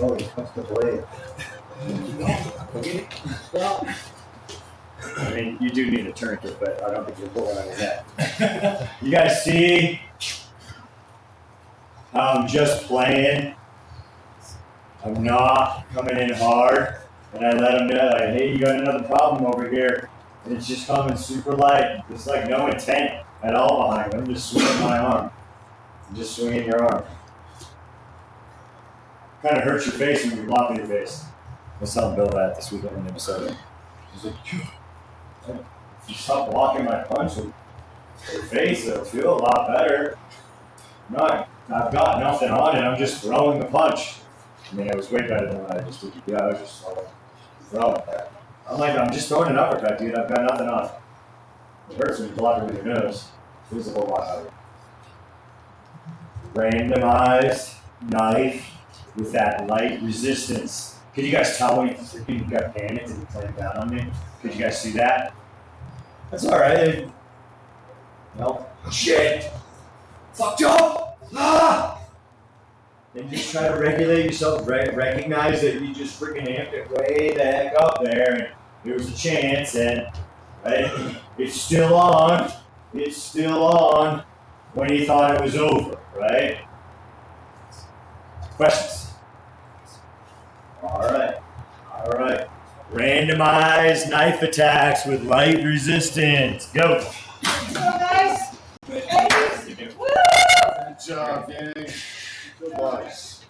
Oh, he cuts the blade. I mean, you do need a tourniquet, but I don't think you're pulling on his neck. You guys see how I'm just playing? I'm not coming in hard, and I let him know, like, hey, you got another problem over here. And it's just coming super light. There's like no intent at all behind it. I'm just swinging my arm. I'm just swinging your arm. Kind of hurts your face when you're blocking your face. I was telling Bill that this weekend in Minnesota. He's like, if you stop blocking my punch with your face, it'll feel a lot better. No, I've got nothing on it. I'm just throwing the punch. I mean, it was way better than what I just did. Yeah, I was just throwing that. I'm like, I'm just throwing an uppercut, dude. I've got nothing on it. It hurts when you block it with your nose. It feels a whole lot better. Randomized knife with that light resistance. Could you guys tell when you freaking got panicked and you clamped down on me? Could you guys see that? That's alright. No. Shit! Fucked up! Ah! And just try to regulate yourself. Recognize that you just freaking amped it way the heck up there. And there was a chance, and right, it's still on. It's still on when you thought it was over, right? Questions? Alright. Randomized knife attacks with light resistance. Go. So guys, Good job, gang. Good boys.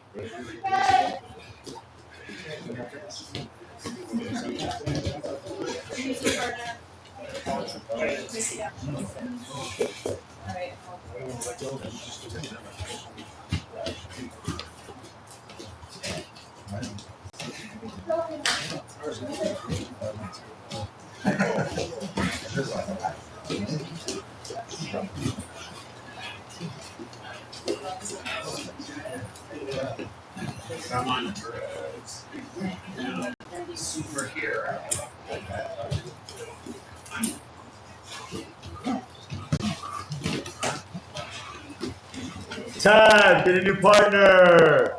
Time. Get a new partner.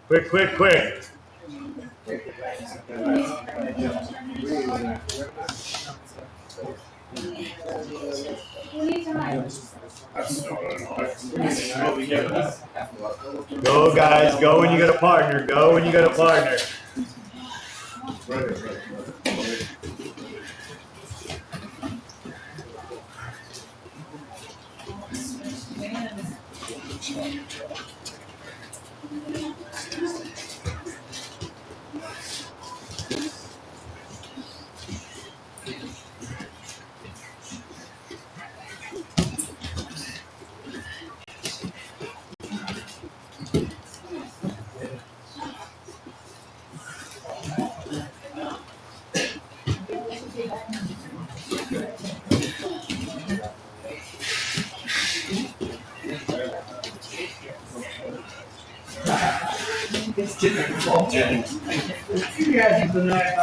Quick. Go, guys. Go when you got a partner. you guys have the night.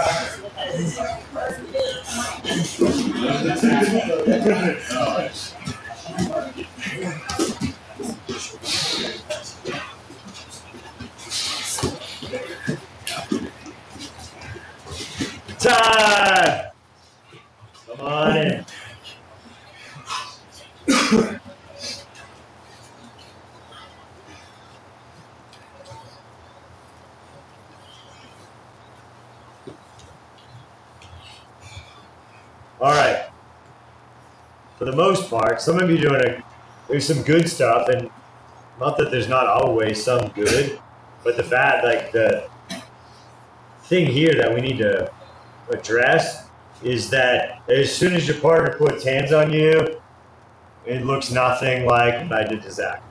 Time. Come on in. All right. For the most part, some of you there's some good stuff, and not that there's not always some good, but the thing here that we need to address is that as soon as your partner puts hands on you, it looks nothing like what I did to Zach.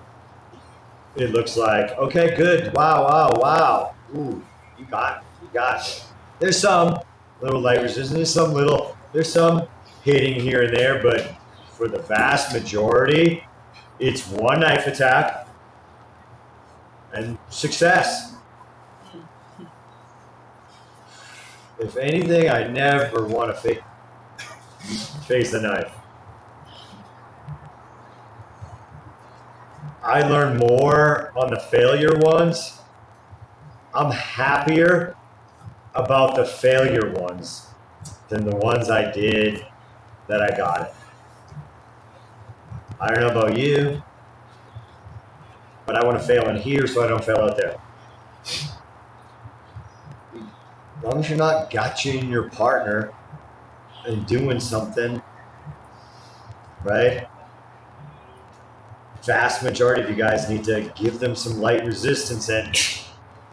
It looks like, okay, good, wow. Ooh, you got it. There's some little light resistance, there's some hitting here and there, but for the vast majority, it's one knife attack and success. If anything, I never want to face the knife. I learn more on the failure ones. I'm happier about the failure ones than the ones I did that I got it. I don't know about you, but I want to fail in here so I don't fail out there. As long as you're not gotchaing your partner and doing something, right? Vast majority of you guys need to give them some light resistance, and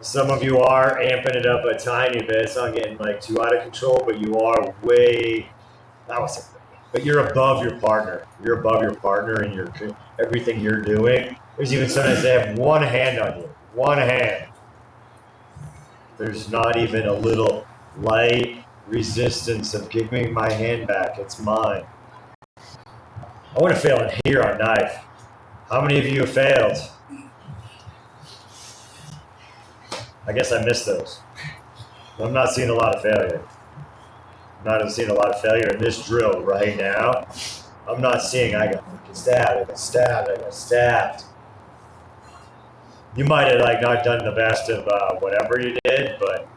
some of you are amping it up a tiny bit. It's not getting like too out of control, but you are but you're above your partner. You're above your partner in everything you're doing. There's even sometimes they have one hand on you. One hand. There's not even a little light resistance of give me my hand back. It's mine. I want to fail in here on knife. How many of you have failed? I guess I missed those. I'm not seeing a lot of failure. I'm not seeing a lot of failure in this drill right now. I'm not seeing I got stabbed. You might have not done the best of whatever you did, but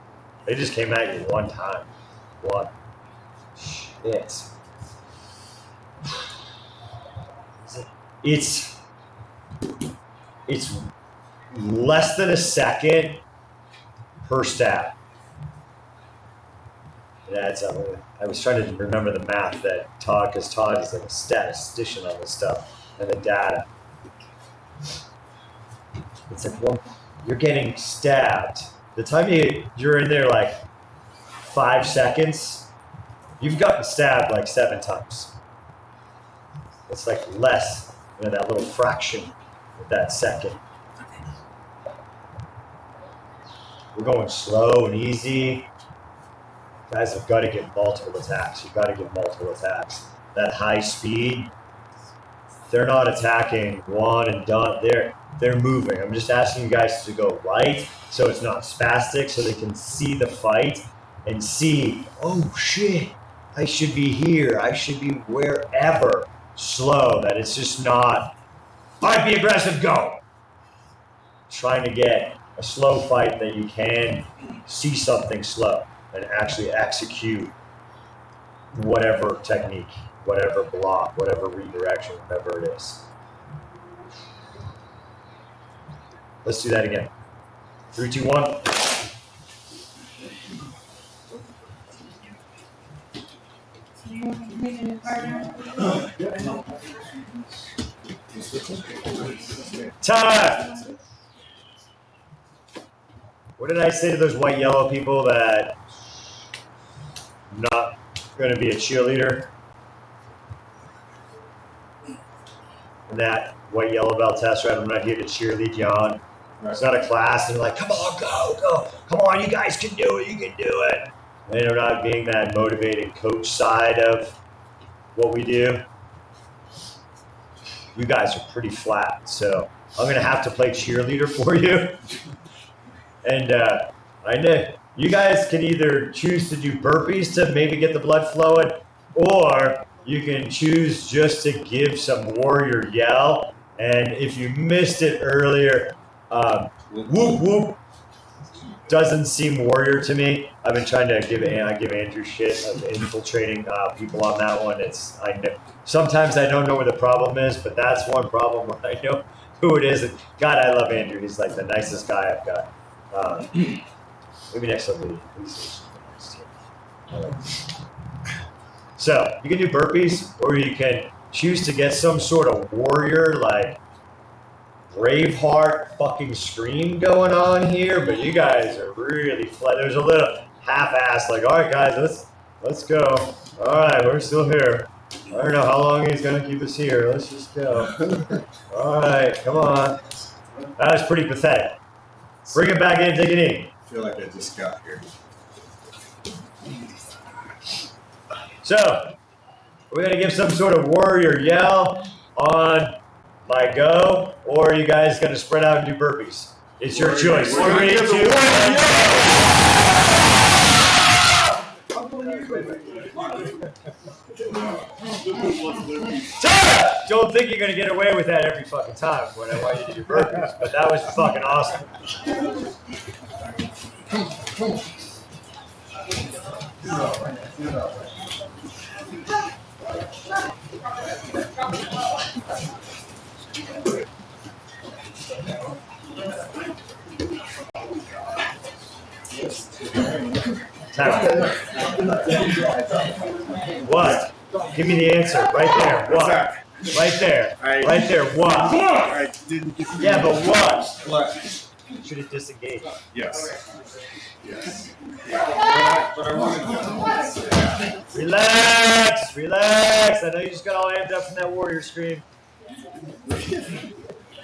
they just came at you one time. One. Shit. It's less than a second per stab. I was trying to remember the math that Todd, because Todd is like a statistician on this stuff and the data. It's like, well, you're getting stabbed. The time you're in there 5 seconds, you've gotten stabbed 7 times. It's less, that little fraction of that second. We're going slow and easy. Guys have got to get multiple attacks. You've got to get multiple attacks. That high speed, they're not attacking one and done. They're moving. I'm just asking you guys to go light so it's not spastic, so they can see the fight and see, oh shit, I should be here. I should be wherever. Slow, that it's just not, fight, be aggressive, go. Trying to get a slow fight that you can see something slow and actually execute whatever technique, whatever block, whatever redirection, whatever it is. Let's do that again. 3, 2, 1. Time! What did I say to those white yellow people that I'm not going to be a cheerleader? And that white yellow belt test, right? I'm not here to cheerlead you on. It's not a class, and they're like, come on, go. Come on, you guys can do it. You can do it. And they're not being that motivated coach side of what we do. You guys are pretty flat, so I'm going to have to play cheerleader for you. And I know you guys can either choose to do burpees to maybe get the blood flowing, or you can choose just to give some warrior yell. And if you missed it earlier, whoop whoop doesn't seem warrior to me. I've been trying to give Andrew shit of infiltrating people on that one. I know sometimes I don't know where the problem is, but that's one problem where I know who it is. And God, I love Andrew. He's the nicest guy I've got. Maybe next time we So you can do burpees, or you can choose to get some sort of warrior, like Braveheart fucking scream going on here. But you guys are really flat. There's a little half-assed, like, all right, guys, let's go. All right, we're still here. I don't know how long he's gonna keep us here. Let's just go. All right, come on. That was pretty pathetic. Bring it back in, take it in. I feel like I just got here. So, we're going to give some sort of warrior yell on my go, or are you guys going to spread out and do burpees? It's your choice. 3, 2, 1. Don't think you're going to get away with that every fucking time when I want you to do burpees, but that was fucking awesome. What? Give me the answer. Right there. What? Right there. Right there. What? I didn't get the Yeah, but what? What? Should have disengaged. Yes. Yes. But I wanted to. Relax. Relax. I know you just got all amped up from that warrior scream.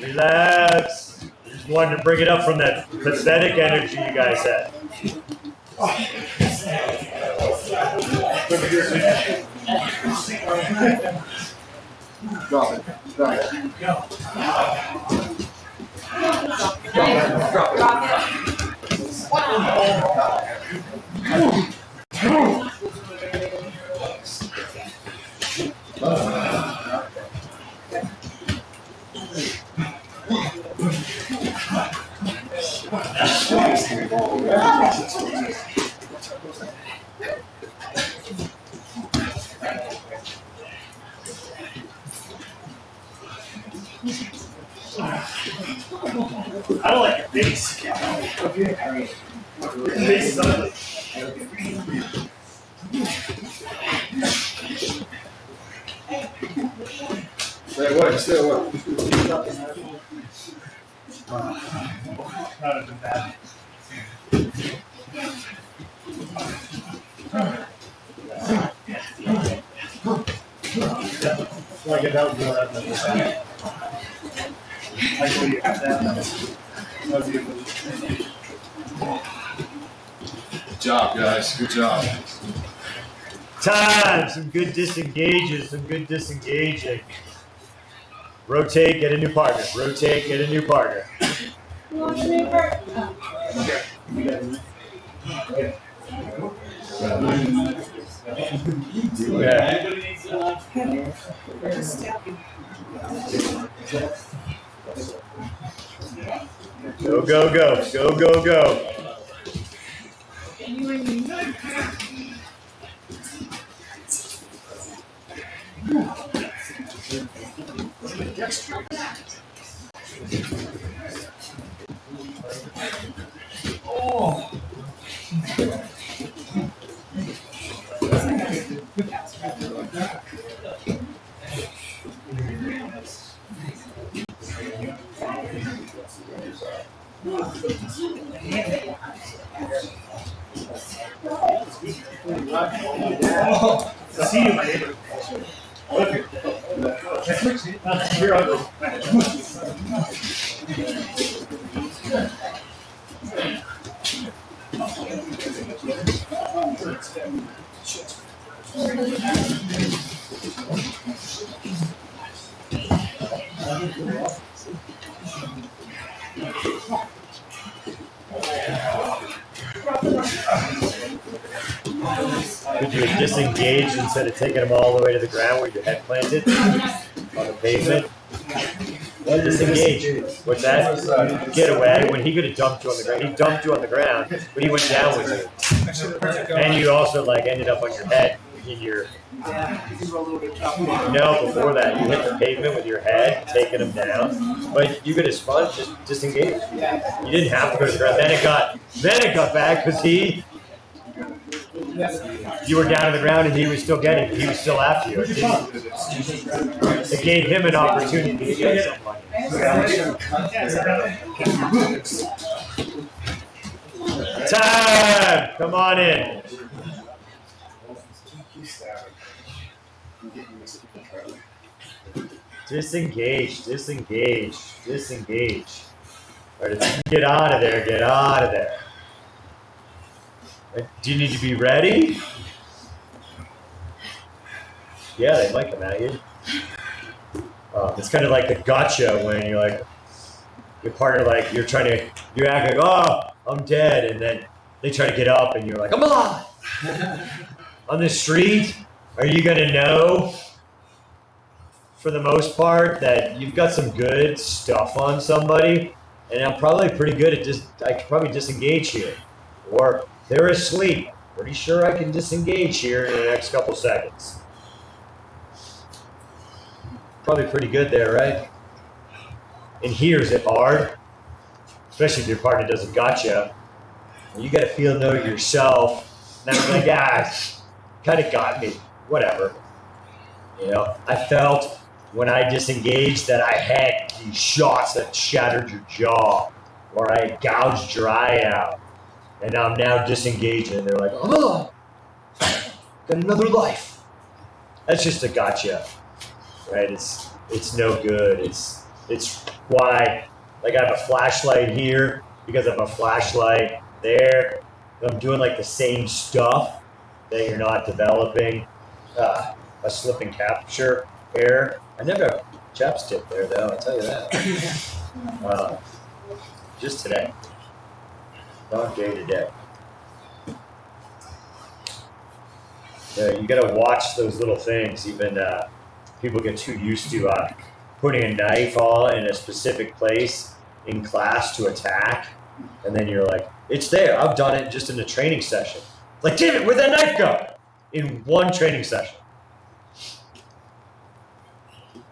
Relax. I just wanted to bring it up from that pathetic energy you guys had. Drop it. Drop it. I don't like your face. Your face is ugly. Say what? Say what? Not even bad. Like it out there. Good job, guys. Good job. Time. Some good disengages. Some good disengaging. Rotate. Get a new partner. Rotate. Get a new partner. Yeah. Go, go, go. Go, go, go. See you, my neighbor. Okay. You're ugly. Could you have disengaged instead of taking them all the way to the ground with your head planted on the pavement? Disengage. What's that? Get away. When he could have dumped you on the ground, he dumped you on the ground, but he went down with you. And you also like ended up on your head in your. No, before that, you hit the pavement with your head, taking him down. But you could have spun, just disengage. You didn't have to go to the ground. Then it got back because he you were down on the ground and he was still getting it. He was still after you. It gave him an opportunity to get something. Time! Come on in. Disengage. All right, get out of there. Do you need to be ready? Yeah, they might come at you. It's kind of like the gotcha when you're like, your partner, like you're acting like, oh, I'm dead, and then they try to get up, and you're like, I'm alive. On the street, are you gonna know, for the most part, that you've got some good stuff on somebody, and I'm probably pretty good at I can probably disengage here, or they're asleep. Pretty sure I can disengage here in the next couple seconds. Probably pretty good there, right? And here's it hard, especially if your partner doesn't gotcha. You got to know yourself. And I'm like, kind of got me. Whatever. You know, I felt when I disengaged that I had these shots that shattered your jaw, or I gouged your eye out, and I'm now disengaging. And they're like, oh, got another life. That's just a gotcha, right? It's no good. It's why, like, I have a flashlight here because I have a flashlight there. I'm doing like the same stuff that you're not developing. A slip and capture error. I never have chapstick there, though, I'll tell you that. Just today. Not day to day. You gotta watch those little things. Even people get too used to putting a knife all in a specific place in class to attack, and then you're like, it's there. I've done it just in a training session. Like, damn it, where'd that knife go? In one training session.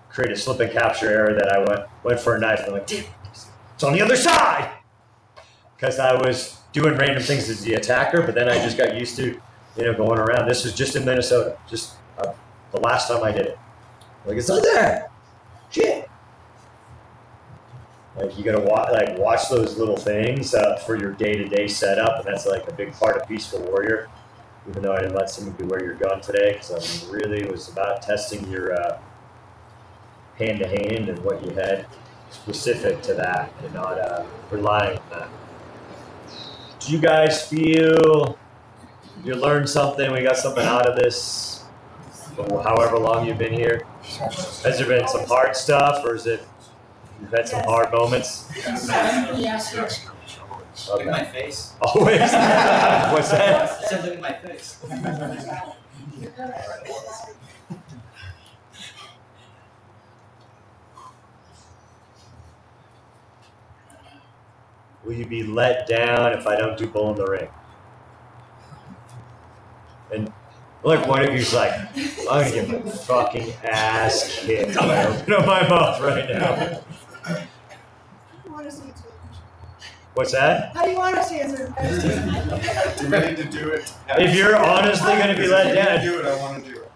Create a slip and capture error that I went for a knife, and I'm like, damn, it's on the other side. Because I was doing random things as the attacker, but then I just got used to, going around. This was just in Minnesota, just the last time I did it. Like, it's not there. Shit. Like, you gotta watch those little things for your day-to-day setup, and that's like a big part of Peaceful Warrior. Even though I didn't let somebody wear your gun today, because I really was about testing your hand-to-hand and what you had specific to that, and not relying on that. Do you guys feel you learned something? We got something out of this? However long you've been here, has there been some hard stuff, or is it you've had some hard moments? Yes. Look at my face. Always. What's that? I said, look at my face. Will you be let down if I don't do Bull in the Ring? And like one of you's like, I'm gonna get my fucking ass kicked. I'm gonna open up my mouth right now. What's that? How do you want us to answer? I'm ready to do it. If you're honestly gonna be let down, do it. I want to do it.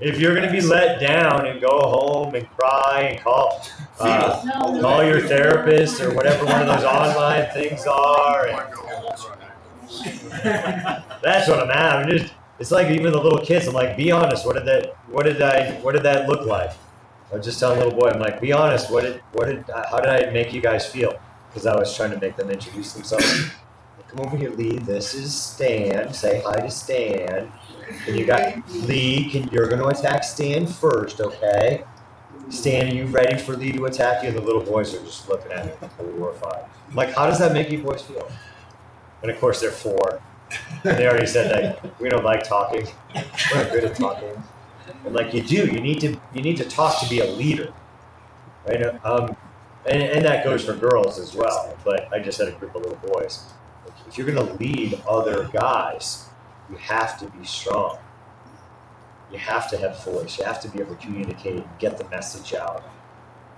if you're gonna be let down and go home and cry and call your therapist or whatever one of those online things are, and that's what I'm at. It's like even the little kids. I'm like, be honest. What did that look like? I was just telling a little boy. I'm like, be honest. How did I make you guys feel? Because I was trying to make them introduce themselves. Come over here, Lee. This is Stan. Say hi to Stan. And you got Lee. You're going to attack Stan first, okay? Stan, are you ready for Lee to attack you? And the little boys are just looking at me horrified. I'm like, how does that make you boys feel? And of course, they're 4. And they already said that we don't like talking. We're not good at talking. And like, you do. You need to talk to be a leader, right? And that goes for girls as well. But I just had a group of little boys. If you're going to lead other guys, you have to be strong. You have to have voice. You have to be able to communicate and get the message out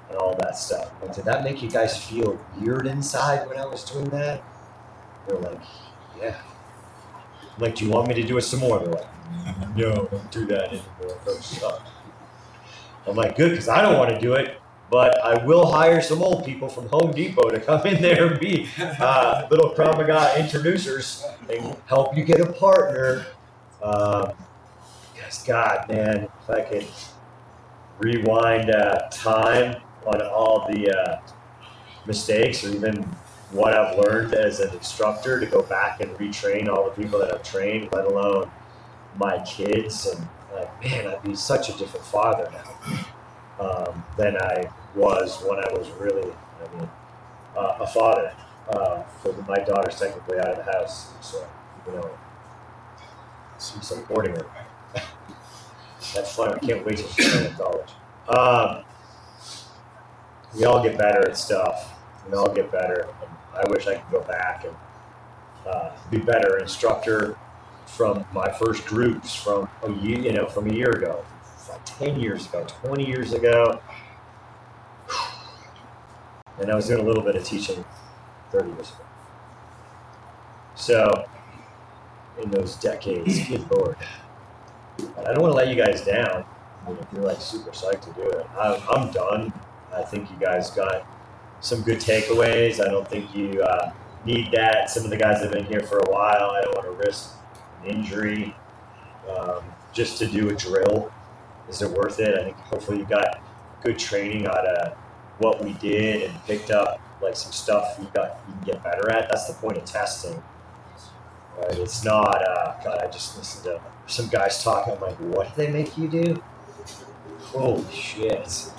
and all that stuff. And did that make you guys feel weird inside when I was doing that? They're like, yeah. like, do you want me to do it some more? They're like, no, don't do that anymore. Coach sucks. I'm like, good, because I don't want to do it, but I will hire some old people from Home Depot to come in there and be little Krav Maga introducers and help you get a partner. Because, God, man, if I could rewind time on all the mistakes or even what I've learned as an instructor to go back and retrain all the people that I've trained, let alone my kids, and like, man, I'd be such a different father now than I was when I was really, a father. So my daughter's technically out of the house, so she's supporting her. That's fun. I can't wait till she's in college. We all get better at stuff. We all get better. And I wish I could go back and be better instructor from my first groups from a year ago, like 10 years ago, 20 years ago. And I was doing a little bit of teaching 30 years ago. So in those decades, good Lord. But I don't want to let you guys down. I mean, if you're like super psyched to do it, I'm done. I think you guys got some good takeaways. I don't think you need that. Some of the guys have been here for a while. I don't want to risk an injury just to do a drill. Is it worth it? I think hopefully you got good training out of what we did and picked up like some stuff you can get better at. That's the point of testing. Right? It's not, God, I just listened to some guys talking. I'm like, what did they make you do? Holy shit.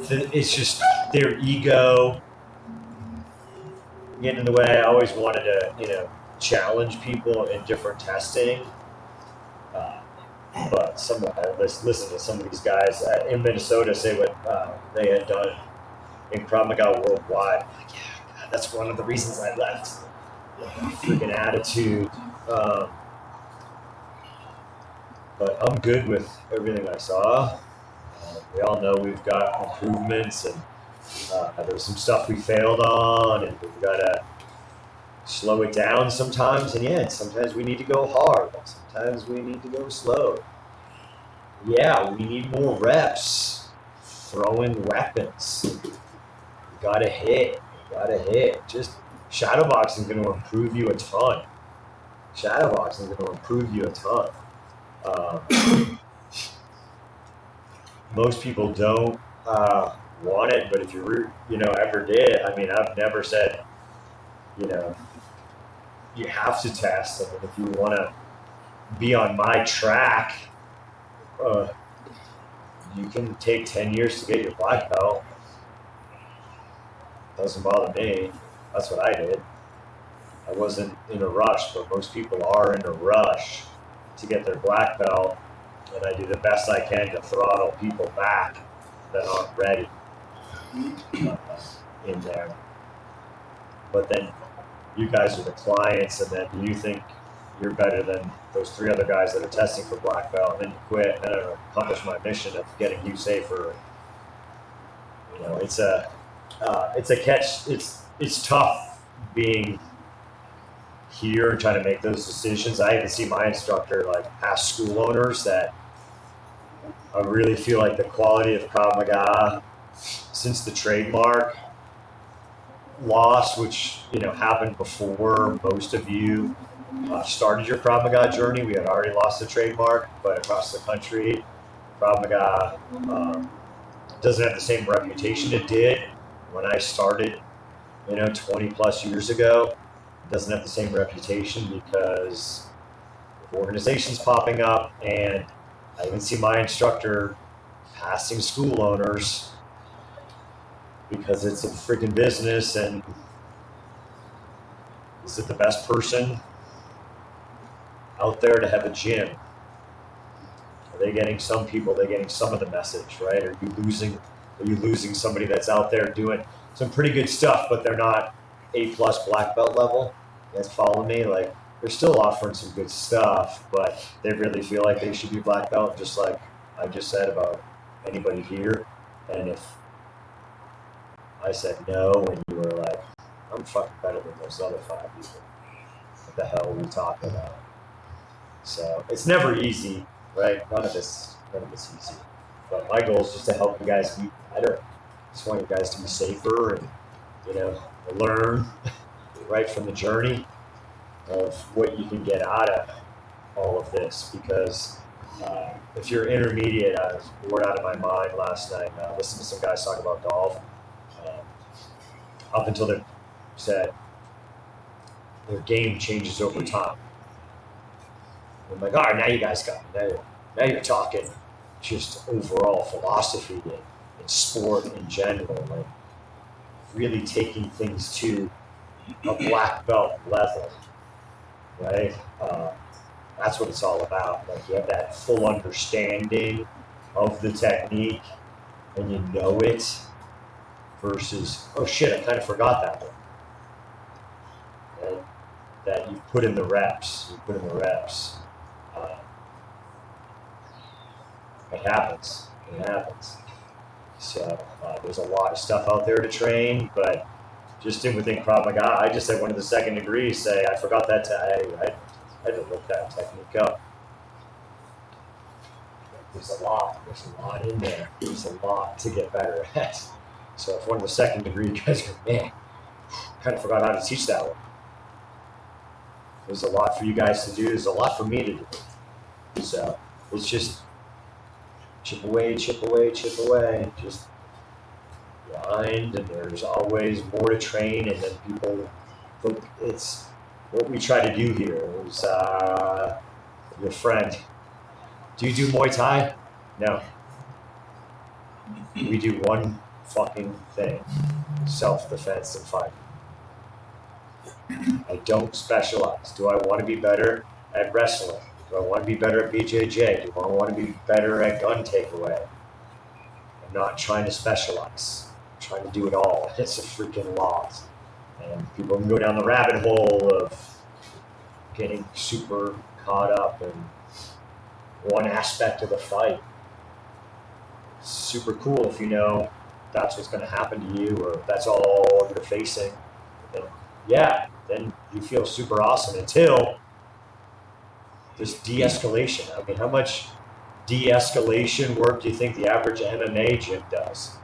It's just their ego getting in the way. I always wanted to, challenge people in different testing. But I listened to some of these guys in Minnesota say what they had done in Krav Maga worldwide. Like, yeah, God, that's one of the reasons I left. Freaking attitude. But I'm good with everything I saw. We all know we've got improvements, and there's some stuff we failed on, and we've got to slow it down sometimes. And yeah, sometimes we need to go hard. Sometimes we need to go slow. Yeah, we need more reps throwing weapons. You gotta hit. Just shadowboxing is going to improve you a ton. Most people don't want it, but if you ever did, I mean, I've never said, you have to test. I mean, if you want to be on my track, you can take 10 years to get your black belt. Doesn't bother me. That's what I did. I wasn't in a rush, but most people are in a rush to get their black belt, and I do the best I can to throttle people back that aren't ready in there. But then you guys are the clients, and then you think you're better than those 3 other guys that are testing for black belt, and then you quit, and I don't accomplish my mission of getting you safer. It's a catch. It's tough being here and trying to make those decisions. I even see my instructor ask school owners that I really feel like the quality of Krav Maga since the trademark loss, which happened before most of you started your Krav Maga journey. We had already lost the trademark, but across the country, Krav Maga doesn't have the same reputation it did when I started, 20 plus years ago. It doesn't have the same reputation because of organizations popping up, and I even see my instructor passing school owners because it's a freaking business. And is it the best person out there to have a gym? Are they getting some people? They're getting some of the message, right? Are you losing somebody that's out there doing some pretty good stuff, but they're not A+ black belt level? You guys follow me? They're still offering some good stuff, but they really feel like they should be black belt, just like I just said about anybody here. And if I said no, and you were like, I'm fucking better than those other 5 people, what the hell are we talking about? So it's never easy, right? None of it's easy. But my goal is just to help you guys be better. I just want you guys to be safer and, learn right from the journey of what you can get out of all of this. Because if you're intermediate, I was bored out of my mind last night. Listening to some guys talk about golf. Up until they said their game changes over time. I'm like, all right, now you guys got it. Now you're talking just overall philosophy and sport in general, like really taking things to a black belt level, right? That's what it's all about. Like you have that full understanding of the technique and you know it versus, oh shit, I kind of forgot that one. Right? That you put in the reps. It happens. So there's a lot of stuff out there to train, but just within Krav Maga, I just had one of the second degrees say, I forgot that I had to look that technique up. There's a lot in there. There's a lot to get better at. So if one of the second degree guys go, man, kind of forgot how to teach that one. There's a lot for you guys to do. There's a lot for me to do. So it's just chip away, just grind, and there's always more to train, and then people, it's what we try to do here is, your friend, do you do Muay Thai? No. We do one fucking thing, self-defense and fighting. I don't specialize. Do I want to be better at wrestling? Do I want to be better at BJJ? Do I want to be better at gun takeaway? I'm not trying to specialize. I'm trying to do it all. It's a freaking lot. And people can go down the rabbit hole of getting super caught up in one aspect of the fight. It's super cool if you know that's what's going to happen to you, or if that's all you're facing. Then you feel super awesome until this de-escalation. I mean, how much de-escalation work do you think the average MMA gym does?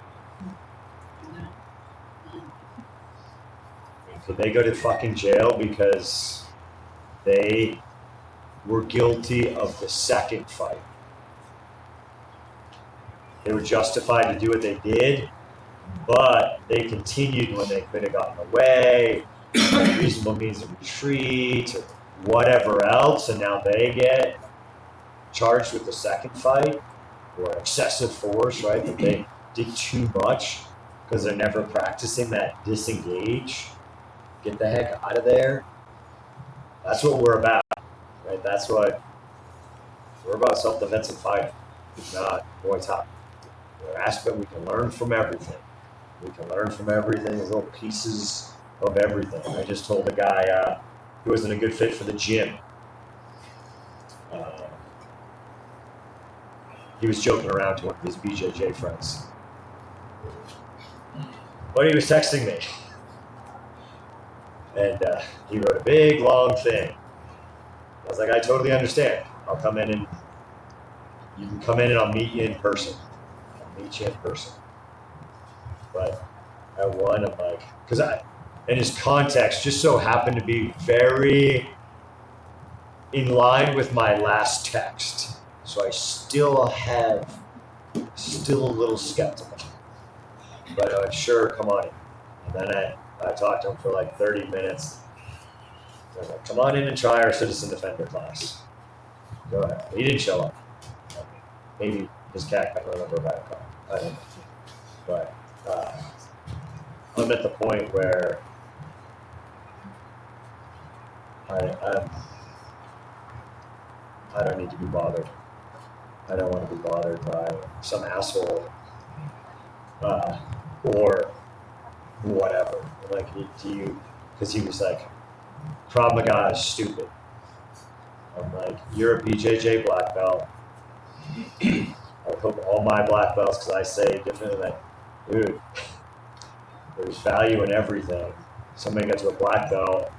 Could they go to fucking jail because they were guilty of the second fight? They were justified to do what they did, but they continued when they could have gotten away, reasonable means of retreat, or whatever else, and now they get charged with the second fight, or excessive force, right? That they did too much because they're never practicing that disengage. Get the heck out of there. That's what we're about, right? That's what we're about, self-defense and fighting, not Muay Thai. An aspect we can learn from everything. There's little pieces of everything. I just told a guy he wasn't a good fit for the gym. He was joking around to one of his BJJ friends. But he was texting me. And he wrote a big, long thing. I was like, I totally understand. I'll come in and you can come in and I'll meet you in person. But at one, I'm like, because and his context just so happened to be very in line with my last text. So I still a little skeptical. But I was sure, come on in. And then I talked to him for like 30 minutes. I was like, come on in and try our Citizen Defender class. Go ahead. He didn't show up. Maybe his cat got run over by a car. I don't know. But I'm at the point where I don't need to be bothered. I don't want to be bothered by some asshole or whatever. Like, do you? Because he was like, Krav Maga is stupid. I'm like, you're a BJJ black belt. I would hope all my black belts, because I say differently, like, dude, there's value in everything. Somebody gets to a black belt,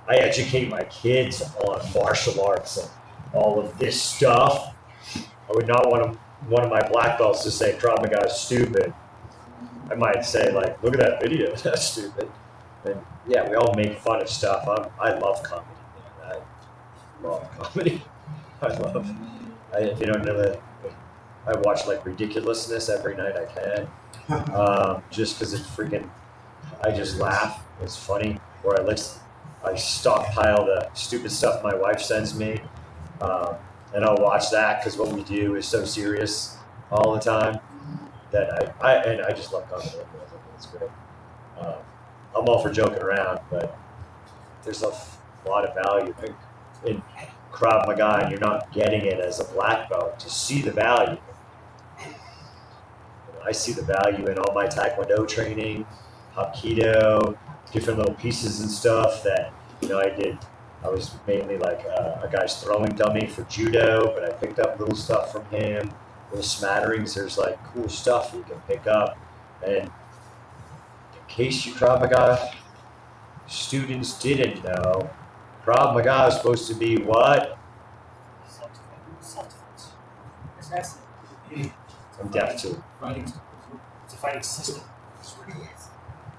I educate my kids on martial arts and all of this stuff, I would not want one of my black belts to say Krav Maga is stupid. I might say, like, look at that video, that's stupid. And yeah, we all make fun of stuff. I love comedy, man. I love comedy. If you don't know that, I watch like ridiculousness every night I can. Just because it's freaking, I just laugh. It's funny. Or I stockpile the stupid stuff my wife sends me. And I'll watch that because what we do is so serious all the time that I just love comedy. It's great. I'm all for joking around, but there's a lot of value in Krav Maga, and you're not getting it as a black belt. To see the value. I see the value in all my Taekwondo training, Hapkido, different little pieces and stuff that I did. I was mainly like a guy's throwing dummy for judo, but I picked up little stuff from him, little smatterings. There's like cool stuff you can pick up. And in case you Krav Maga students didn't know, Krav Maga is supposed to be what? Self-defense. I'm deaf too. It's a fighting system.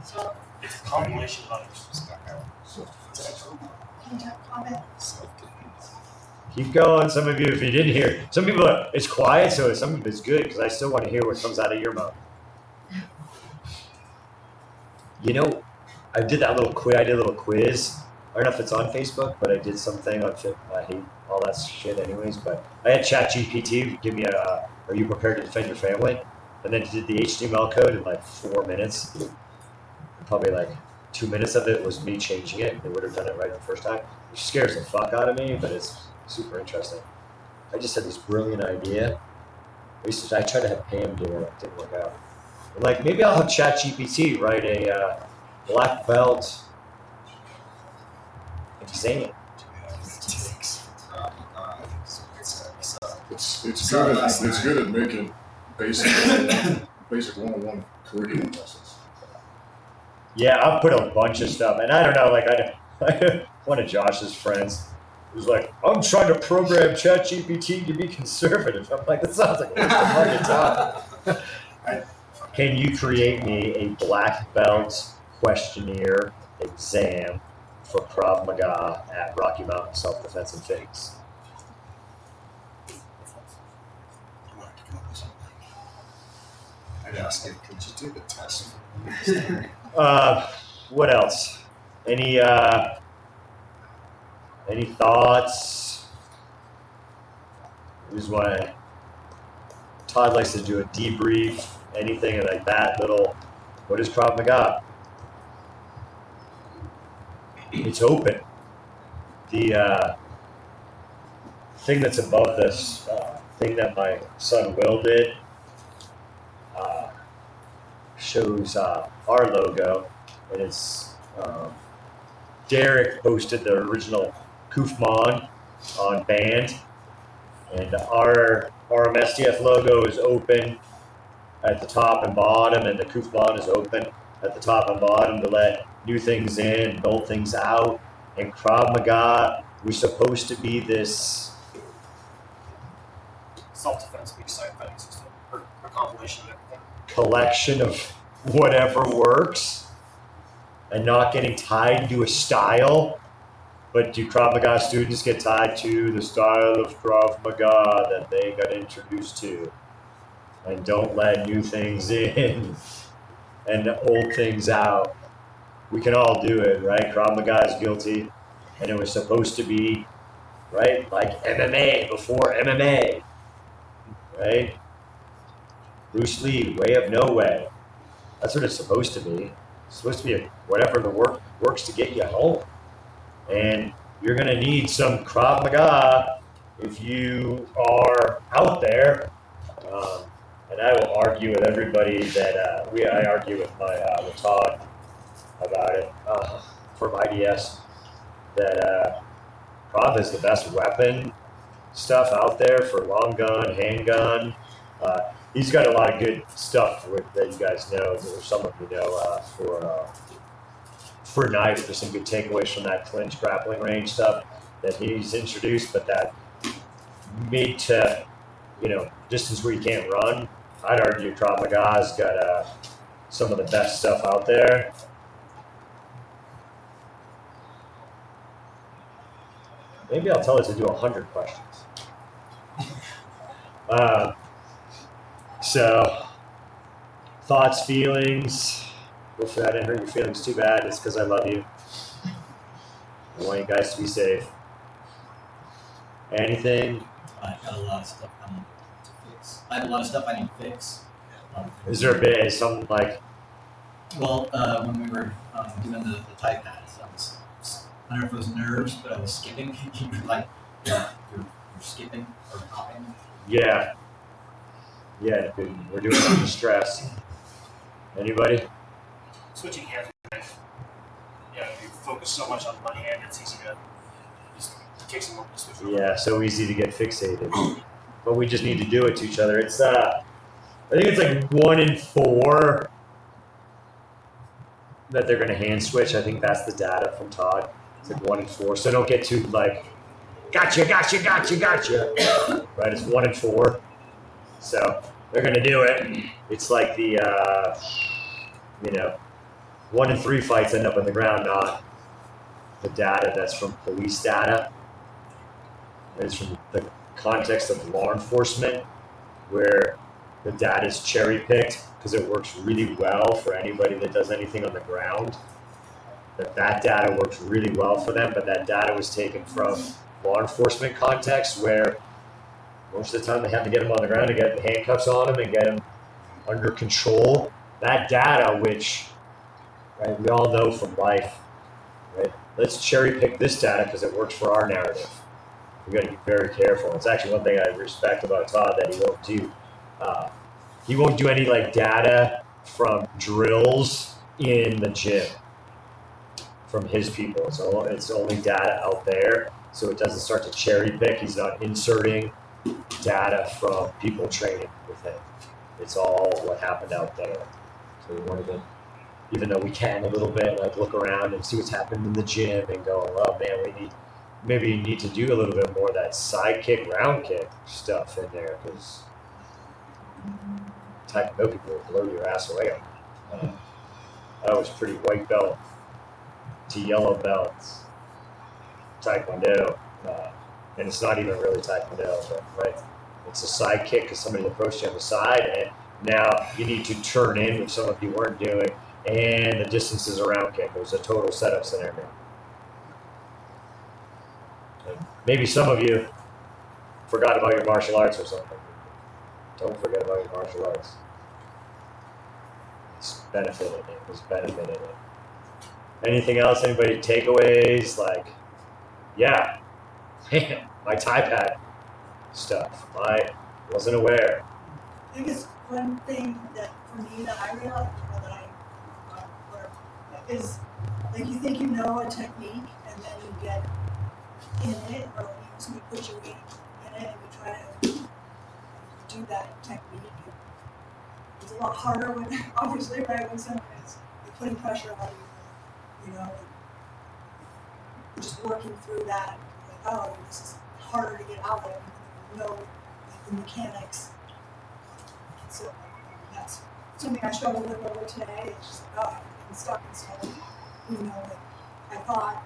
So it's a combination of others. Can you comment? Keep going, some of you, if you didn't hear. Some people, it's quiet, so some of it's good, because I still want to hear what comes out of your mouth. I did a little quiz. I don't know if it's on Facebook, but I did something on Facebook. I hate all that shit anyways, but I had ChatGPT give me are you prepared to defend your family? And then did the HTML code in like 4 minutes. Probably like 2 minutes of it was me changing it. They would have done it right the first time, which scares the fuck out of me, but it's super interesting. I just had this brilliant idea. I tried to have Pam do it. It didn't work out. I'm like, maybe I'll have ChatGPT write a black belt exam. It's good at making basic 101 curriculum lessons. Yeah, I've put a bunch of stuff, and I don't know, like I one of Josh's friends was like, I'm trying to program ChatGPT to be conservative. I'm like, that sounds like a waste of fucking time. Can you create me a black belt questionnaire exam for Krav Maga at Rocky Mountain Self-Defense and Fitness? I'd ask it, could you do the test? What else? Any thoughts? This is why Todd likes to do a debrief, anything like that little, what is Krav Maga? It's open. The thing that's above this thing that my son Will did shows our logo, and it's Derek posted the original Koofman on band, and our rmsdf logo is open at the top and bottom, and the Koofman is open at the top and bottom to let new things in and old things out. And Krav Maga was supposed to be this Self-defense, big side fighting system, or a compilation of everything. collection of whatever works and not getting tied to a style. But do Krav Maga students get tied to the style of Krav Maga that they got introduced to? And don't let new things in and old things out. We can all do it, right? Krav Maga is guilty, and it was supposed to be, right, like MMA before MMA, right? Bruce Lee, Way of No Way. That's what it's supposed to be. It's supposed to be whatever the works to get you home. And you're going to need some Krav Maga if you are out there. And I will argue with everybody that I argue with with Todd about it from IDS that Krav is the best weapon stuff out there for long gun, handgun. He's got a lot of good stuff that you guys know, or some of you know, for knife. There's some good takeaways from that clinch grappling range stuff that he's introduced, but that mid to, distance where you can't run, I'd argue Krav Maga's got some of the best stuff out there. Maybe I'll tell it to do 100 questions. So, thoughts, feelings. Hopefully I didn't hurt your feelings too bad. It's because I love you. I want you guys to be safe. Anything? I got a lot of stuff I need to fix. I have a lot of stuff I need to fix. Is there a bit, something like? Well, when we were doing the type pads, I don't know if it was nerves, but I was skipping. You're skipping or hopping. Yeah. Yeah, we're doing it under stress. Anybody? Switching hands, you focus so much on one hand, it's easy to just take some more to switch over. Yeah, so easy to get fixated. But we just need to do it to each other. It's I think it's like 1 in 4 that they're gonna hand switch. I think that's the data from Todd. It's like 1 in 4. So don't get too like gotcha. Right, it's 1 in 4. So they're gonna do it. It's like the 1 in 3 fights end up on the ground, not the data that's from police data. It's from the context of law enforcement, where the data is cherry picked because it works really well for anybody that does anything on the ground. That data works really well for them, but that data was taken from law enforcement context where most of the time they have to get them on the ground to get the handcuffs on them and get them under control. That data, which we all know from life, right? Let's cherry pick this data because it works for our narrative. We got to be very careful. It's actually one thing I respect about Todd that he won't do. He won't do any like data from drills in the gym from his people. So it's only data out there. So it doesn't start to cherry pick. He's not inserting data from people training with him. It's all what happened out there. So we wanted to, even though we can a little bit, like look around and see what's happening in the gym and go, oh man, maybe you need to do a little bit more of that side kick, round kick stuff in there because Taekwondo people will blow your ass away. I was pretty white belt to yellow belts Taekwondo, and it's not even really Taekwondo, but right, it's a side kick because somebody approached you on the side, and now you need to turn in, which some of you weren't doing, and the distance is a round kick. It was a total setup scenario. And maybe some of you forgot about your martial arts or something. Don't forget about your martial arts. It's benefited it. It's benefited it. Anything else? Anybody takeaways? Like, yeah, my tie pad stuff. I wasn't aware. I think it's one thing that for me that I realized is like you think you know a technique and then you get in it, or you put your weight in it and you try to do that technique. It's a lot harder when obviously when someone is putting pressure on you, just working through that, like, oh, this is harder to get out of, you know, like the mechanics. So that's something I struggled with a little today. It's just like, oh, I'm stuck in stuff. Like I thought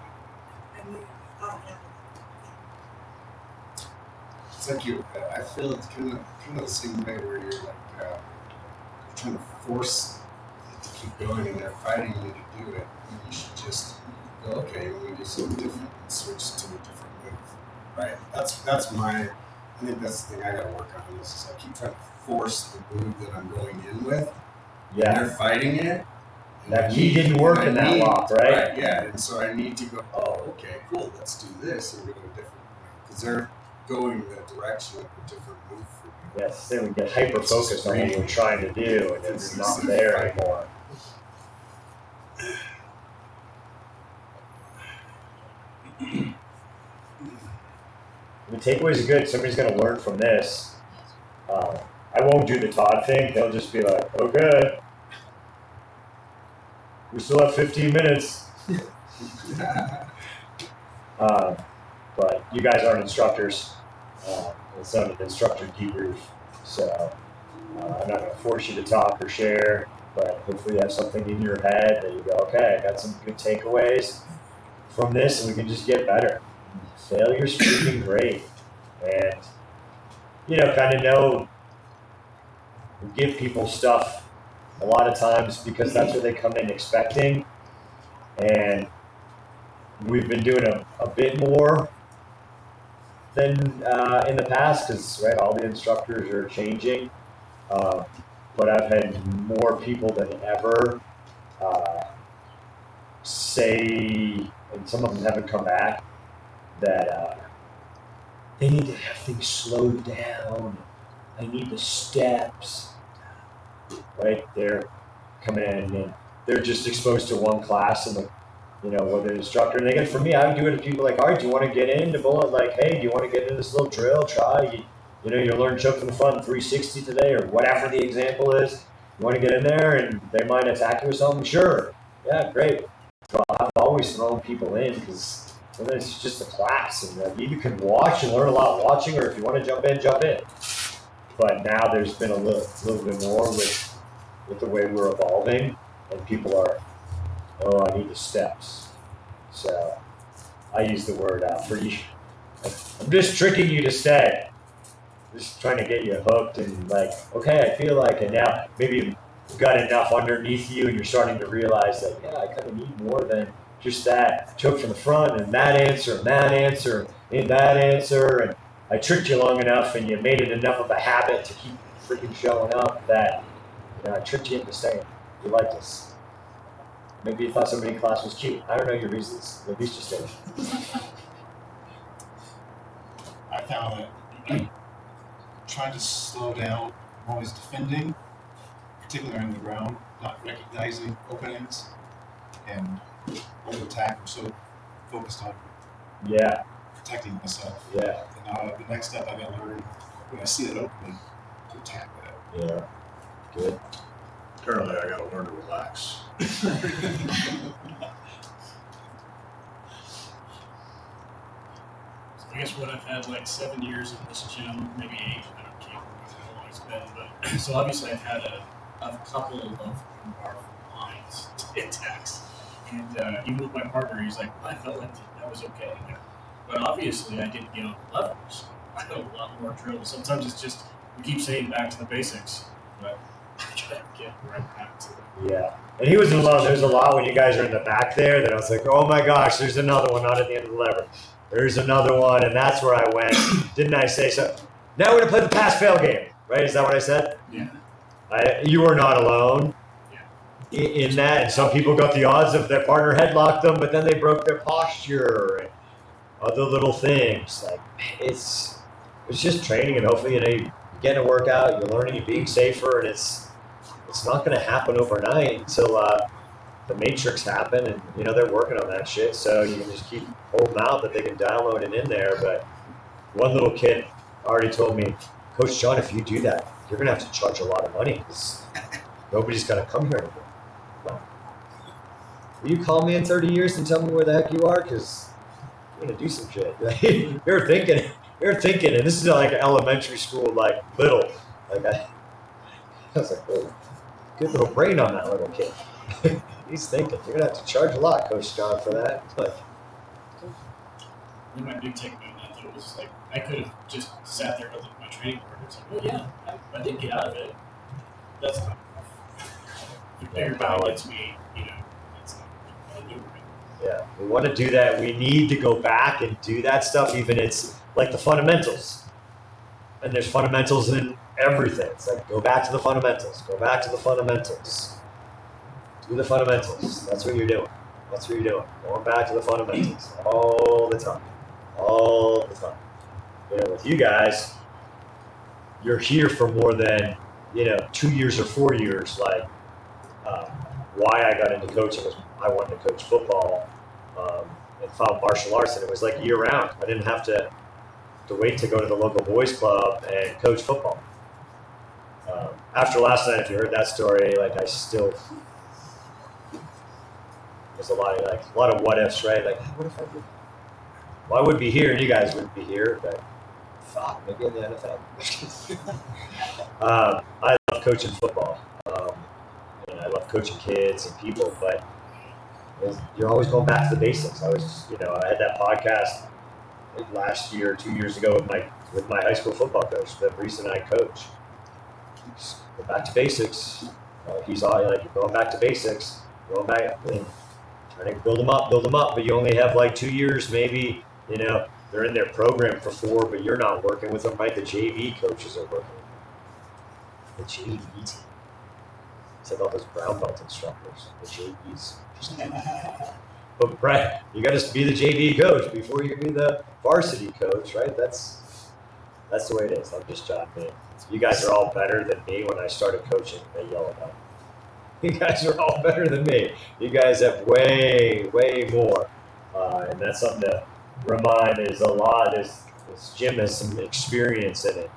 I knew how to It's like I feel it's kind of the same way where you're like trying to force it to keep going and they're fighting you to do it. And you should just go, okay, let me do something different and switch to a different move. Right? That's my, I think that's the thing I gotta work on is I keep trying to force the move that I'm going in with. Yeah. And they're fighting it. That key didn't work in that lock, right? Yeah, and so I need to go, oh, okay, cool, let's do this and go a different way. Because they're going the direction of a different move for you. Yes, then we get hyper focused on what we're trying to do, and it's not there anymore. The takeaways are good. Somebody's going to learn from this. I won't do the Todd thing. They'll just be like, okay, we still have 15 minutes. But you guys aren't instructors. It's on an instructor debrief. So I'm not going to force you to talk or share, but hopefully you have something in your head that you go, okay, I got some good takeaways from this, and we can just get better. Failure's freaking great. And, kind of know, give people stuff a lot of times because that's what they come in expecting. And we've been doing a bit more than in the past because, right, all the instructors are changing. But I've had more people than ever say, and some of them haven't come back, that they need to have things slowed down. I need the steps. Right? They're coming in and they're just exposed to one class and with an instructor. And again, for me, I would do it to people like, all right, do you want to get into bullet? Like, hey, do you want to get into this little drill? Try. You learn choke from the front 360 today or whatever the example is. You want to get in there and they might attack you with something? Sure. Yeah, great. So I've always thrown people in because it's just a class. And you can watch and learn a lot watching, or if you want to jump in, jump in. But now there's been a little bit more with the way we're evolving, and people are, I need the steps. So I use the word for you. I'm just tricking you to stay. Just trying to get you hooked and like, okay, I feel like, and now maybe you've got enough underneath you and you're starting to realize that, yeah, I kind of need more than just that choke from the front and that answer and that answer and that answer. And I tricked you long enough and you made it enough of a habit to keep freaking showing up that I tricked you into staying. You like this. Maybe you thought somebody in class was cute. I don't know your reasons. At least you stayed. I found that trying to slow down, I'm always defending, particularly on the ground, not recognizing openings and over attack. I'm so focused on protecting myself. Yeah. And the next step I got to learn when I see that opening to attack that. Yeah. Good. Apparently, I got to learn to relax. I guess what I've had like 7 years in this gym, maybe 8. I don't keep how long it's been, but so obviously I've had a couple of powerful lines attacks, and even with my partner, he's like, I felt like that was okay, but obviously I didn't get on the levels. I know a lot more drills. Sometimes it's just we keep saying back to the basics, but I try to get right back to it. Yeah. And he was alone. There's a lot when you guys are in the back there that I was like, oh my gosh, there's another one not at the end of the lever. There's another one, and that's where I went. Didn't I say so? Now we're going to play the pass-fail game, right? Is that what I said? Yeah. You were not alone in that. And some people got the odds of their partner headlocked them, but then they broke their posture and other little things. Like, it's just training, and hopefully, you're getting a workout, you're learning, you're being safer, and it's not going to happen overnight until the matrix happen, and they're working on that shit. So you can just keep holding out that they can download it in there. But one little kid already told me, Coach John, if you do that, you're gonna have to charge a lot of money because nobody's gonna come here anymore. Well, will you call me in 30 years and tell me where the heck you are? Because I'm gonna do some shit. You're thinking, and this is like elementary school, like little. Like I was like, oh, good little brain on that little kid. He's thinking, you're gonna have to charge a lot, Coach John, for that. It's like, my big takeaway on that though was like I could have just sat there with my training partners like, well, yeah, I did get out of it. That's not the bigger guy gets me, it's not doing it. Yeah, we want to do that. We need to go back and do that stuff. Even it's like the fundamentals, and there's fundamentals in everything. It's like go back to the fundamentals. Go back to the fundamentals. Do the fundamentals. That's what you're doing. Going back to the fundamentals all the time. With you guys, you're here for more than 2 years or 4 years. Like why I got into coaching was I wanted to coach football and found martial arts, and it was like year round. I didn't have to wait to go to the local boys club and coach football. After last night, if you heard that story, like I still. There's a lot of what ifs, right? Like, what if I did? Well, I would be here and you guys wouldn't be here, but Fuck, maybe in the NFL. I love coaching football. And I love coaching kids and people, but you're always going back to the basics. I had that podcast like last year, 2 years ago with my high school football coach, that Reese and I coach. Just go back to basics. He's all like, you're going back to basics, going back and trying to build them up, but you only have like 2 years, maybe, they're in their program for 4, but you're not working with them, right? The JV coaches are working with them. The JV team. It's like all those brown belt instructors, the JVs. But Brett, you got to be the JV coach before you can be the varsity coach, right? That's the way it is. I'm just joking. You guys are all better than me. When I started coaching at Yellow Belt, you guys are all better than me. You guys have way, way more, and that's something to remind is a lot. This gym has some experience in it.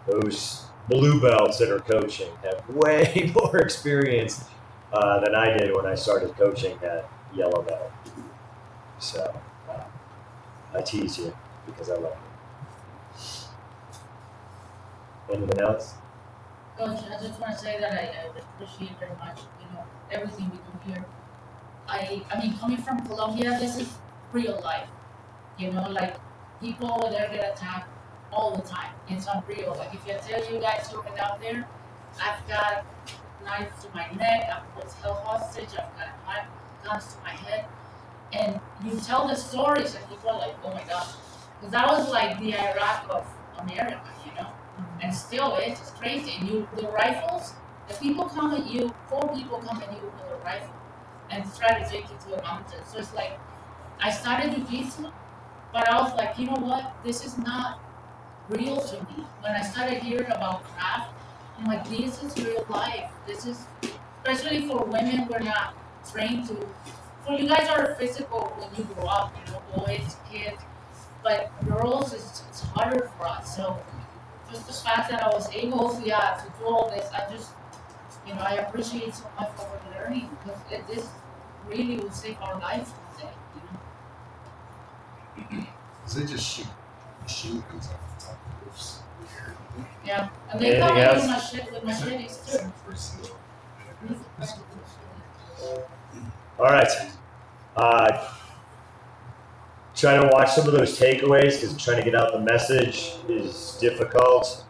Those blue belts that are coaching have way more experience than I did when I started coaching at Yellow Belt. So I tease you because I love you. Anything else? Coach, I just want to say that I appreciate very much, everything we do here. I mean, coming from Colombia, this is real life. Like people over there get attacked all the time. It's unreal. Like if I tell you guys looking out there, I've got knives to my neck, I was held hostage, I've got guns to my head. And you tell the stories and people are like, oh my gosh. Because that was like the Iraq of America, And still it's crazy. And the rifles, the people come at you, 4 people come at you with a rifle and try to take you to a mountain. So it's like, I started jiu-jitsu, but I was like, you know what? This is not real to me. When I started hearing about craft, I'm like, this is real life. This is, especially for women, we're not trained to. Well, you guys are physical when you grow up, boys, kids, but girls, it's harder for us. So just the fact that I was able to do all this, I just, I appreciate so much what we're learning because this really will save our lives today. They just shoot machine guns off the top of the roofs. Yeah, and they come in with machetes too. All right. Trying to watch some of those takeaways because trying to get out the message is difficult.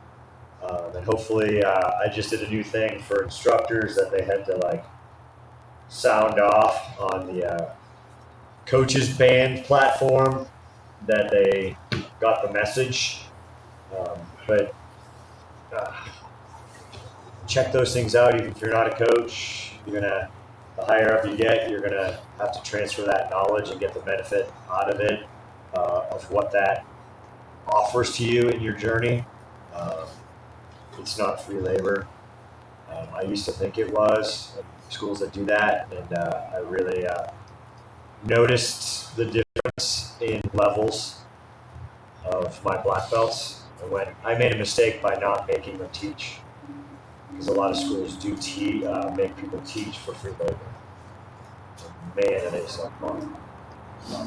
And hopefully, I just did a new thing for instructors that they had to sound off on the coaches band platform that they got the message. But check those things out. Even if you're not a coach, the higher up you get, you're gonna have to transfer that knowledge and get the benefit out of it, of what that offers to you in your journey. It's not free labor. I used to think it was. Schools that do that, and I really noticed the difference in levels of my black belts. And when I made a mistake by not making them teach, because a lot of schools do make people teach for free labor. Man, it is fun.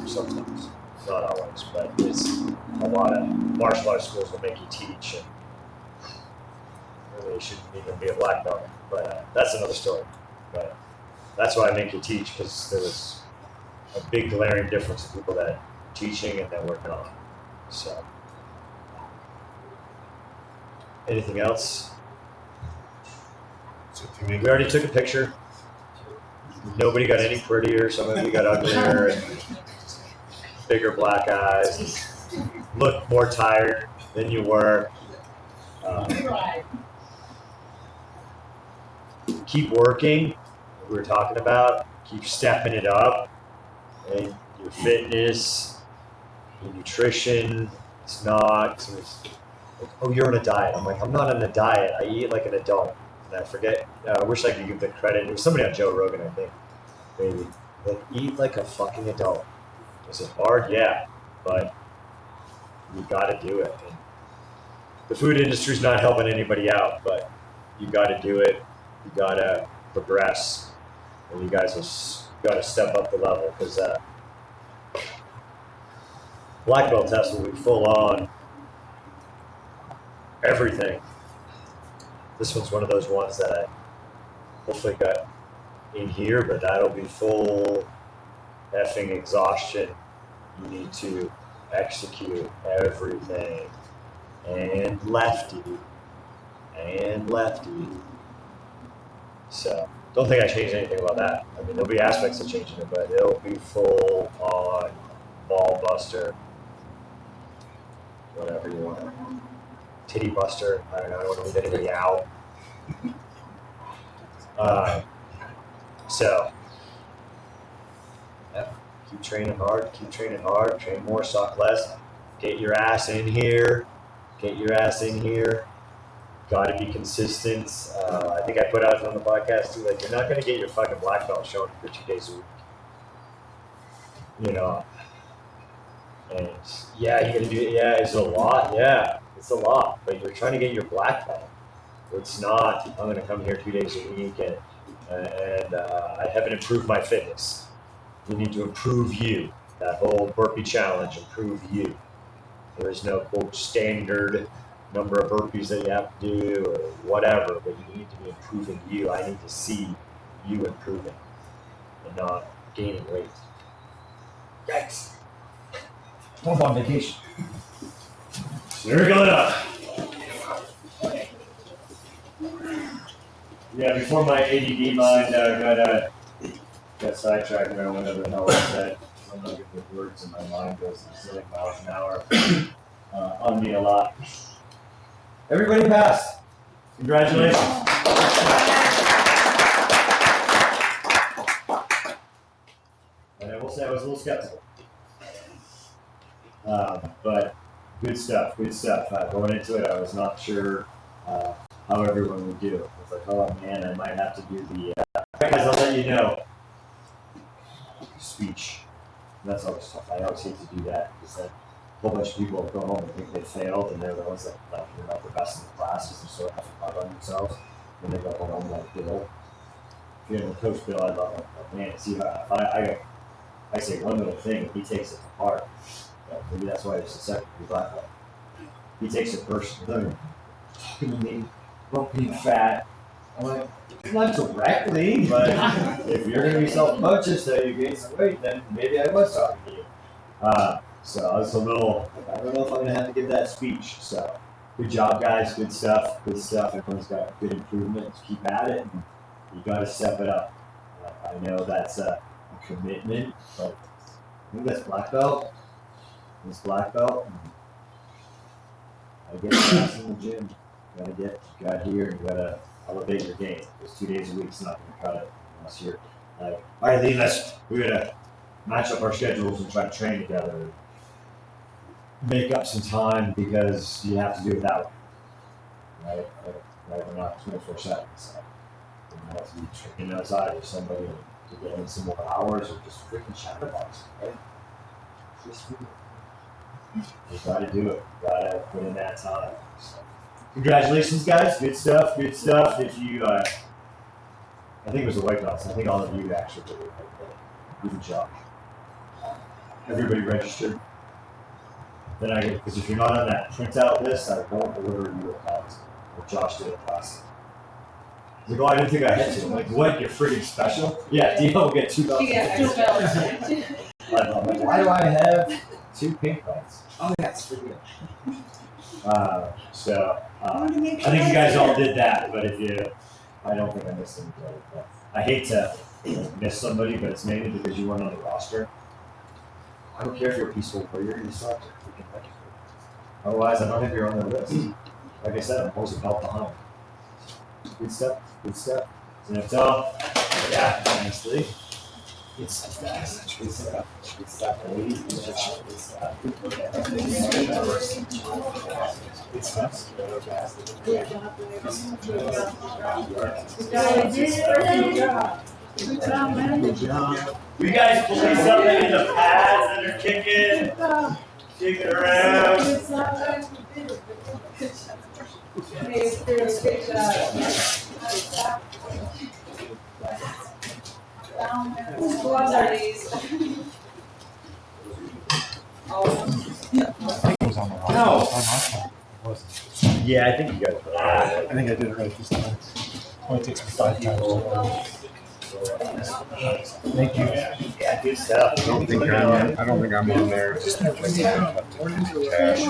Sometimes, not always, but it's a lot of martial arts schools will make you teach, and really shouldn't even be a black belt. But that's another story. But that's why I make you teach, because there was a big glaring difference in people that are teaching and that were not. So, anything else? We already took a picture. Nobody got any prettier. Some of you got uglier and bigger black eyes. Look more tired than you were. Keep working. We were talking about. Keep stepping it up. And your fitness, your nutrition. It's not. Oh, you're on a diet. I'm like, I'm not on a diet. I eat like an adult. And I forget. I wish I could give the credit. It was somebody on Joe Rogan, I think. Maybe. Like, eat like a fucking adult. Is it hard? Yeah. But you got to do it. And the food industry's not helping anybody out, but you got to do it. You got to progress. And you guys have got to step up the level, because black belt test will be full on everything. This one's one of those ones that I hopefully got in here, but that'll be full effing exhaustion. You need to execute everything. And lefty. So, don't think I changed anything about that. I mean, there'll be aspects of changing it, but it'll be full on ball buster. Whatever you want. Titty buster. I don't know. I don't want to leave anybody out. So, yeah, keep training hard, train more, suck less. Get your ass in here. Got to be consistent. I think I put out on the podcast too, like, you're not going to get your fucking black belt shown for 2 days a week. You know, and yeah, you got to do it. Yeah, it's a lot. Yeah, it's a lot. But you're trying to get your black belt. It's not, I'm going to come here 2 days a week and I haven't improved my fitness. You need to improve you. That whole burpee challenge, improve you. There is no, quote, standard number of burpees that you have to do or whatever, but you need to be improving you. I need to see you improving and not gaining weight. Yikes. I'm on vacation. So we're going up. Yeah, before my ADD mind got sidetracked, I don't know whatever the hell I said. I'm not good with words and my mind goes a zillion miles an hour on me a lot. Everybody passed. Congratulations. And I will say I was a little skeptical. But good stuff. Going into it, I was not sure how everyone would do. I was like, oh man, I might have to do the, guys, I'll let you know, speech. That's always tough. I always hate to do that because then a whole bunch of people go home and think they failed, and they're the ones that, like, you're not the best in the class because they're so hard on themselves. And they go home like Bill. If you're Coach Bill, I love him. But man, see, if I say one little thing, he takes it to heart. Maybe that's why it's the second black belt. He takes it personally. Talking to me about being fat. I'm like, not directly, but if you're going to be self-conscious that you gain some weight, then maybe I was talking to you. So I was a little, I don't know if I'm going to have to give that speech. So good job, guys. Good stuff. Everyone's got good improvements. Keep at it. And you got to step it up. I know that's a commitment, but I think that's black belt. This black belt. I get fast in the gym. You got here, you gotta elevate your game. Because 2 days a week is not gonna cut it unless you're like, all right, Lee, we're gonna match up our schedules and try to train together. Make up some time because you have to do it that way. Right? We're not 24/7. So you have to be training outside with somebody to get in some more hours or just freaking chat about it, right? You gotta do it. You gotta put in that time. So, congratulations, guys. Good stuff. If you, I think it was the white belts. I think all of you actually did it. Good job. Everybody registered. Then because if you're not on that printout list, I won't order you a class. Or Josh did a class. He's like, oh, I didn't think I had to. I'm like, what? You're freaking special? Yeah, DL will get 2 belts. Yeah, 2 belts. I'm like, why do I have 2 pink belts? Oh, that's for you. I think you guys all did that, but I don't think I missed anybody. But I hate to miss somebody, but it's mainly because you weren't on the roster. I don't care if you're a peaceful warrior, you still have to freaking register. Otherwise, I don't think you're on the list. Like I said, I'm always a belt behind. Good stuff. NFL, yeah, honestly. Good stuff, guys. Good stuff. Ladies. Good job. You guys believe something in the pads that are kicking around. Whose gloves are these? No. Yeah, I think you guys were. I think I did it right this time. Only takes me 5 times. Thank you. Yeah, good stuff. I don't think I'm on there. Just like cash and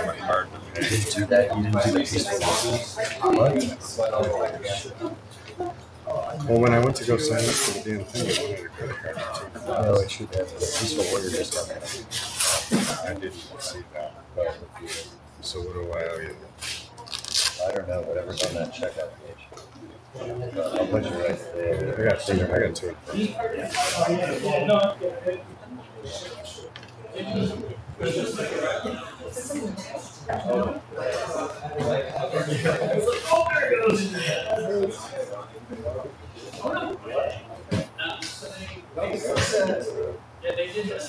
my card to pay. You didn't do that. You didn't do the peaceful walking. Well, when I went to go sign up for the damn thing, it wanted a credit card too. No, it should have. The peaceful warrior just got that. I didn't see that. But, so what do I owe you? I don't know. Whatever's on that checkout page. I'll put you right there. I got two. Yeah, they did this.